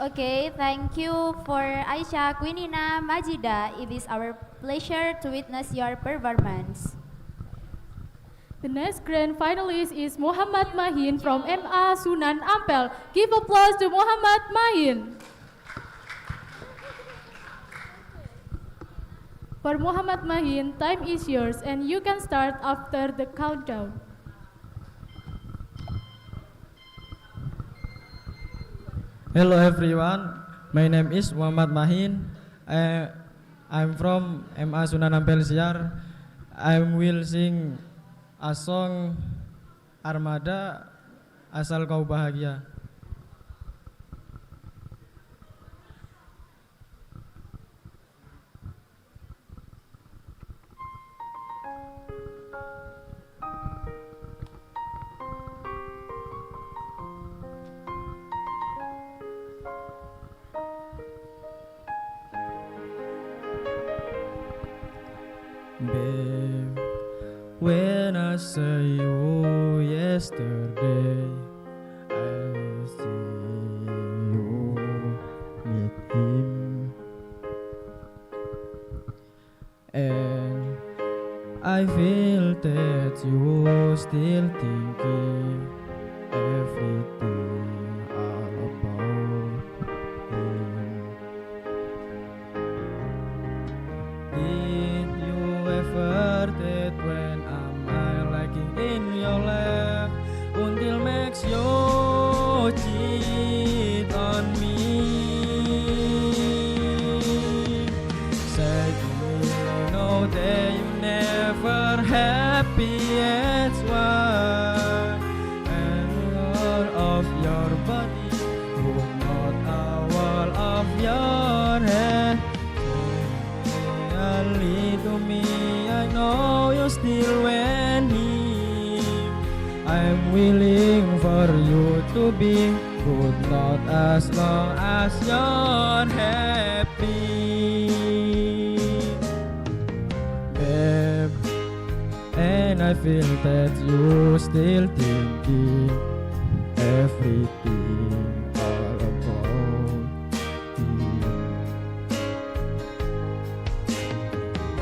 Okay, thank you for Aisyah Quinina Majida. It is our pleasure to witness your performance. The next grand finalist is Muhammad Mahin from MA Sunan Ampel. Give applause to Muhammad Mahin. For Muhammad Mahin, time is yours and you can start after the countdown. Hello everyone, my name is Muhammad Mahin. I'm from MA Sunan Ampel Siar. I will sing a song Armada Asal Kau Bahagia. Babe, when I saw you yesterday, I see you meet him, and I feel that you still thinking everything all about him. Did you ever that when I'm liking in your lap until makes you cheat on me? Say to me, no, that you never happy as one, and all of your body, but not all of your head. To me, I know you still want him. I'm willing for you to be, but not as long as you're happy, babe. And I feel that you still thinking everything all about him.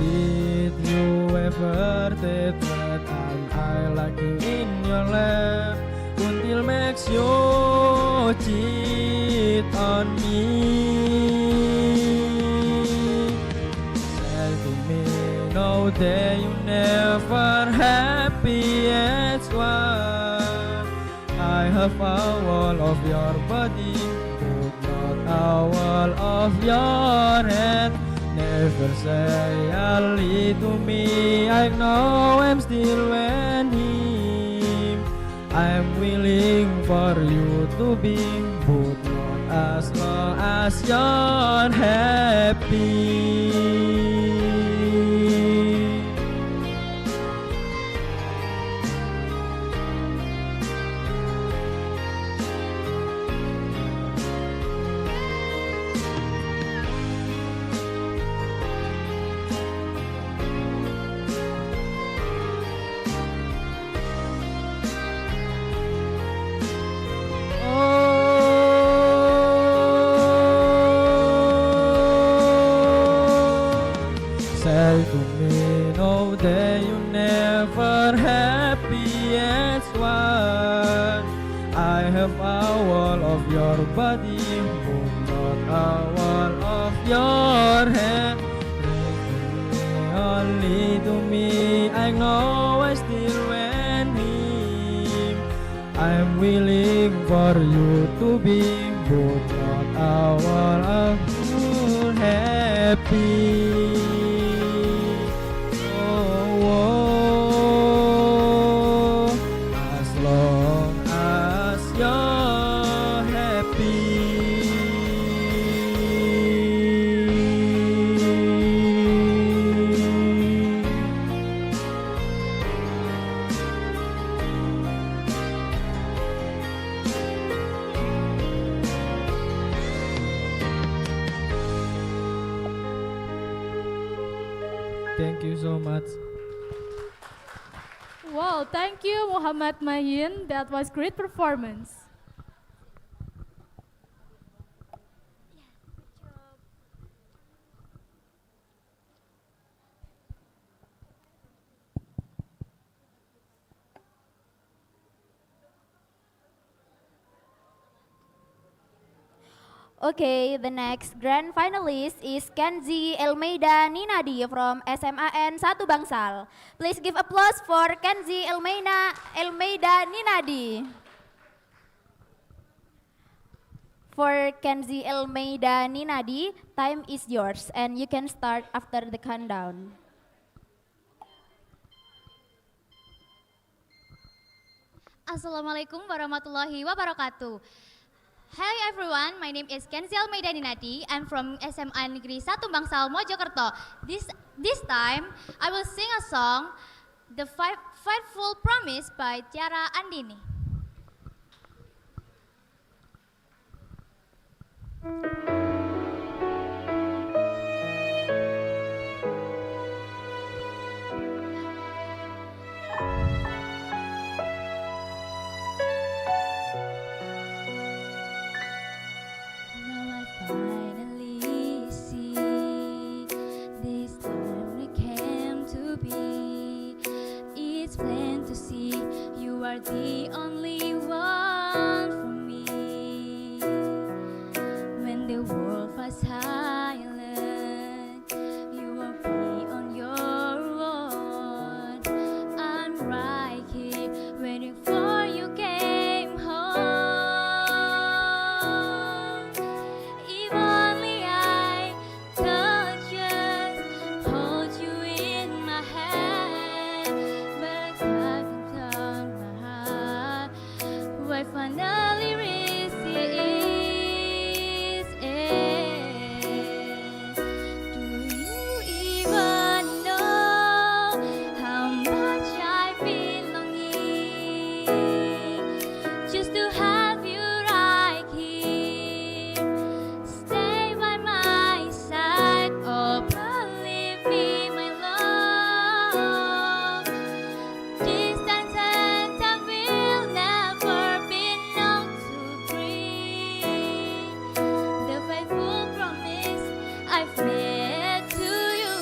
Did you ever that when I liking in your lap until makes you cheat on me? Say to me, no, that you never happy as one. I have all of your body, but not all of your head. Never say I'll lead to me, I know I'm still with him. I'm willing for you to be, but not as long as you're happy. Say to me, no, that you never happy as one. I have all of your body, but not all of your head. Only to me, I know I still want him. I'm willing for you to be, but not all of you happy. As long as you're happy. Thank you so much. Wow, thank you Muhammad Mahin. That was great performance. Okay, the next grand finalist is Kenzi Elmeida Ninadi from SMAN 1 Bangsal. Please give applause for Kenzi Elmeida Ninadi. For Kenzi Elmeida Ninadi, time is yours and you can start after the countdown. Assalamualaikum warahmatullahi wabarakatuh. Hi everyone, my name is Kenzi Almeida Ninati. I'm from SMA Negeri 1 Bangsal Mojokerto. This time, I will sing a song, The Faithful Promise by Tiara Andini. Finally see this time we came to be. It's plain to see you are the only one for me. When the world was silent, you will be on your own. I'm right here waiting for you came home. If only I could just hold you in my hand, but I can't turn my heart. What finally resists is. Do you even know how much I feel longing just to have you right here? Stay by my side, oh believe me, my love. Distance and time will never be known to bring the faithful promise I've made to you.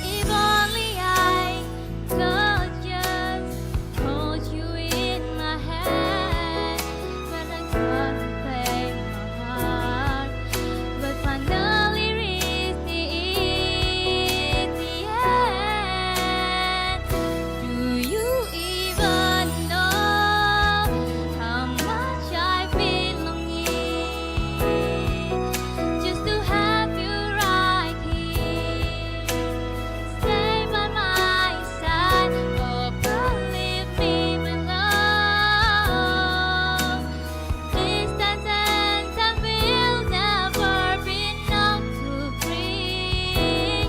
If only I could just hold you in my hand, when I couldn't play my heart, but finally reached the end. Do you even know how much I've been longing just to have you right here? Stay by my side, oh believe me, my love. Distance and time will never be known to bring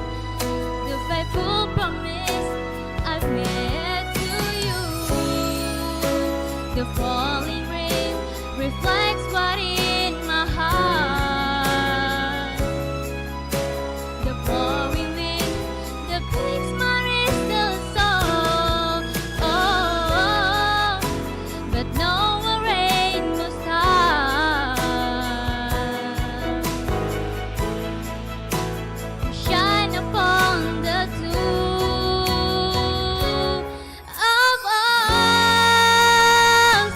the faithful promise I've made to you. The falling rain reflects what in my heart. The blowing wind depicts my crystal soul. Oh, but no rain will start to shine upon the two of us.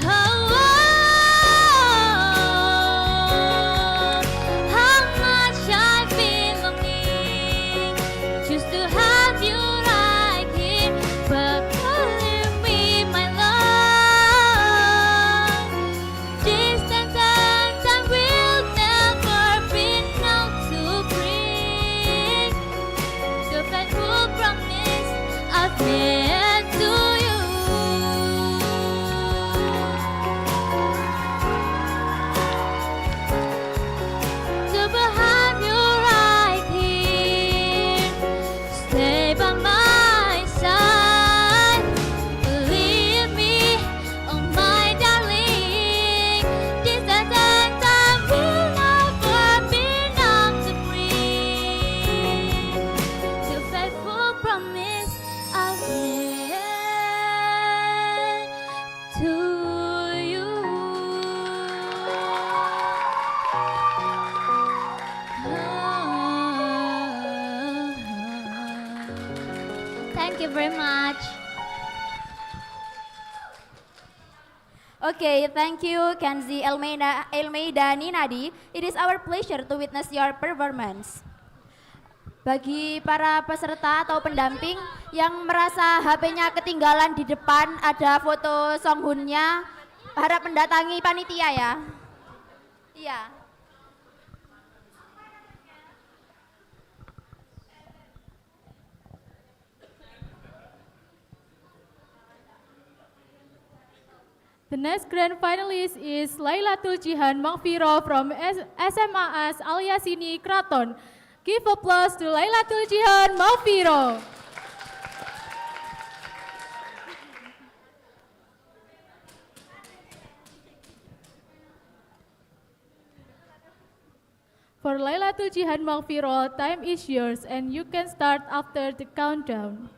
Oh, how much I've been longing just to have you right here, but believe me, my love. Distance and time will never be known to bring the faithful promise I've made to you. To have you right here, stay by my side. Believe me, oh my darling, distance and time will never be enough to bring the faithful promise I've made to you. Thank you very much. Okay, thank you, Kenzi Elmeida Ninadi. It is our pleasure to witness your performance. Bagi para peserta atau pendamping yang merasa HP-nya ketinggalan di depan, ada foto Songhunnya, harap mendatangi panitia ya. Iya. The next grand finalist is Lailatul Jihan Makfiro from SMAS Alyasini Kraton. Give applause to Lailatul Jihan Makfiro. For Lailatul Jihan Makfiro, time is yours and you can start after the countdown.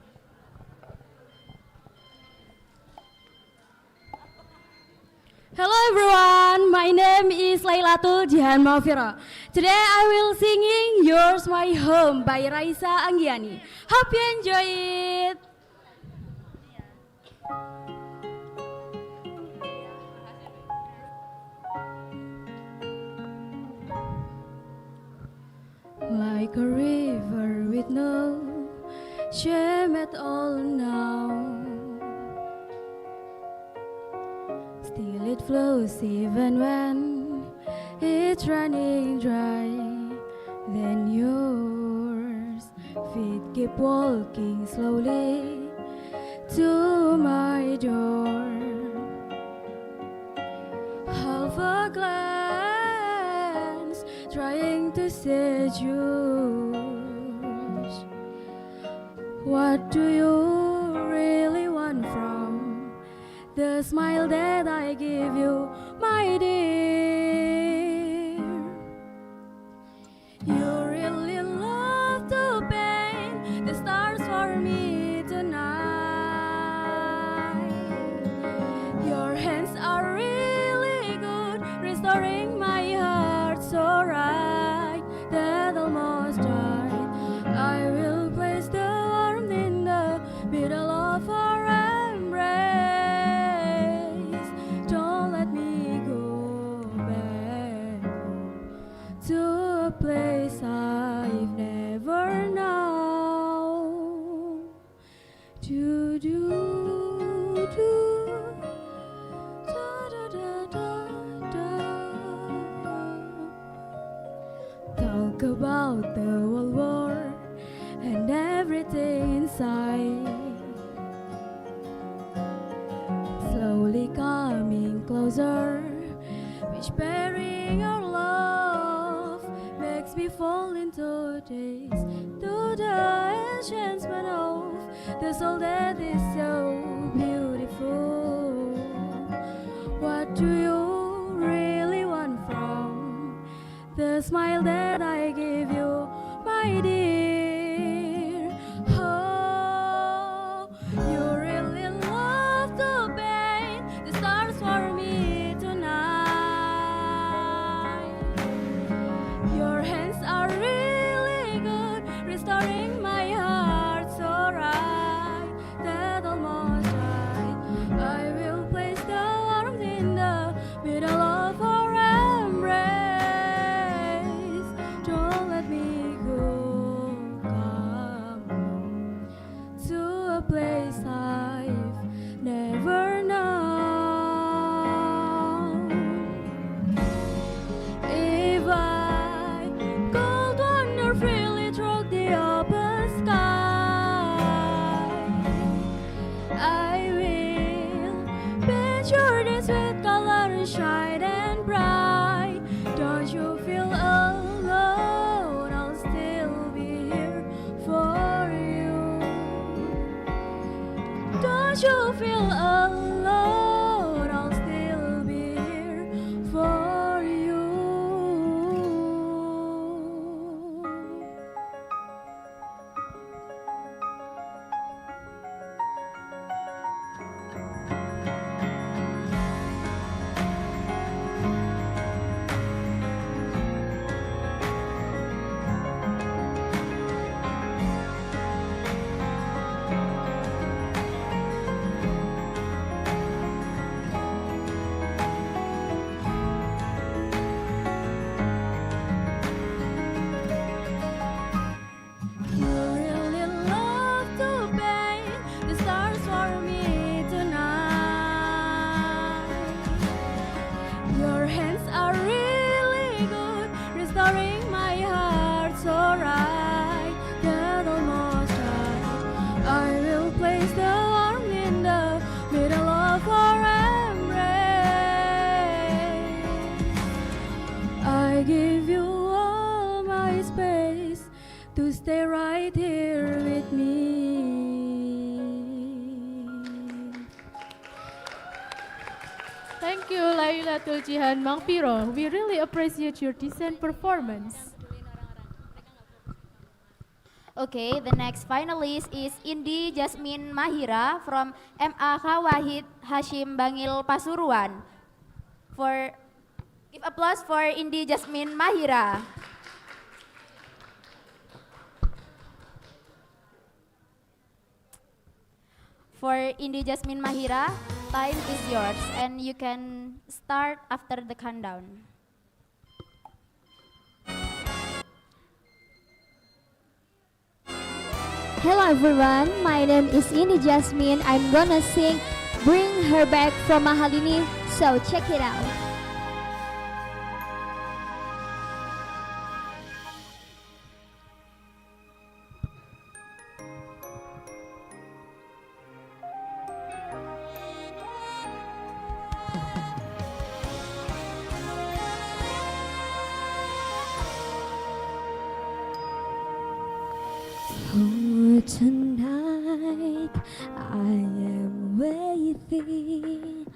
Hello everyone, my name is Lailatul Jihan Mafira. Today I will singing Yours My Home by Raisa Anggiani. Hope you enjoy it. Like a river with no shame at all now, still it flows even when it's running dry. Then yours feet keep walking slowly to my door. Half a glance trying to seduce. What do you really want from the smile that I give you, my dear? You really love to paint the stars for me tonight. Your hands are really good, restoring my heart so right that almost died. I will place the warmth in the middle of our embrace. Don't let me go back to a place I've never known. Do do do. Da, da, da, da, da. Talk about the World War and everything inside. Slowly coming closer, whispering our love makes me fall into daze. To the enchantment of the soul that is so beautiful. What do you really want from the smile that I give you, my dear? Oh, you really love to paint the stars for me tonight. Your hands are really good, restoring my heart so right that almost died. I will place the warmth in the middle of our embrace. Don't let me go, come home to a place I've never known. If I could wander freely through the open sky, I will paint your days with color and shine and bright. Don't you feel alone? I'll still be here for you. Don't you feel alone? I'll still be here for you. stay right here with me. Thank you, Lailatul Jihan Mangpiro. We really appreciate your decent performance. Okay, the next finalist is Indi Jasmine Mahira from MA Wahid Hashim Bangil Pasuruan. Give applause for Indi Jasmine Mahira. For Indi Jasmine Mahira, time is yours and you can start after the countdown. Hello everyone, my name is Indi Jasmine. I'm gonna sing Bring Her Back from Mahalini, so check it out. Oh, tonight I am waiting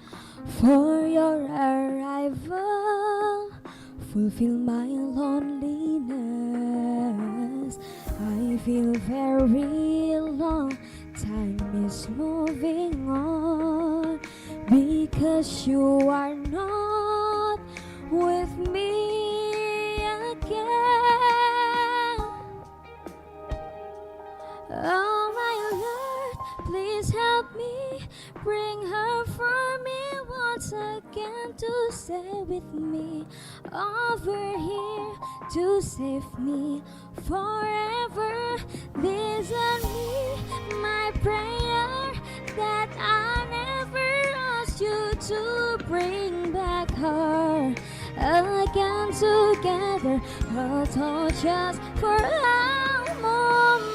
for your arrival. Fulfill my loneliness. I feel very long. Time is moving on because you are not with me again. Oh my Lord, please help me. Bring her for me once again to stay with me. Over here to save me forever. Listen me, my prayer that I never asked you to bring back her again together. Hold on just for a moment.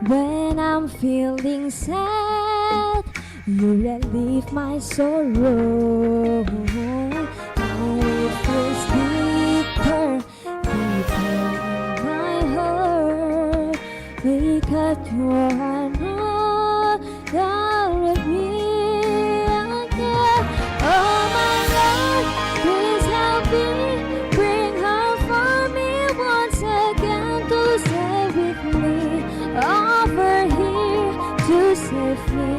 When I'm feeling sad, you relieve my sorrow. Now it feels deeper, deeper in my heart, because you are not there with me again. Oh my Lord, please help me. Bring her for me once again to stay with me. Over here to save me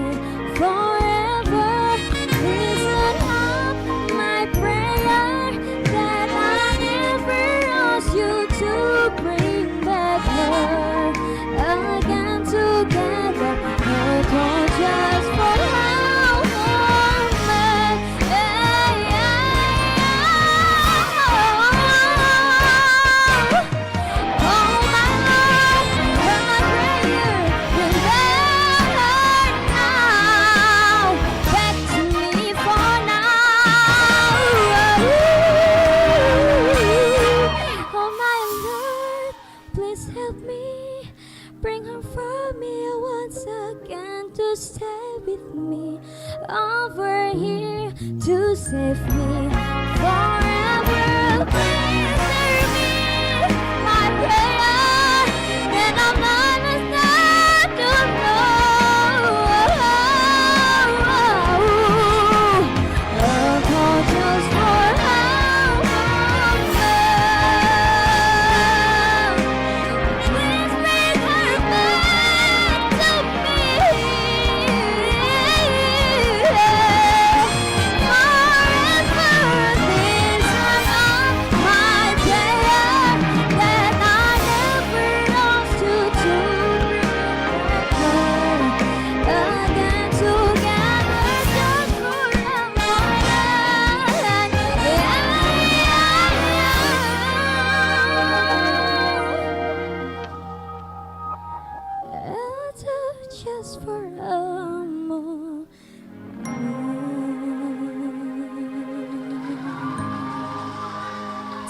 forever. Listen up, my prayer that I never asked you to bring back her again together. Hold on just for a moment. Oh my Lord, hear my prayer. Bring back her now, back to me for now. Oh my Lord, please help me. Bring her for me once again to stay with me. Over here to save me forever. Please hear me, my prayer, that I'm understand to know. Oh, just for a moment. Please bring her back to me. Forever, listen up, my prayer, that I never asked you to bring her again together just for a moment. Just for a moment.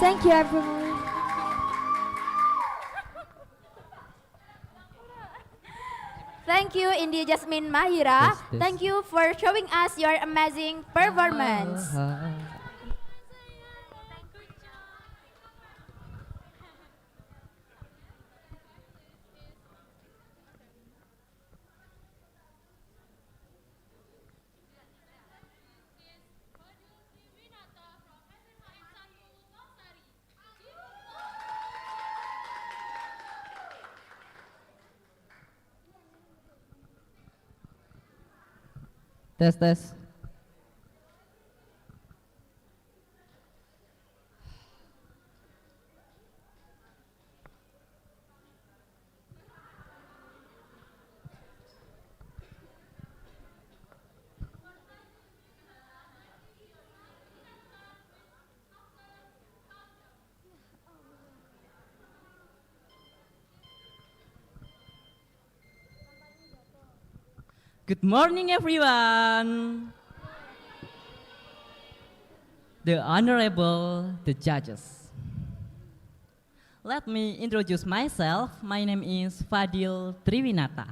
Thank you, everyone. you, Indi Jasmine Mahira. Yes, yes. Thank you for showing us your amazing performance. Tes tes. Good morning, everyone. The Honorable, the judges. Let me introduce myself. My name is Fadil Triwinata,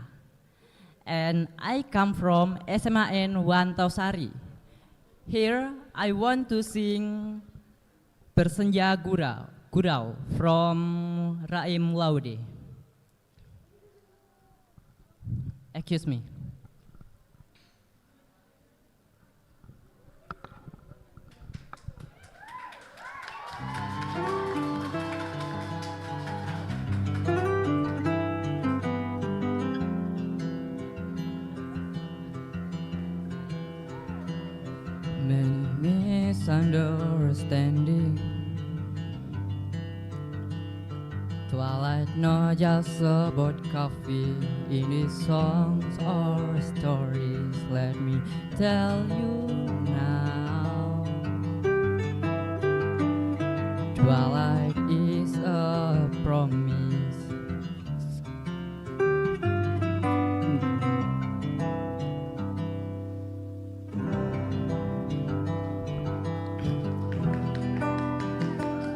and I come from SMAN 1 Tausari. Here, I want to sing Bersenja Gurau from Raim Laude. Excuse me. Many misunderstanding. Twilight not just about coffee in these songs or stories. Let me tell you now. Twilight is a promise.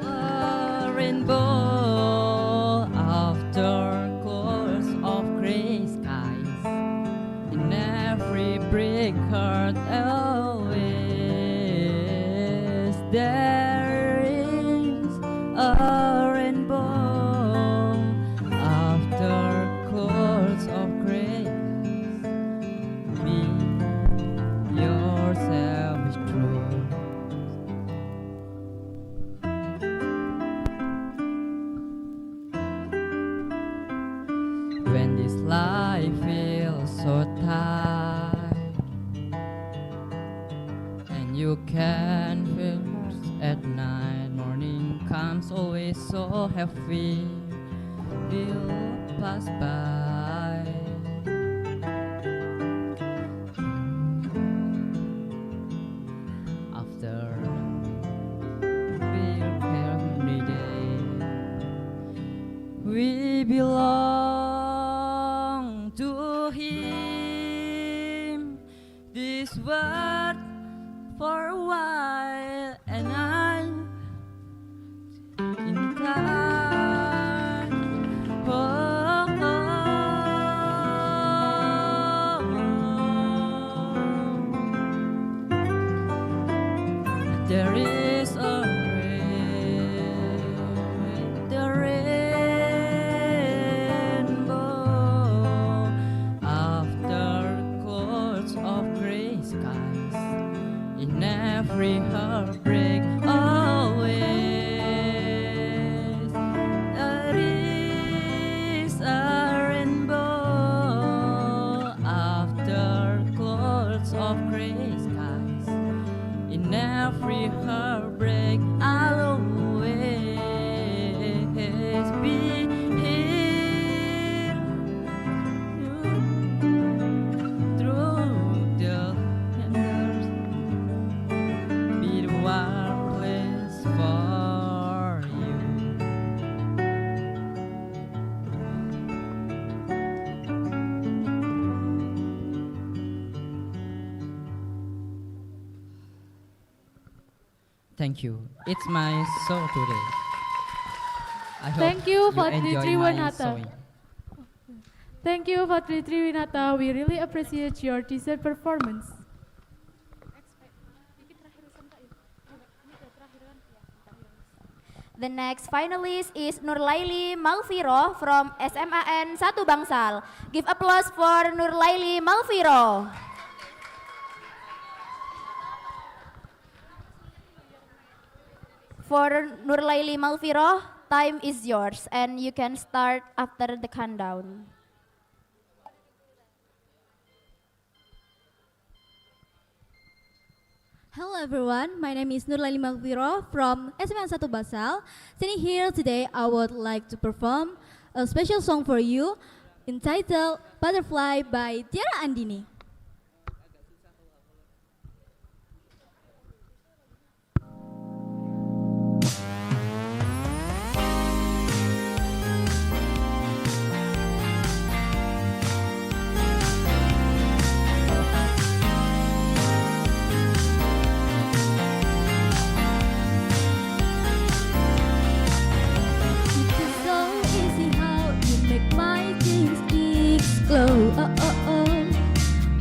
A rainbow after clouds of gray skies. In every brick heart always there is a rainbow after clouds of gray skies. Be yourself is true. When this life feels so tight and you can feel at night, morning comes always so heavy, will pass by. After we'll every day, we belong to Him. This world for a while, and I'm in time. Oh, there is a rainbow after clouds of gray skies. In every heartbreak, always there is a rainbow after clouds of gray skies. In every heartbreak, I'll always be here through the years. Be the one place for you. Thank you. It's my show today. I hope Thank you, you Fadli enjoy my Triwanata. showing. Thank you, Fadli Triwinata. We really appreciate your decent performance. The next finalist is Nurlaili Malviro from SMAN 1 Bangsal. Give applause for Nurlaili Malviro. For Nurlaili Malviro, time is yours and you can start after the countdown. Hello everyone, my name is Nurlaili Malviro from SMA 1 Basal. Sitting here today, I would like to perform a special song for you entitled Butterfly by Tiara Andini. Oh, oh, oh,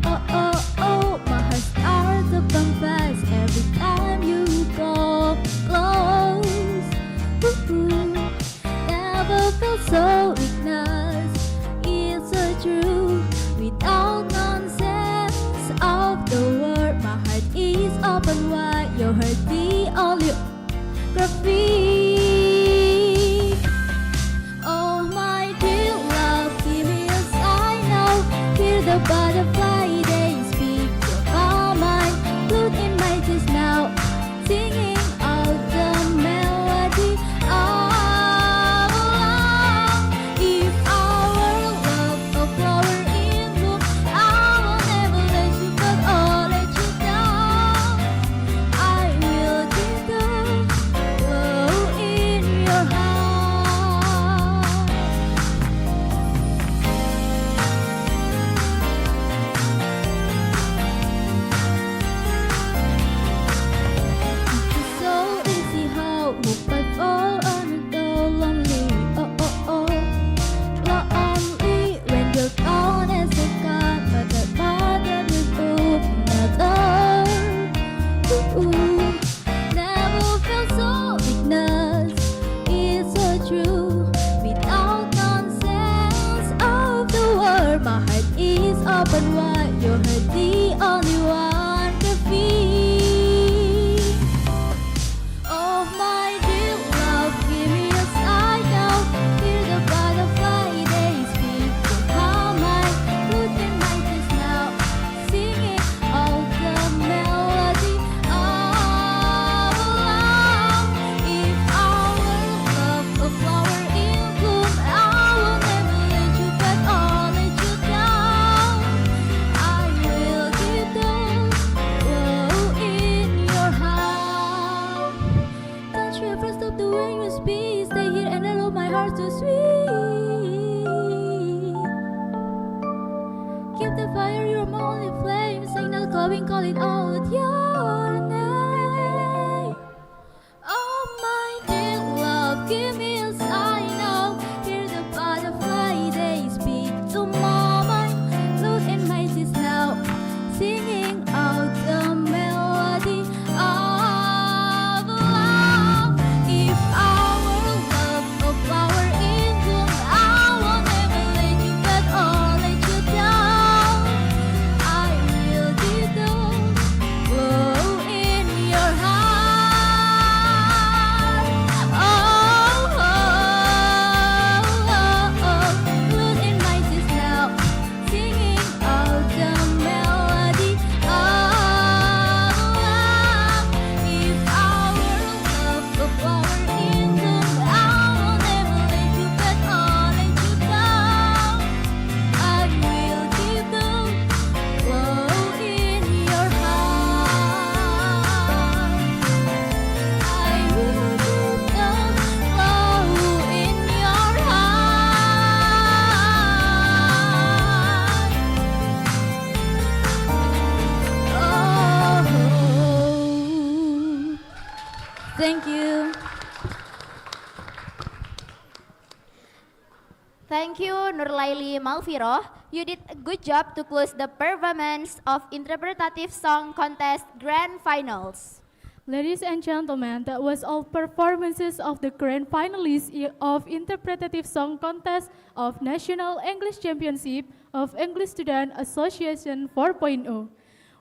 oh, oh, oh, my heart starts to bump fast every time you go close. Ooh, never felt so weakness, it's so true. Without nonsense of the word, my heart is open wide. Your heart the only graffiti. Oh my dear love, give me a sign now. Hear the butterfly, they speak. You're all mine, look in my tears now, singing out the melody of love. If our love a flower in bloom, I will never let you go or let you down. I will give the glow in your heart. So easy how move I fall on the lonely. Oh oh oh, lonely when you're gone as a god, but the mother will another. Ooh, never felt so weakness. It's so true. Without nonsense of the world, my heart is open wide. Your heart the only one can feel. Oh my dear love, give me a sign now. Hear the butterfly, they speak. How my look in my tears now, singing all the melody of love. If our love a flower in bloom, I will never let you back or let you down. I will give the glow in your heart. Don't you ever stop the way you speak. Stay here and allow my heart to sweet. Keep the fire, your only flame. Signal glowing, calling out your name. Oh my dear love, give me a sign now. Hear the butterfly, they speak to my mind. Look in my tears now, singing out the melody of love. If our love a flower in bloom, I will never let you back or let you down. I will give the glow in your heart. Oh, oh, oh, oh. Look in my tears now, singing out the melody of love. If our love a flower in bloom, I will never let you back or let you down. I will give the glow in your heart. I will give the glow in your heart. Oh, thank you. Thank you, Nurlaili Malviroh. You did a good job to close the performance of Interpretative Song Contest Grand Finals. Ladies and gentlemen, that was all performances of the grand finalists of Interpretative Song Contest of National English Championship of English Student Association 4.0.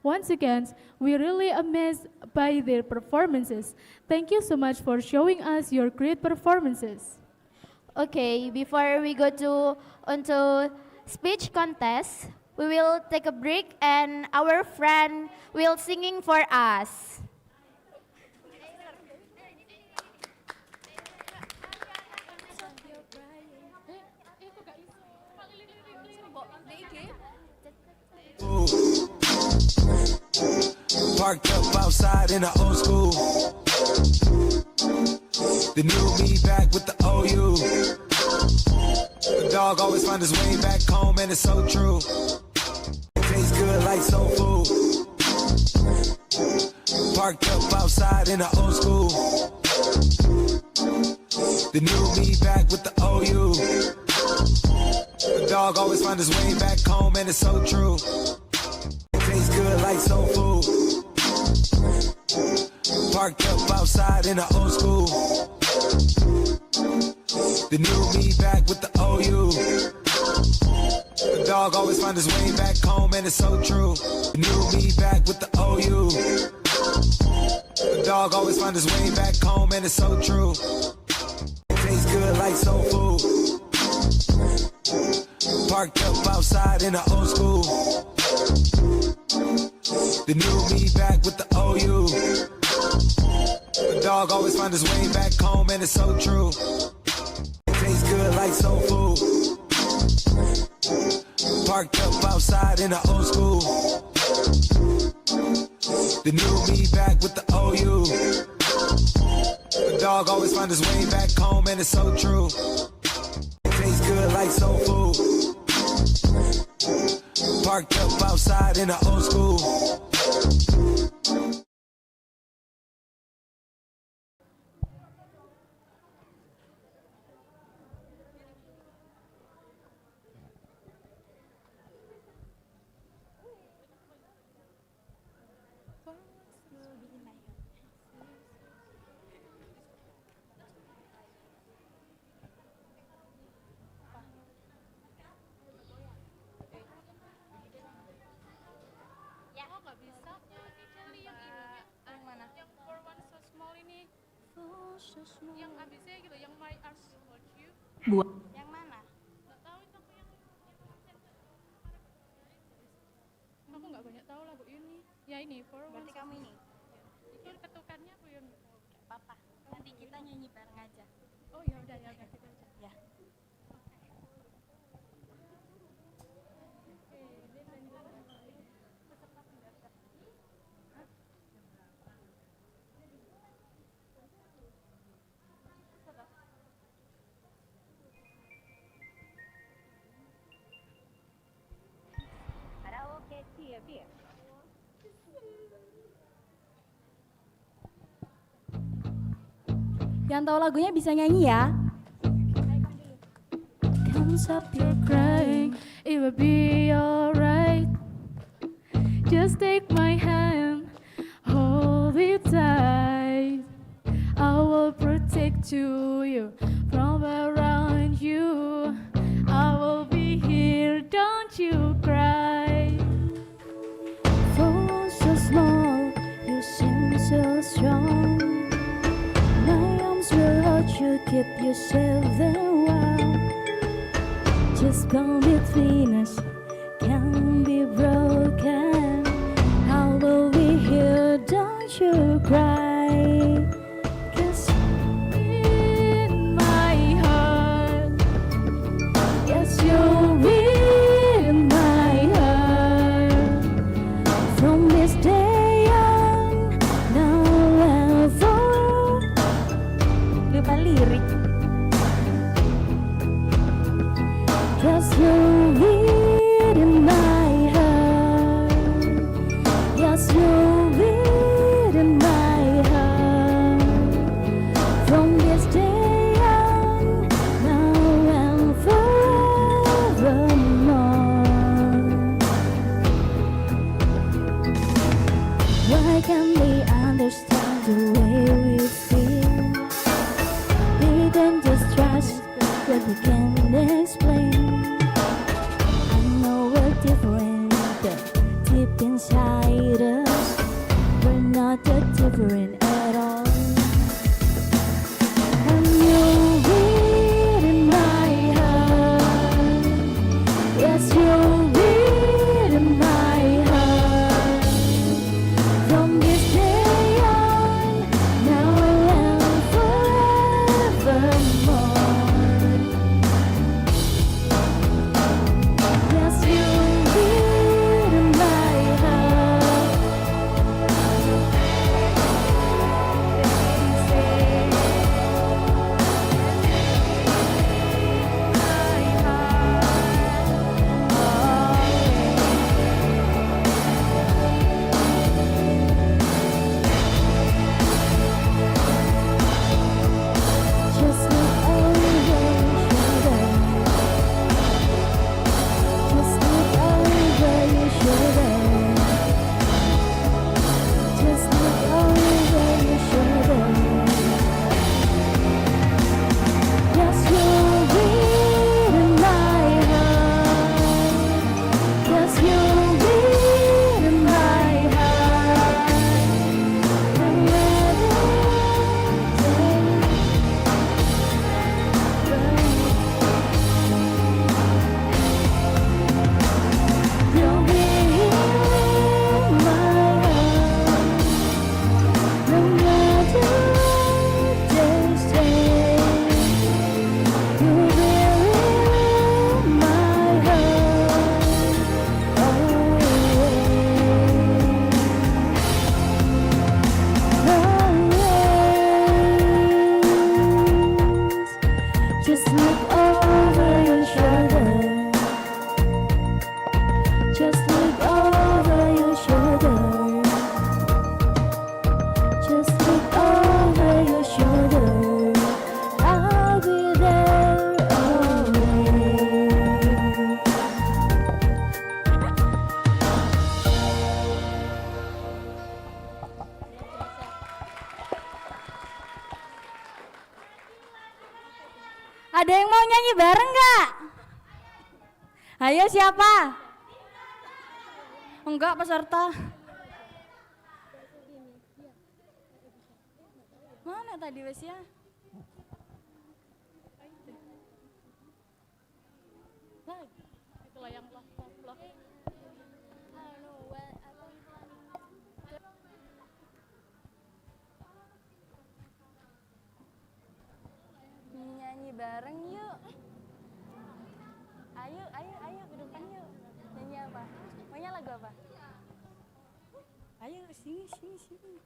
Once again, we really amazed by their performances. Thank you so much for showing us your great performances. Okay, before we go onto speech contest, we will take a break and our friend will singing for us. Parked up outside in the old school. The new me back with the OU. The dog always find his way back home, and it's so true. Tastes good like soul food. Parked up outside in the old school. The new me back with the OU. The dog always find his way back home, and it's so true. Tastes good like soul food. Parked up outside in the old school. The new me back with the OU. The dog always find his way back home, and it's so true. The new me back with the OU. The dog always find his way back home, and it's so true. Tastes good like soul food. Parked up outside in the old school. The new me back with the OU. The dog always find his way back home, and it's so true. Tastes good like soul food. Parked up outside in the old school. The new me back with the OU. The dog always find his way back home, and it's so true. Tastes good like soul food. Parked up outside in the old school. Yang ABC gitu, yang My Arts Hold You. Buat. Yang mana? Nggak tahu itu aku yang aku nggak banyak tahu lagu ini. Ya ini, for Berarti kamu ini. Itu ketukannya aku yang Apa? Nanti kita nyanyi bareng aja. Oh ya udah kita aja. Ya. Yang tahu lagunya bisa nyanyi ya. Can't stop your crying, it will be alright. Just take my hand, hold it tight. I will protect you from around you. I will be here, don't you cry. For so small, you seem so strong. My arms will hold you, keep you safe and warm. Just bond between us can't be broken. I will be here, don't you cry. 'Cause in my heart, yes, you'll be in my heart. From this day on, now and forever. Lupa lirik. 'Cause you'll be in my heart. Yes, you'll be in my Why can't they understand the way we feel? They don't just trust what we can't explain. I know we're different, but deep inside us, we're not that different at all. And you'll read in my heart. Yes, you'll read in my heart. From this day on, now and forevermore. Yes, you'll read in my heart. Just look over your shoulder. Just look over your shoulder. Just look over your shoulder. Yes, you'll read in my heart. Yes, you'll read in my heart. And let it you'll be here in my heart. No matter what they say, you'll be here in my heart. Always. Just look over your shoulder. Just look over your shoulder. Just look over your shoulder. I'll be there always. Ada yang mau nyanyi bareng nggak? Ayo siapa? Enggak peserta. Mana tadi wesnya? Itulah yang vlog. Nyanyi bareng yuk. Ayo ke depan yuk. Nyanyi apa? Maunya lagu apa? Ayo sini.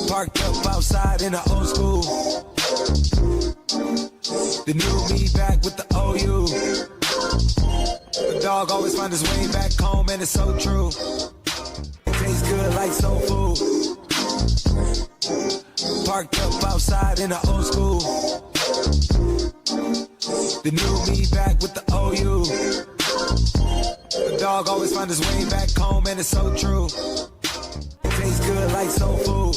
Parked up outside in the old school. The new me back with the OU. The dog always find his way back home, and it's so true. It tastes good like soul food. Parked up outside in the old school. The new me back with the OU. The dog always find his way back home, and it's so true. It tastes good like soul food.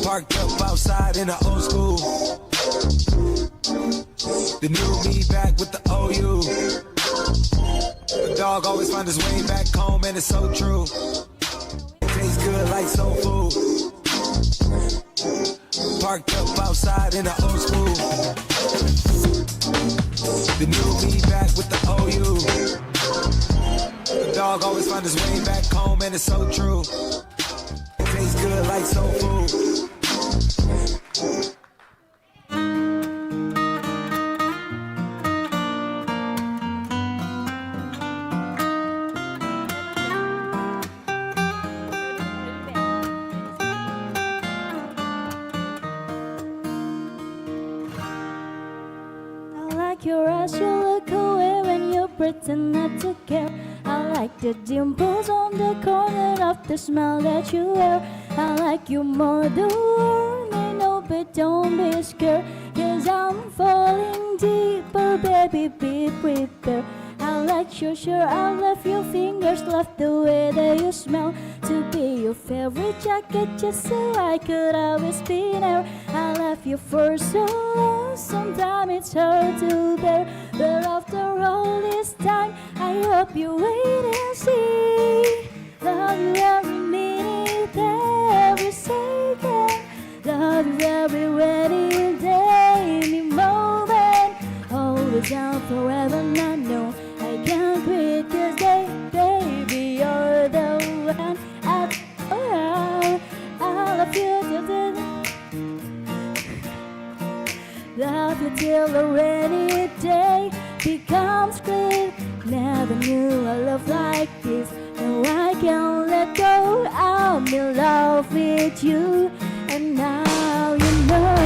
Parked up outside in the old school. The new me back with the OU. The dog always find his way back home, and it's so true. It tastes good like soul food. Parked up outside in the old school. The new me back with the OU. The dog always find his way back home, and it's so true. It tastes good like soul food. I like your eyes, you look away when you pretend not to care. I like the dimples on the corner of the smile that you wear. I like you more the world may know, but don't be scared, 'cause I'm falling deeper, baby, be prepared. I can't let you share. I love your fingers, love the way that you smell. To be your favorite jacket, just so I could always be there. I love you for so long, sometimes it's hard to bear. But after all this time, I hope you wait and see. Love you every minute, every second. Love you every wedding day, every moment. Always down forever, and I know I can't quit. Cause baby, you're the one I love you till the love you till the rainy day becomes clear. Never knew a love like this. No, I can't let go. I'm in love with you, and now you know.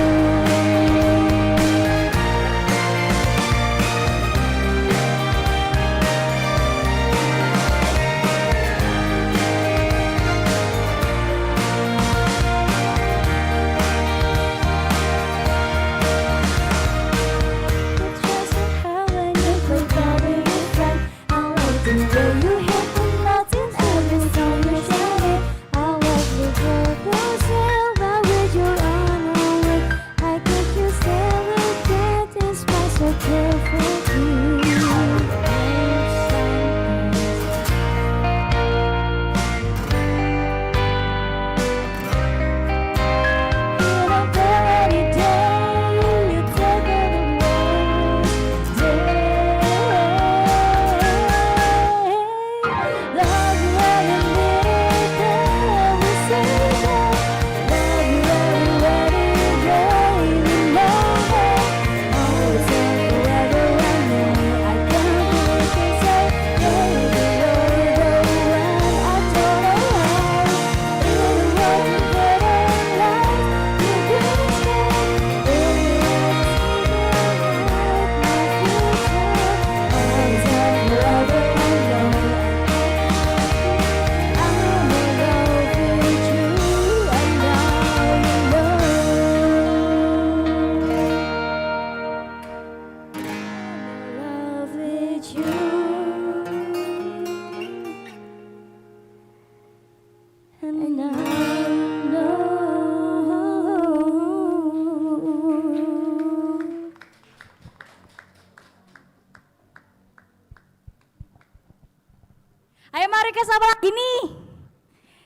Ayo mari ke siapa lagi nih?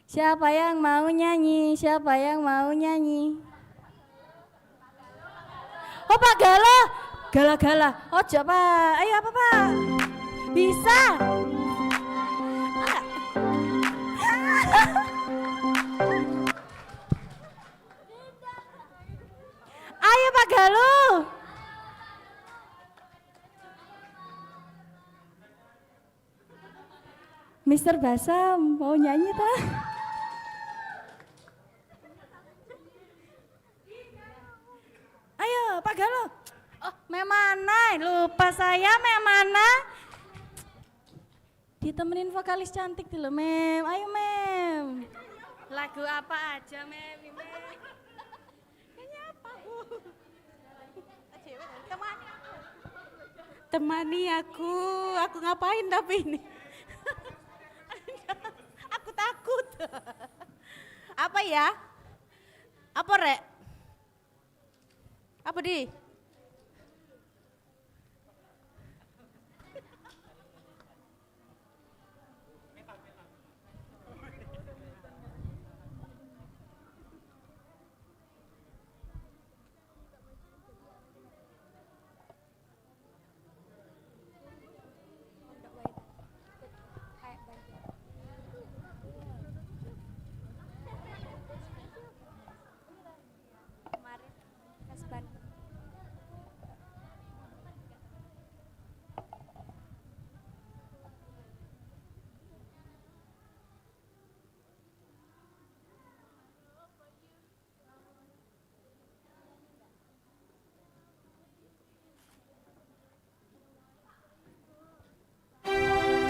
Siapa yang mau nyanyi? Siapa yang mau nyanyi? Oh Pak Gala, Gala-gala. Oh coba, ayo apa Pak? Bisa. Ayo Pak Galuh. Mister Basam mau nyanyi tak? Ayo Pak Galuh. Oh memana? Lupa saya memana? Ditemenin vokalis cantik dulu Mem. Ayo Mem. Lagu apa aja Mem? Temani aku ngapain tapi ini? Aku takut. Apa ya? Apa Rek? Apa di?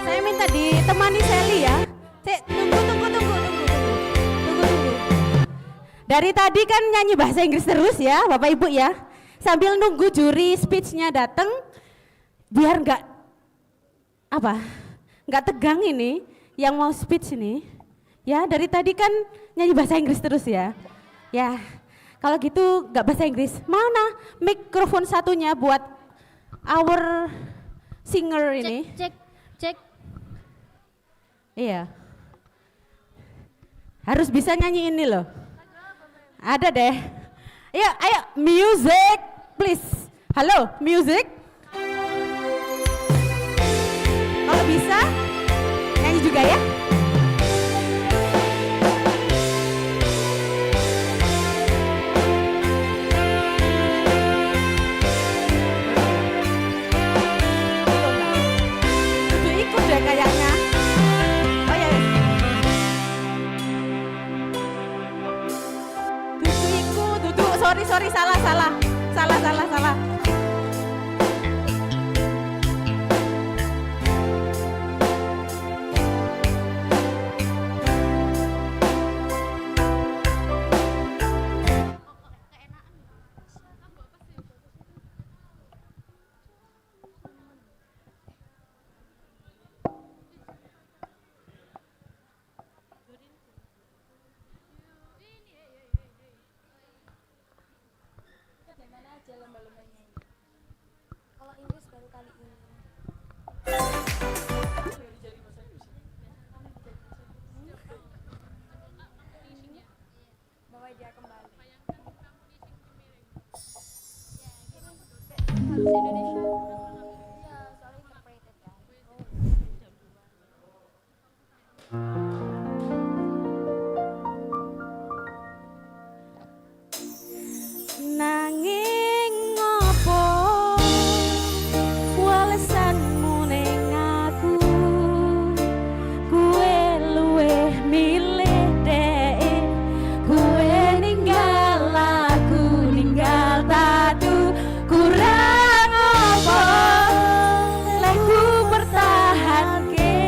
Saya minta ditemani Sally ya. Tunggu. Dari tadi kan nyanyi bahasa Inggris terus ya, Bapak Ibu ya. Sambil nunggu juri speech-nya datang, biar nggak Apa? Nggak tegang ini yang mau speech ini? Ya, dari tadi kan nyanyi bahasa Inggris terus ya. Ya, kalau gitu nggak bahasa Inggris. Mana mikrofon satunya buat our singer ini? Cek. Iya. Harus bisa nyanyi ini loh. Ada deh. Ayo, music, please. Halo, music. Kalau bisa, nyanyi juga ya. Itu ikut deh kayaknya. Oh ya. Duduk, sorry, salah. Kalau Inggris baru kali ini. Bawa dia kembali. Harus Indonesia. Iya, soalnya interpreted kan. Nanging ngopo walesanmu ning aku, kuwe luweh milih dek, kuwe ninggal aku, ninggal tatu, kurang apa lek ku pertahanke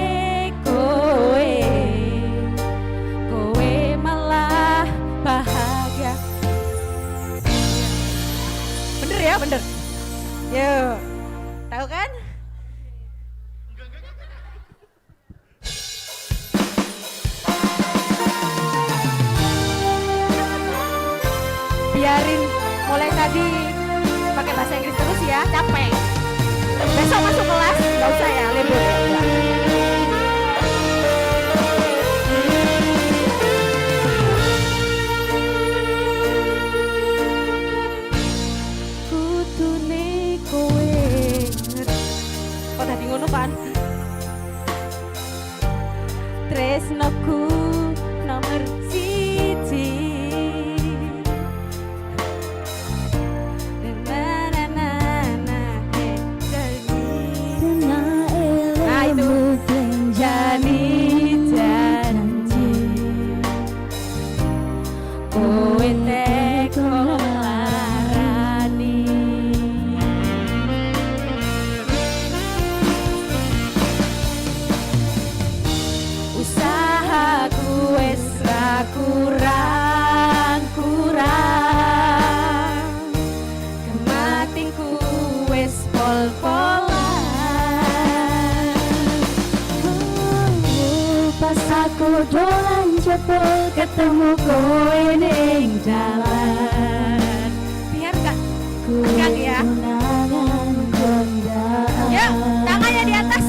kowe malah bahagia. Bener. Yuk, tahu kan? Biarin mulai tadi pakai bahasa Inggris terus ya, capek. Besok masuk kelas, nggak usah ya, libur ya. Kudune kowe kok tadi ngono kan? Tresnoku nomor siji. Nah itu janji kowe teko larani. Usahaku wis ra kurang, kematinku wis pol-polan. Pas aku dolan jebol ketemu kowe ning jalan. Biar gak tegang ya. Yuk, tangannya di atas.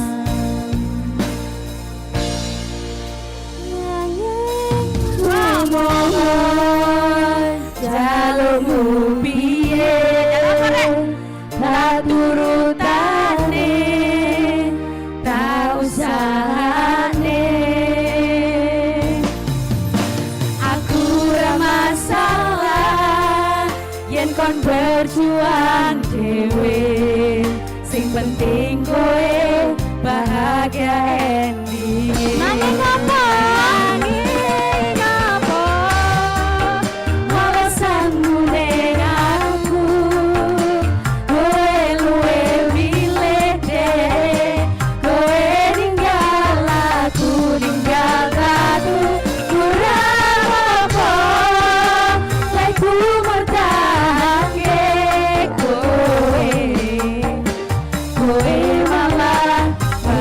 Mohon jalukmu piye, tak turutane, tak usahane. Aku ra masalah yen kon berjuang dhewe, sing penting kowe bahagia ending. Nanging apa?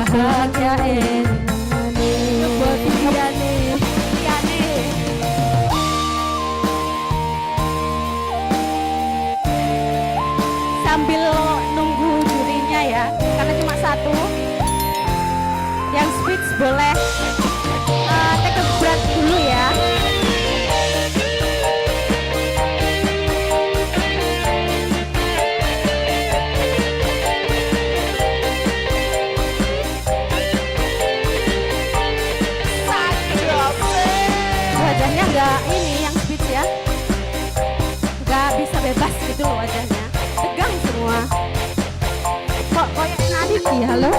Bahagia boleh take a breath dulu ya. Wajahnya nggak ini yang speech ya, nggak bisa bebas gitu loh wajahnya, tegang semua. Kok kayak Nadine sih, halo?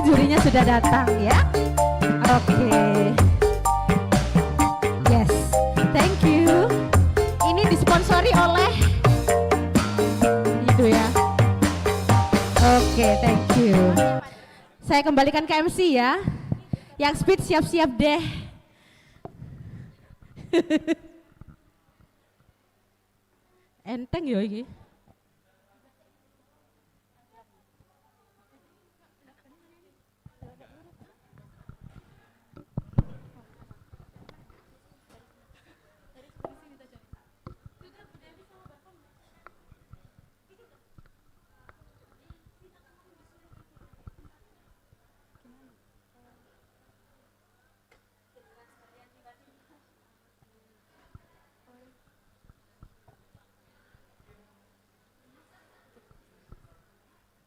Jurinya sudah datang ya. Oke. Yes. Thank you. Ini disponsori oleh itu ya. Oke, thank you. Saya kembalikan ke MC ya. Yang speed siap-siap deh. Enteng yo iki.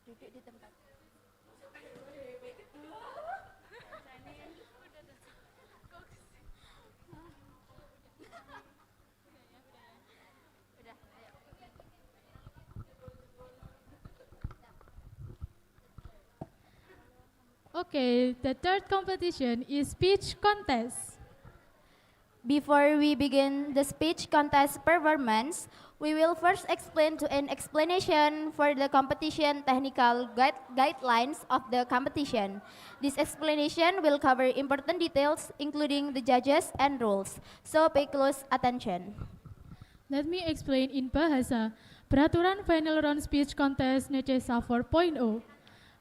Duduk di tempat. Okay, the third competition is speech contest. Before we begin the speech contest performance, we will first explain to an explanation for the competition technical guidelines of the competition. This explanation will cover important details including the judges and rules, so pay close attention. Let me explain in Bahasa. Peraturan Final Round Speech Contest Necesa 4.0.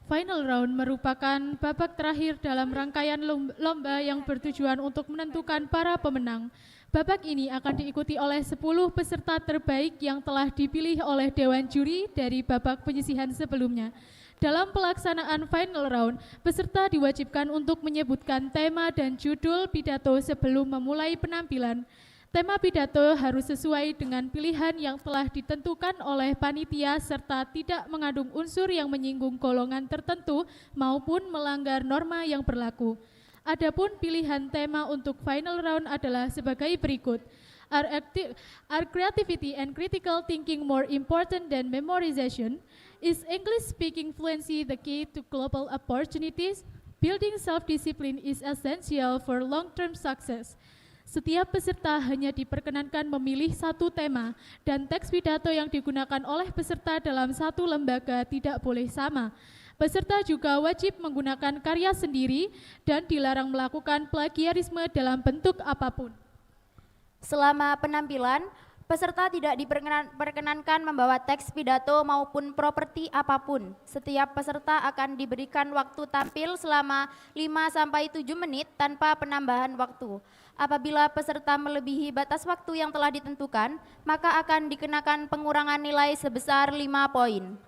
Final Round merupakan babak terakhir dalam rangkaian lomba yang bertujuan untuk menentukan para pemenang. Babak ini akan diikuti oleh 10 peserta terbaik yang telah dipilih oleh Dewan Juri dari babak penyisihan sebelumnya. Dalam pelaksanaan Final Round, peserta diwajibkan untuk menyebutkan tema dan judul pidato sebelum memulai penampilan. Tema pidato harus sesuai dengan pilihan yang telah ditentukan oleh panitia serta tidak mengandung unsur yang menyinggung golongan tertentu maupun melanggar norma yang berlaku. Adapun pilihan tema untuk final round adalah sebagai berikut. Are creativity and critical thinking more important than memorization? Is English speaking fluency the key to global opportunities? Building self-discipline is essential for long-term success. Setiap peserta hanya diperkenankan memilih satu tema dan teks pidato yang digunakan oleh peserta dalam satu lembaga tidak boleh sama. Peserta juga wajib menggunakan karya sendiri dan dilarang melakukan plagiarisme dalam bentuk apapun. Selama penampilan, peserta tidak diperkenankan membawa teks pidato maupun properti apapun. Setiap peserta akan diberikan waktu tampil selama 5-7 menit tanpa penambahan waktu. Apabila peserta melebihi batas waktu yang telah ditentukan, maka akan dikenakan pengurangan nilai sebesar 5 poin.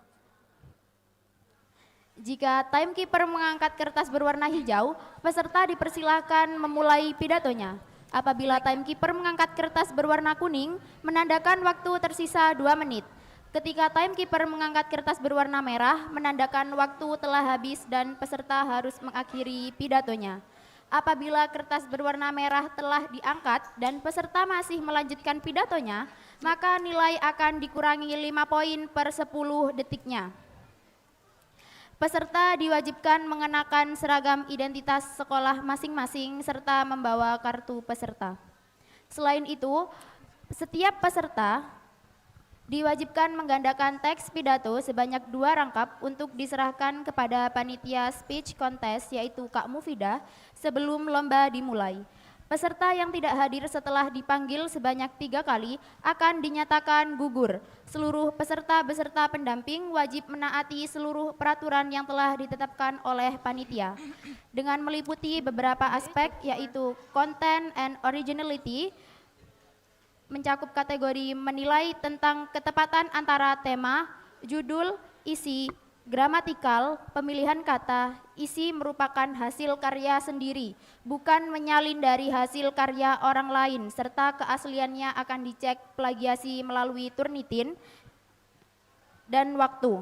Jika timekeeper mengangkat kertas berwarna hijau, peserta dipersilakan memulai pidatonya. Apabila timekeeper mengangkat kertas berwarna kuning, menandakan waktu tersisa 2 menit. Ketika timekeeper mengangkat kertas berwarna merah, menandakan waktu telah habis dan peserta harus mengakhiri pidatonya. Apabila kertas berwarna merah telah diangkat dan peserta masih melanjutkan pidatonya, maka nilai akan dikurangi 5 poin per 10 detiknya. Peserta diwajibkan mengenakan seragam identitas sekolah masing-masing serta membawa kartu peserta. Selain itu, setiap peserta diwajibkan menggandakan teks pidato sebanyak 2 rangkap untuk diserahkan kepada panitia speech contest yaitu Kak Mufidah sebelum lomba dimulai. Peserta yang tidak hadir setelah dipanggil sebanyak 3 kali akan dinyatakan gugur. Seluruh peserta pendamping wajib menaati seluruh peraturan yang telah ditetapkan oleh panitia dengan meliputi beberapa aspek yaitu content and originality, mencakup kategori menilai tentang ketepatan antara tema, judul, isi, gramatikal, pemilihan kata, isi merupakan hasil karya sendiri, bukan menyalin dari hasil karya orang lain, serta keasliannya akan dicek plagiasi melalui Turnitin dan waktu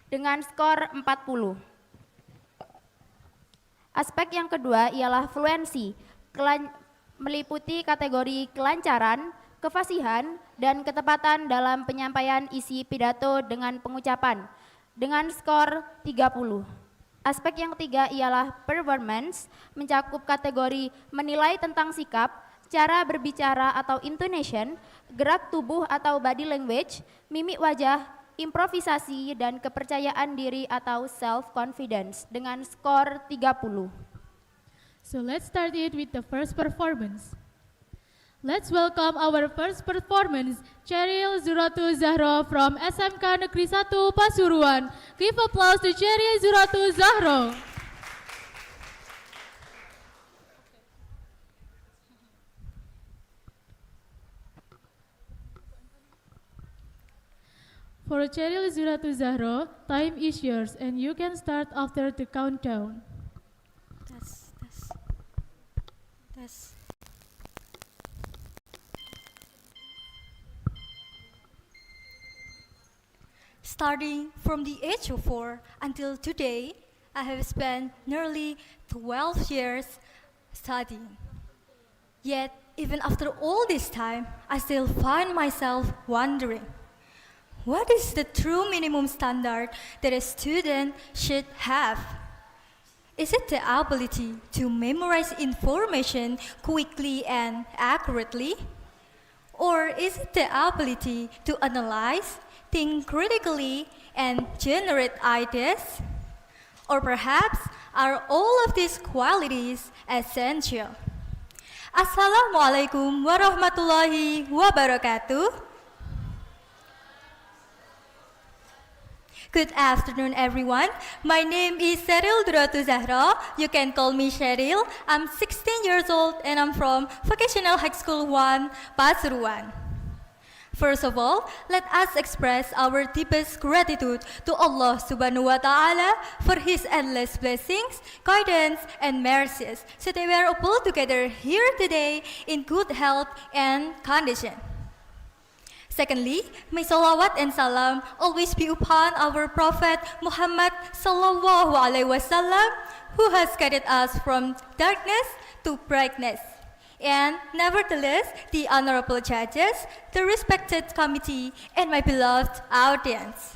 dengan skor 40. Aspek yang kedua ialah fluency, meliputi kategori kelancaran, kefasihan, dan ketepatan dalam penyampaian isi pidato dengan pengucapan dengan skor 30. Aspek yang ketiga ialah performance, mencakup kategori menilai tentang sikap, cara berbicara atau intonation, gerak tubuh atau body language, mimik wajah, improvisasi, dan kepercayaan diri atau self-confidence dengan skor 30. So let's start it with the first performance. Let's welcome our first performance, Cheryl Zuratu Zahro from SMK Negeri 1 Pasuruan. Give applause to Cheryl Zuratu Zahro. For Cheryl Zuratu Zahro, time is yours and you can start after the countdown. Starting from the age of 4 until today, I have spent nearly 12 years studying. Yet, even after all this time, I still find myself wondering, what is the true minimum standard that a student should have? Is it the ability to memorize information quickly and accurately? Or is it the ability to analyze, think critically, and generate ideas? Or perhaps are all of these qualities essential? Assalamualaikum warahmatullahi wabarakatuh. Good afternoon, everyone. My name is Cheryl Duratu Zahra. You can call me Cheryl. I'm 16 years old and I'm from Vocational High School 1, Pasuruan. First of all, let us express our deepest gratitude to Allah Subhanahu wa Ta'ala for His endless blessings, guidance, and mercies, so that we are all together here today in good health and condition. Secondly, may salawat and salam always be upon our Prophet Muhammad Sallallahu Alaihi Wasallam, who has guided us from darkness to brightness. And nevertheless, the honorable judges, the respected committee, and my beloved audience.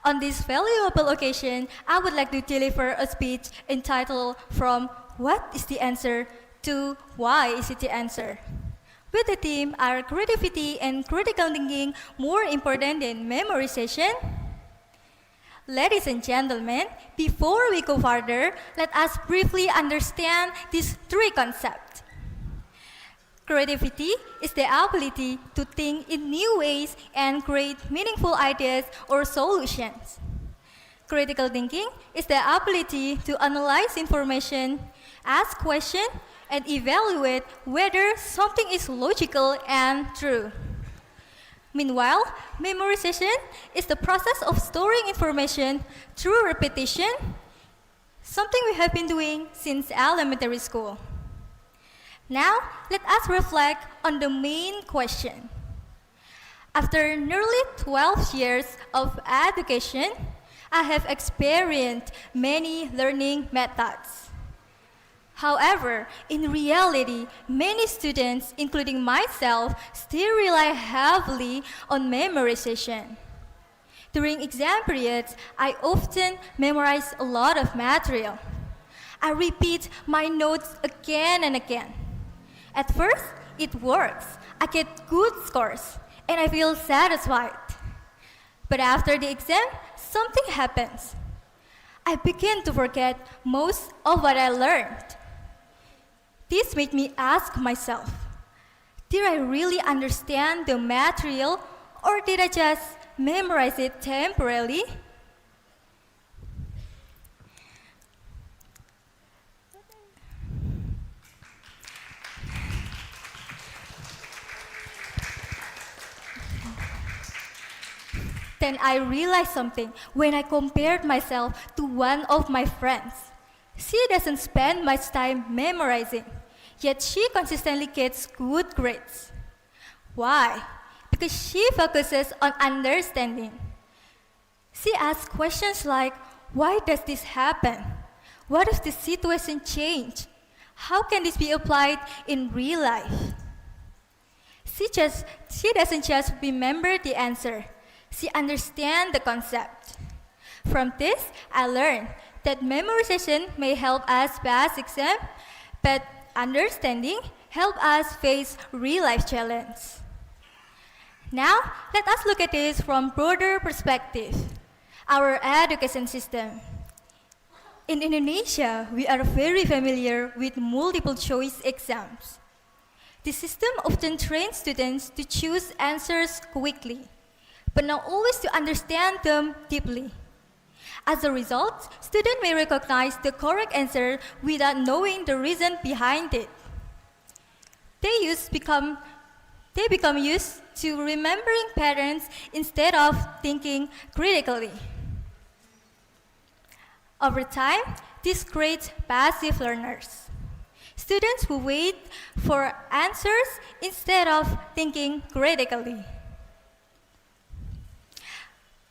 On this valuable occasion, I would like to deliver a speech entitled From What is the Answer to Why is it the Answer? With the theme, are creativity and critical thinking more important than memorization? Ladies and gentlemen, before we go further, let us briefly understand these 3 concepts. Creativity is the ability to think in new ways and create meaningful ideas or solutions. Critical thinking is the ability to analyze information, ask questions, and evaluate whether something is logical and true. Meanwhile, memorization is the process of storing information through repetition, something we have been doing since elementary school. Now, let us reflect on the main question. After nearly 12 years of education, I have experienced many learning methods. However, in reality, many students, including myself, still rely heavily on memorization. During exam periods, I often memorize a lot of material. I repeat my notes again and again. At first, it works. I get good scores, and I feel satisfied. But after the exam, something happens. I begin to forget most of what I learned. This made me ask myself, did I really understand the material, or did I just memorize it temporarily? Then I realized something when I compared myself to one of my friends. She doesn't spend much time memorizing, yet she consistently gets good grades. Why? Because she focuses on understanding. She asks questions like, why does this happen? What if the situation change? How can this be applied in real life? She doesn't just remember the answer. She understands the concept. From this, I learned that memorization may help us pass exam, but understanding helps us face real-life challenges. Now, let us look at this from broader perspective. Our education system. In Indonesia, we are very familiar with multiple choice exams. The system often trains students to choose answers quickly, but not always to understand them deeply. As a result, students may recognize the correct answer without knowing the reason behind it. They become used to remembering patterns instead of thinking critically. Over time, this creates passive learners. Students who wait for answers instead of thinking critically.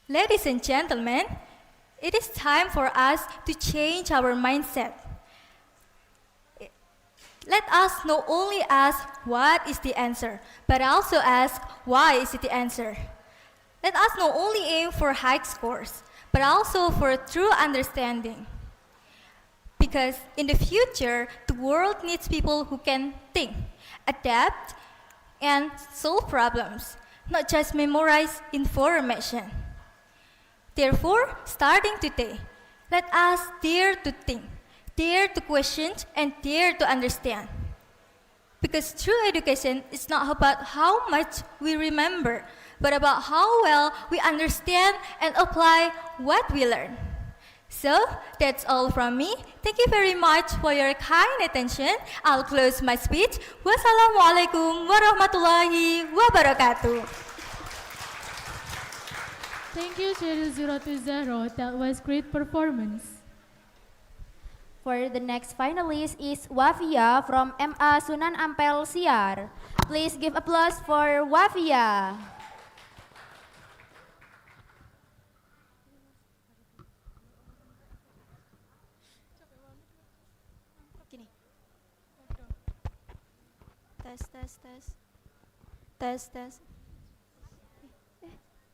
Ladies and gentlemen, it is time for us to change our mindset. Let us not only ask what is the answer, but also ask why is it the answer. Let us not only aim for high scores, but also for true understanding. Because in the future, the world needs people who can think, adapt, and solve problems, not just memorize information. Therefore, starting today, let us dare to think, dare to question, and dare to understand. Because true education is not about how much we remember, but about how well we understand and apply what we learn. So, that's all from me. Thank you very much for your kind attention. I'll close my speech. Wassalamualaikum warahmatullahi wabarakatuh. Thank you, Cheryl 020. That was great performance. For the next finalist is Wafia from MA Sunan Ampel Siar. Please give applause for Wafia. Gini. Tes, tes, tes. Tes, tes.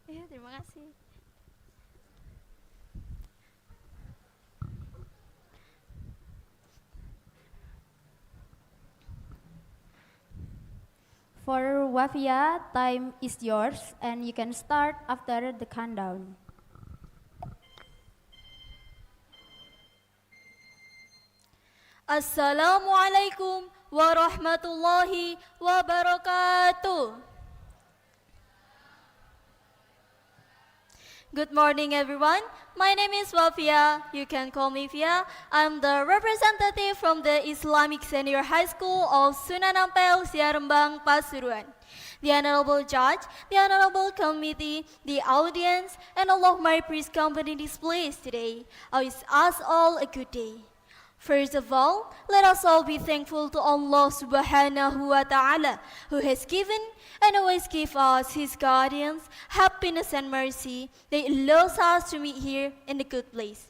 Terima kasih. For Wafia, time is yours and you can start after the countdown. Assalamualaikum warahmatullahi wabarakatuh. Good morning, everyone. My name is Wafia. You can call me Fia. I'm the representative from the Islamic Senior High School of Sunan Ampel, Siarembang, Pasuruan. the honorable judge, the honorable committee, the audience, and all of my priest company in this place today. I wish us all a good day. First of all, let us all be thankful to Allah subhanahu wa ta'ala, who has given and always gives us His guidance, happiness and mercy that allows us to meet here in a good place.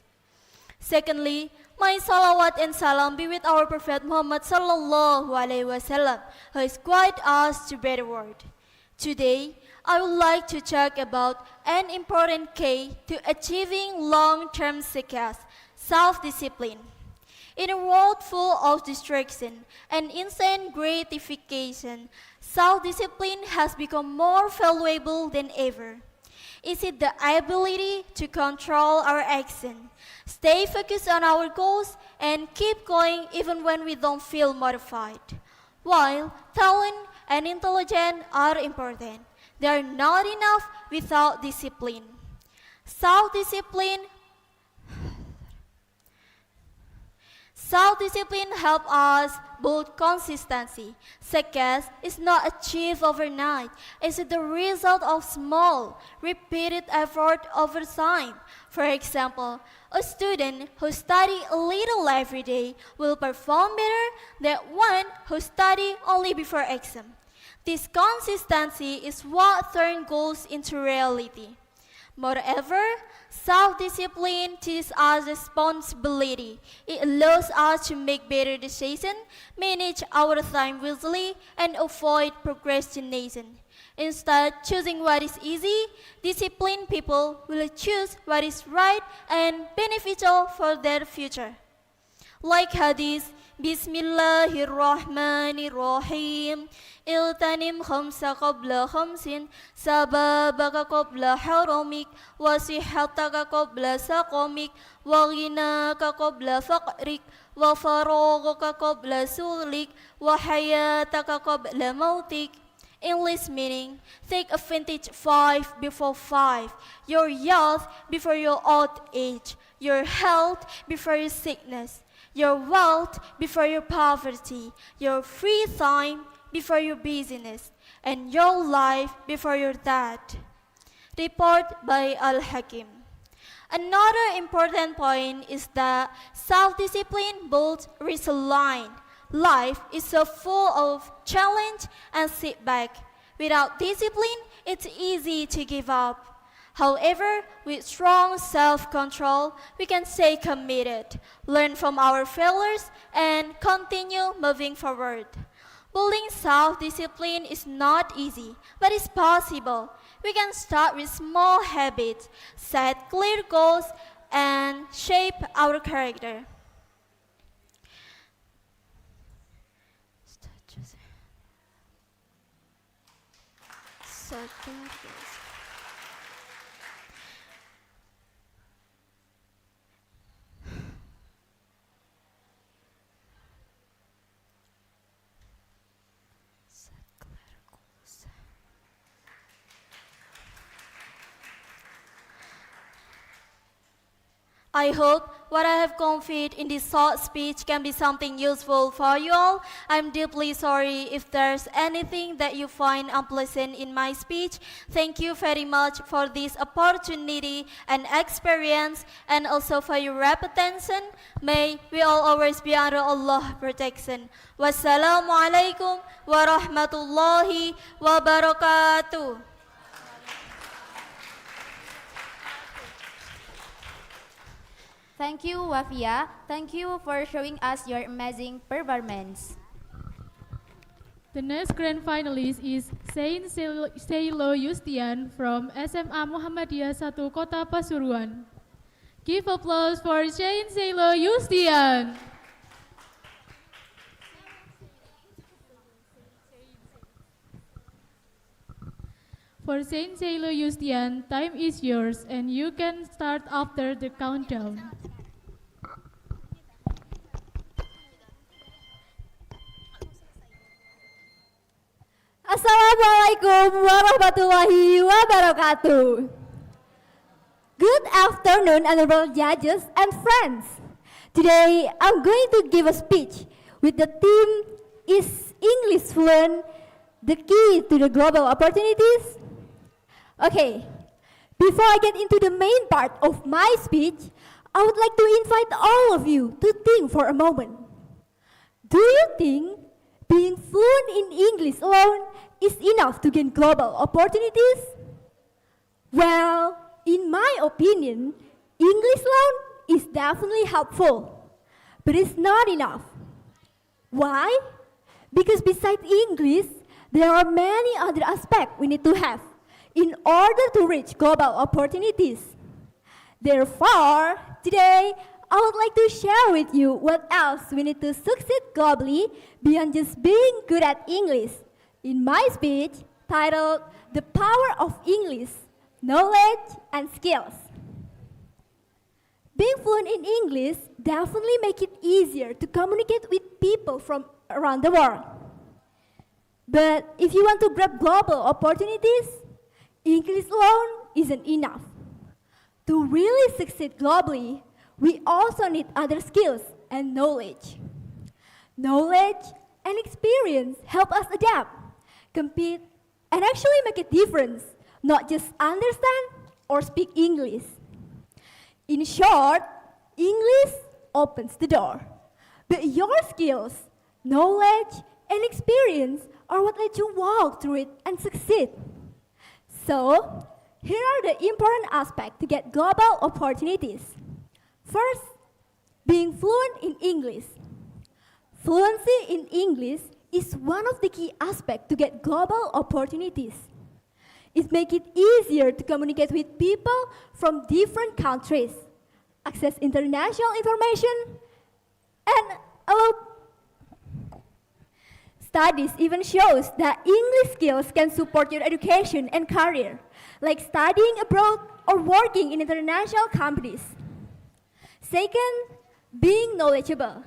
Secondly, my salawat and salam be with our Prophet Muhammad sallallahu alaihi wasallam, who has guided us to better world. Today, I would like to talk about an important key to achieving long-term success, self-discipline. In a world full of distraction and instant gratification, self-discipline has become more valuable than ever. Is it the ability to control our action, stay focused on our goals, and keep going even when we don't feel motivated? While talent and intelligence are important, they are not enough without discipline. Self-discipline helps us build consistency. Success is not achieved overnight. It is the result of small, repeated effort over time. For example, a student who studies a little every day will perform better than one who studies only before exam. This consistency is what turns goals into reality. Moreover, self-discipline teaches us responsibility. It allows us to make better decisions, manage our time wisely, and avoid procrastination. Instead of choosing what is easy, disciplined people will choose what is right and beneficial for their future. Like hadith, Bismillahirrahmanirrahim. Iltanim khamsa qabla khamsin, sababaka qabla haramik, wa sihataka qabla saqamik, wa ghinaka qabla faqrik, wa faragaka qabla sulik, wa hayataka qabla mautik. English meaning, take advantage 5 before 5, your youth before your old age, your health before your sickness, your wealth before your poverty, your free time before your busyness, and your life before your death. Report by Al-Hakim. Another important point is that self-discipline builds resilience. Life is so full of challenge and setback. Without discipline, it's easy to give up. However, with strong self-control, we can stay committed, learn from our failures, and continue moving forward. Building self-discipline is not easy, but it's possible. We can start with small habits, set clear goals, and shape our character. I hope what I have conveyed in this short speech can be something useful for you all. I'm deeply sorry if there's anything that you find unpleasant in my speech. Thank you very much for this opportunity and experience, and also for your attention. May we all always be under Allah's protection. Wassalamualaikum warahmatullahi wabarakatuh. Thank you, Wafia. Thank you for showing us your amazing performance. The next grand finalist is Saint Seilo Yustian from SMA Muhammadiyah 1 Kota Pasuruan. Give applause for Saint Seilo Yustian. For Saint Seilo Yustian, time is yours and you can start after the countdown. Assalamualaikum warahmatullahi wabarakatuh. Good afternoon, honorable judges and friends. Today, I'm going to give a speech with the theme Is English Fluent? the key to the global opportunities? Okay, before I get into the main part of my speech, I would like to invite all of you to think for a moment. Do you think being fluent in English alone is enough to gain global opportunities? Well, in my opinion, English alone is definitely helpful, but it's not enough. Why? Because besides English, there are many other aspects we need to have in order to reach global opportunities. Therefore, today, I would like to share with you what else we need to succeed globally beyond just being good at English in my speech titled The Power of English, Knowledge and Skills. Being fluent in English definitely makes it easier to communicate with people from around the world. But if you want to grab global opportunities, English alone isn't enough. To really succeed globally, we also need other skills and knowledge. Knowledge and experience help us adapt, compete, and actually make a difference, not just understand or speak English. In short, English opens the door, but your skills, knowledge, and experience are what let you walk through it and succeed. So, here are the important aspects to get global opportunities. First, being fluent in English. Fluency in English is one of the key aspects to get global opportunities. It makes it easier to communicate with people from different countries, access international information, and studies even shows that English skills can support your education and career, like studying abroad or working in international companies. Second, being knowledgeable.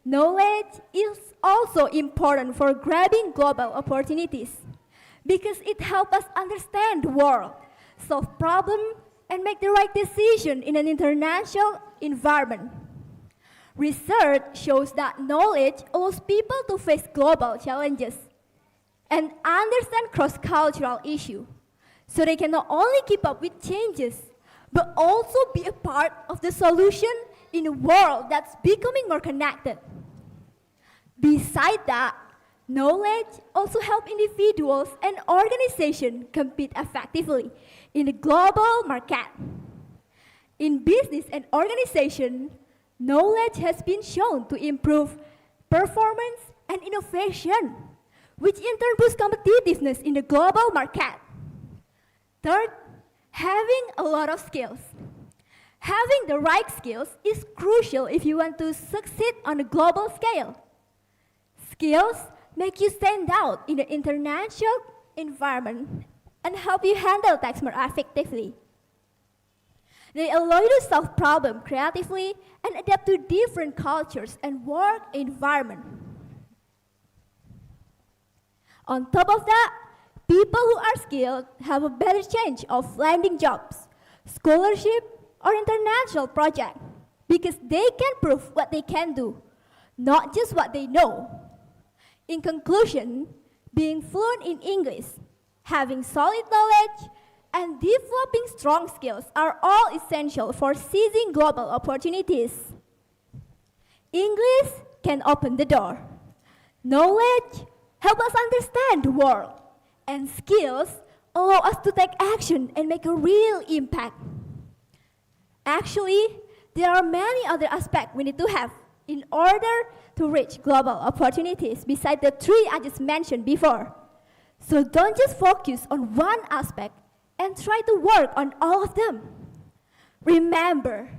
Knowledge is also important for grabbing global opportunities because it helps us understand the world, solve problems, and make the right decision in an international environment. Research shows that knowledge allows people to face global challenges and understand cross-cultural issues, so they can not only keep up with changes, but also be a part of the solution in a world that's becoming more connected. Besides that, knowledge also helps individuals and organizations compete effectively in the global market. In business and organization, knowledge has been shown to improve performance and innovation, which in turn boosts competitiveness in the global market. Third, having a lot of skills. Having the right skills is crucial if you want to succeed on a global scale. Skills make you stand out in the international environment and help you handle tasks more effectively. They allow you to solve problems creatively and adapt to different cultures and work environment. On top of that, people who are skilled have a better chance of landing jobs, scholarship, or international projects because they can prove what they can do, not just what they know. In conclusion, being fluent in English, having solid knowledge, and developing strong skills are all essential for seizing global opportunities. English can open the door. Knowledge helps us understand the world, and skills allow us to take action and make a real impact. Actually, there are many other aspects we need to have in order to reach global opportunities besides the three I just mentioned before. So don't just focus on one aspect and try to work on all of them. Remember,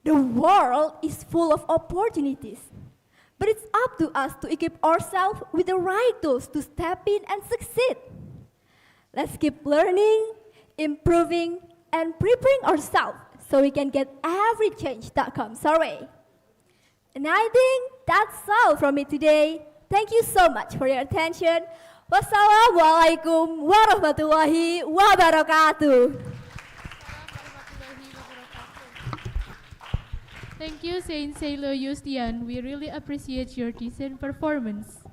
the world is full of opportunities, but it's up to us to equip ourselves with the right tools to step in and succeed. Let's keep learning, improving, and preparing ourselves so we can get every change that comes our way. And I think that's all from me today. Thank you so much for your attention. Wassalamualaikum warahmatullahi wabarakatuh. Thank you, Saint Sailor Yustian. We really appreciate your decent performance.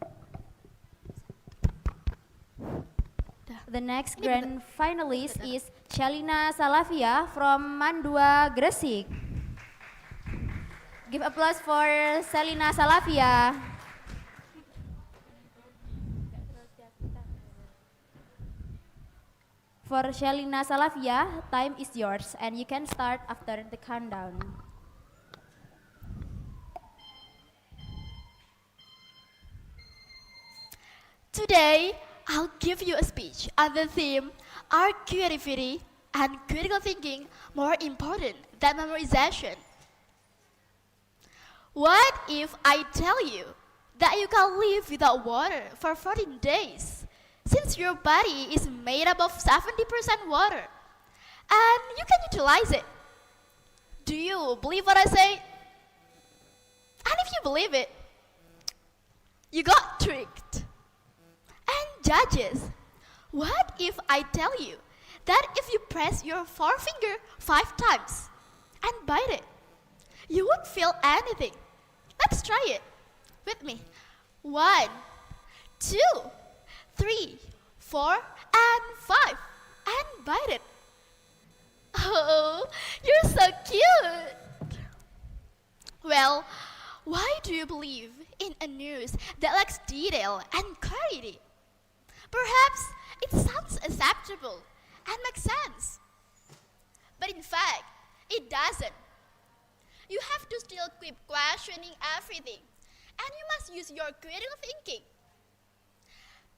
The next grand finalist is Shalina Salavia from Mandua, Gresik. Give applause for Shalina Salavia. For Shalina Salavia, time is yours and you can start after the countdown. Today, I'll give you a speech on the theme, Are creativity and critical thinking more important than memorization? What if I tell you that you can live without water for 14 days, since your body is made up of 70% water, and you can utilize it? Do you believe what I say? And if you believe it, you got tricked. And judges, what if I tell you that if you press your forefinger 5 times and bite it, you won't feel anything? Let's try it with me. 1, 2, 3, 4, and 5, and bite it. Oh, you're so cute. Well, why do you believe in a news that lacks detail and clarity? Perhaps it sounds acceptable and makes sense. But in fact, it doesn't. You have to still keep questioning everything, and you must use your critical thinking.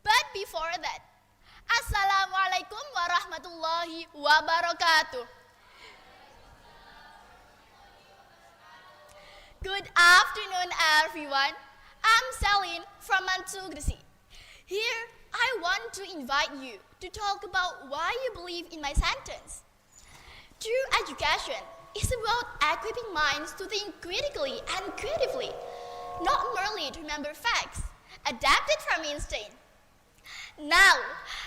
But before that, Assalamualaikum warahmatullahi wabarakatuh. Good afternoon, everyone. I'm Celine from Mantu, Gresik. Here, I want to invite you to talk about why you believe in my sentence. True education is about equipping minds to think critically and creatively, not merely to remember facts adapted from instinct. Now,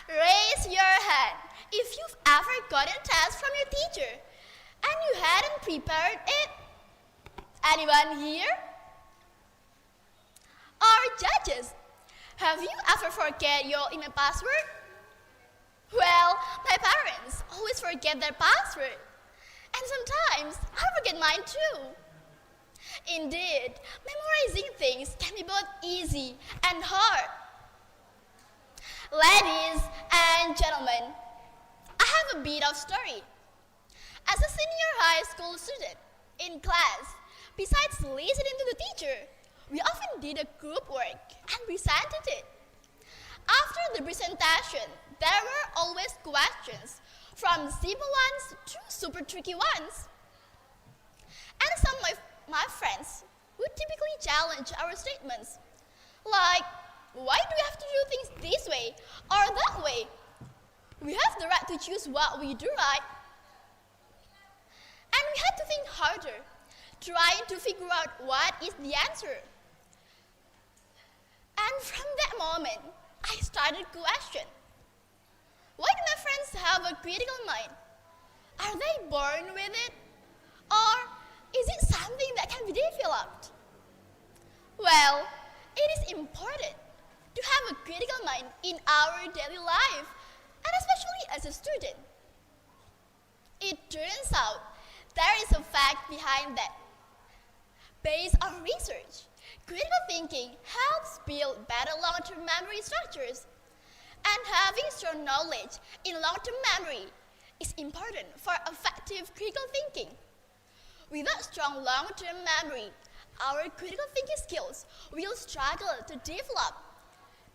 raise your hand if you've ever gotten a test from your teacher and you hadn't prepared it. Anyone here? Or judges, have you ever forget your email password? Well, my parents always forget their password. And sometimes I forget mine too. Indeed, memorizing things can be both easy and hard. Ladies and gentlemen, I have a bit of story. As a senior high school student in class, besides listening to the teacher, we often did a group work and presented it. After the presentation, there were always questions, from simple ones to super tricky ones. And some of my friends would typically challenge our statements, like, why do we have to do things this way or that way? We have the right to choose what we do, right? And we had to think harder, trying to figure out what is the answer. And from that moment, I started to question, why do my friends have a critical mind? Are they born with it? Or is it something that can be developed? Well, it is important to have a critical mind in our daily life, and especially as a student. It turns out there is a fact behind that. Based on research, critical thinking helps build better long-term memory structures, and having strong knowledge in long-term memory is important for effective critical thinking. Without strong long-term memory, our critical thinking skills will struggle to develop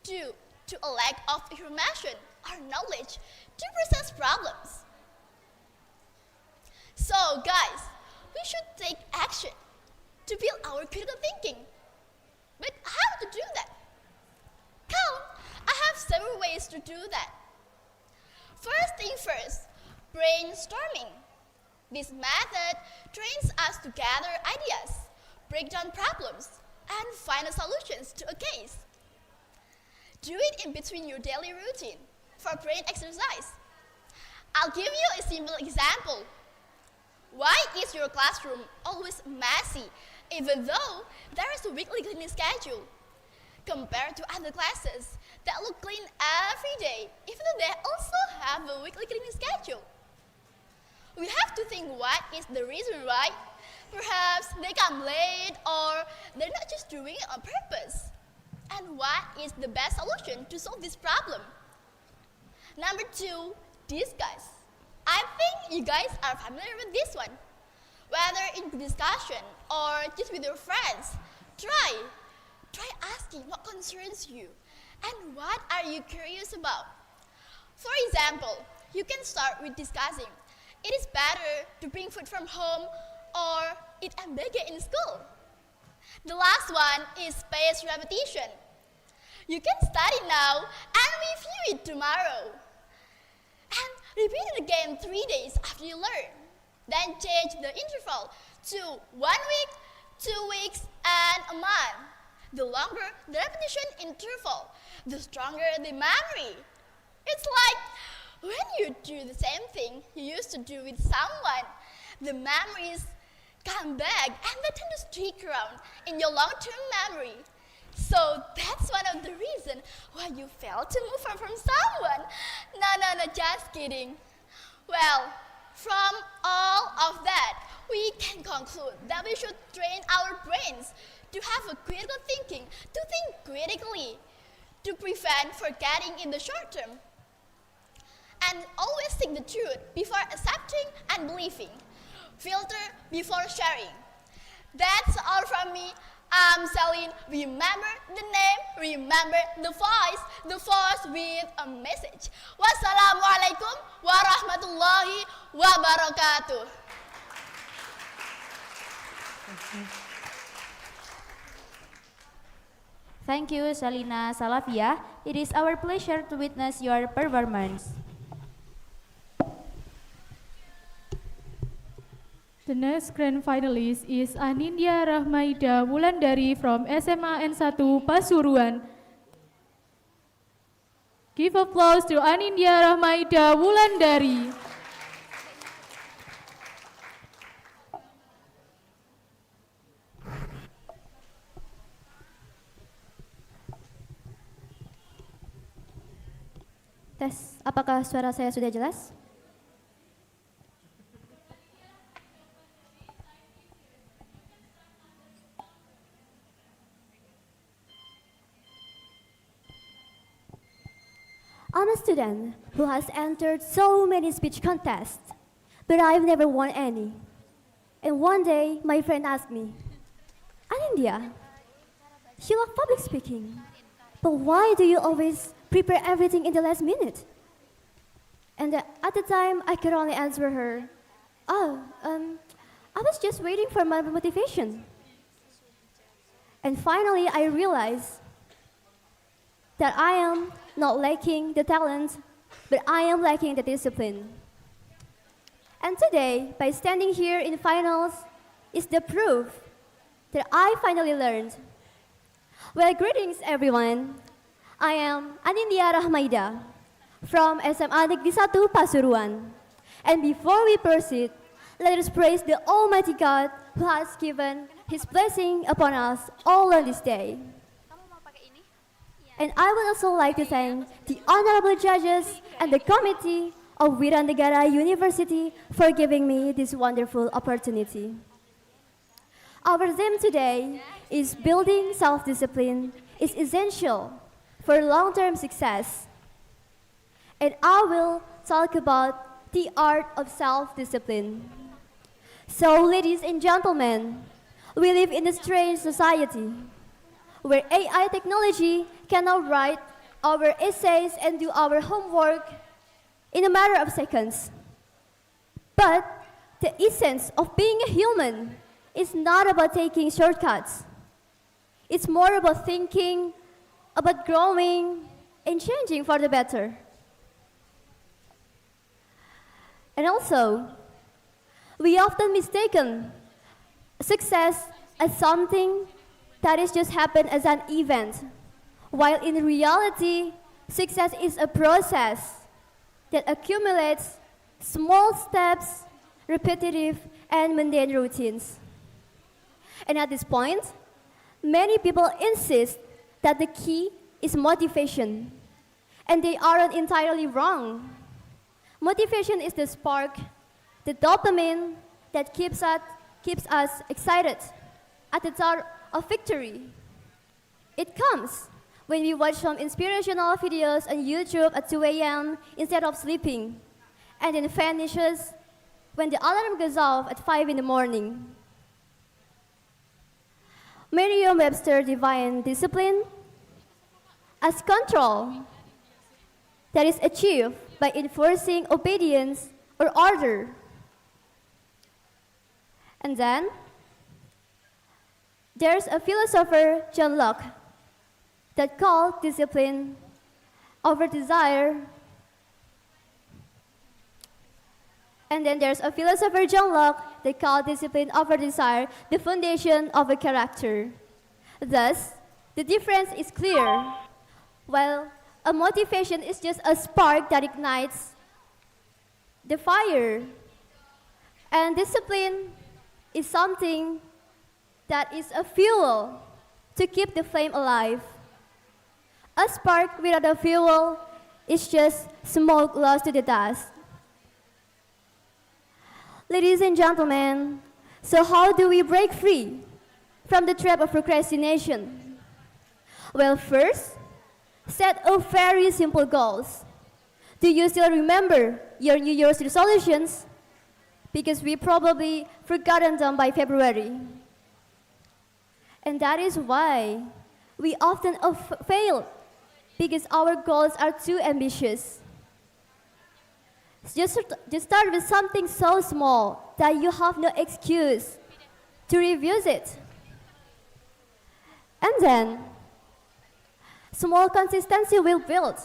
due to a lack of information or knowledge to process problems. So guys, we should take action to build our critical thinking. But how to do that? Come, I have several ways to do that. First thing first, brainstorming. This method trains us to gather ideas, break down problems, and find solutions to a case. Do it in between your daily routine for brain exercise. I'll give you a simple example. Why is your classroom always messy, even though there is a weekly cleaning schedule? Compared to other classes that look clean every day, even though they also have a weekly cleaning schedule. We have to think what is the reason, right? Perhaps they come late or they're not just doing it on purpose. And what is the best solution to solve this problem? Number 2, discuss. I think you guys are familiar with this one. Whether in discussion or just with your friends, try asking what concerns you and what are you curious about. For example, you can start with discussing, it is better to bring food from home or eat MBG in school. The last one is spaced repetition. You can study now and review it tomorrow. And repeat it again 3 days after you learn. Then change the interval to 1 week, 2 weeks, and a month. The longer the repetition interval, the stronger the memory. It's like when you do the same thing you used to do with someone, the memories come back and they tend to stick around in your long-term memory. So that's one of the reasons why you failed to move on from someone. No, just kidding. Well, from all of that, we can conclude that we should train our brains to have a critical thinking, to think critically, to prevent forgetting in the short term. And always seek the truth before accepting and believing. Filter before sharing. That's all from me. I'm Celine. Remember the name, remember the voice with a message. Wassalamualaikum warahmatullahi wabarakatuh. Thank you, Salina Salafia. It is our pleasure to witness your performance. The next grand finalist is Anindya Rahmaida Wulandari from SMA N1 Pasuruan. Give applause to Anindya Rahmaida Wulandari. Tes, apakah suara saya sudah jelas? I'm a student who has entered so many speech contests, but I've never won any. And one day, my friend asked me, Anindya, you love public speaking, but why do you always prepare everything in the last minute? And at the time, I could only answer her, I was just waiting for my motivation. And finally, I realized that I am not lacking the talent, but I am lacking the discipline. And today, by standing here in finals, is the proof that I finally learned. Well, greetings everyone. I am Anindya Rahmaida from SMA Negeri 1 Pasuruan. And before we proceed, let us praise the Almighty God who has given His blessing upon us all on this day. And I would also like to thank the honorable judges and the committee of Wiranegara University for giving me this wonderful opportunity. Our theme today is building self-discipline is essential for long-term success. And I will talk about the art of self-discipline. So, ladies and gentlemen, we live in a strange society where AI technology can now write our essays and do our homework in a matter of seconds. But the essence of being a human is not about taking shortcuts. It's more about thinking, about growing, and changing for the better. And also, we often mistaken success as something that is just happened as an event, while in reality, success is a process that accumulates small steps, repetitive, and mundane routines. And at this point, many people insist that the key is motivation. And they aren't entirely wrong. Motivation is the spark, the dopamine that keeps us excited at the thought of victory. It comes when we watch some inspirational videos on YouTube at 2 a.m. instead of sleeping, and then vanishes when the alarm goes off at 5 in the morning. Merriam-Webster defines discipline as control that is achieved by enforcing obedience or order. And then, there's a philosopher, John Locke, that called discipline over desire. And then there's a philosopher, John Locke, that called discipline over desire the foundation of a character. Thus, the difference is clear. While a motivation is just a spark that ignites the fire, and discipline is something that is a fuel to keep the flame alive. A spark without a fuel is just smoke lost to the dust. Ladies and gentlemen, so how do we break free from the trap of procrastination? Well, first, set a very simple goals. Do you still remember your New Year's resolutions? Because we probably forgotten them by February. And that is why we often fail, because our goals are too ambitious. Just start with something so small that you have no excuse to revisit. And then, small consistency will build.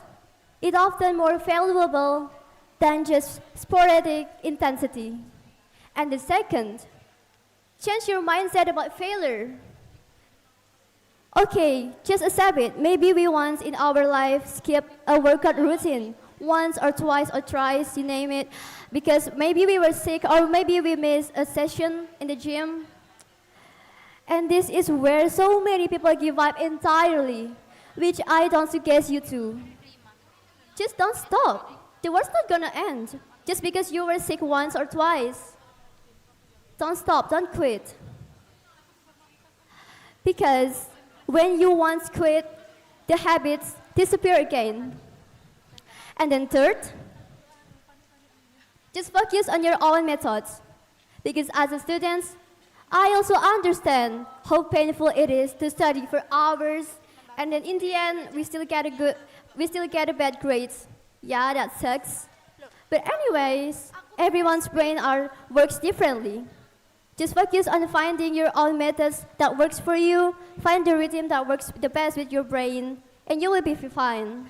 It often more valuable than just sporadic intensity. And the second, change your mindset about failure. Okay, just accept it. Maybe we once in our life skip a workout routine, once or twice or thrice, you name it, because maybe we were sick or maybe we missed a session in the gym. And this is where so many people give up entirely, which I don't suggest you to. Just don't stop. The world's not gonna end just because you were sick once or twice. Don't stop, don't quit. Because when you once quit, the habits disappear again. And then third, just focus on your own methods. Because as a student, I also understand how painful it is to study for hours, and then in the end, we still get a bad grades. Yeah, that sucks. But anyways, everyone's brain works differently. Just focus on finding your own methods that works for you, find the rhythm that works the best with your brain, and you will be fine.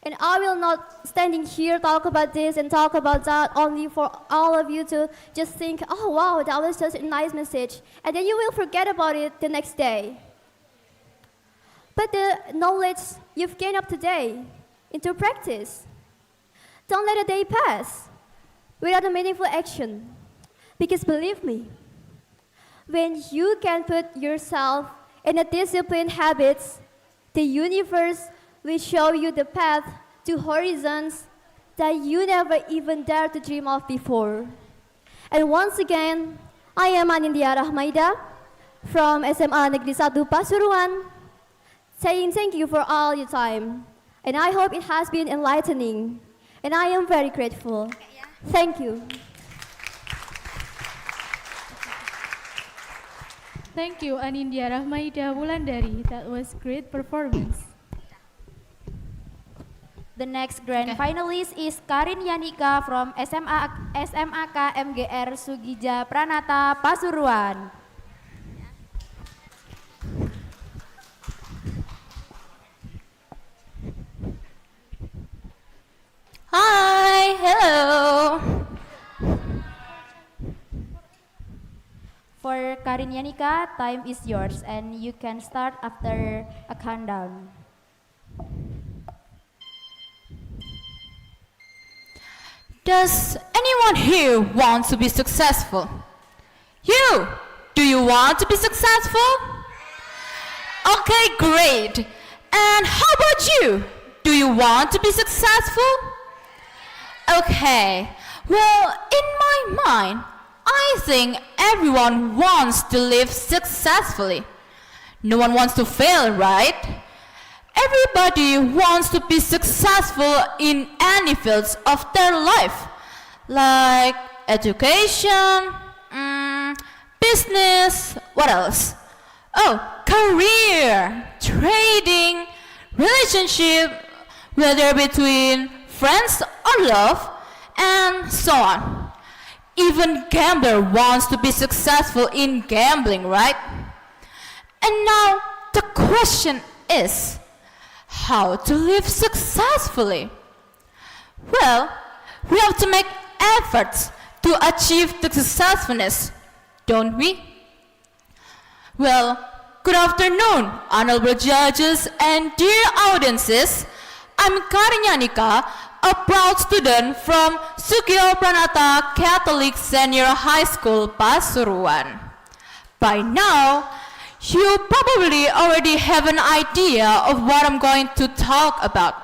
And I will not standing here talk about this and talk about that only for all of you to just think, oh wow, that was just a nice message. And then you will forget about it the next day. Put the knowledge you've gained up today into practice. Don't let a day pass without a meaningful action. Because believe me, when you can put yourself in a disciplined habits, the universe will show you the path to horizons that you never even dared to dream of before. And once again, I am Anindya Rahmaida from SMA Negeri 1 Pasuruan, saying thank you for all your time. And I hope it has been enlightening. And I am very grateful. Thank you. Thank you, Anindya Rahmaida Wulandari. That was great performance. The next grand finalist is Karin Yanika from SMAK MGR Sugija Pranata Pasuruan. Hi, hello. For Karin Yanika, time is yours and you can start after a countdown. Does anyone here want to be successful? You! Do you want to be successful? Okay, great. And how about you? do you want to be successful? Okay, well, in my mind, I think everyone wants to live successfully. No one wants to fail, right? Everybody wants to be successful in any fields of their life, like education, business, what else? Oh, career, trading, relationship, whether between friends or love, and so on. Even gambler wants to be successful in gambling, right? And now the question is, how to live successfully? Well, we have to make efforts to achieve the successfulness, don't we? Well, good afternoon, honorable judges and dear audiences. I'm Karyanika, a proud student from Sugio Pranata Catholic Senior High School, Pasuruan. By now, you probably already have an idea of what I'm going to talk about.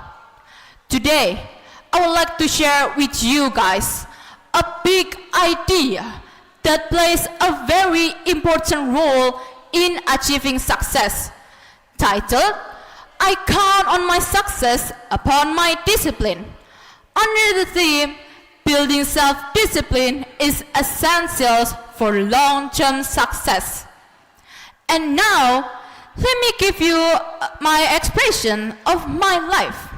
Today, I would like to share with you guys a big idea that plays a very important role in achieving success, titled, I count on my success upon my discipline. Under the theme, building self-discipline is essential for long-term success. And now, let me give you my expression of my life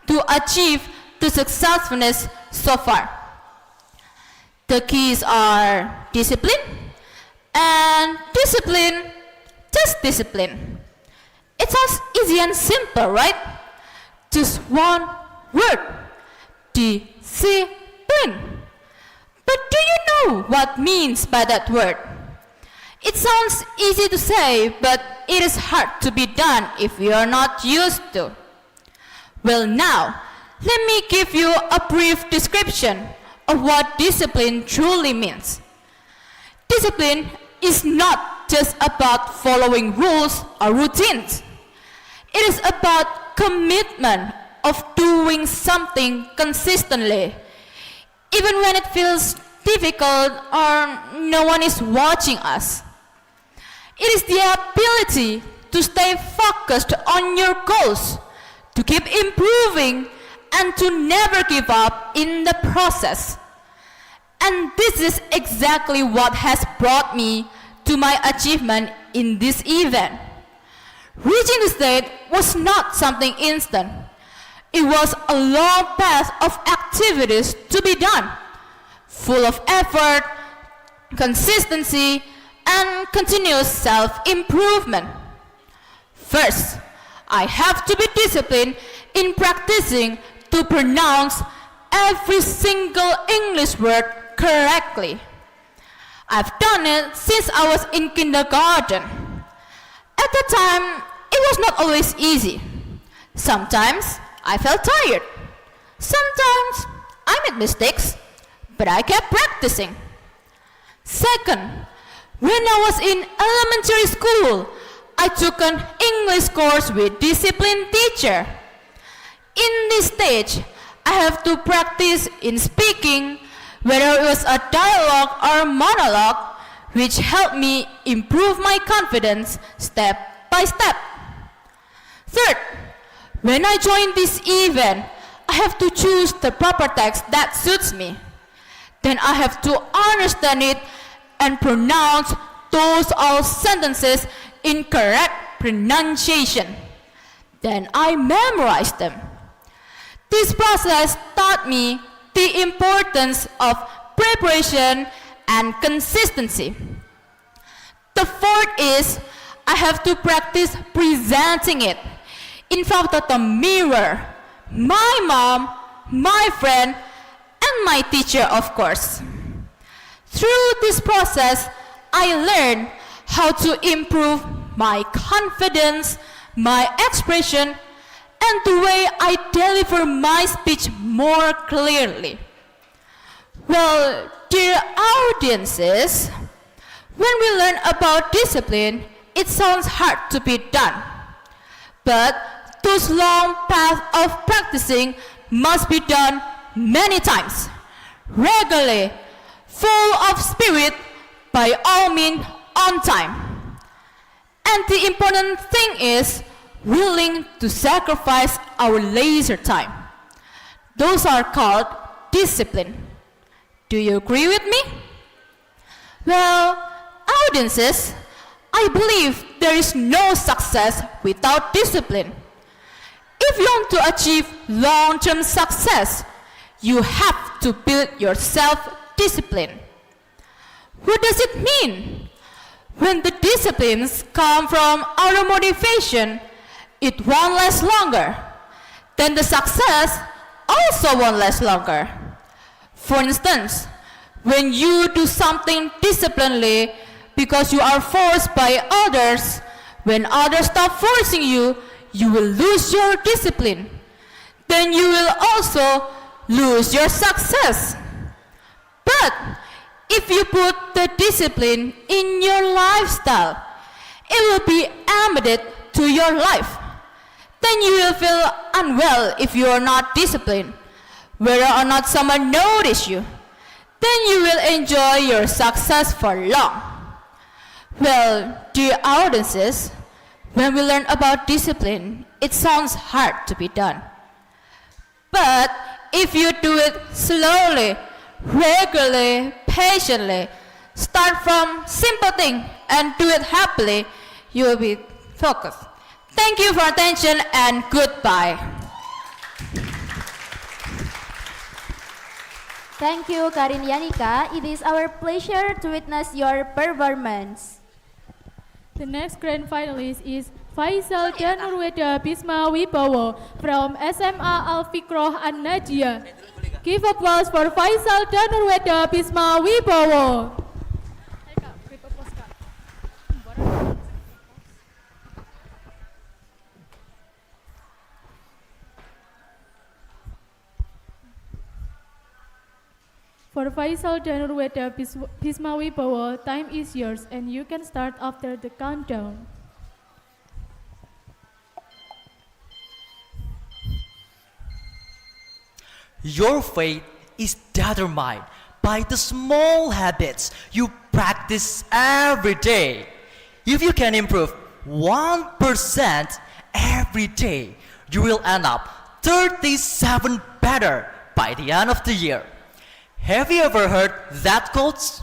to achieve the successfulness so far. The keys are discipline, and discipline, just discipline. It sounds easy and simple, right? Just one word, discipline. But do you know what means by that word? It sounds easy to say, but it is hard to be done if you are not used to. Well, now, let me give you a brief description of what discipline truly means. Discipline is not just about following rules or routines. It is about commitment of doing something consistently, even when it feels difficult or no one is watching us. It is the ability to stay focused on your goals, to keep improving, and to never give up in the process. And this is exactly what has brought me to my achievement in this event. Reaching the state was not something instant. It was a long path of activities to be done, full of effort, consistency, and continuous self-improvement. First, I have to be disciplined in practicing to pronounce every single English word correctly. I've done it since I was in kindergarten. At the time, it was not always easy. Sometimes I felt tired. Sometimes I made mistakes, but I kept practicing. Second, when I was in elementary school, I took an English course with disciplined teacher. In this stage, I have to practice in speaking, whether it was a dialogue or monologue, which helped me improve my confidence step by step. Third, when I join this event, I have to choose the proper text that suits me. Then I have to understand it and pronounce those all sentences in correct pronunciation. Then I memorize them. This process taught me the importance of preparation and consistency. The fourth is I have to practice presenting it in front of the mirror, my mom, my friend, and my teacher, of course. Through this process, I learned how to improve my confidence, my expression, and the way I deliver my speech more clearly. Well, dear audiences, when we learn about discipline, it sounds hard to be done. But those long paths of practicing must be done many times, regularly, full of spirit, by all means on time. And the important thing is willing to sacrifice our leisure time. Those are called discipline. Do you agree with me? Well, audiences, I believe there is no success without discipline. If you want to achieve long-term success, you have to build your self-discipline. What does it mean? When the disciplines come from our motivation, it won't last longer. Then the success also won't last longer. For instance, when you do something disciplinedly because you are forced by others, when others stop forcing you, you will lose your discipline. Then you will also lose your success. But if you put the discipline in your lifestyle, it will be embedded to your life. Then you will feel unwell if you are not disciplined, whether or not someone notice you. Then you will enjoy your success for long. Well, dear audiences, when we learn about discipline, it sounds hard to be done. But if you do it slowly, regularly, patiently, start from simple thing and do it happily, you will be focused. Thank you for attention and goodbye. Thank you, Karin Yanika. It is our pleasure to witness your performance. The next grand finalist is Faisal Danurweda Bisma Wibowo from SMA Al Fikroh An Najiyah. Give applause for Faisal Danurweda Bisma Wibowo. For Faisal Danurweda Bisma Wibowo, time is yours and you can start after the countdown. Your fate is determined by the small habits you practice every day. If you can improve 1% every day, you will end up 37 better by the end of the year. Have you ever heard that quote?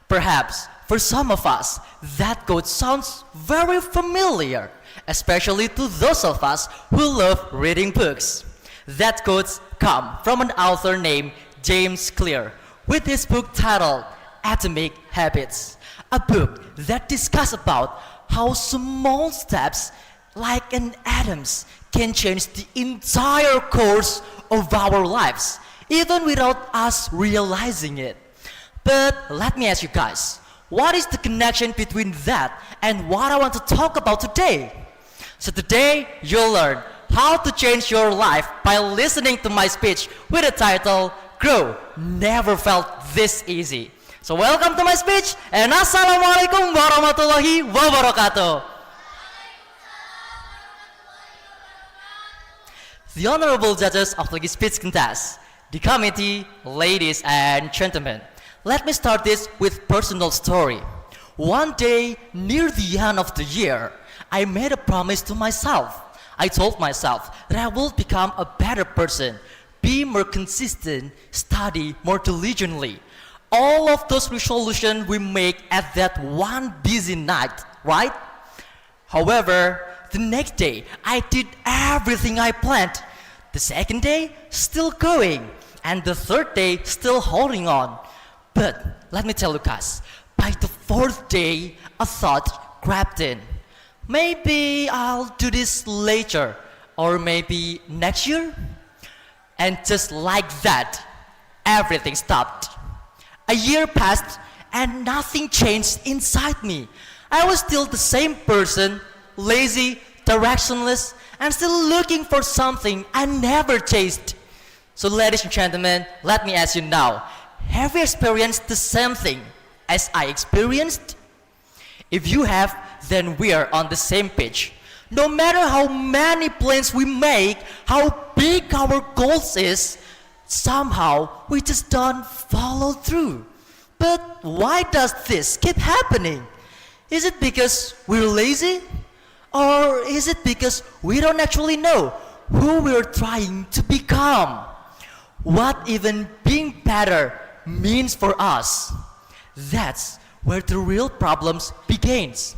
Perhaps for some of us, that quote sounds very familiar, especially to those of us who love reading books. That quotes come from an author named James Clear with his book titled Atomic Habits, a book that discusses about how small steps like an atoms can change the entire course of our lives, even without us realizing it. But let me ask you guys, what is the connection between that and what I want to talk about today? So today, you'll learn how to change your life by listening to my speech with the title, Grow Never Felt This Easy. So welcome to my speech, and Assalamualaikum warahmatullahi wabarakatuh. The honorable judges of the speech contest, the committee, ladies and gentlemen, let me start this with personal story. One day, near the end of the year, I made a promise to myself. I told myself that I will become a better person, be more consistent, study more diligently. All of those resolutions we make at that one busy night, right? However, the next day, I did everything I planned. The second day, still going. And the third day, still holding on. But let me tell you guys, by the fourth day, a thought crept in. Maybe I'll do this later, or maybe next year. And just like that, everything stopped. A year passed and nothing changed inside me. I was still the same person, lazy, directionless, and still looking for something I never chased. So ladies and gentlemen, let me ask you now, have you experienced the same thing as I experienced? If you have, then we are on the same page. no matter how many plans we make, how big our goals is, somehow we just don't follow through. But why does this keep happening? Is it because we're lazy? Or is it because we don't actually know who we're trying to become? What even being better means for us? That's where the real problems begins.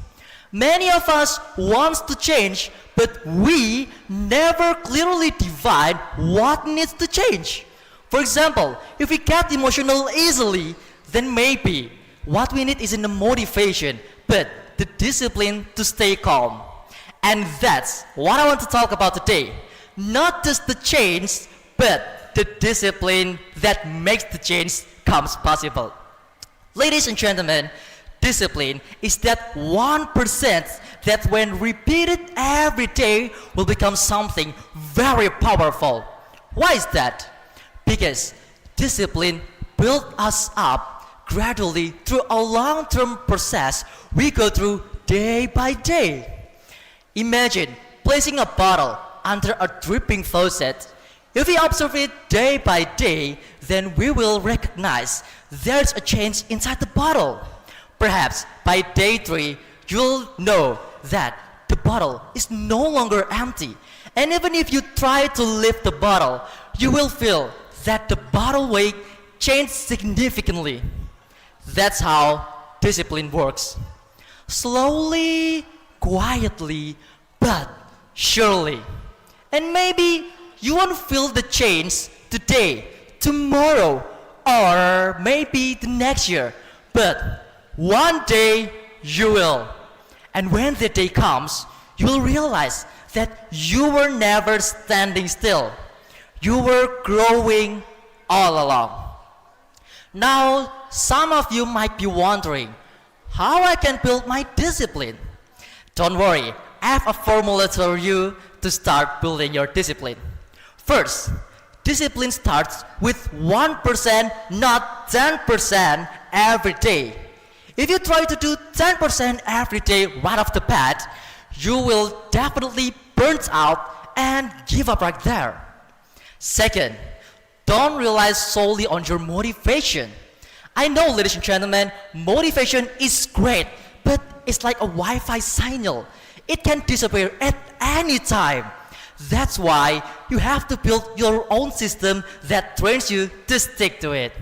Many of us wants to change, but we never clearly define what needs to change. For example, if we get emotional easily, then maybe what we need isn't a motivation, but the discipline to stay calm. And that's what I want to talk about today. Not just the change, but the discipline that makes the change comes possible. Ladies and gentlemen, discipline is that 1% that when repeated every day will become something very powerful. Why is that? Because discipline builds us up gradually through a long-term process we go through day by day. Imagine placing a bottle under a dripping faucet. If we observe it day by day, then we will recognize there's a change inside the bottle. Perhaps by day 3, you'll know that the bottle is no longer empty. And even if you try to lift the bottle, you will feel that the bottle weight changed significantly. That's how discipline works. Slowly, quietly, but surely. And maybe you won't feel the change today, tomorrow, or maybe the next year, but one day you will. And when the day comes, you will realize that you were never standing still. You were growing all along. Now, some of you might be wondering how I can build my discipline. Don't worry, I have a formula for you to start building your discipline. First, discipline starts with 1%, not 10% every day. If you try to do 10% every day right off the bat, you will definitely burn out and give up right there. Second, don't rely solely on your motivation. I know, ladies and gentlemen, motivation is great, but it's like a Wi-Fi signal. It can disappear at any time. That's why you have to build your own system that trains you to stick to it.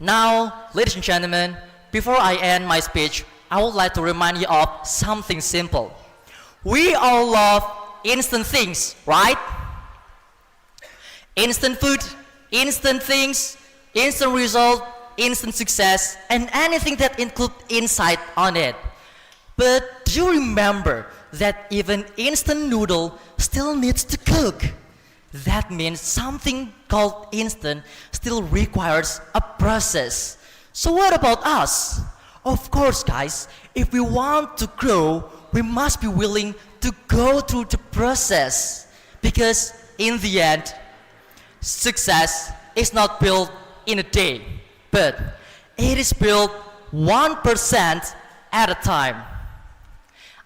Now, ladies and gentlemen, before I end my speech, I would like to remind you of something simple. We all love instant things, right? Instant food, instant things, instant result, instant success, and anything that includes insight on it. But do you remember that even instant noodle still needs to cook? That means something called instant still requires a process. So what about us? Of course, guys, if we want to grow, we must be willing to go through the process. Because in the end, success is not built in a day, but it is built 1% at a time.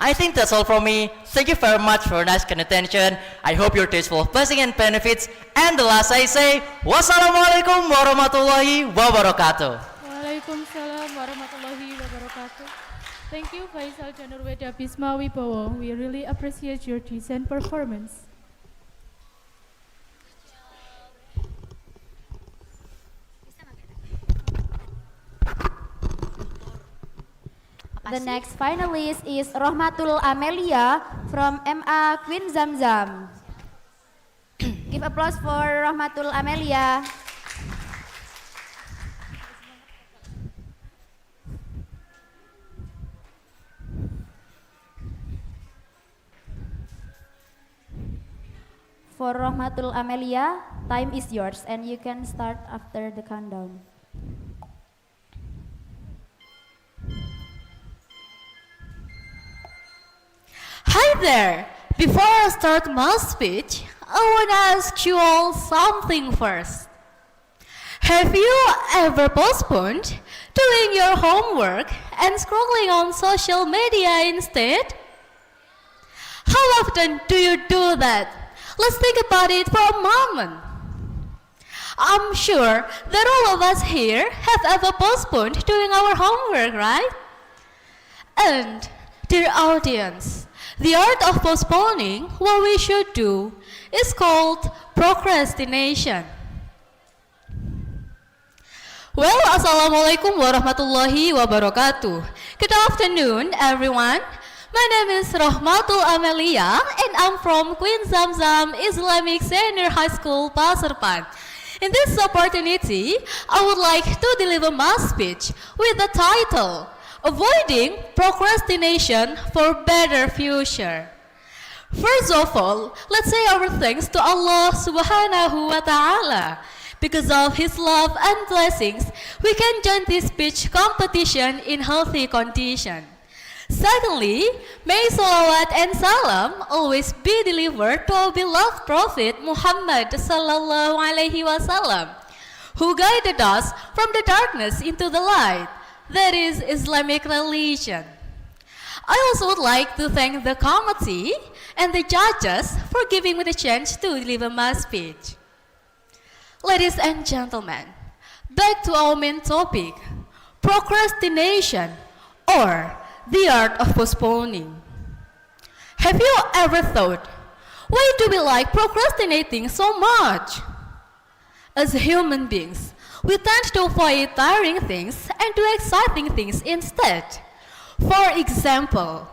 I think that's all from me. Thank you very much for your nice kind attention. I hope your day is full of blessing and benefits. And the last I say, wassalamualaikum warahmatullahi wabarakatuh. Waalaikumsalam warahmatullahi wabarakatuh. Thank you, Faisal Janurweda Bisma Wibowo. We really appreciate your decent performance. The next finalist is Rohmatul Amelia from MA Queen Zamzam. Give applause for Rohmatul Amelia. For Rohmatul Amelia, time is yours and you can start after the countdown. Hi there! Before I start my speech, I want to ask you all something first. Have you ever postponed doing your homework and scrolling on social media instead? How How often do you do that? Let's think about it for a moment. I'm sure that all of us here have ever postponed doing our homework, right? And, dear audience, the art of postponing what we should do is called procrastination. Well, Assalamualaikum warahmatullahi wabarakatuh. Good afternoon, everyone. My name is Rahmatul Amelia, and I'm from Queen Zamzam Islamic Senior High School, Pasarpan. In this opportunity, I would like to deliver my speech with the title, Avoiding Procrastination for Better Future. First of all, let's say our thanks to Allah Subhanahu wa Ta'ala. Because of His love and blessings, we can join this speech competition in healthy condition. Secondly, may salawat and salam always be delivered to our beloved Prophet Muhammad sallallahu alaihi wasallam, who guided us from the darkness into the light, that is Islamic religion. I also would like to thank the committee and the judges for giving me the chance to deliver my speech. Ladies and gentlemen, back to our main topic, procrastination or the art of postponing. Have you ever thought, why do we like procrastinating so much? As human beings, we tend to avoid tiring things and do exciting things instead. For example,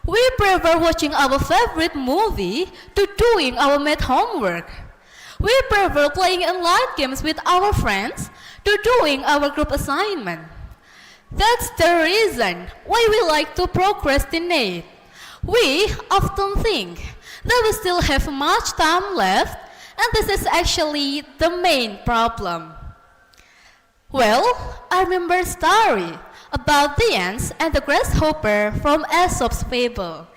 we prefer watching our favorite movie to doing our math homework. We prefer playing online games with our friends to doing our group assignment. That's the reason why we like to procrastinate. We often think that we still have much time left, and this is actually the main problem. Well, I remember a story about the ants and the grasshopper from Aesop's fable,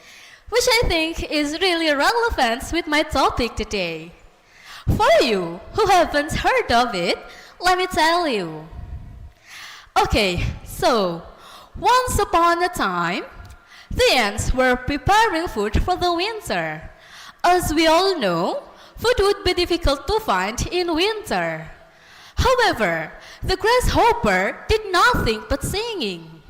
which I think is really relevant with my topic today. For you who haven't heard of it, let me tell you. Okay, so once upon a time, the ants were preparing food for the winter. As we all know, food would be difficult to find in winter. However, the grasshopper did nothing but singing.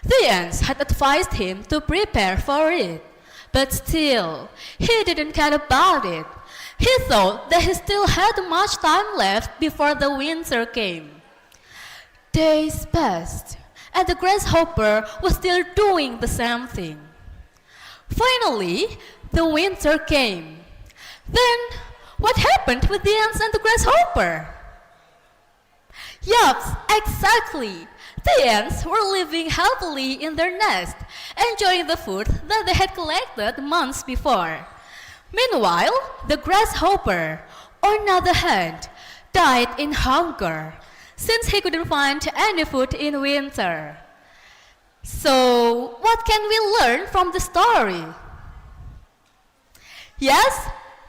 The ants had advised him to prepare for it, but still, he didn't care about it. He thought that he still had much time left before the winter came. Days passed, and the grasshopper was still doing the same thing. Finally, the winter came. Then, what happened with the ants and the grasshopper? Yup, exactly. The ants were living happily in their nest, enjoying the food that they had collected months before. Meanwhile, the grasshopper, on the other hand, died in hunger, since he couldn't find any food in winter. So, what can we learn from the story? Yes,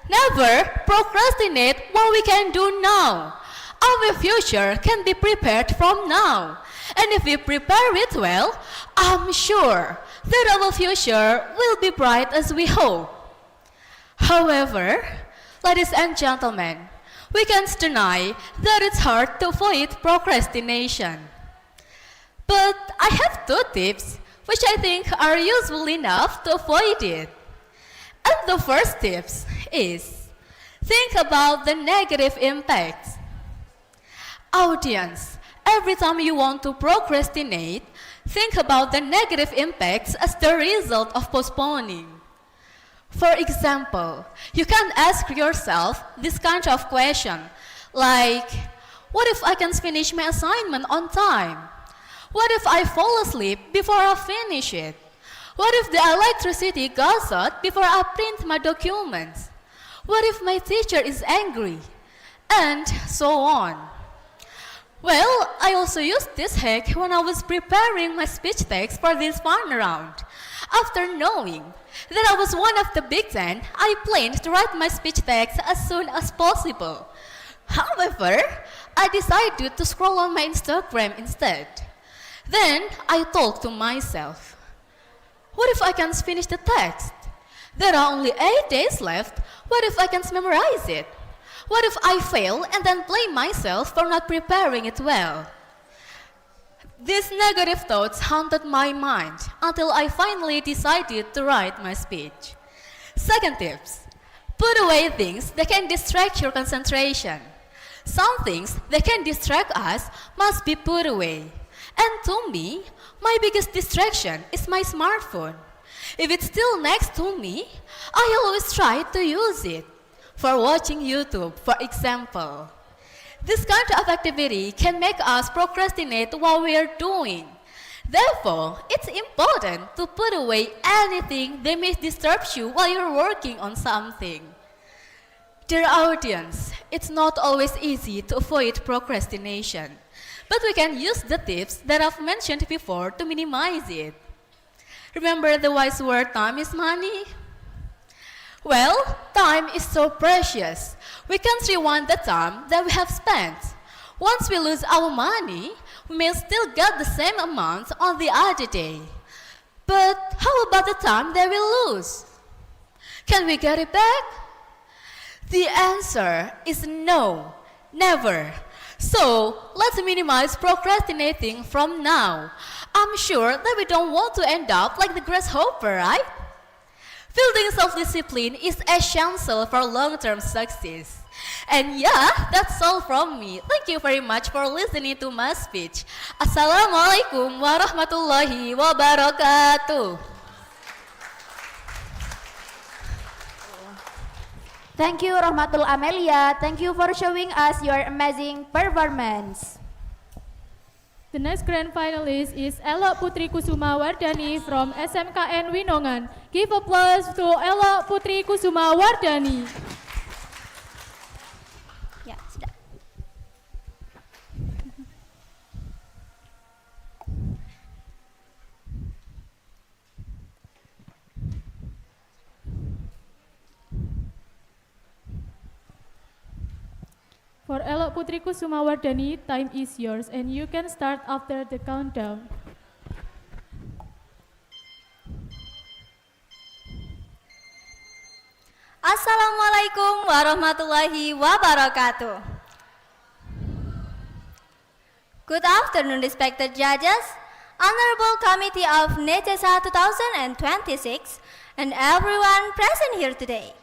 never procrastinate what we can do now. Our future can be prepared from now. And if we prepare it well, I'm sure that our future will be bright as we hope. However, ladies and gentlemen, we can't deny that it's hard to avoid procrastination. But I have 2 tips which I think are useful enough to avoid it. And the first tip is, think about the negative impacts. Audience, every time you want to procrastinate, think about the negative impacts as the result of postponing. For example, you can ask yourself this kind of question, like, what if I can't finish my assignment on time? What if I fall asleep before I finish it? What if the electricity goes out before I print my documents? What if my teacher is angry? And so on. Well, I also used this hack when I was preparing my speech text for this fun round. After knowing that I was one of the Big Ten, I planned to write my speech text as soon as possible. However, I decided to scroll on my Instagram instead. Then I thought to myself, what if I can't finish the text? There are only 8 days left. What if I can't memorize it? What if I fail and then blame myself for not preparing it well? These negative thoughts haunted my mind until I finally decided to write my speech. Second tips, put away things that can distract your concentration. Some things that can distract us must be put away. And to me, my biggest distraction is my smartphone. If it's still next to me, I always try to use it. For watching YouTube, for example. This kind of activity can make us procrastinate what we are doing. Therefore, it's important to put away anything that may disturb you while you're working on something. Dear audience, it's not always easy to avoid procrastination, but we can use the tips that I've mentioned before to minimize it. Remember the wise word, time is money? Well, time is so precious. We can't rewind the time that we have spent. Once we lose our money, we may still get the same amount on the other day. But how about the time that we lose? Can we get it back? The answer is no, never. So, let's minimize procrastinating from now. I'm sure that we don't want to end up like the grasshopper, right? Building self-discipline is essential for long-term success. And yeah, that's all from me. Thank you very much for listening to my speech. Assalamualaikum warahmatullahi wabarakatuh. Thank you, Rahmatul Amelia. Thank you for showing us your amazing performance. The next grand finalist is Ella Putri Kusuma Wardani from SMKN Winongan. Give applause to Ella Putri Kusuma Wardani. Ya, sudah. For Ella Putri Kusuma Wardani, time is yours and you can start after the countdown. Assalamualaikum warahmatullahi wabarakatuh. Good afternoon, respected judges, Honorable Committee of Necesa 2026, and everyone present here today.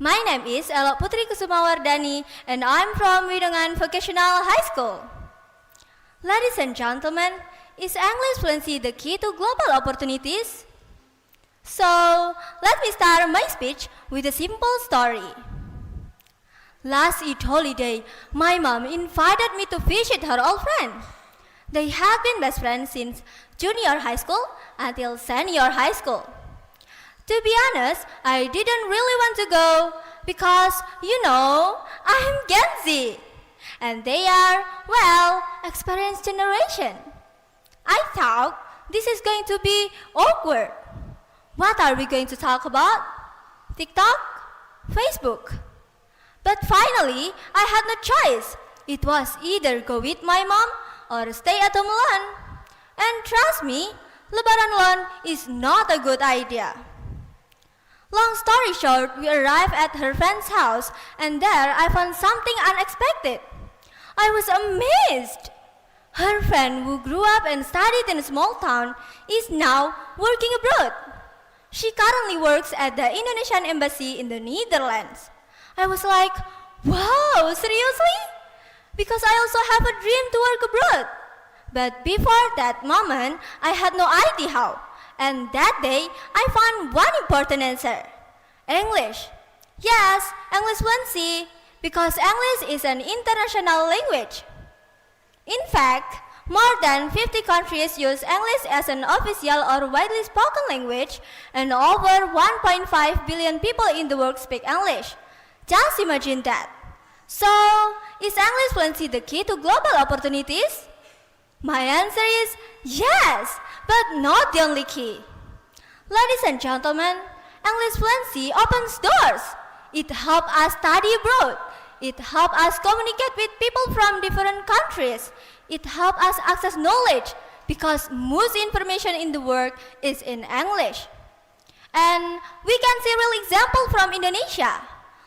My name is Ella Putri Kusuma Wardani, and I'm from Widongan Vocational High School. Ladies and gentlemen, is English fluency the key to global opportunities? So, let me start my speech with a simple story. Last Eid holiday, my mom invited me to visit her old friend. They have been best friends since junior high school until senior high school. To be honest, I didn't really want to go because, I'm Gen Z. And they are, experienced generation. I thought this is going to be awkward. What are we going to talk about? TikTok? Facebook? But finally, I had no choice. It was either go with my mom or stay at home alone. And trust me, Lebaran alone is not a good idea. Long story short, we arrived at her friend's house, and there I found something unexpected. I was amazed. Her friend, who grew up and studied in a small town, is now working abroad. She currently works at the Indonesian Embassy in the Netherlands. I was like, wow, seriously? Because I also have a dream to work abroad. But before that moment, I had no idea how. And that day, I found one important answer. English. Yes, English fluency, because English is an international language. In fact, more than 50 countries use English as an official or widely spoken language, and over 1.5 billion people in the world speak English. Just imagine that. So, is English fluency the key to global opportunities? My answer is yes, but not the only key. Ladies and gentlemen, English fluency opens doors. It helps us study abroad. It helps us communicate with people from different countries. It helps us access knowledge because most information in the world is in English. And we can see real example from Indonesia.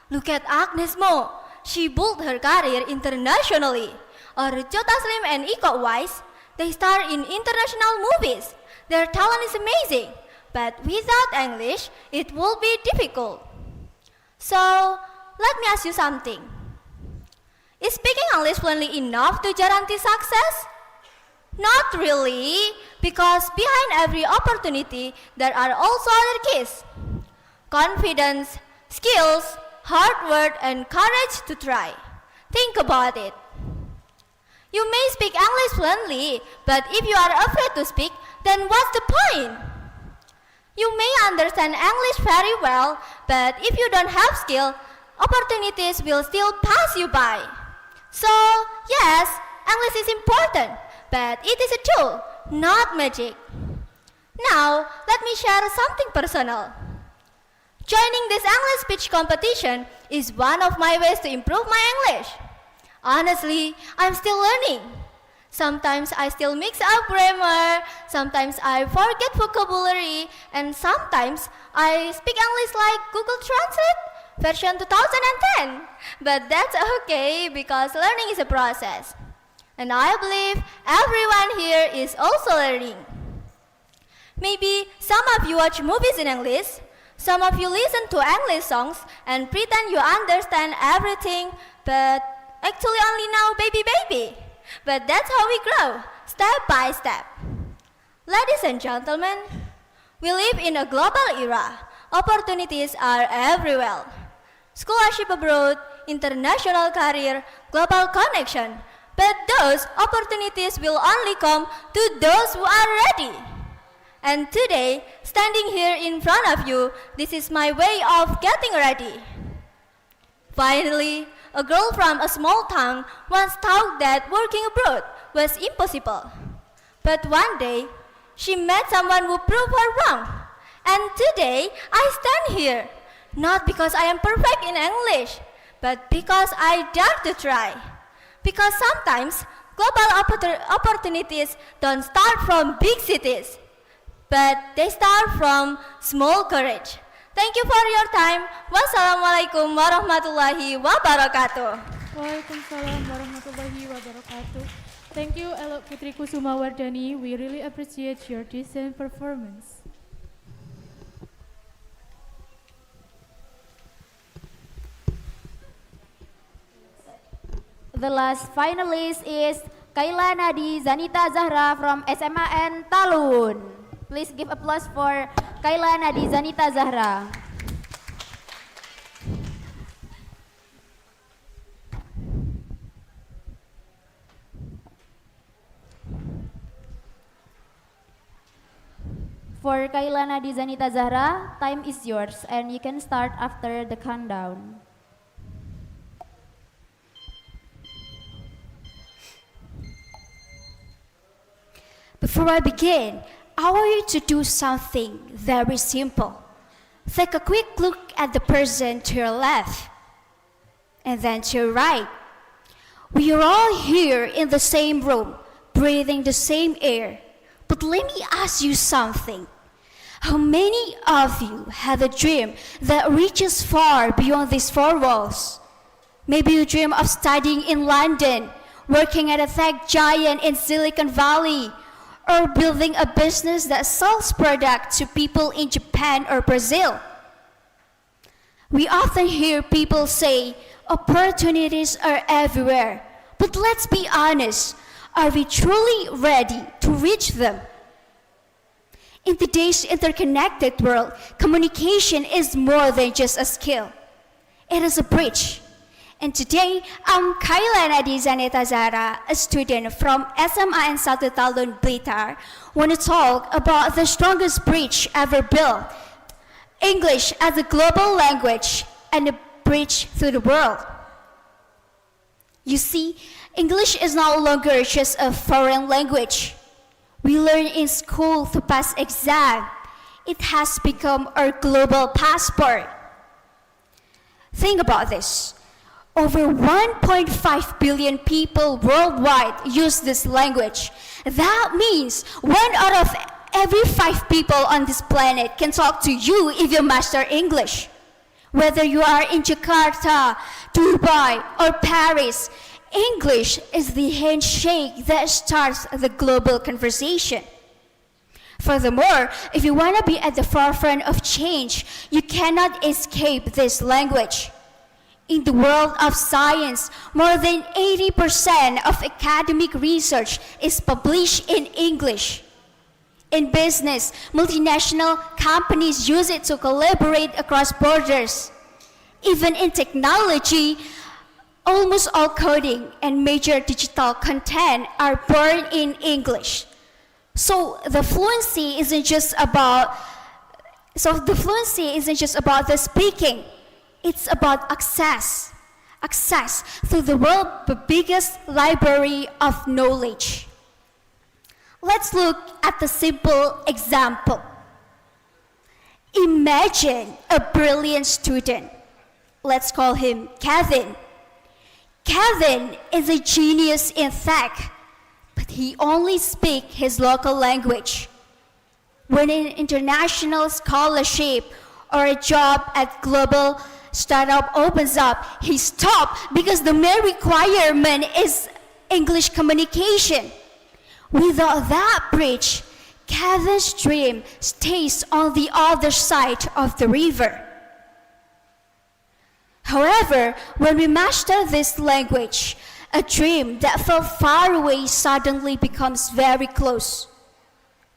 Look at Agnes Mo. She built her career internationally. Or Jota Slim and Iko Uwais, they star in international movies. Their talent is amazing, but without English, it will be difficult. So, let me ask you something. Is speaking English fluently enough to guarantee success? Not really, because behind every opportunity, there are also other keys. Confidence, skills, hard work, and courage to try. Think about it. You may speak English fluently, but if you are afraid to speak, then what's the point? You may understand English very well, but if you don't have skill, opportunities will still pass you by. So, yes, English is important, but it is a tool, not magic. Now, let me share something personal. Joining this English speech competition is one of my ways to improve my English. Honestly, I'm still learning. Sometimes I still mix up grammar, sometimes I forget vocabulary, and sometimes I speak English like Google Translate version 2010. But that's okay because learning is a process. And I believe everyone here is also learning. Maybe some of you watch movies in English, some of you listen to English songs and pretend you understand everything, but actually only now baby. But that's how we grow, step by step. Ladies and gentlemen, we live in a global era. Opportunities are everywhere. Scholarship abroad, international career, global connection. But those opportunities will only come to those who are ready. And today, standing here in front of you, this is my way of getting ready. Finally, a girl from a small town once thought that working abroad was impossible. But one day, she met someone who proved her wrong. And today, I stand here, not because I am perfect in English, but because I dare to try. Because sometimes, global opportunities don't start from big cities, but they start from small courage. Thank you for your time. Wassalamualaikum warahmatullahi wabarakatuh. Waalaikumsalam warahmatullahi wabarakatuh. Thank you, Elok Putri Kusuma Wardani. We really appreciate your decent performance. The last finalist is Kaila Nadi Zanita Zahra from SMAN Talun. Please give applause for Kaila Nadi Zanita Zahra. For Kaila Nadi Zanita Zahra, time is yours and you can start after the countdown. Before I begin, I want you to do something very simple. Take a quick look at the person to your left and then to your right. We are all here in the same room, breathing the same air. But let me ask you something. How many of you have a dream that reaches far beyond these four walls? Maybe you dream of studying in London, working at a tech giant in Silicon Valley, or building a business that sells products to people in Japan or Brazil. We often hear people say, opportunities are everywhere. But let's be honest, are we truly ready to reach them? In today's interconnected world, communication is more than just a skill. It is a bridge. And today, I'm Kaila Nadi Zanita Zahra, a student from SMAN 1 Talun Blitar, want to talk about the strongest bridge ever built, English as a global language and a bridge through the world. You see, English is no longer just a foreign language. We learn in school to pass exam. It has become our global passport. Think about this. Over 1.5 billion people worldwide use this language. That means 1 out of every 5 people on this planet can talk to you if you master English. Whether you are in Jakarta, Dubai, or Paris, English is the handshake that starts the global conversation. Furthermore, if you want to be at the forefront of change, you cannot escape this language. In the world of science, more than 80% of academic research is published in English. In business, multinational companies use it to collaborate across borders. Even in technology, almost all coding and major digital content are born in English. So the fluency isn't just about the speaking. It's about access to the world's biggest library of knowledge. Let's look at a simple example. Imagine a brilliant student. Let's call him Kevin. Kevin is a genius in tech, but he only speaks his local language. When an international scholarship or a job at global startup opens up, he stops because the main requirement is English communication. Without that bridge, Kevin's dream stays on the other side of the river. However, when we master this language, a dream that felt far away suddenly becomes very close.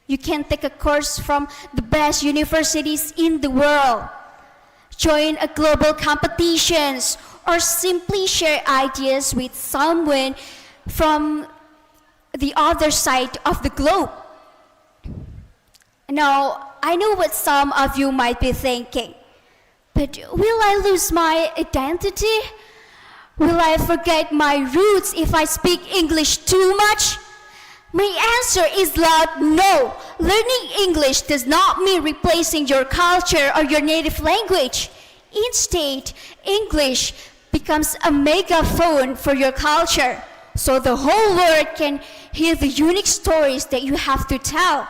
You can take a course from the best universities in the world, join a global competitions, or simply share ideas with someone from the other side of the globe. Now, I know what some of you might be thinking, but will I lose my identity? Will I forget my roots if I speak English too much? My answer is loud no. Learning English does not mean replacing your culture or your native language. Instead, English becomes a megaphone for your culture, so the whole world can hear the unique stories that you have to tell.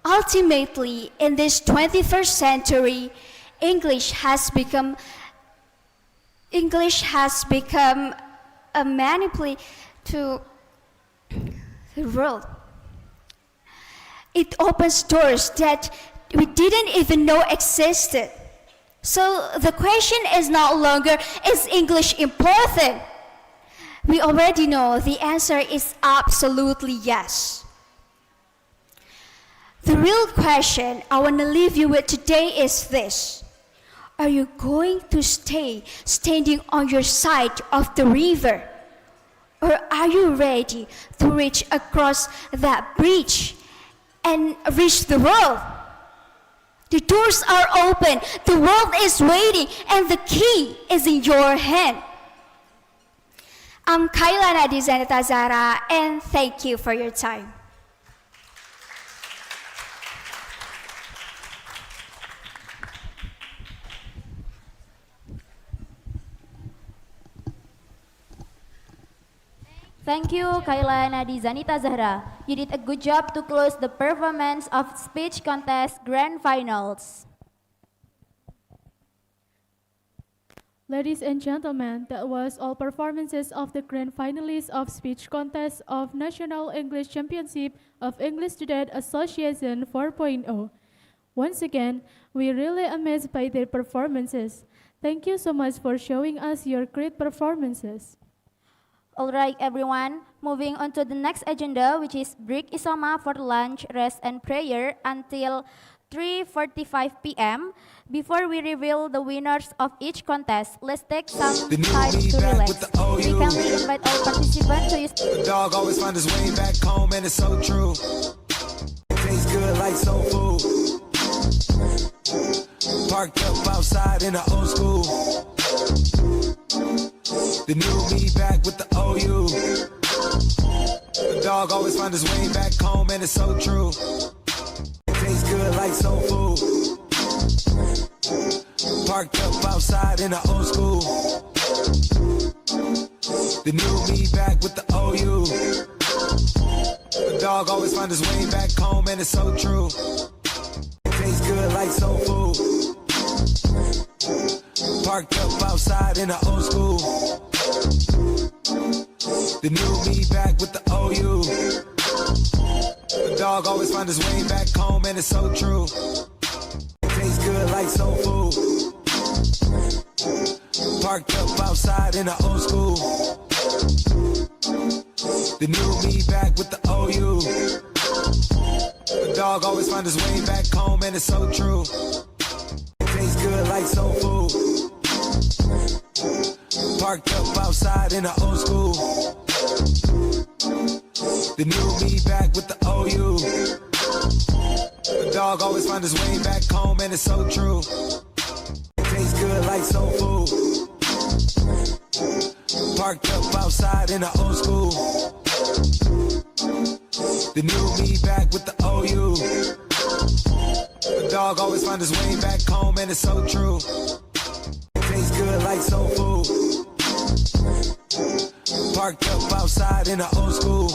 Ultimately, in this 21st century, English has become a manipulator to the world. It opens doors that we didn't even know existed. So the question is no longer, is English important? We already know the answer is absolutely yes. The real question I want to leave you with today is this. Are you going to stay standing on your side of the river? Or are you ready to reach across that bridge and reach the world? The doors are open, the world is waiting, and the key is in your hand. I'm Kailana Dizaneta Zara, and thank you for your time. Thank you, Kaila Nadi Zanita Zahra. You did a good job to close the performance of speech contest grand finals. Ladies and gentlemen, that was all performances of the grand finalists of speech contest of National English Championship of English Student Association 4.0. Once again, we're really amazed by their performances. Thank you so much for showing us your great performances. All right, everyone. Moving on to the next agenda, which is break Isoma for lunch, rest, and prayer until 3:45 p.m. Before we reveal the winners of each contest, let's take some time to relax. We kindly invite all participants to use. The dog always find his way back home, and it's so true. It tastes good like soul food. Parked up outside in the old school. The new me back with the OU. The dog always find his way back home, and it's so true. It tastes good like soul food. Parked up outside in the old school. The new me back with the OU. The dog always find his way back home, and it's so true. Tastes good like soul food. Parked up outside in the old school. The new me back with the OU. The dog always find his way back home, and it's so true. Tastes good like soul food. Parked up outside in the old school. The new me back with the OU. The dog always find his way back home, and it's so true. Tastes good like soul food. Parked up outside in the old school. The new me back with the OU. The dog always find his way back home, and it's so true. Tastes good like soul food. Parked up outside in the old school. The new me back with the OU. The dog always find his way back home, and it's so true. Tastes good like soul food. Parked up outside in the old school.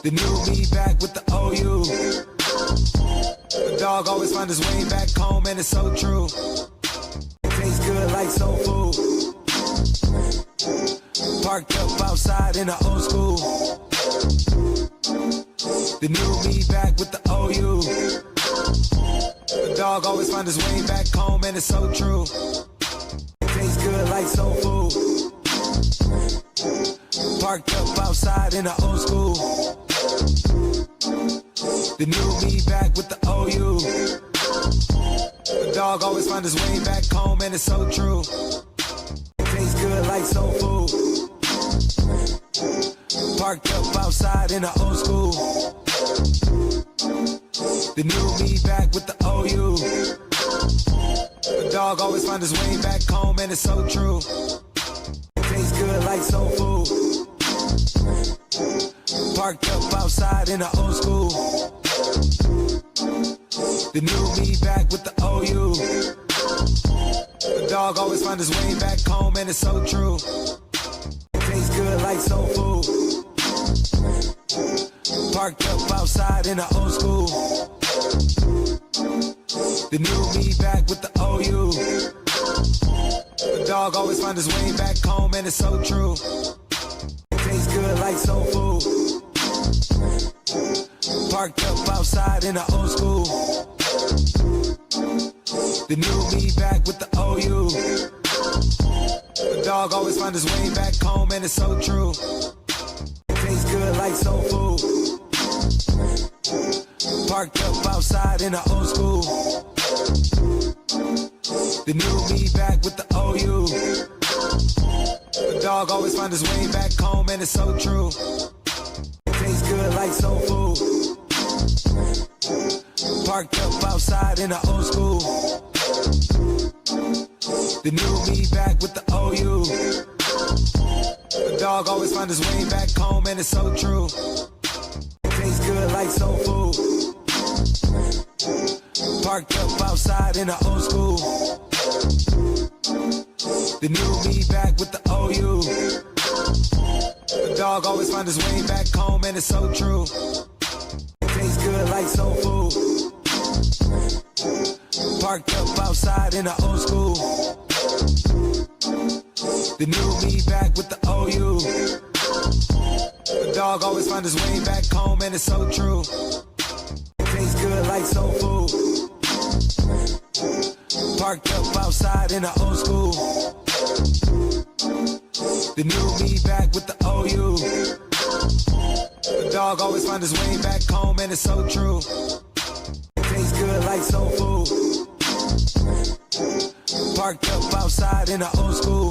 The new me back with the OU. The dog always find his way back home, and it's so true. Tastes good like soul food. Parked up outside in the old school. The new me back with the OU. The dog always find his way back home, and it's so true. Tastes good like soul food. Parked up outside in the old school. The new me back with the OU. The dog always find his way back home, and it's so true. Tastes good like soul food. Parked up outside in the old school. The new me back with the OU. The dog always find his way back home, and it's so true. Tastes good like soul food. Parked up outside in the old school. The new me back with the OU. The dog always find his way back home, and it's so true. Tastes good like soul food. Parked up outside in the old school. The new me back with the OU. The dog always find his way back home, and it's so true. Tastes good like soul food. Parked up outside in the old school. The new me back with the OU. The dog always find his way back home, and it's so true. Tastes good like soul food. Parked up outside in the old school. The new me back with the OU. The dog always find his way back home, and it's so true. Tastes good like soul food. Parked up outside in the old school. The new me back with the OU. The dog always find his way back home, and it's so true. Tastes good like soul food. Parked up outside in the old school. The new me back with the OU. The dog always find his way back home, and it's so true. Tastes good like soul food. Parked up outside in the old school. The new me back with the OU. The dog always find his way back home, and it's so true. Tastes good like soul food. Parked up outside in the old school. The new me back with the OU. The dog always find his way back home, and it's so true. Tastes good like soul food. Parked up outside in the old school.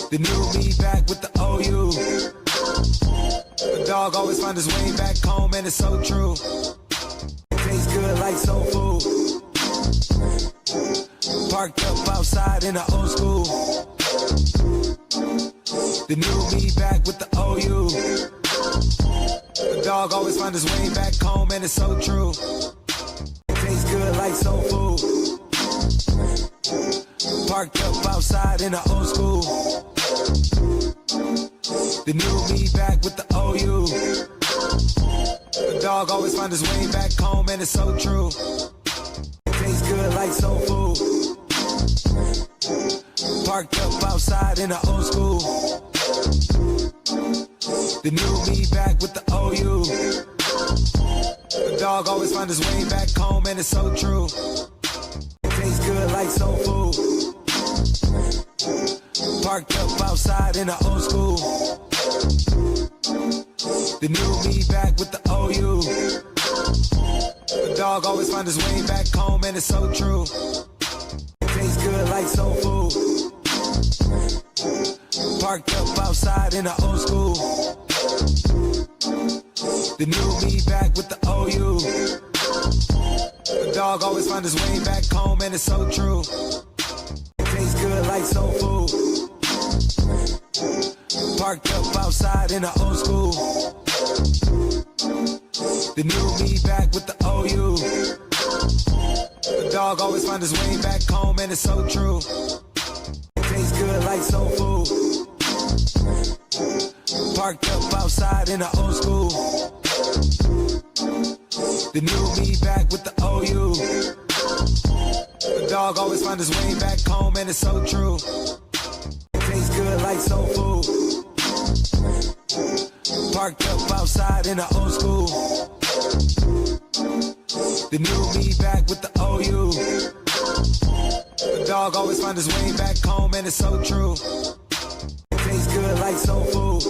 The new me back with the OU. The dog always find his way back home, and it's so true. Tastes good like soul food. Parked up outside in the old school. The new me back with the OU. The dog always find his way back home, and it's so true. Tastes good like soul food. Parked up outside in the old school. The new me back with the OU. The dog always find his way back home, and it's so true. Tastes good like soul food. Parked up outside in the old school. The new me back with the OU. The dog always find his way back home, and it's so true. Tastes good like soul food. Parked up outside in the old school. The new me back with the OU. The dog always find his way back home, and it's so true. Tastes good like soul food. Parked up outside in the old school. The new me back with the OU. The dog always find his way back home, and it's so true. Tastes good like soul food. Parked up outside in the old school. The new me back with the OU. The dog always find his way back home, and it's so true. Tastes good like soul food. Parked up outside in the old school. The new me back with the OU. The dog always find his way back home, and it's so true. Tastes good like soul food. Parked up outside in the old school. The new me back with the OU. The dog always find his way back home, and it's so true. Tastes good like soul food.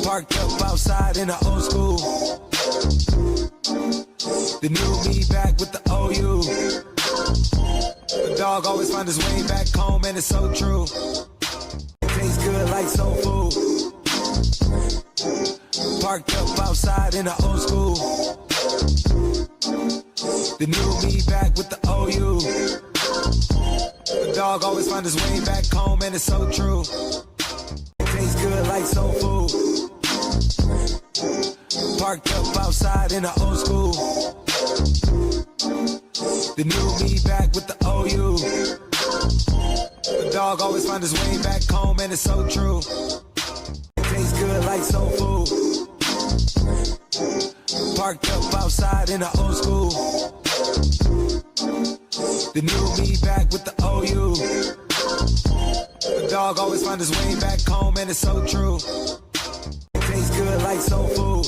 Parked up outside in the old school. The new me back with the OU. The dog always find his way back home, and it's so true. Tastes good like soul food. Parked up outside in the old school. The new me back with the OU. The dog always find his way back home, and it's so true. Tastes good like soul food. Parked up outside in the old school. The new me back with the OU. The dog always find his way back home, and it's so true. Tastes good like soul food. Parked up outside in the old school. The new me back with the OU. The dog always find his way back home, and it's so true. Tastes good like soul food.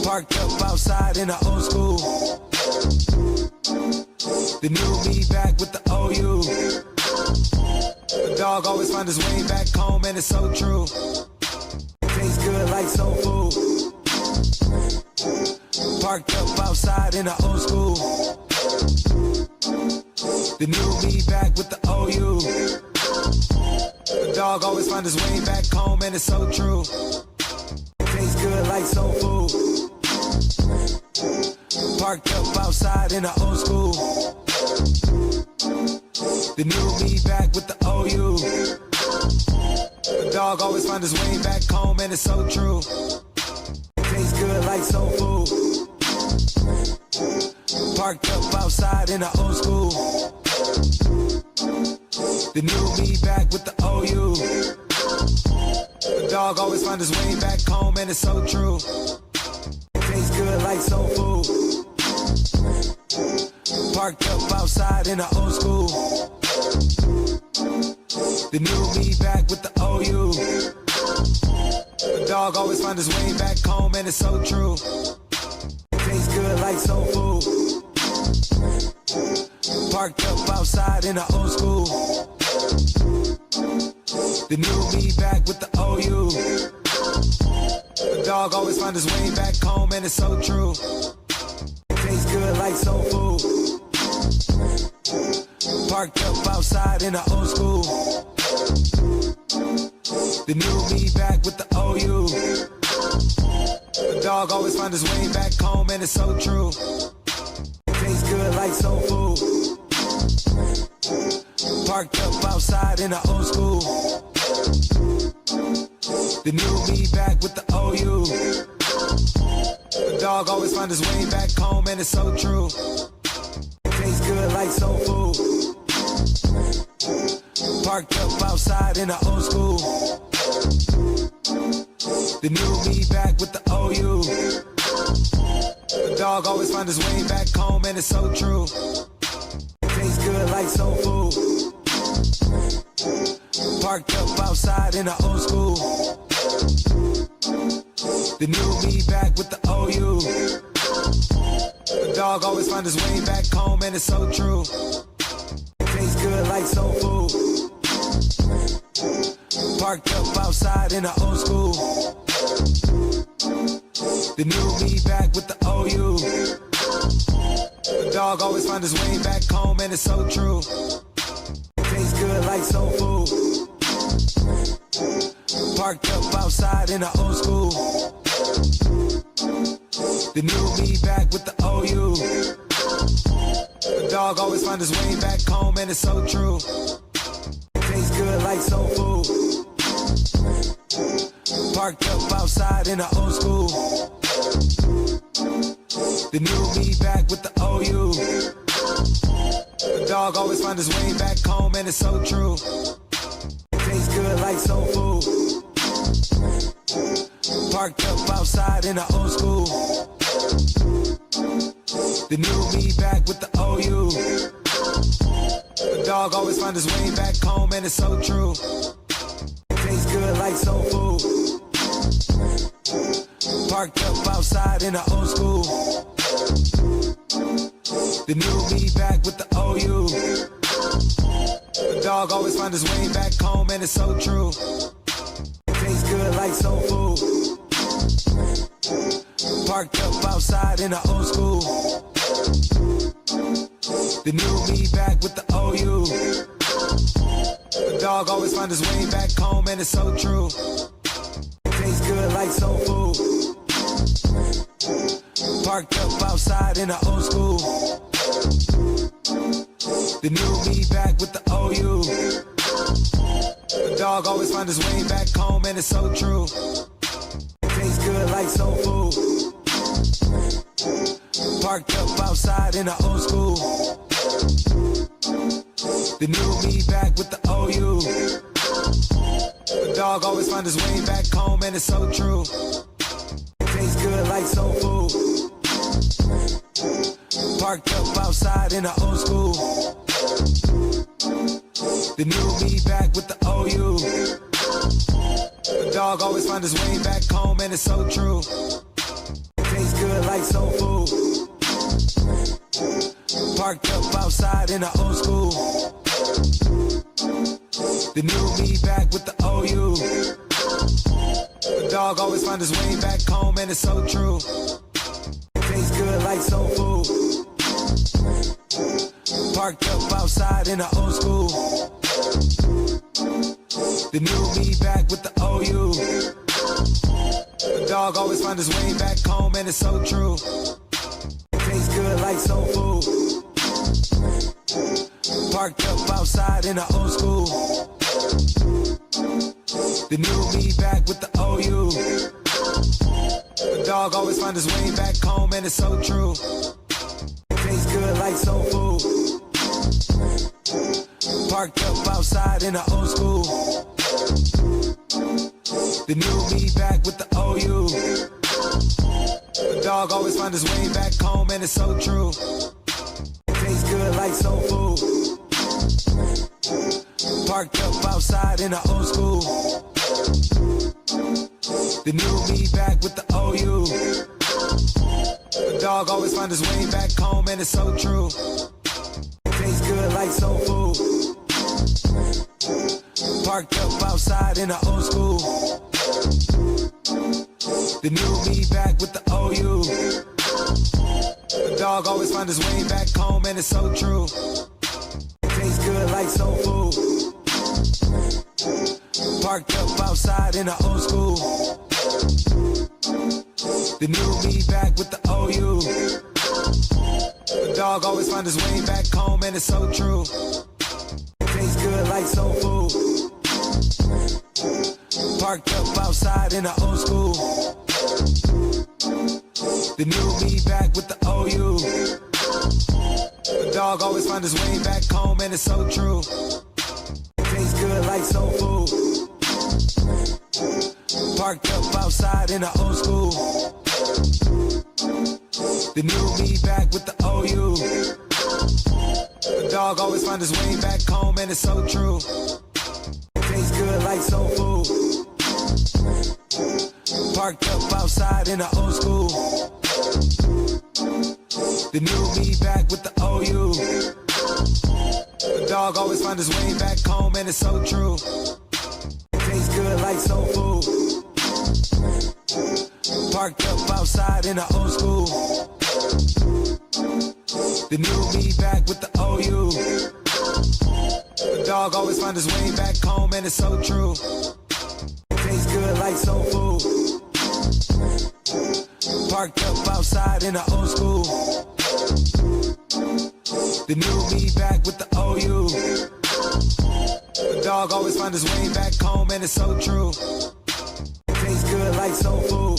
Parked up outside in the old school. The new me back with the OU. The dog always find his way back home, and it's so true. Tastes good like soul food. Parked up outside in the old school. The new me back with the OU. The dog always find his way back home, and it's so true. Tastes good like soul food. Parked up outside in the old school. The new me back with the OU. The dog always find his way back home, and it's so true. Tastes good like soul food. Parked up outside in the old school. The new me back with the OU. The dog always find his way back home, and it's so true. Tastes good like soul food. Parked up outside in the old school. The new me back with the OU. The dog always find his way back home, and it's so true. Tastes good like soul food. Parked up outside in the old school. The new me back with the OU. The dog always find his way back home, and it's so true. Tastes good like soul food. Parked up outside in the old school. The new me back with the OU. The dog always find his way back home, and it's so true. Tastes good like soul food. Parked up outside in the old school. The new me back with the OU. The dog always find his way back home, and it's so true. Tastes good like soul food. Parked Parked up outside in the old school. The new me back with the OU. The dog always find his way back home, and it's so true. Tastes good like soul food. Parked up outside in the old school. The new me back with the OU. The dog always find his way back home, and it's so true. Tastes good like soul food. Parked up outside in the old school. The new me back with the OU. The dog always find his way back home, and it's so true. Tastes good like soul food. Parked up outside in the old school. The new me back with the OU. The dog always find his way back home, and it's so true. Tastes good like soul food. Parked up outside in the old school. The new me back with the OU. The dog always find his way back home, and it's so true. Tastes good like soul food. Parked up outside in the old school. The new me back with the OU. The dog always find his way back home, and it's so true. Tastes good like soul food. Parked up outside in the old school. The new me back with the OU. The dog always find his way back home, and it's so true. Tastes good like soul food. Parked up outside in the old school. The new me back with the OU. The dog always find his way back home, and it's so true. Tastes good like soul food. Parked up outside in the old school. The new me back with the OU. The dog always find his way back home, and it's so true. Tastes good like soul food. Parked up outside in the old school. The new me back with the OU. The dog always find his way back home, and it's so true. Tastes good like soul food. Parked up outside in the old school. The new me back with the OU. The dog always find his way back home, and it's so true. Tastes good like soul food. Parked up outside in the old school. The new me back with the OU. The dog always find his way back home, and it's so true. Tastes good like soul food. Parked up outside in the old school. The new me back with the OU. The dog always find his way back home, and it's so true. Tastes good like soul food. Parked up outside in the old school. The new me back with the OU. The dog always find his way back home, and it's so true. Tastes good like soul food. Parked up outside in the old school. The new me back with the OU. The dog always find his way back home, and it's so true. Tastes good like soul food. Parked up outside in the old school. The new me back with the OU. The dog always find his way back home, and it's so true. Tastes good like soul food. Parked up outside in the old school. The new me back with the OU. The dog always find his way back home, and it's so true. Tastes good like soul food. Parked up outside in the old school. The new me back with the OU. The dog always find his way back home, and it's so true. Tastes good like soul food. Parked up outside in the old school. The new me back with the OU. The dog always find his way back home, and it's so true. Tastes good good like soul food. Parked up outside in the old school. The new me back with the OU. The dog always find his way back home, and it's so true. Tastes good like soul food. Parked up outside in the old school. The new me back with the OU. The dog always find his way back home, and it's so true. Tastes good like soul food. Parked up outside in the old school. The new me back with the OU. The dog always find his way back home, and it's so true. Tastes good like soul food. Parked up outside in the old school. The new me back with the OU. The dog always find his way back home, and it's so true. Tastes good like soul food.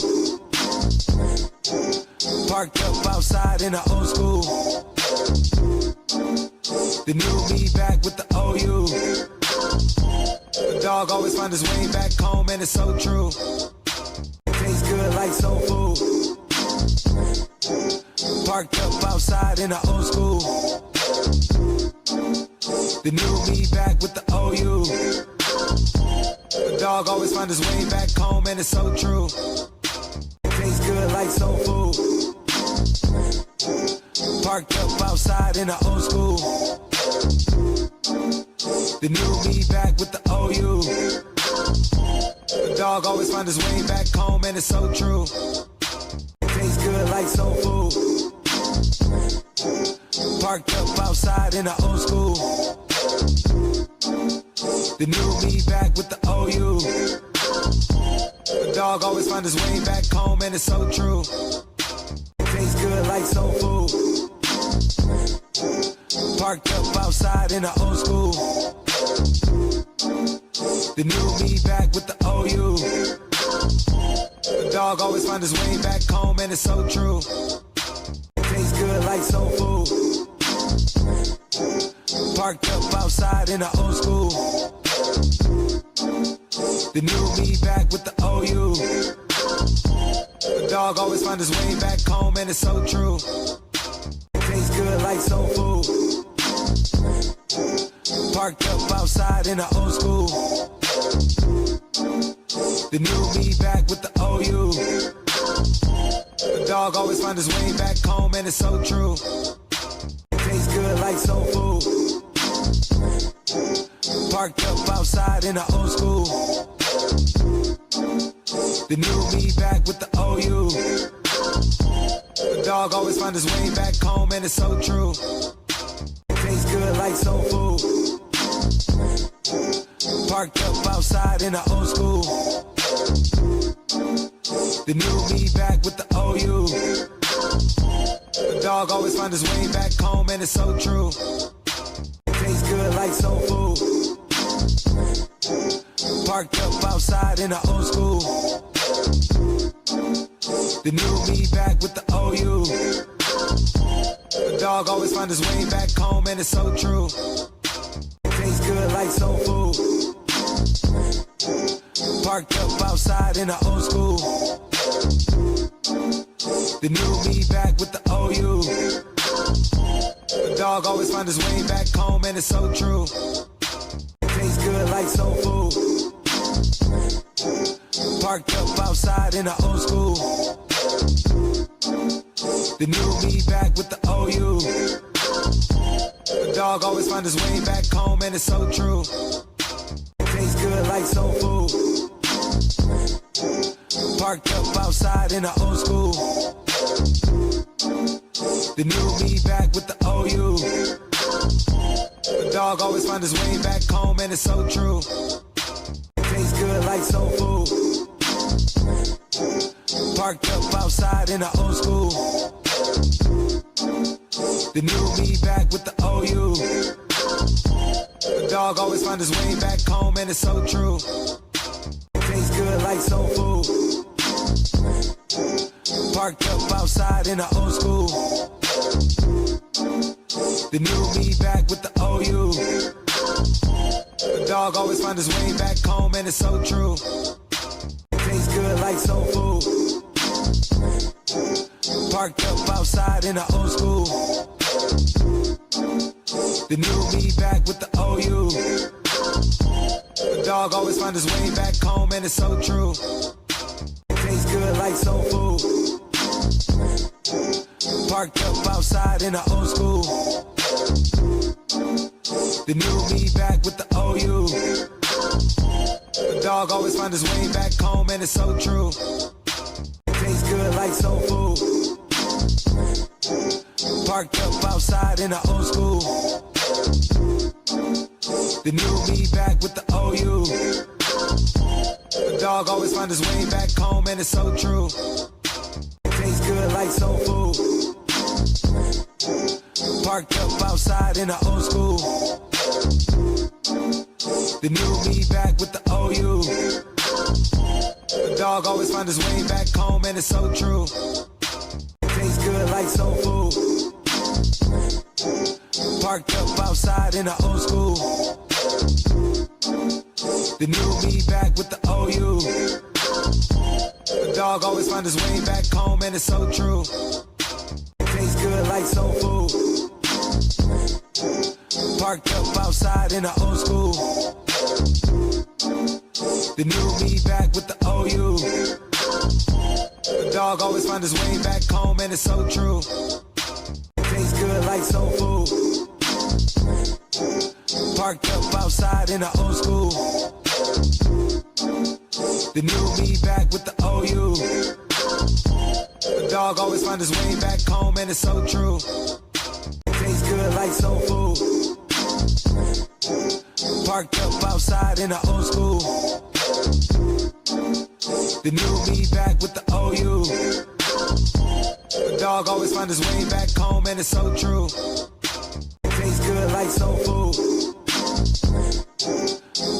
Parked up outside in the old school. The new me back with the OU. The dog always find his way back home, and it's so true. Tastes good like soul food. Parked up outside in the old school. The new me back with the OU. The dog always find his way back home, and it's so true. Tastes good like soul food. Parked up outside in the old school. The new me back with the OU. The dog always find his way back home, and it's so true. Tastes good like soul food. Parked up outside in the old school. The new me back with the OU. The dog always find his way back home, and it's so true. Tastes good like soul food. Parked up outside in the old school. The new me back with the OU. The dog always find his way back home, and it's so true. Tastes good like soul food. Parked up outside in the old school. The new me back with the OU. The dog always find his way back home, and it's so true. Tastes good like soul food. Parked up outside in the old school. The new me back with the OU. The dog always find his way back home, and it's so true. Tastes good like soul food. Parked up outside in the old school. The new me back with the OU. The dog always find his way back home, and it's so true. Tastes good like soul food. Parked up outside in the old school. The new me back with the OU. The dog always find his way back home, and it's so true. Tastes good like soul food. Parked up outside in the old school. The new me back with the OU. The dog always find his way back home, and it's so true. Tastes good like soul food. Parked up outside in the old school. The new me back with the OU. The dog always find his way back home, and it's so true. Tastes good like soul food. Parked up outside in the old school. The new me back with the OU. The dog always find his way back home, and it's so true. Tastes good like soul food. Parked up outside in the old school. The new me back with the OU. The dog always find his way back home, and it's so true. Tastes good like soul food. Parked up outside in the old school. The new me back with the OU. The dog always find his way back home, and it's so true. Tastes good like soul food. Parked up outside in the old school. The new me back with the OU. The dog dog always find his way back home, and it's so true. Tastes good like soul food. Parked up outside in the old school. The new me back with the OU. The dog always find his way back home, and it's so true. Tastes good like soul food. Parked up outside in the old school. The new me back with the OU. The dog always find his way back home, and it's so true. Tastes good like soul food. Parked up outside in the old school. The new me back with the OU. The dog always find his way back home, and it's so true. Tastes good like soul food. Parked up outside in the old school. The new me back with the OU. The dog always find his way back home, and it's so true. Tastes good like soul food. Parked up outside in the old school. The new me back with the OU. The dog always find his way back home, and it's so true. Tastes good like soul food. Parked up outside in the old school. The new me back with the OU. The dog always find his way back home, and it's so true. Tastes good like soul food. Parked up outside in the old school. The new me back with the OU. The dog always find his way back home, and it's so true. Tastes good like soul food. Parked up outside in the old school. The new me back with the OU. The dog always find his way back home, and it's so true. Tastes good like soul food.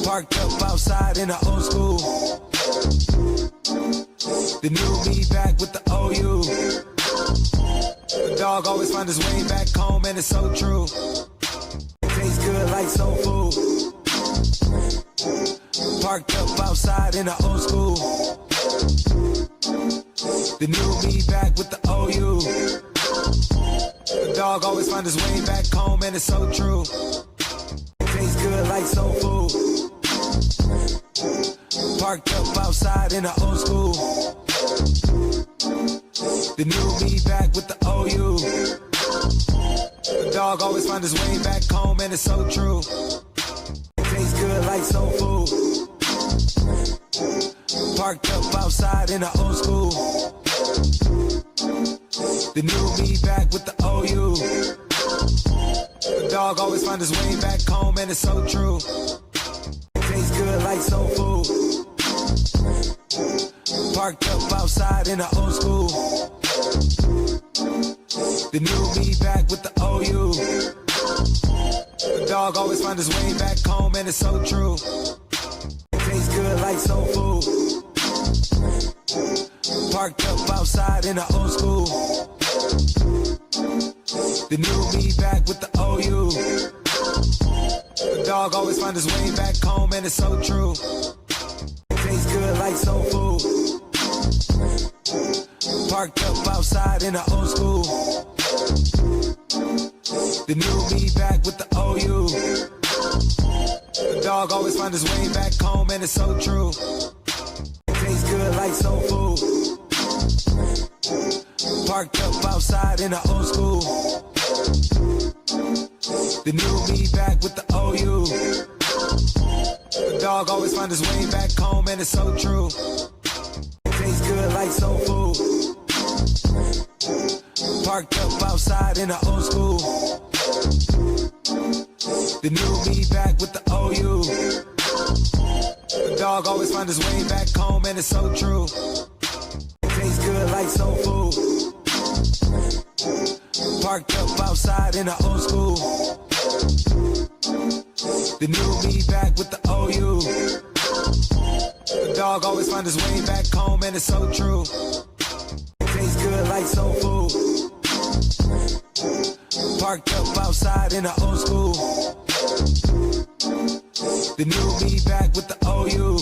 Parked up outside in the old school. The new me back with the OU. The dog always find his way back home, and it's so true. Tastes good like soul food. Parked up outside in the old school. The new me back with the OU. The dog always find his way back home, and it's so true. Tastes good like soul food. Parked up outside in the old school. The new me back with the OU. The dog always find his way back home, and it's so true. Tastes good like soul food. Parked up outside in the old school. The new me back with the OU. The dog always find his way back home, and it's so true. Tastes good like soul food. Parked up outside in the old school. The new me back with the OU. The dog always find his way back home, and it's so true. Tastes good like soul food. Parked up outside in the old school. The new me back with the OU. The dog always find his way back home, and it's so true. Tastes good like soul food. Parked up outside in the old school. The new me back with the OU. The dog always find his way back home, and it's so true. Tastes good like soul food. Parked up outside in the old school. The new me back with the OU. The dog always find his way back home, and it's so true. Tastes good like soul food. Parked up outside in the old school. The new me back with the OU. The dog always find his way back home, and it's so true. Tastes good like soul food. Parked up outside in the old school. The new me back with the OU. The dog always find his way back home, and it's so true. Tastes good like soul food. Parked up outside in the old school. The new me back with the OU.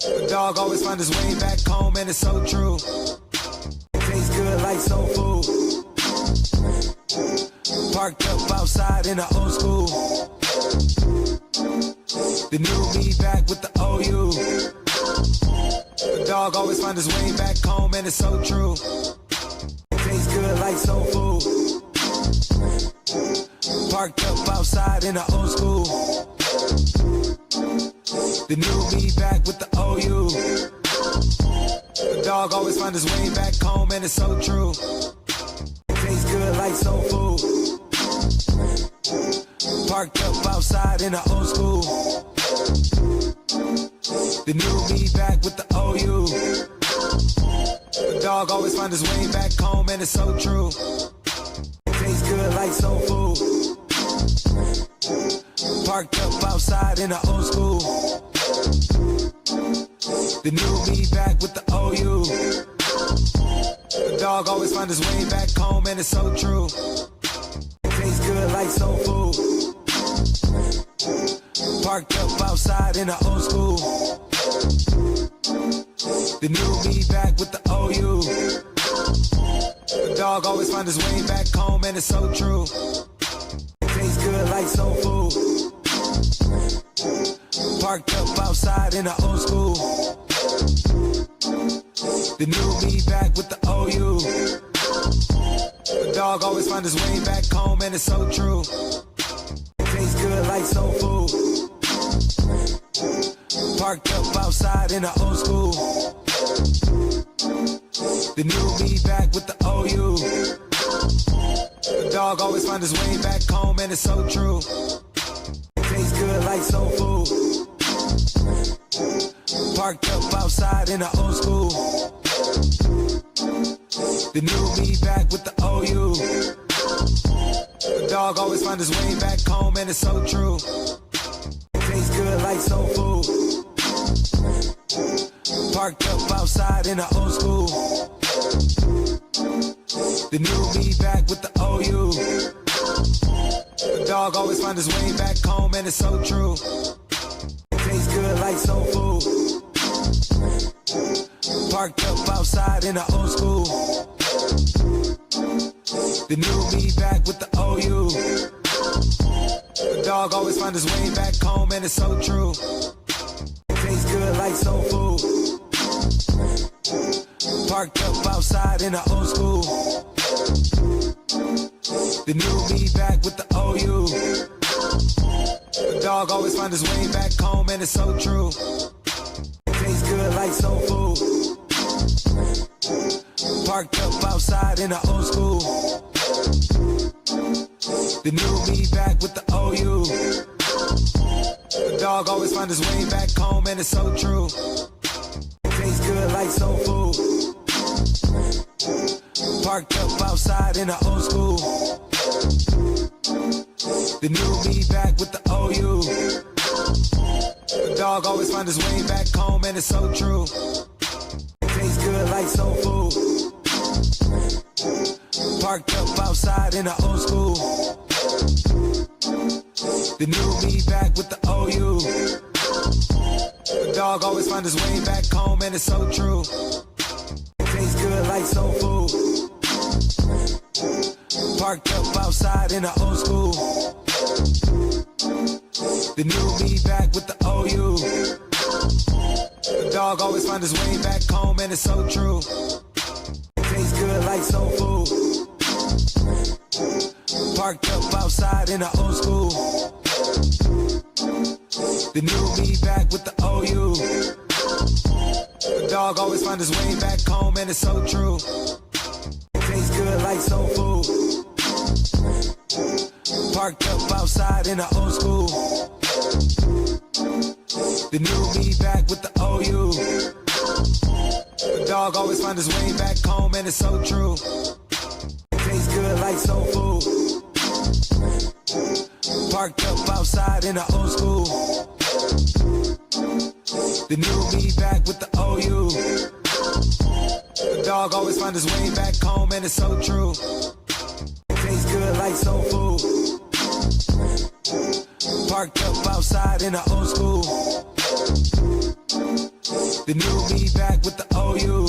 The dog always find his way back home, and it's so true. Tastes good like soul food. Parked up outside in the old school. The new me back with the OU. The dog always find his way back home, and it's so true. Tastes good like soul food. Parked up outside in the old school. The new me back with the OU. The dog always find his way back home, and it's so true. Tastes good like soul food. Parked up outside in the old school. The new me back with the OU. The dog always find his way back home, and it's so true. Tastes good like soul food. Parked up outside in the old school. The new me back with the OU. The dog always find his way back home, and it's so true. Tastes good like soul food. Parked up outside in the old school. The new me back with the OU. The dog always find his way back home, and it's so true. Tastes good like soul food. Parked up outside in the old school. The new me back with the OU. The dog always find his way back home, and it's so true. Tastes good like soul food. Parked up outside in the old school. The new me back with the OU. The dog always find his way back home, and it's so true. Tastes good like soul food. Parked up outside in the old school. The new me back with the OU. The dog always find his way back home, and it's so true. Tastes good like soul food. Parked up outside in the old school. The new me back with the OU. The dog always find his way back home, and it's so true. Tastes good like soul food. Parked up outside in the old school. The new me back with the OU. The dog always find his way back home, and it's so true. Tastes good like soul food. Parked up outside in the old school. The new me back with the OU. The dog always find his way back home, and it's so true. Tastes good like soul food. Parked up outside in the old school. The new me back with the OU. The dog always find his way back home, and it's so true. Tastes good like soul food. Parked up outside in the old school. The new me back with the OU. The dog always find his way back home, and it's so true. Tastes good like soul food. Parked up outside in the old school. The new me back with the OU. The dog always find his way back home, and it's so true. Tastes good like soul food. Parked up outside in the old school. The new me back with the OU. The dog always find his way back home, and it's so true. Tastes good like soul food. Parked up outside in the old school. The new me back with the OU. The dog always find his way back home, and it's so true. Tastes good like soul food. Parked up outside in the old school. The new me back with the OU. The dog always find his way back home, and it's so true. Tastes good like soul food. Parked up outside in the old school. The new me back with the OU. The dog always find his way back home, and it's so true. Tastes good like soul food. Parked up outside in the old school. The new me back with the OU.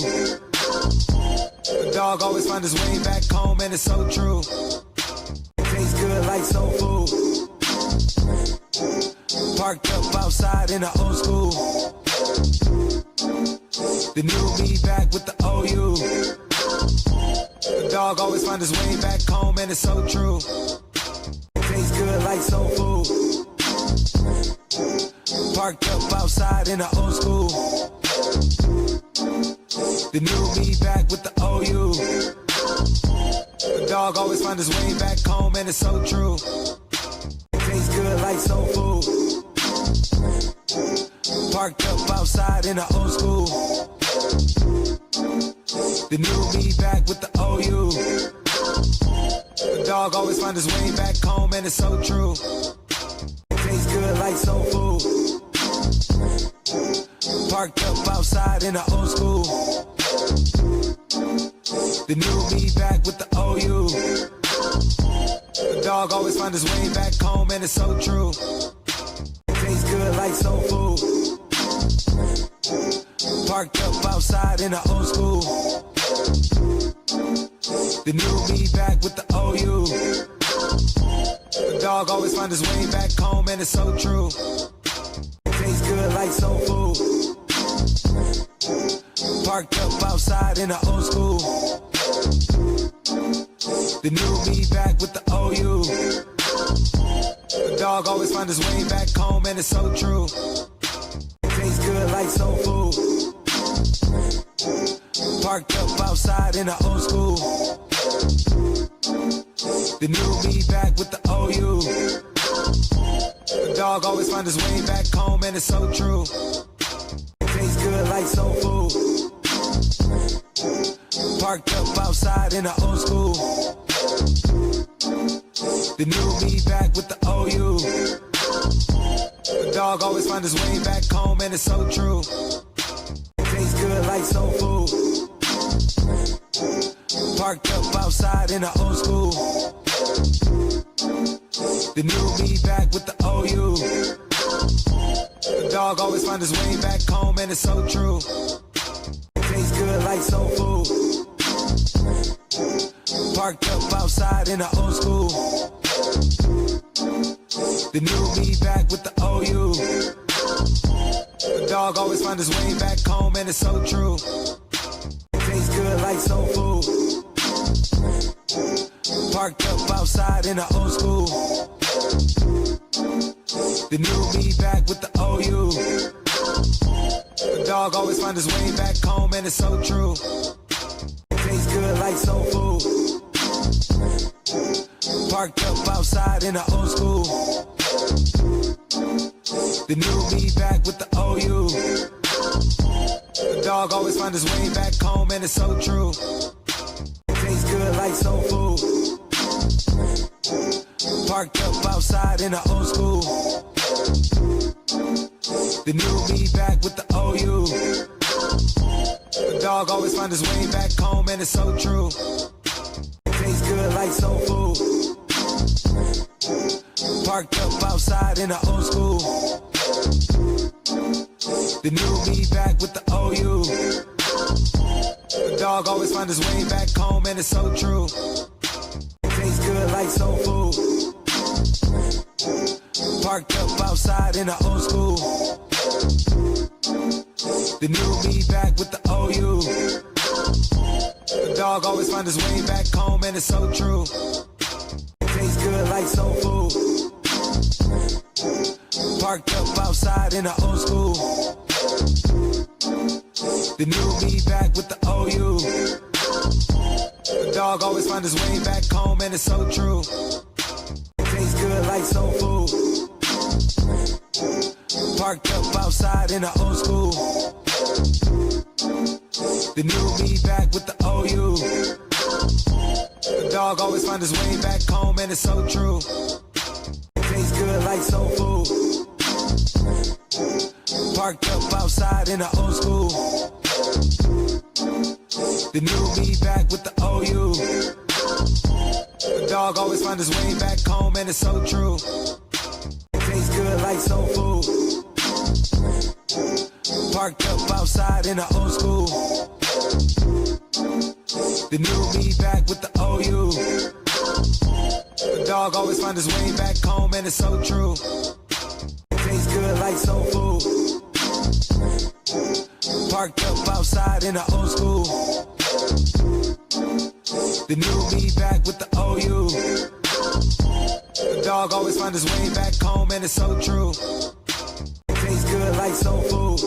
The dog always find his way back home, and it's so true. Tastes good like soul food. Parked up outside in the old school. The new me back with the OU. The dog always find his way back home, and it's so true. Tastes good like soul food. Parked up outside in the old school. The new me back with the OU. The dog always find his way back home, and it's so true. Tastes good like soul food. Parked up outside in the old school. The new me back with the OU. The dog always find his way back home, and it's so true. Tastes good like soul food. Parked up outside in the old school. The new me back with the OU. The dog always find his way back home, and it's so true. Tastes good like soul food. Parked up outside in the old school. The new me back with the OU. The dog always find his way back home, and it's so true. Tastes good like soul food. Parked up outside in the old school. The new me back with the OU. The dog always find his way back home, and it's so true. Tastes good like soul food. Parked up outside in the old school. The new me back with the OU. The dog always find his way back home, and it's so true. Tastes good like soul food. Parked up outside in the old school. The new me back with the OU. The dog always find his way back home, and it's so true. Tastes good like soul food. Parked up outside in the old school. The new me back with the OU. The dog always find his way back home, and it's so true. Tastes good like soul food. Parked up outside in the old school. The new me back with the OU. The dog always find his way back home, and it's so true. Tastes good like soul food. Parked up outside in the old school. The new me back with the OU. The dog always find his way back home, and it's so true. Tastes good like soul food. Parked up outside in the old school. The new me back with the OU. The dog always find his way back home, and it's so true. Tastes good like soul food. Parked up outside in the old school. The new me back with the OU. The dog always find his way back home, and it's so true. Tastes good like soul food. Parked up outside in the old school. The new me back with the OU. The dog always find his way back home, and it's so true. Tastes good like soul food. Parked up outside in the old school. The new me back with the OU. The dog always find his way back home, and it's so true. Tastes good like soul food. Parked up outside in the old school. The new me back with the OU. The dog always find his way back home, and it's so true. Tastes good like soul food. Parked up outside in the old school. The new me back with the OU. The dog always find his way back home, and it's so true. Tastes good like soul food. Parked up outside in the old school. The new me back with the OU. The dog always find his way back home, and it's so true. Tastes good good like soul food. Parked up outside in the old school. The new me back with the OU. The dog always find his way back home, and it's so true. Tastes good like soul food. Parked up outside in the old school. The new me back with the OU. The dog always find his way back home, and it's so true. Tastes good like soul food.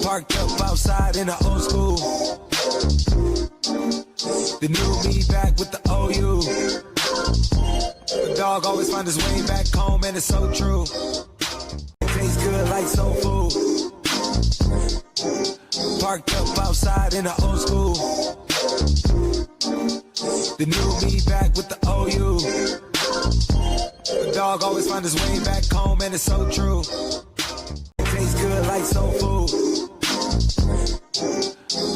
Parked up outside in the old school. The new me back with the OU. The dog always find his way back home, and it's so true. Tastes good like soul food. Parked up outside in the old school. The new me back with the OU. The dog always find his way back home, and it's so true. Tastes good like soul food.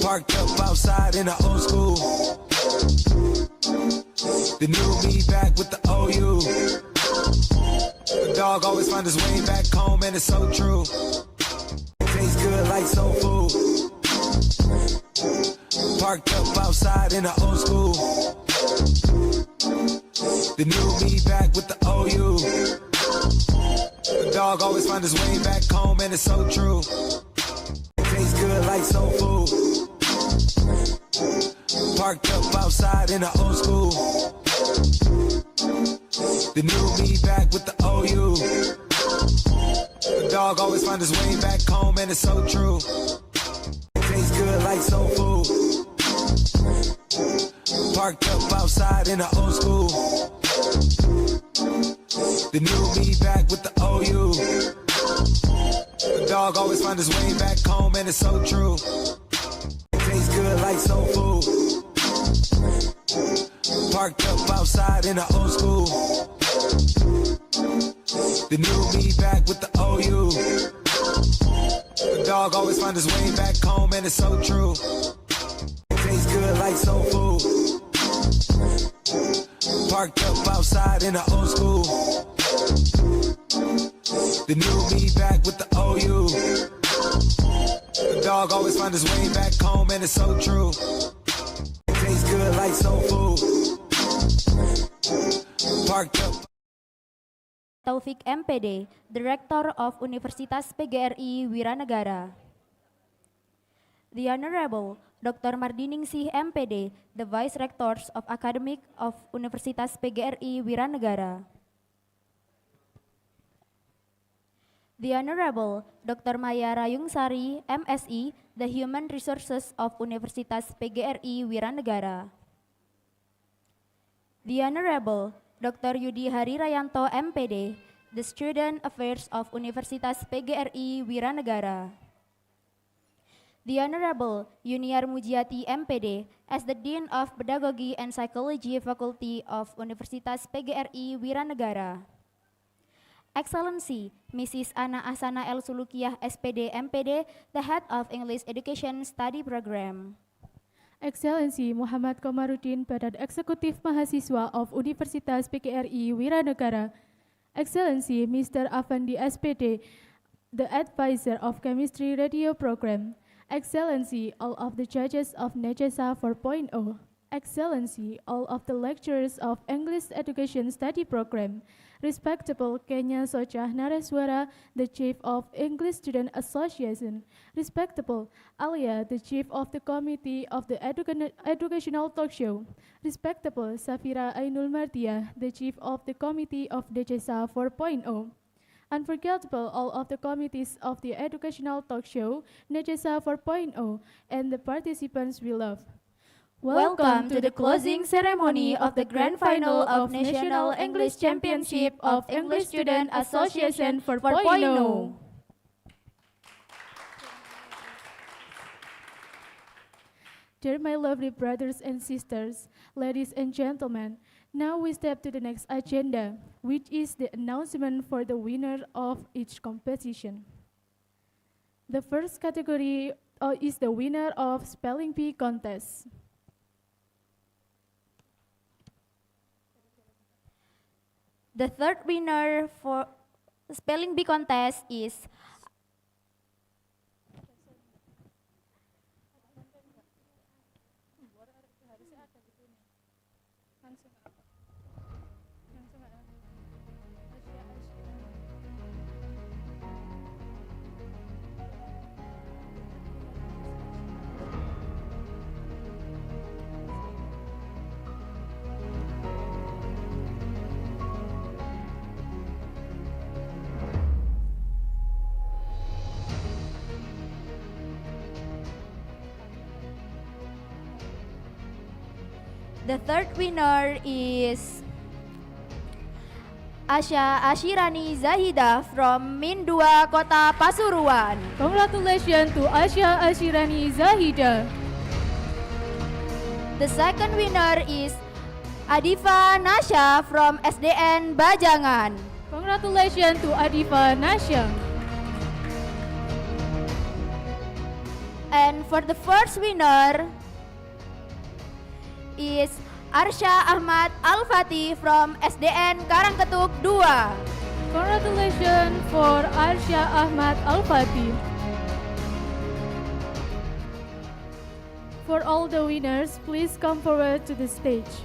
Parked up outside in the old school. The new me back with the OU. The dog always find his way back home, and it's so true. Tastes good like soul food. Parked up outside in the old school. The new me back with the OU. The dog always find his way back home, and it's so true. Tastes good like soul food. Parked up outside in the old school. The new me back with the OU. The dog always find his way back home, and it's so true. Tastes good like soul food. Parked up outside in the old school. The new me back with the OU. The dog always find his way back home, and it's so true. Tastes good like soul food. Parked up outside in the old school. The new me back with the OU. The dog always find his way back home, and it's so true. Tastes good like soul food. Parked up outside in the old school. The new me back with the OU. The dog always find his way back home, and it's so true. Tastes good like soul food. Parked up. Taufik MPD, Director of Universitas PGRI Wiranegara. The Honorable Dr. Mardiningsih MPD, the Vice Rectors of Academic of Universitas PGRI Wiranegara. The Honorable Dr. Maya Rayungsari MSI, the Human Resources of Universitas PGRI Wiranegara. The Honorable Dr. Yudi Hari Rayanto MPD, the Student Affairs of Universitas PGRI Wiranegara. The Honorable Yuniar Mujiati MPD, as the Dean of Pedagogy and Psychology Faculty of Universitas PGRI Wiranegara. Excellency Mrs. Ana Asana El Sulukiah SPD MPD, the Head of English Education Study Program. Excellency Muhammad Komarudin, Badan Eksekutif Mahasiswa of Universitas PGRI Wiranegara. Excellency Mr. Afandi SPD, the Advisor of Chemistry Radio Program. Excellency all of the judges of Necesa 4.0. Excellency all of the lecturers of English Education Study Program. Respectable Kenya Sochah Nareswara, the Chief of English Student Association. Respectable Alia, the Chief of the Committee of the Educational Talkshow. Respectable Safira Ainul Martia, the Chief of the Committee of Necesa 4.0. Unforgettable all of the committees of the Educational Talkshow, Necesa 4.0, and the participants we love. Welcome to the closing ceremony of the Grand Final of National English Championship of English Student Association 4.0. Dear my lovely brothers and sisters, ladies and gentlemen, now we step to the next agenda, which is the announcement for the winner of each competition. The first category is the winner of Spelling Bee contest. The third winner for spelling bee contest is the third winner is Asya Ashirani Zahida from Min 2 Kota Pasuruan. Congratulations to Asya Ashirani Zahida. The second winner is Adifa Nasya from SDN Bajangan. Congratulations to Adifa Nasya. And for the first winner is Arsya Ahmad Al-Fatih from SDN Karangketuk 2. Congratulations for Arsya Ahmad Al-Fatih. For all the winners, please come forward to the stage.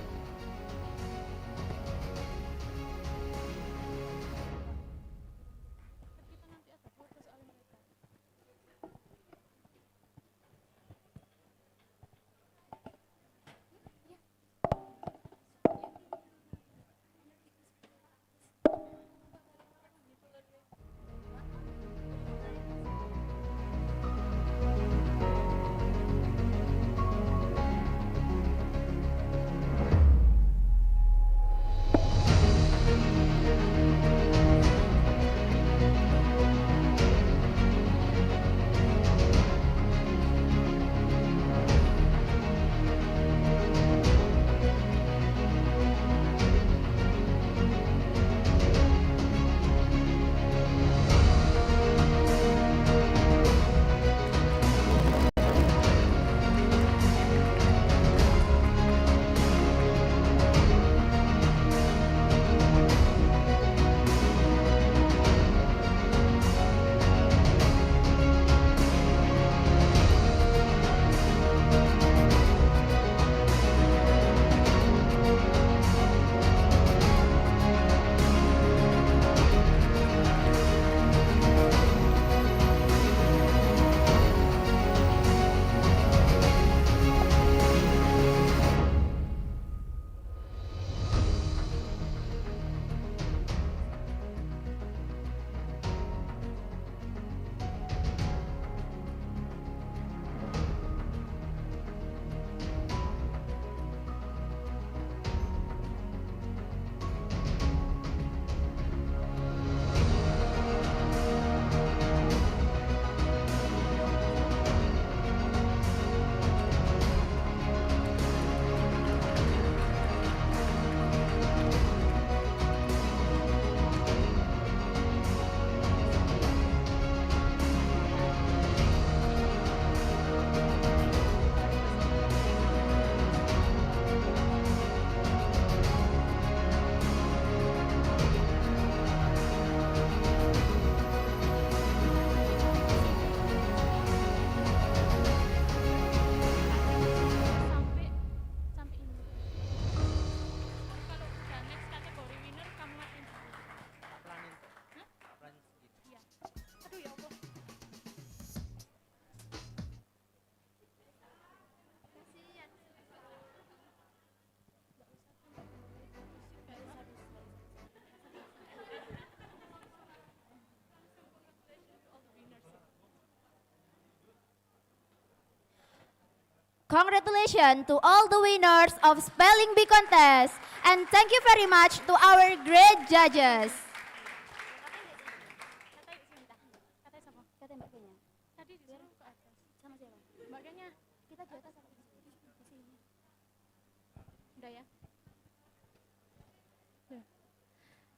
Congratulations to all the winners of Spelling Bee contest, and thank you very much to our great judges.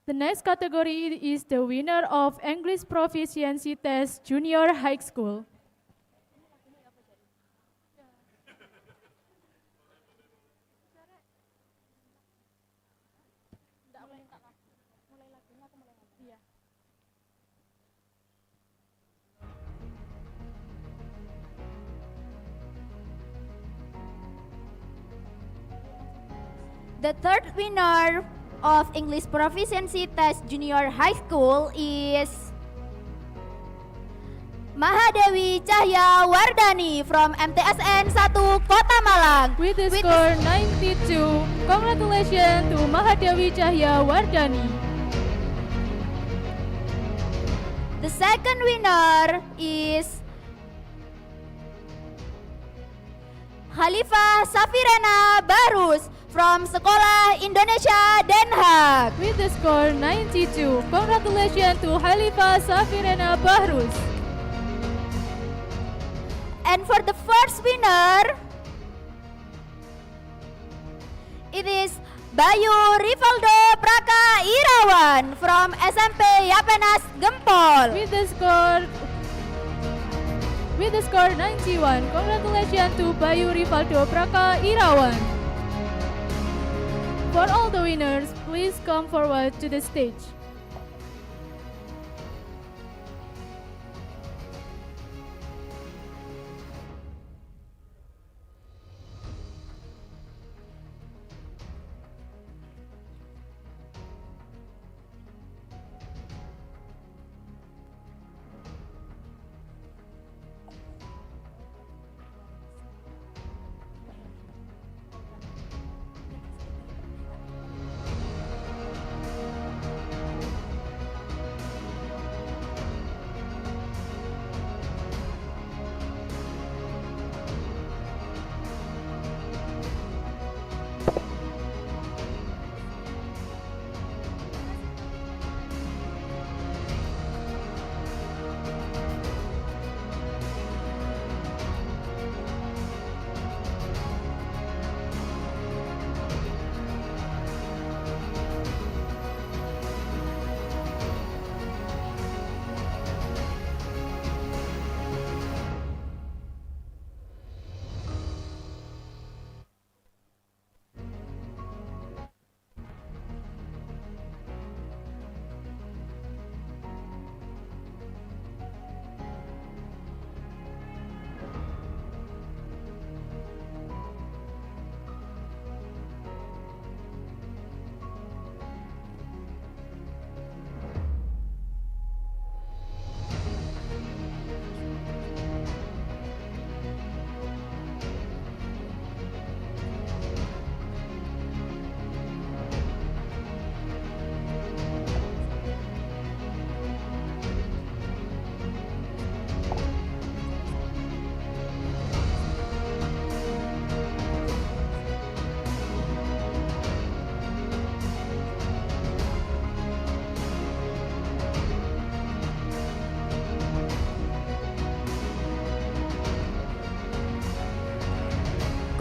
The next category is the winner of English Proficiency Test Junior High School. The third winner of English Proficiency Test Junior High School is Mahadewi Cahya Wardani from MTSN 1 Kota Malang. With the score 92, congratulations to Mahadewi Cahya Wardani. The second winner is Khalifah Safirena Barus from Sekolah Indonesia Den Haag. With the score 92, congratulations to Khalifah Safirena Barus. And for the first winner, it is Bayu Rivaldo Praka Irawan from SMP Yapenas Gempol. With the score 91, congratulations to Bayu Rivaldo Praka Irawan. For all the winners, please come forward to the stage.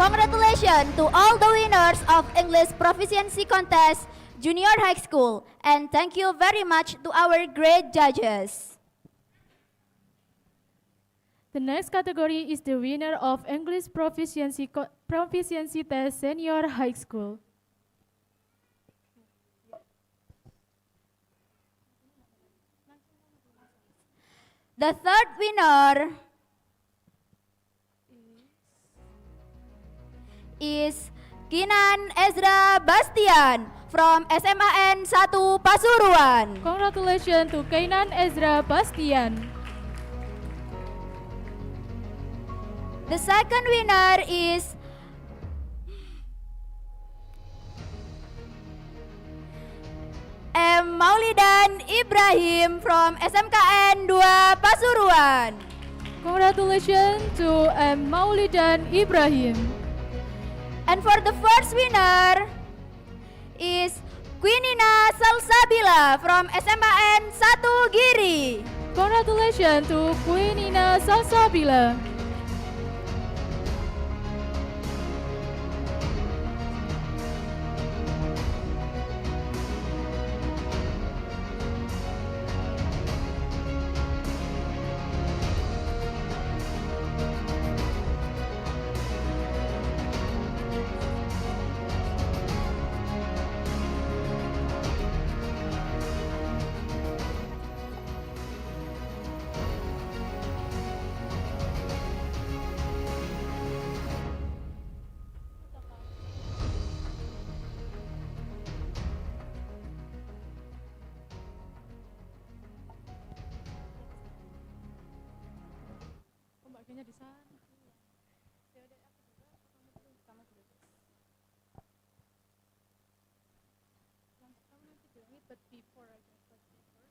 Congratulations to all the winners of English Proficiency Contest Junior High School, and thank you very much to our great judges. The next category is the winner of English Proficiency Test Senior High School. The third winner is Kinan Ezra Bastian from SMAN 1 Pasuruan. Congratulations to Kinan Ezra Bastian. The second winner is M. Maulidan Ibrahim from SMKN 2 Pasuruan. Congratulations to M. Maulidan Ibrahim. And for the first winner is Quinina Salsabila from SMAN 1 Giri. Congratulations to Quinina Salsabila. Suaranya di sana. But before I guess, but before.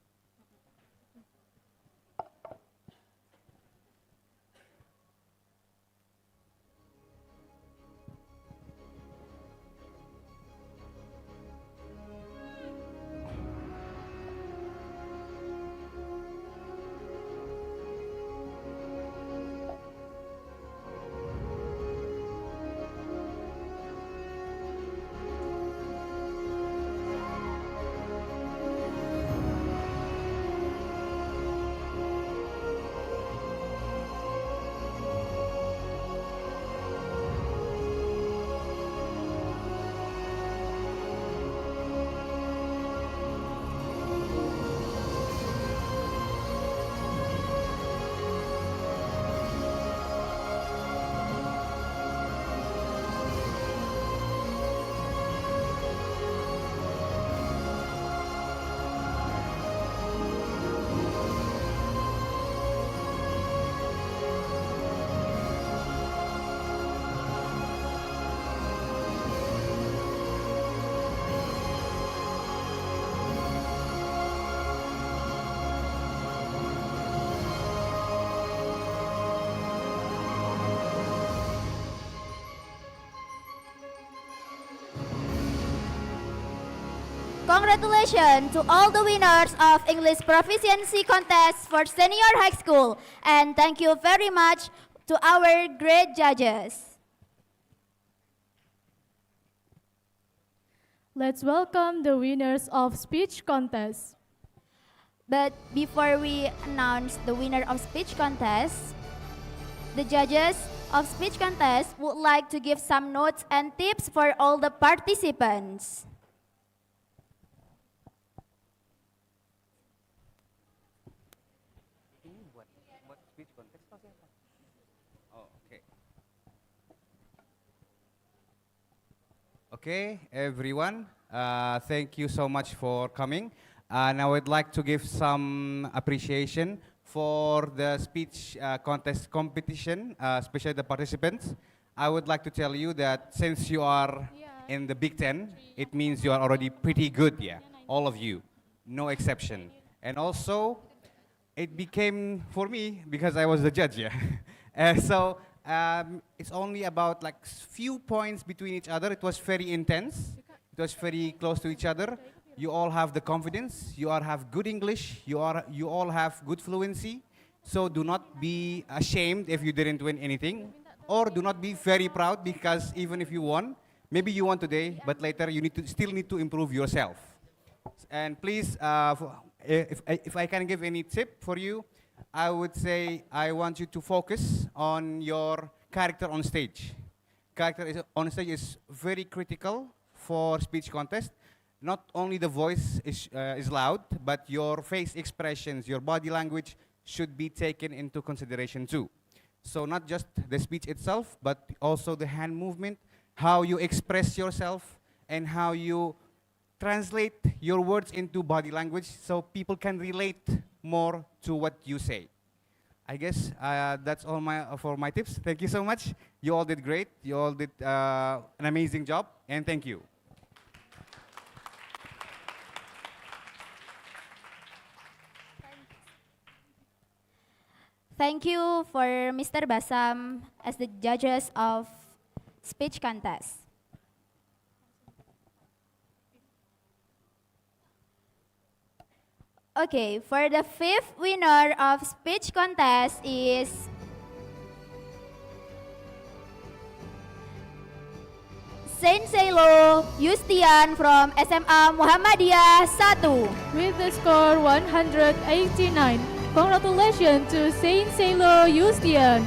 Congratulations to all the winners of English Proficiency Contest for Senior High School, and thank you very much to our great judges. Let's welcome the winners of speech contest. But before we announce the winner of speech contest, the judges of speech contest would like to give some notes and tips for all the participants. Okay, everyone, thank you so much for coming. And I would like to give some appreciation for the speech contest competition, especially the participants. I would like to tell you that since you are in the Big Ten, it means you are already pretty good, yeah, all of you, no exception. And also, it became for me because I was the judge, yeah. It's only about like few points between each other. It was very intense. It was very close to each other. You all have the confidence. You all have good English. You all have good fluency. So do not be ashamed if you didn't win anything, or do not be very proud because even if you won, maybe you won today, but later you still need to improve yourself. And please, if I can give any tip for you, I would say I want you to focus on your character on stage. On stage is very critical for speech contest. Not only the voice is loud, but your face expressions, your body language should be taken into consideration too. So not just the speech itself, but also the hand movement, how you express yourself, and how you translate your words into body language so people can relate more to what you say. I guess that's all for my tips. Thank you so much. You all did great. You all did an amazing job, and thank you. Thank you for Mr. Basam as the judges of speech contest. Okay, for the fifth winner of speech contest is Saint Selo Yustian from SMA Muhammadiyah 1. With the score 189. Congratulations to Saint Selo Yustian.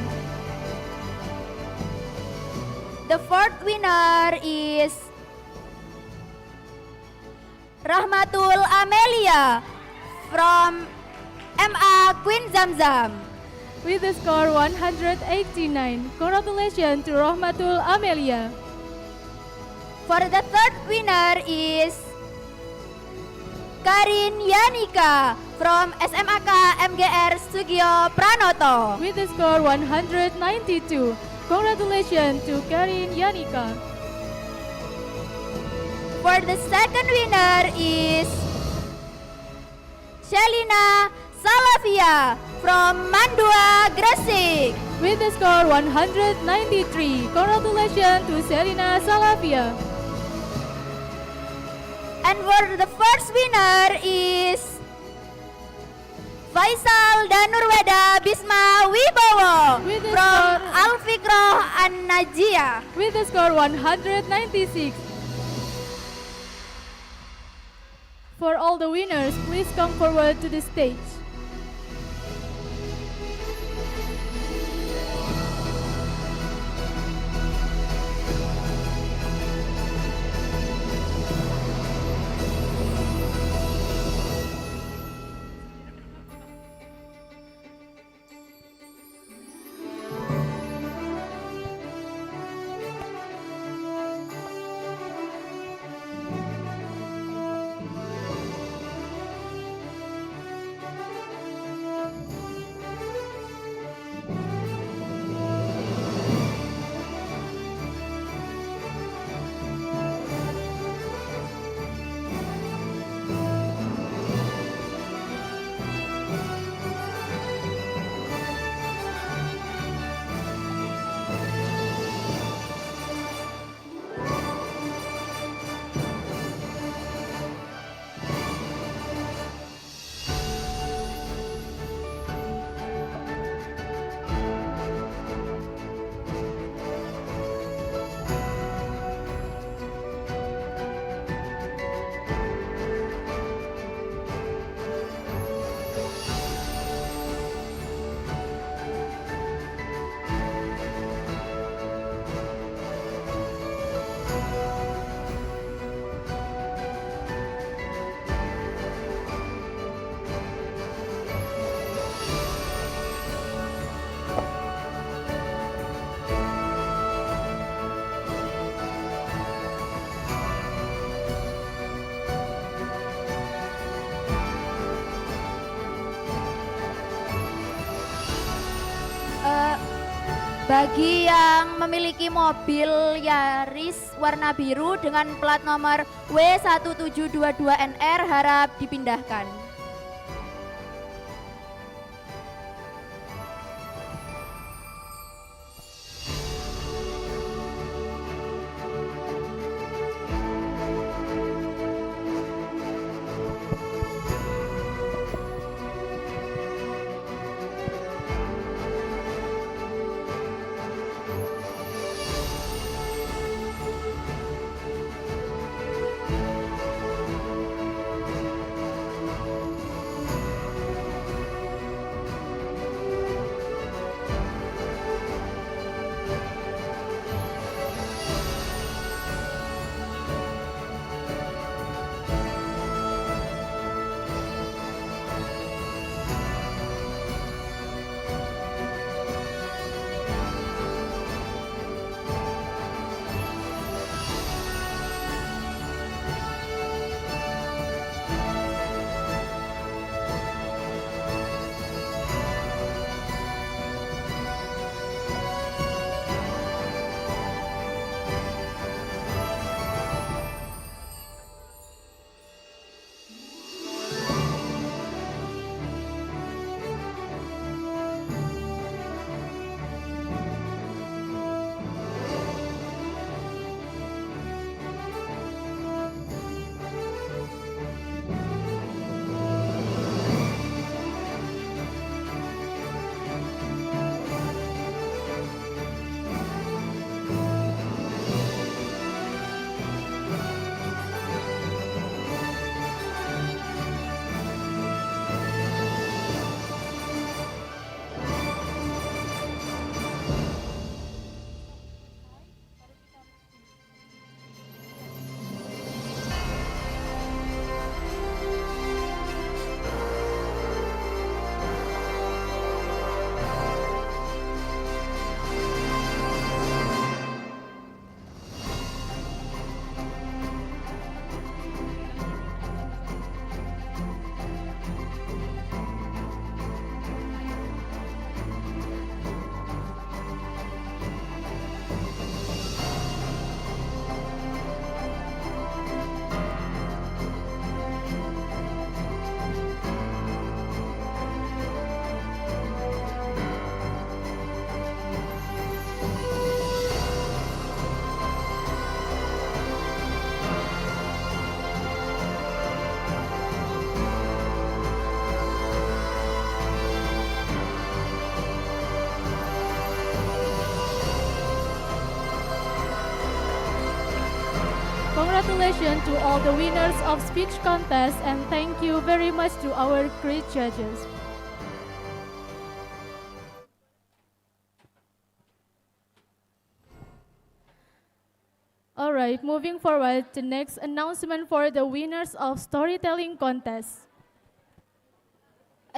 The fourth winner is Rahmatul Amelia from MA Queen Zamzam. With the score 189. Congratulations to Rahmatul Amelia. For the third winner is Karin Yanika from SMAK MGR Sugio Pranoto. With the score 192. Congratulations to Karin Yanika. For the second winner is Shelina Salavia from Mandua Gresik. With the score 193. Congratulations to Selina Salavia. And for the first winner is Faisal Danurweda Bisma Wibowo from Al-Fikroh An-Najiyah. With the score 196. For all the winners, please come forward to the stage. Bagi yang memiliki mobil Yaris warna biru dengan plat nomor W1722NR harap dipindahkan. Congratulations to all the winners of speech contest and thank you very much to our great judges. Alright, moving forward, the next announcement for the winners of storytelling contest.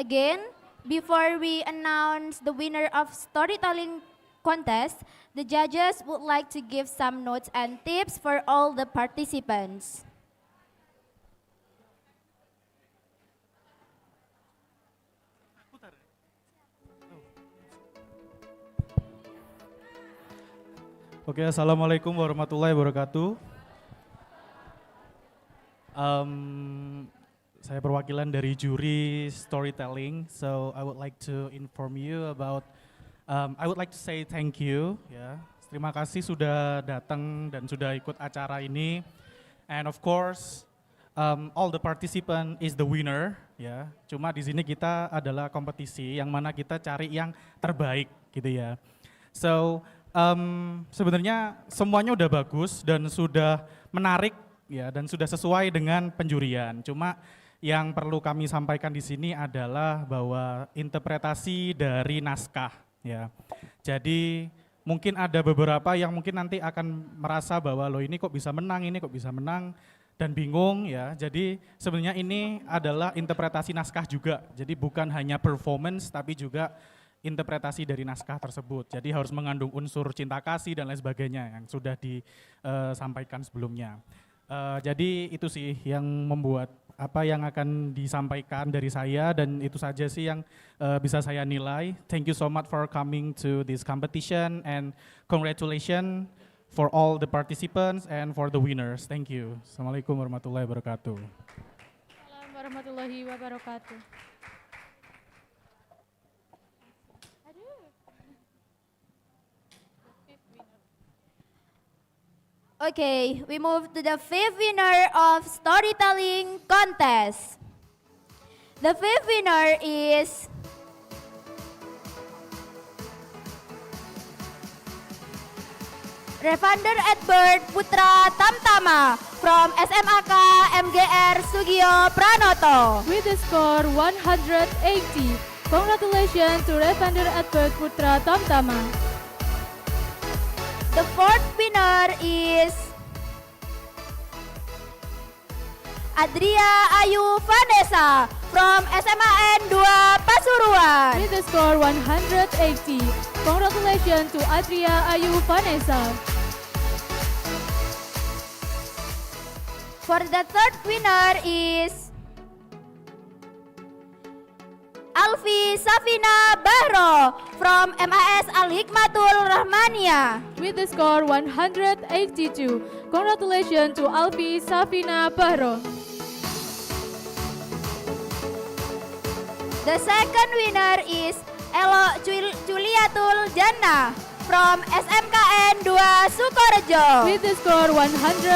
Again, before we announce the winner of storytelling contest, the judges would like to give some notes and tips for all the participants. Oke, assalamualaikum warahmatullahi wabarakatuh. Saya perwakilan dari juri storytelling, so I would like to inform you about. I would like to say thank you, ya. Terima kasih sudah datang dan sudah ikut acara ini, and of course, all the participant is the winner, ya. Cuma di sini kita adalah kompetisi yang mana kita cari yang terbaik, gitu ya. So sebenarnya semuanya udah bagus dan sudah menarik ya dan sudah sesuai dengan penjurian. Cuma yang perlu kami sampaikan di sini adalah bahwa interpretasi dari naskah ya. Jadi mungkin ada beberapa yang mungkin nanti akan merasa bahwa lo ini kok bisa menang, ini kok bisa menang dan bingung ya. Jadi sebenarnya ini adalah interpretasi naskah juga. Jadi bukan hanya performance tapi juga interpretasi dari naskah tersebut. Jadi harus mengandung unsur cinta kasih dan lain sebagainya yang sudah disampaikan sebelumnya. Jadi itu sih yang membuat apa yang akan disampaikan dari saya dan itu saja sih yang bisa saya nilai. Thank you so much for coming to this competition and congratulations for all the participants and for the winners. Thank you. Assalamualaikum warahmatullahi wabarakatuh. Assalamualaikum warahmatullahi wabarakatuh. Okay, we move to the fifth winner of storytelling contest. The fifth winner is Revander Edward Putra Tamtama from SMAK MGR Sugio Pranoto. With the score 180, congratulations to Revander Edward Putra Tamtama. The fourth winner is Adria Ayu Vanessa from SMAN 2 Pasuruan. With the score 180, congratulations to Adria Ayu Vanessa. For the third winner is Alfi Safina Bahro from MAS Al Hikmatul Rahmania. With the score 182, congratulations to Alfi Safina Bahro. The second winner is Elo Juliatul Jannah from SMKN 2 Sukorejo. With the score 182,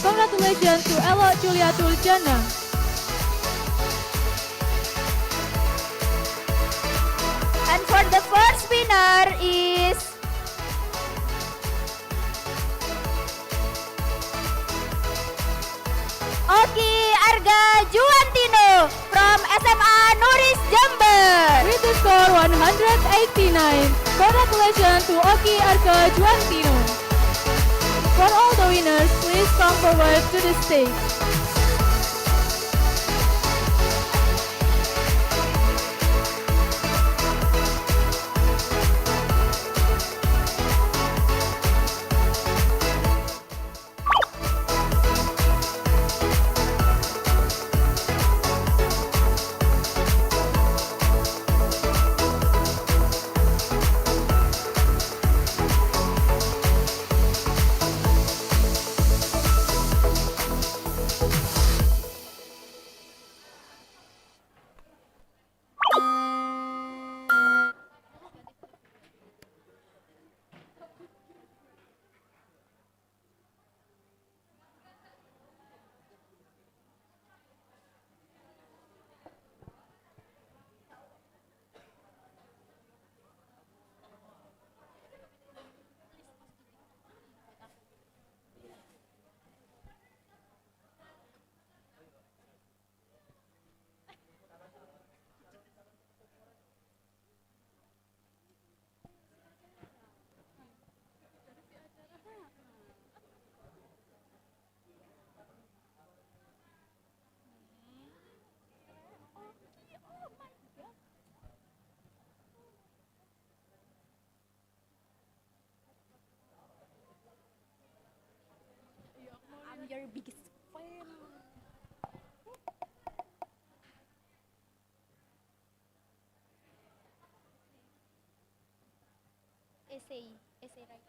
congratulations to Elo Juliatul Jannah. And for the first winner is Oki Arga Juantino from SMA Nuris Jember. With the score 189, congratulations to Oki Arga Juantino. For all the winners, please come forward to the stage. biggest fan. Essay writing.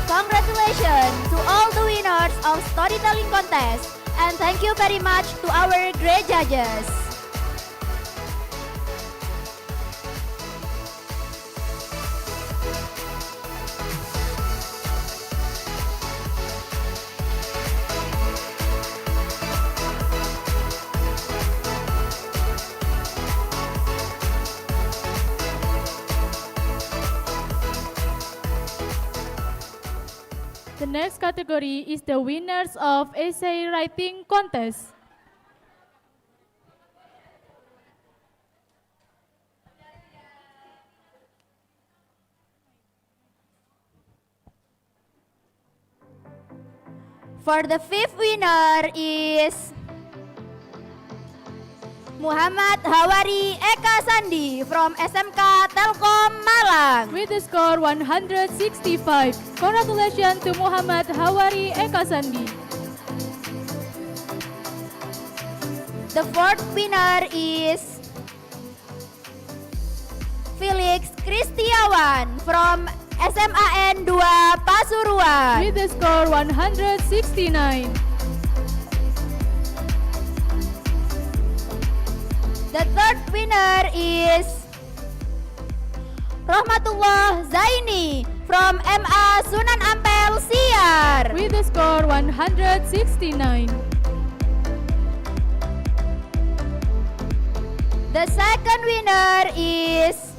Congratulations to all the winners of storytelling contest, and thank you very much to our great judges. The next category is the winners of essay writing contest. For the fifth winner is Muhammad Hawari Eka Sandi from SMK Telkom Malang. With the score 165. Congratulations to Muhammad Hawari Eka Sandi. The fourth winner is Felix Kristiawan from SMAN 2 Pasuruan. With the score 169. The third winner is Rahmatullah Zaini from MA Sunan Ampel Siar. With the score 169. The second winner is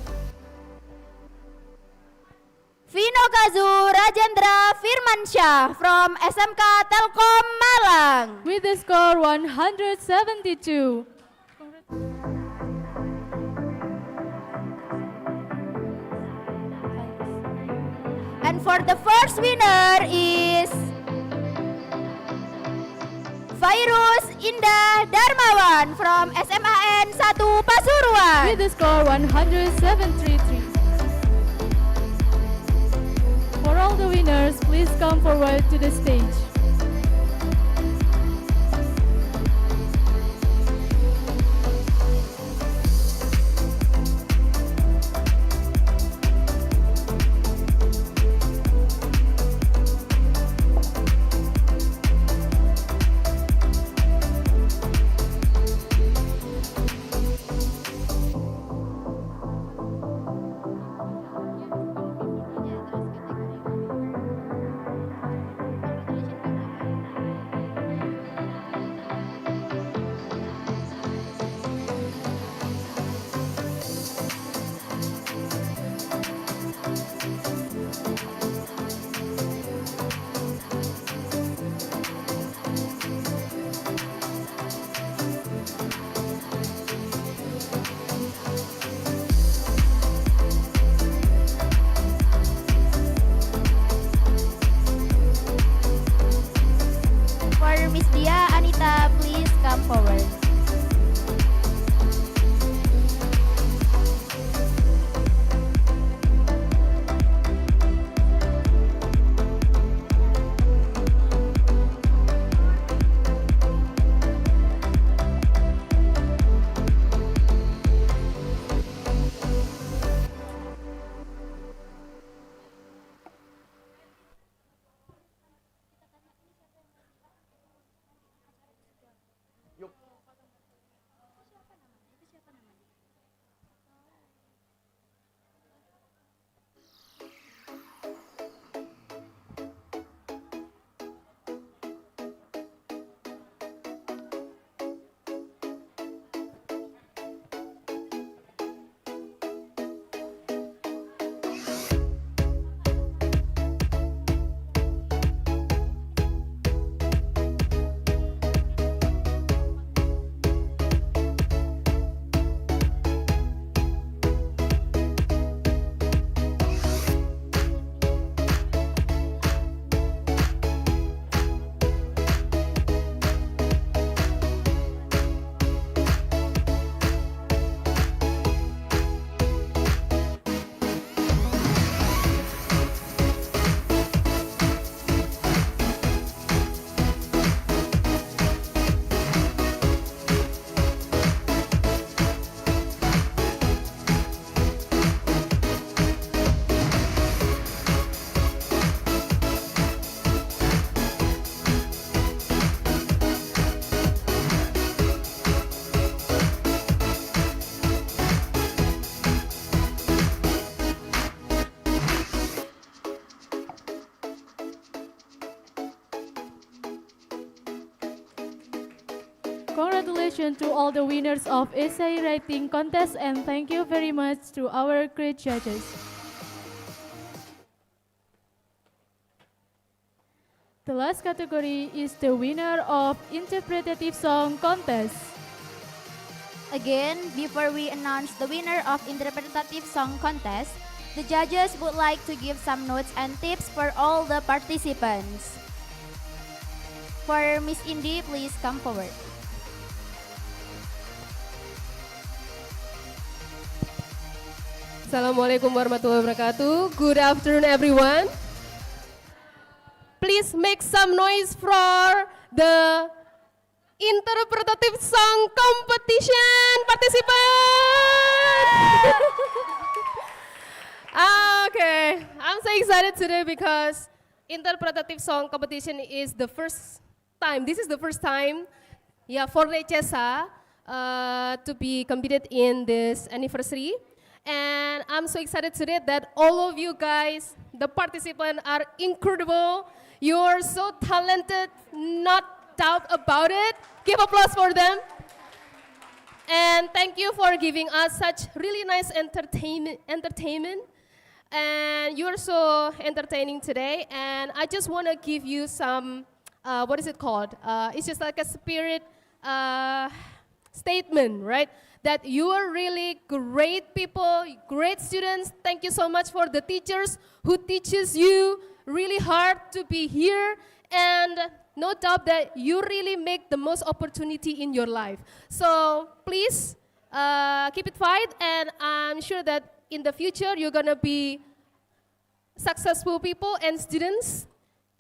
Vino Kazu Rajendra Firmansyah from SMK Telkom Malang. With the score 172. And for the first winner is Fairuz Indah Darmawan from SMAN 1 Pasuruan. With the score 173. For all the winners, please come forward to the stage. Congratulations to all the winners of essay writing contest and thank you very much to our great judges. The last category is the winner of interpretative song contest. Again, before we announce the winner of interpretative song contest, the judges would like to give some notes and tips for all the participants. For Miss Indy, please come forward. Assalamualaikum warahmatullahi wabarakatuh. Good afternoon everyone. Please make some noise for the interpretative song competition participant. Okay, I'm so excited today because interpretative song competition is the first time. This is the first time, for Necesa to be competed in this anniversary. And I'm so excited today that all of you guys, the participants, are incredible. You're so talented, not doubt about it. Give applause for them. And thank you for giving us such really nice entertainment. And you're so entertaining today. And I just want to give you some, what is it called? It's just like a spirit statement, right? That you are really great people, great students. Thank you so much for the teachers who teaches you really hard to be here. And no doubt that you really make the most opportunity in your life. So please keep it fight, and I'm sure that in the future you're gonna be successful people and students.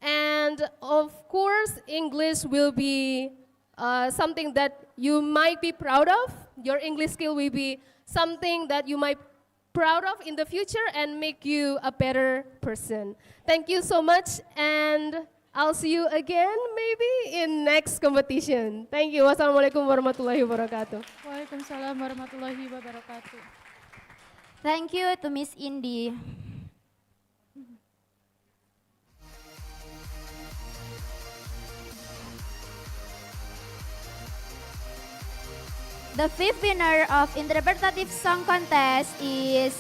And of course, English will be something that you might be proud of. Your English skill will be something that you might proud of in the future and make you a better person. Thank you so much, and I'll see you again maybe in next competition. Thank you. Wassalamualaikum warahmatullahi wabarakatuh. Waalaikumsalam warahmatullahi wabarakatuh. Thank you to Miss Indy. The fifth winner of interpretative song contest is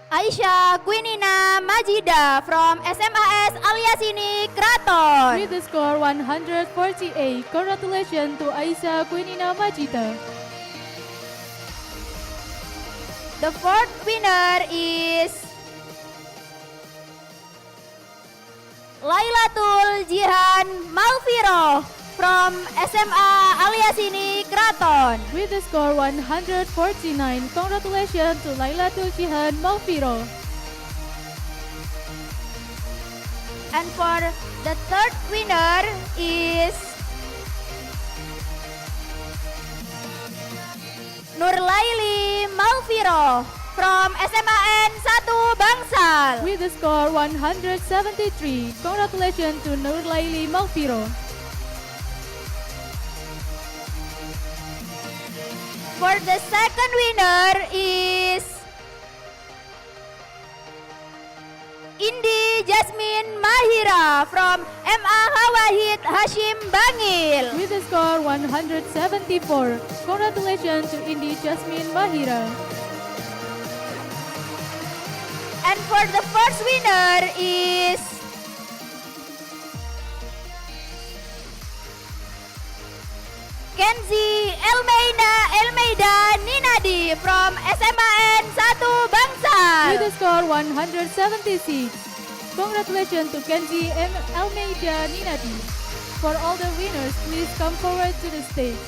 Aisyah Quinina Majida from SMAS Aliasini Kraton. With the score 148, congratulations to Aisyah Quinina Majida. The fourth winner is Lailatul Jihan Malviro from SMA Aliasini Kraton. With the score 149, congratulations to Lailatul Jihan Malviro. And for the third winner is Nurlaili Malviro from SMAN 1 Bangsal. With the score 173, congratulations to Nurlaili Malviro. For the second winner is Indi Jasmine Mahira from MA Hawahid Hashim Bangil. With the score 174, congratulations to Indi Jasmine Mahira. And for the first winner is Kenzi Elmeida Ninadi from SMAN 1 Bangsal. With the score 176, congratulations to Kenzi Elmeida Ninadi. For all the winners, please come forward to the stage.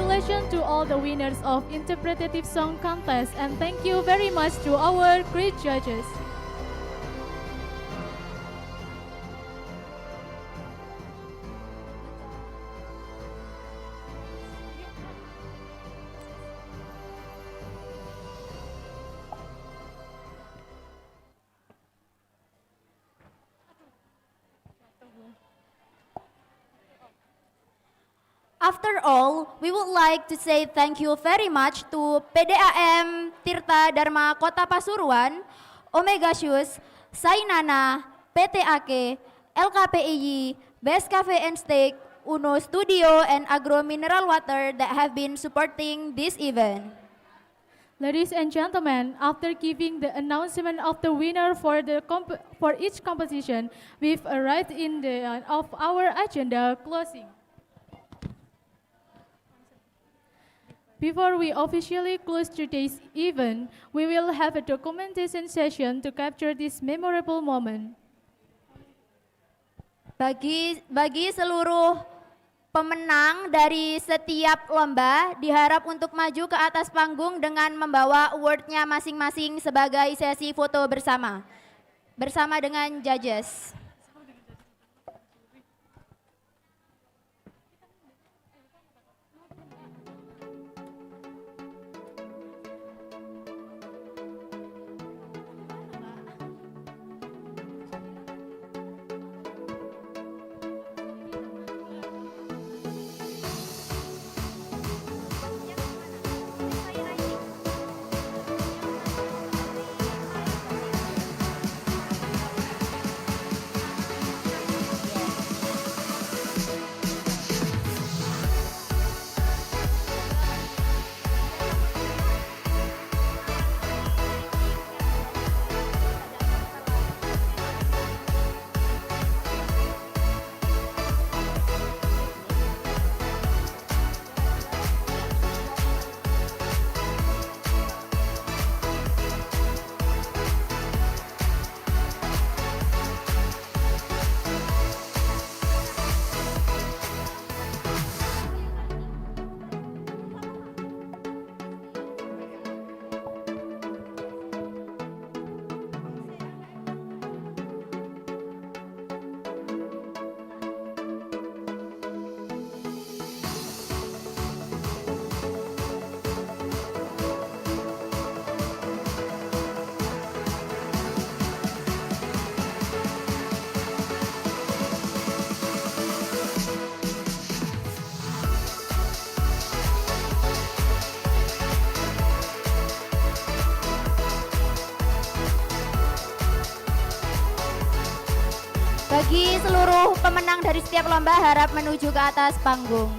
Congratulations to all the winners of Interpretative Song Contest, and thank you very much to our great judges. After all, we would like to say thank you very much to PDAM Tirta Dharma Kota Pasuruan, Omega Shoes, Sainana, PT Ake, LKPIY, Best Cafe and Steak, Uno Studio, and Agro Mineral Water that have been supporting this event. Ladies and gentlemen, after giving the announcement of the winner for each competition, we've arrived in the end of our agenda closing. Before we officially close today's event, we will have a documentation session to capture this memorable moment. Bagi seluruh pemenang dari setiap lomba diharap untuk maju ke atas panggung dengan membawa award-nya masing-masing sebagai sesi foto bersama dengan judges. Bagi seluruh pemenang dari setiap lomba harap menuju ke atas panggung.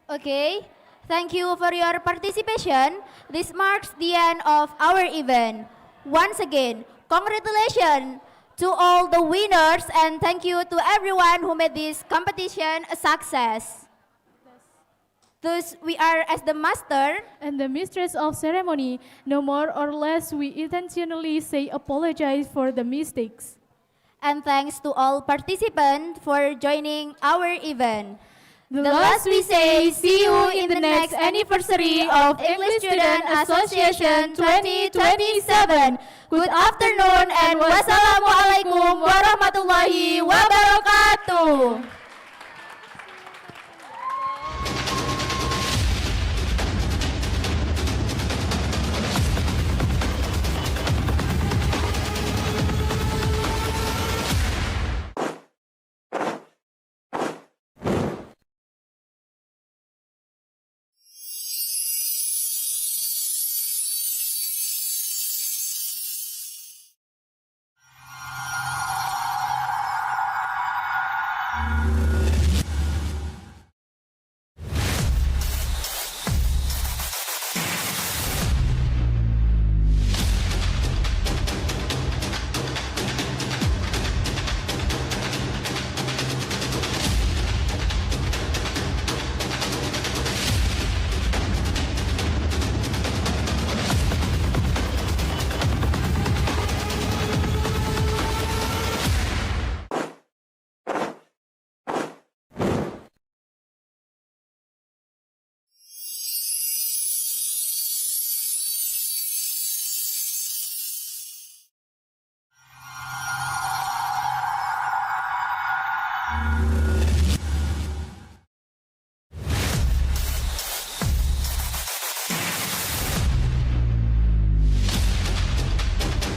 Okay, thank you for your participation. This marks the end of our event. Once again, congratulations to all the winners and thank you to everyone who made this competition a success. Thus, we are as the master and the mistress of ceremony, no more or less we intentionally say apologize for the mistakes. And thanks to all participants for joining our event. The last we say, see you in the next anniversary of English Student Association 2027. Good afternoon and wassalamualaikum warahmatullahi wabarakatuh.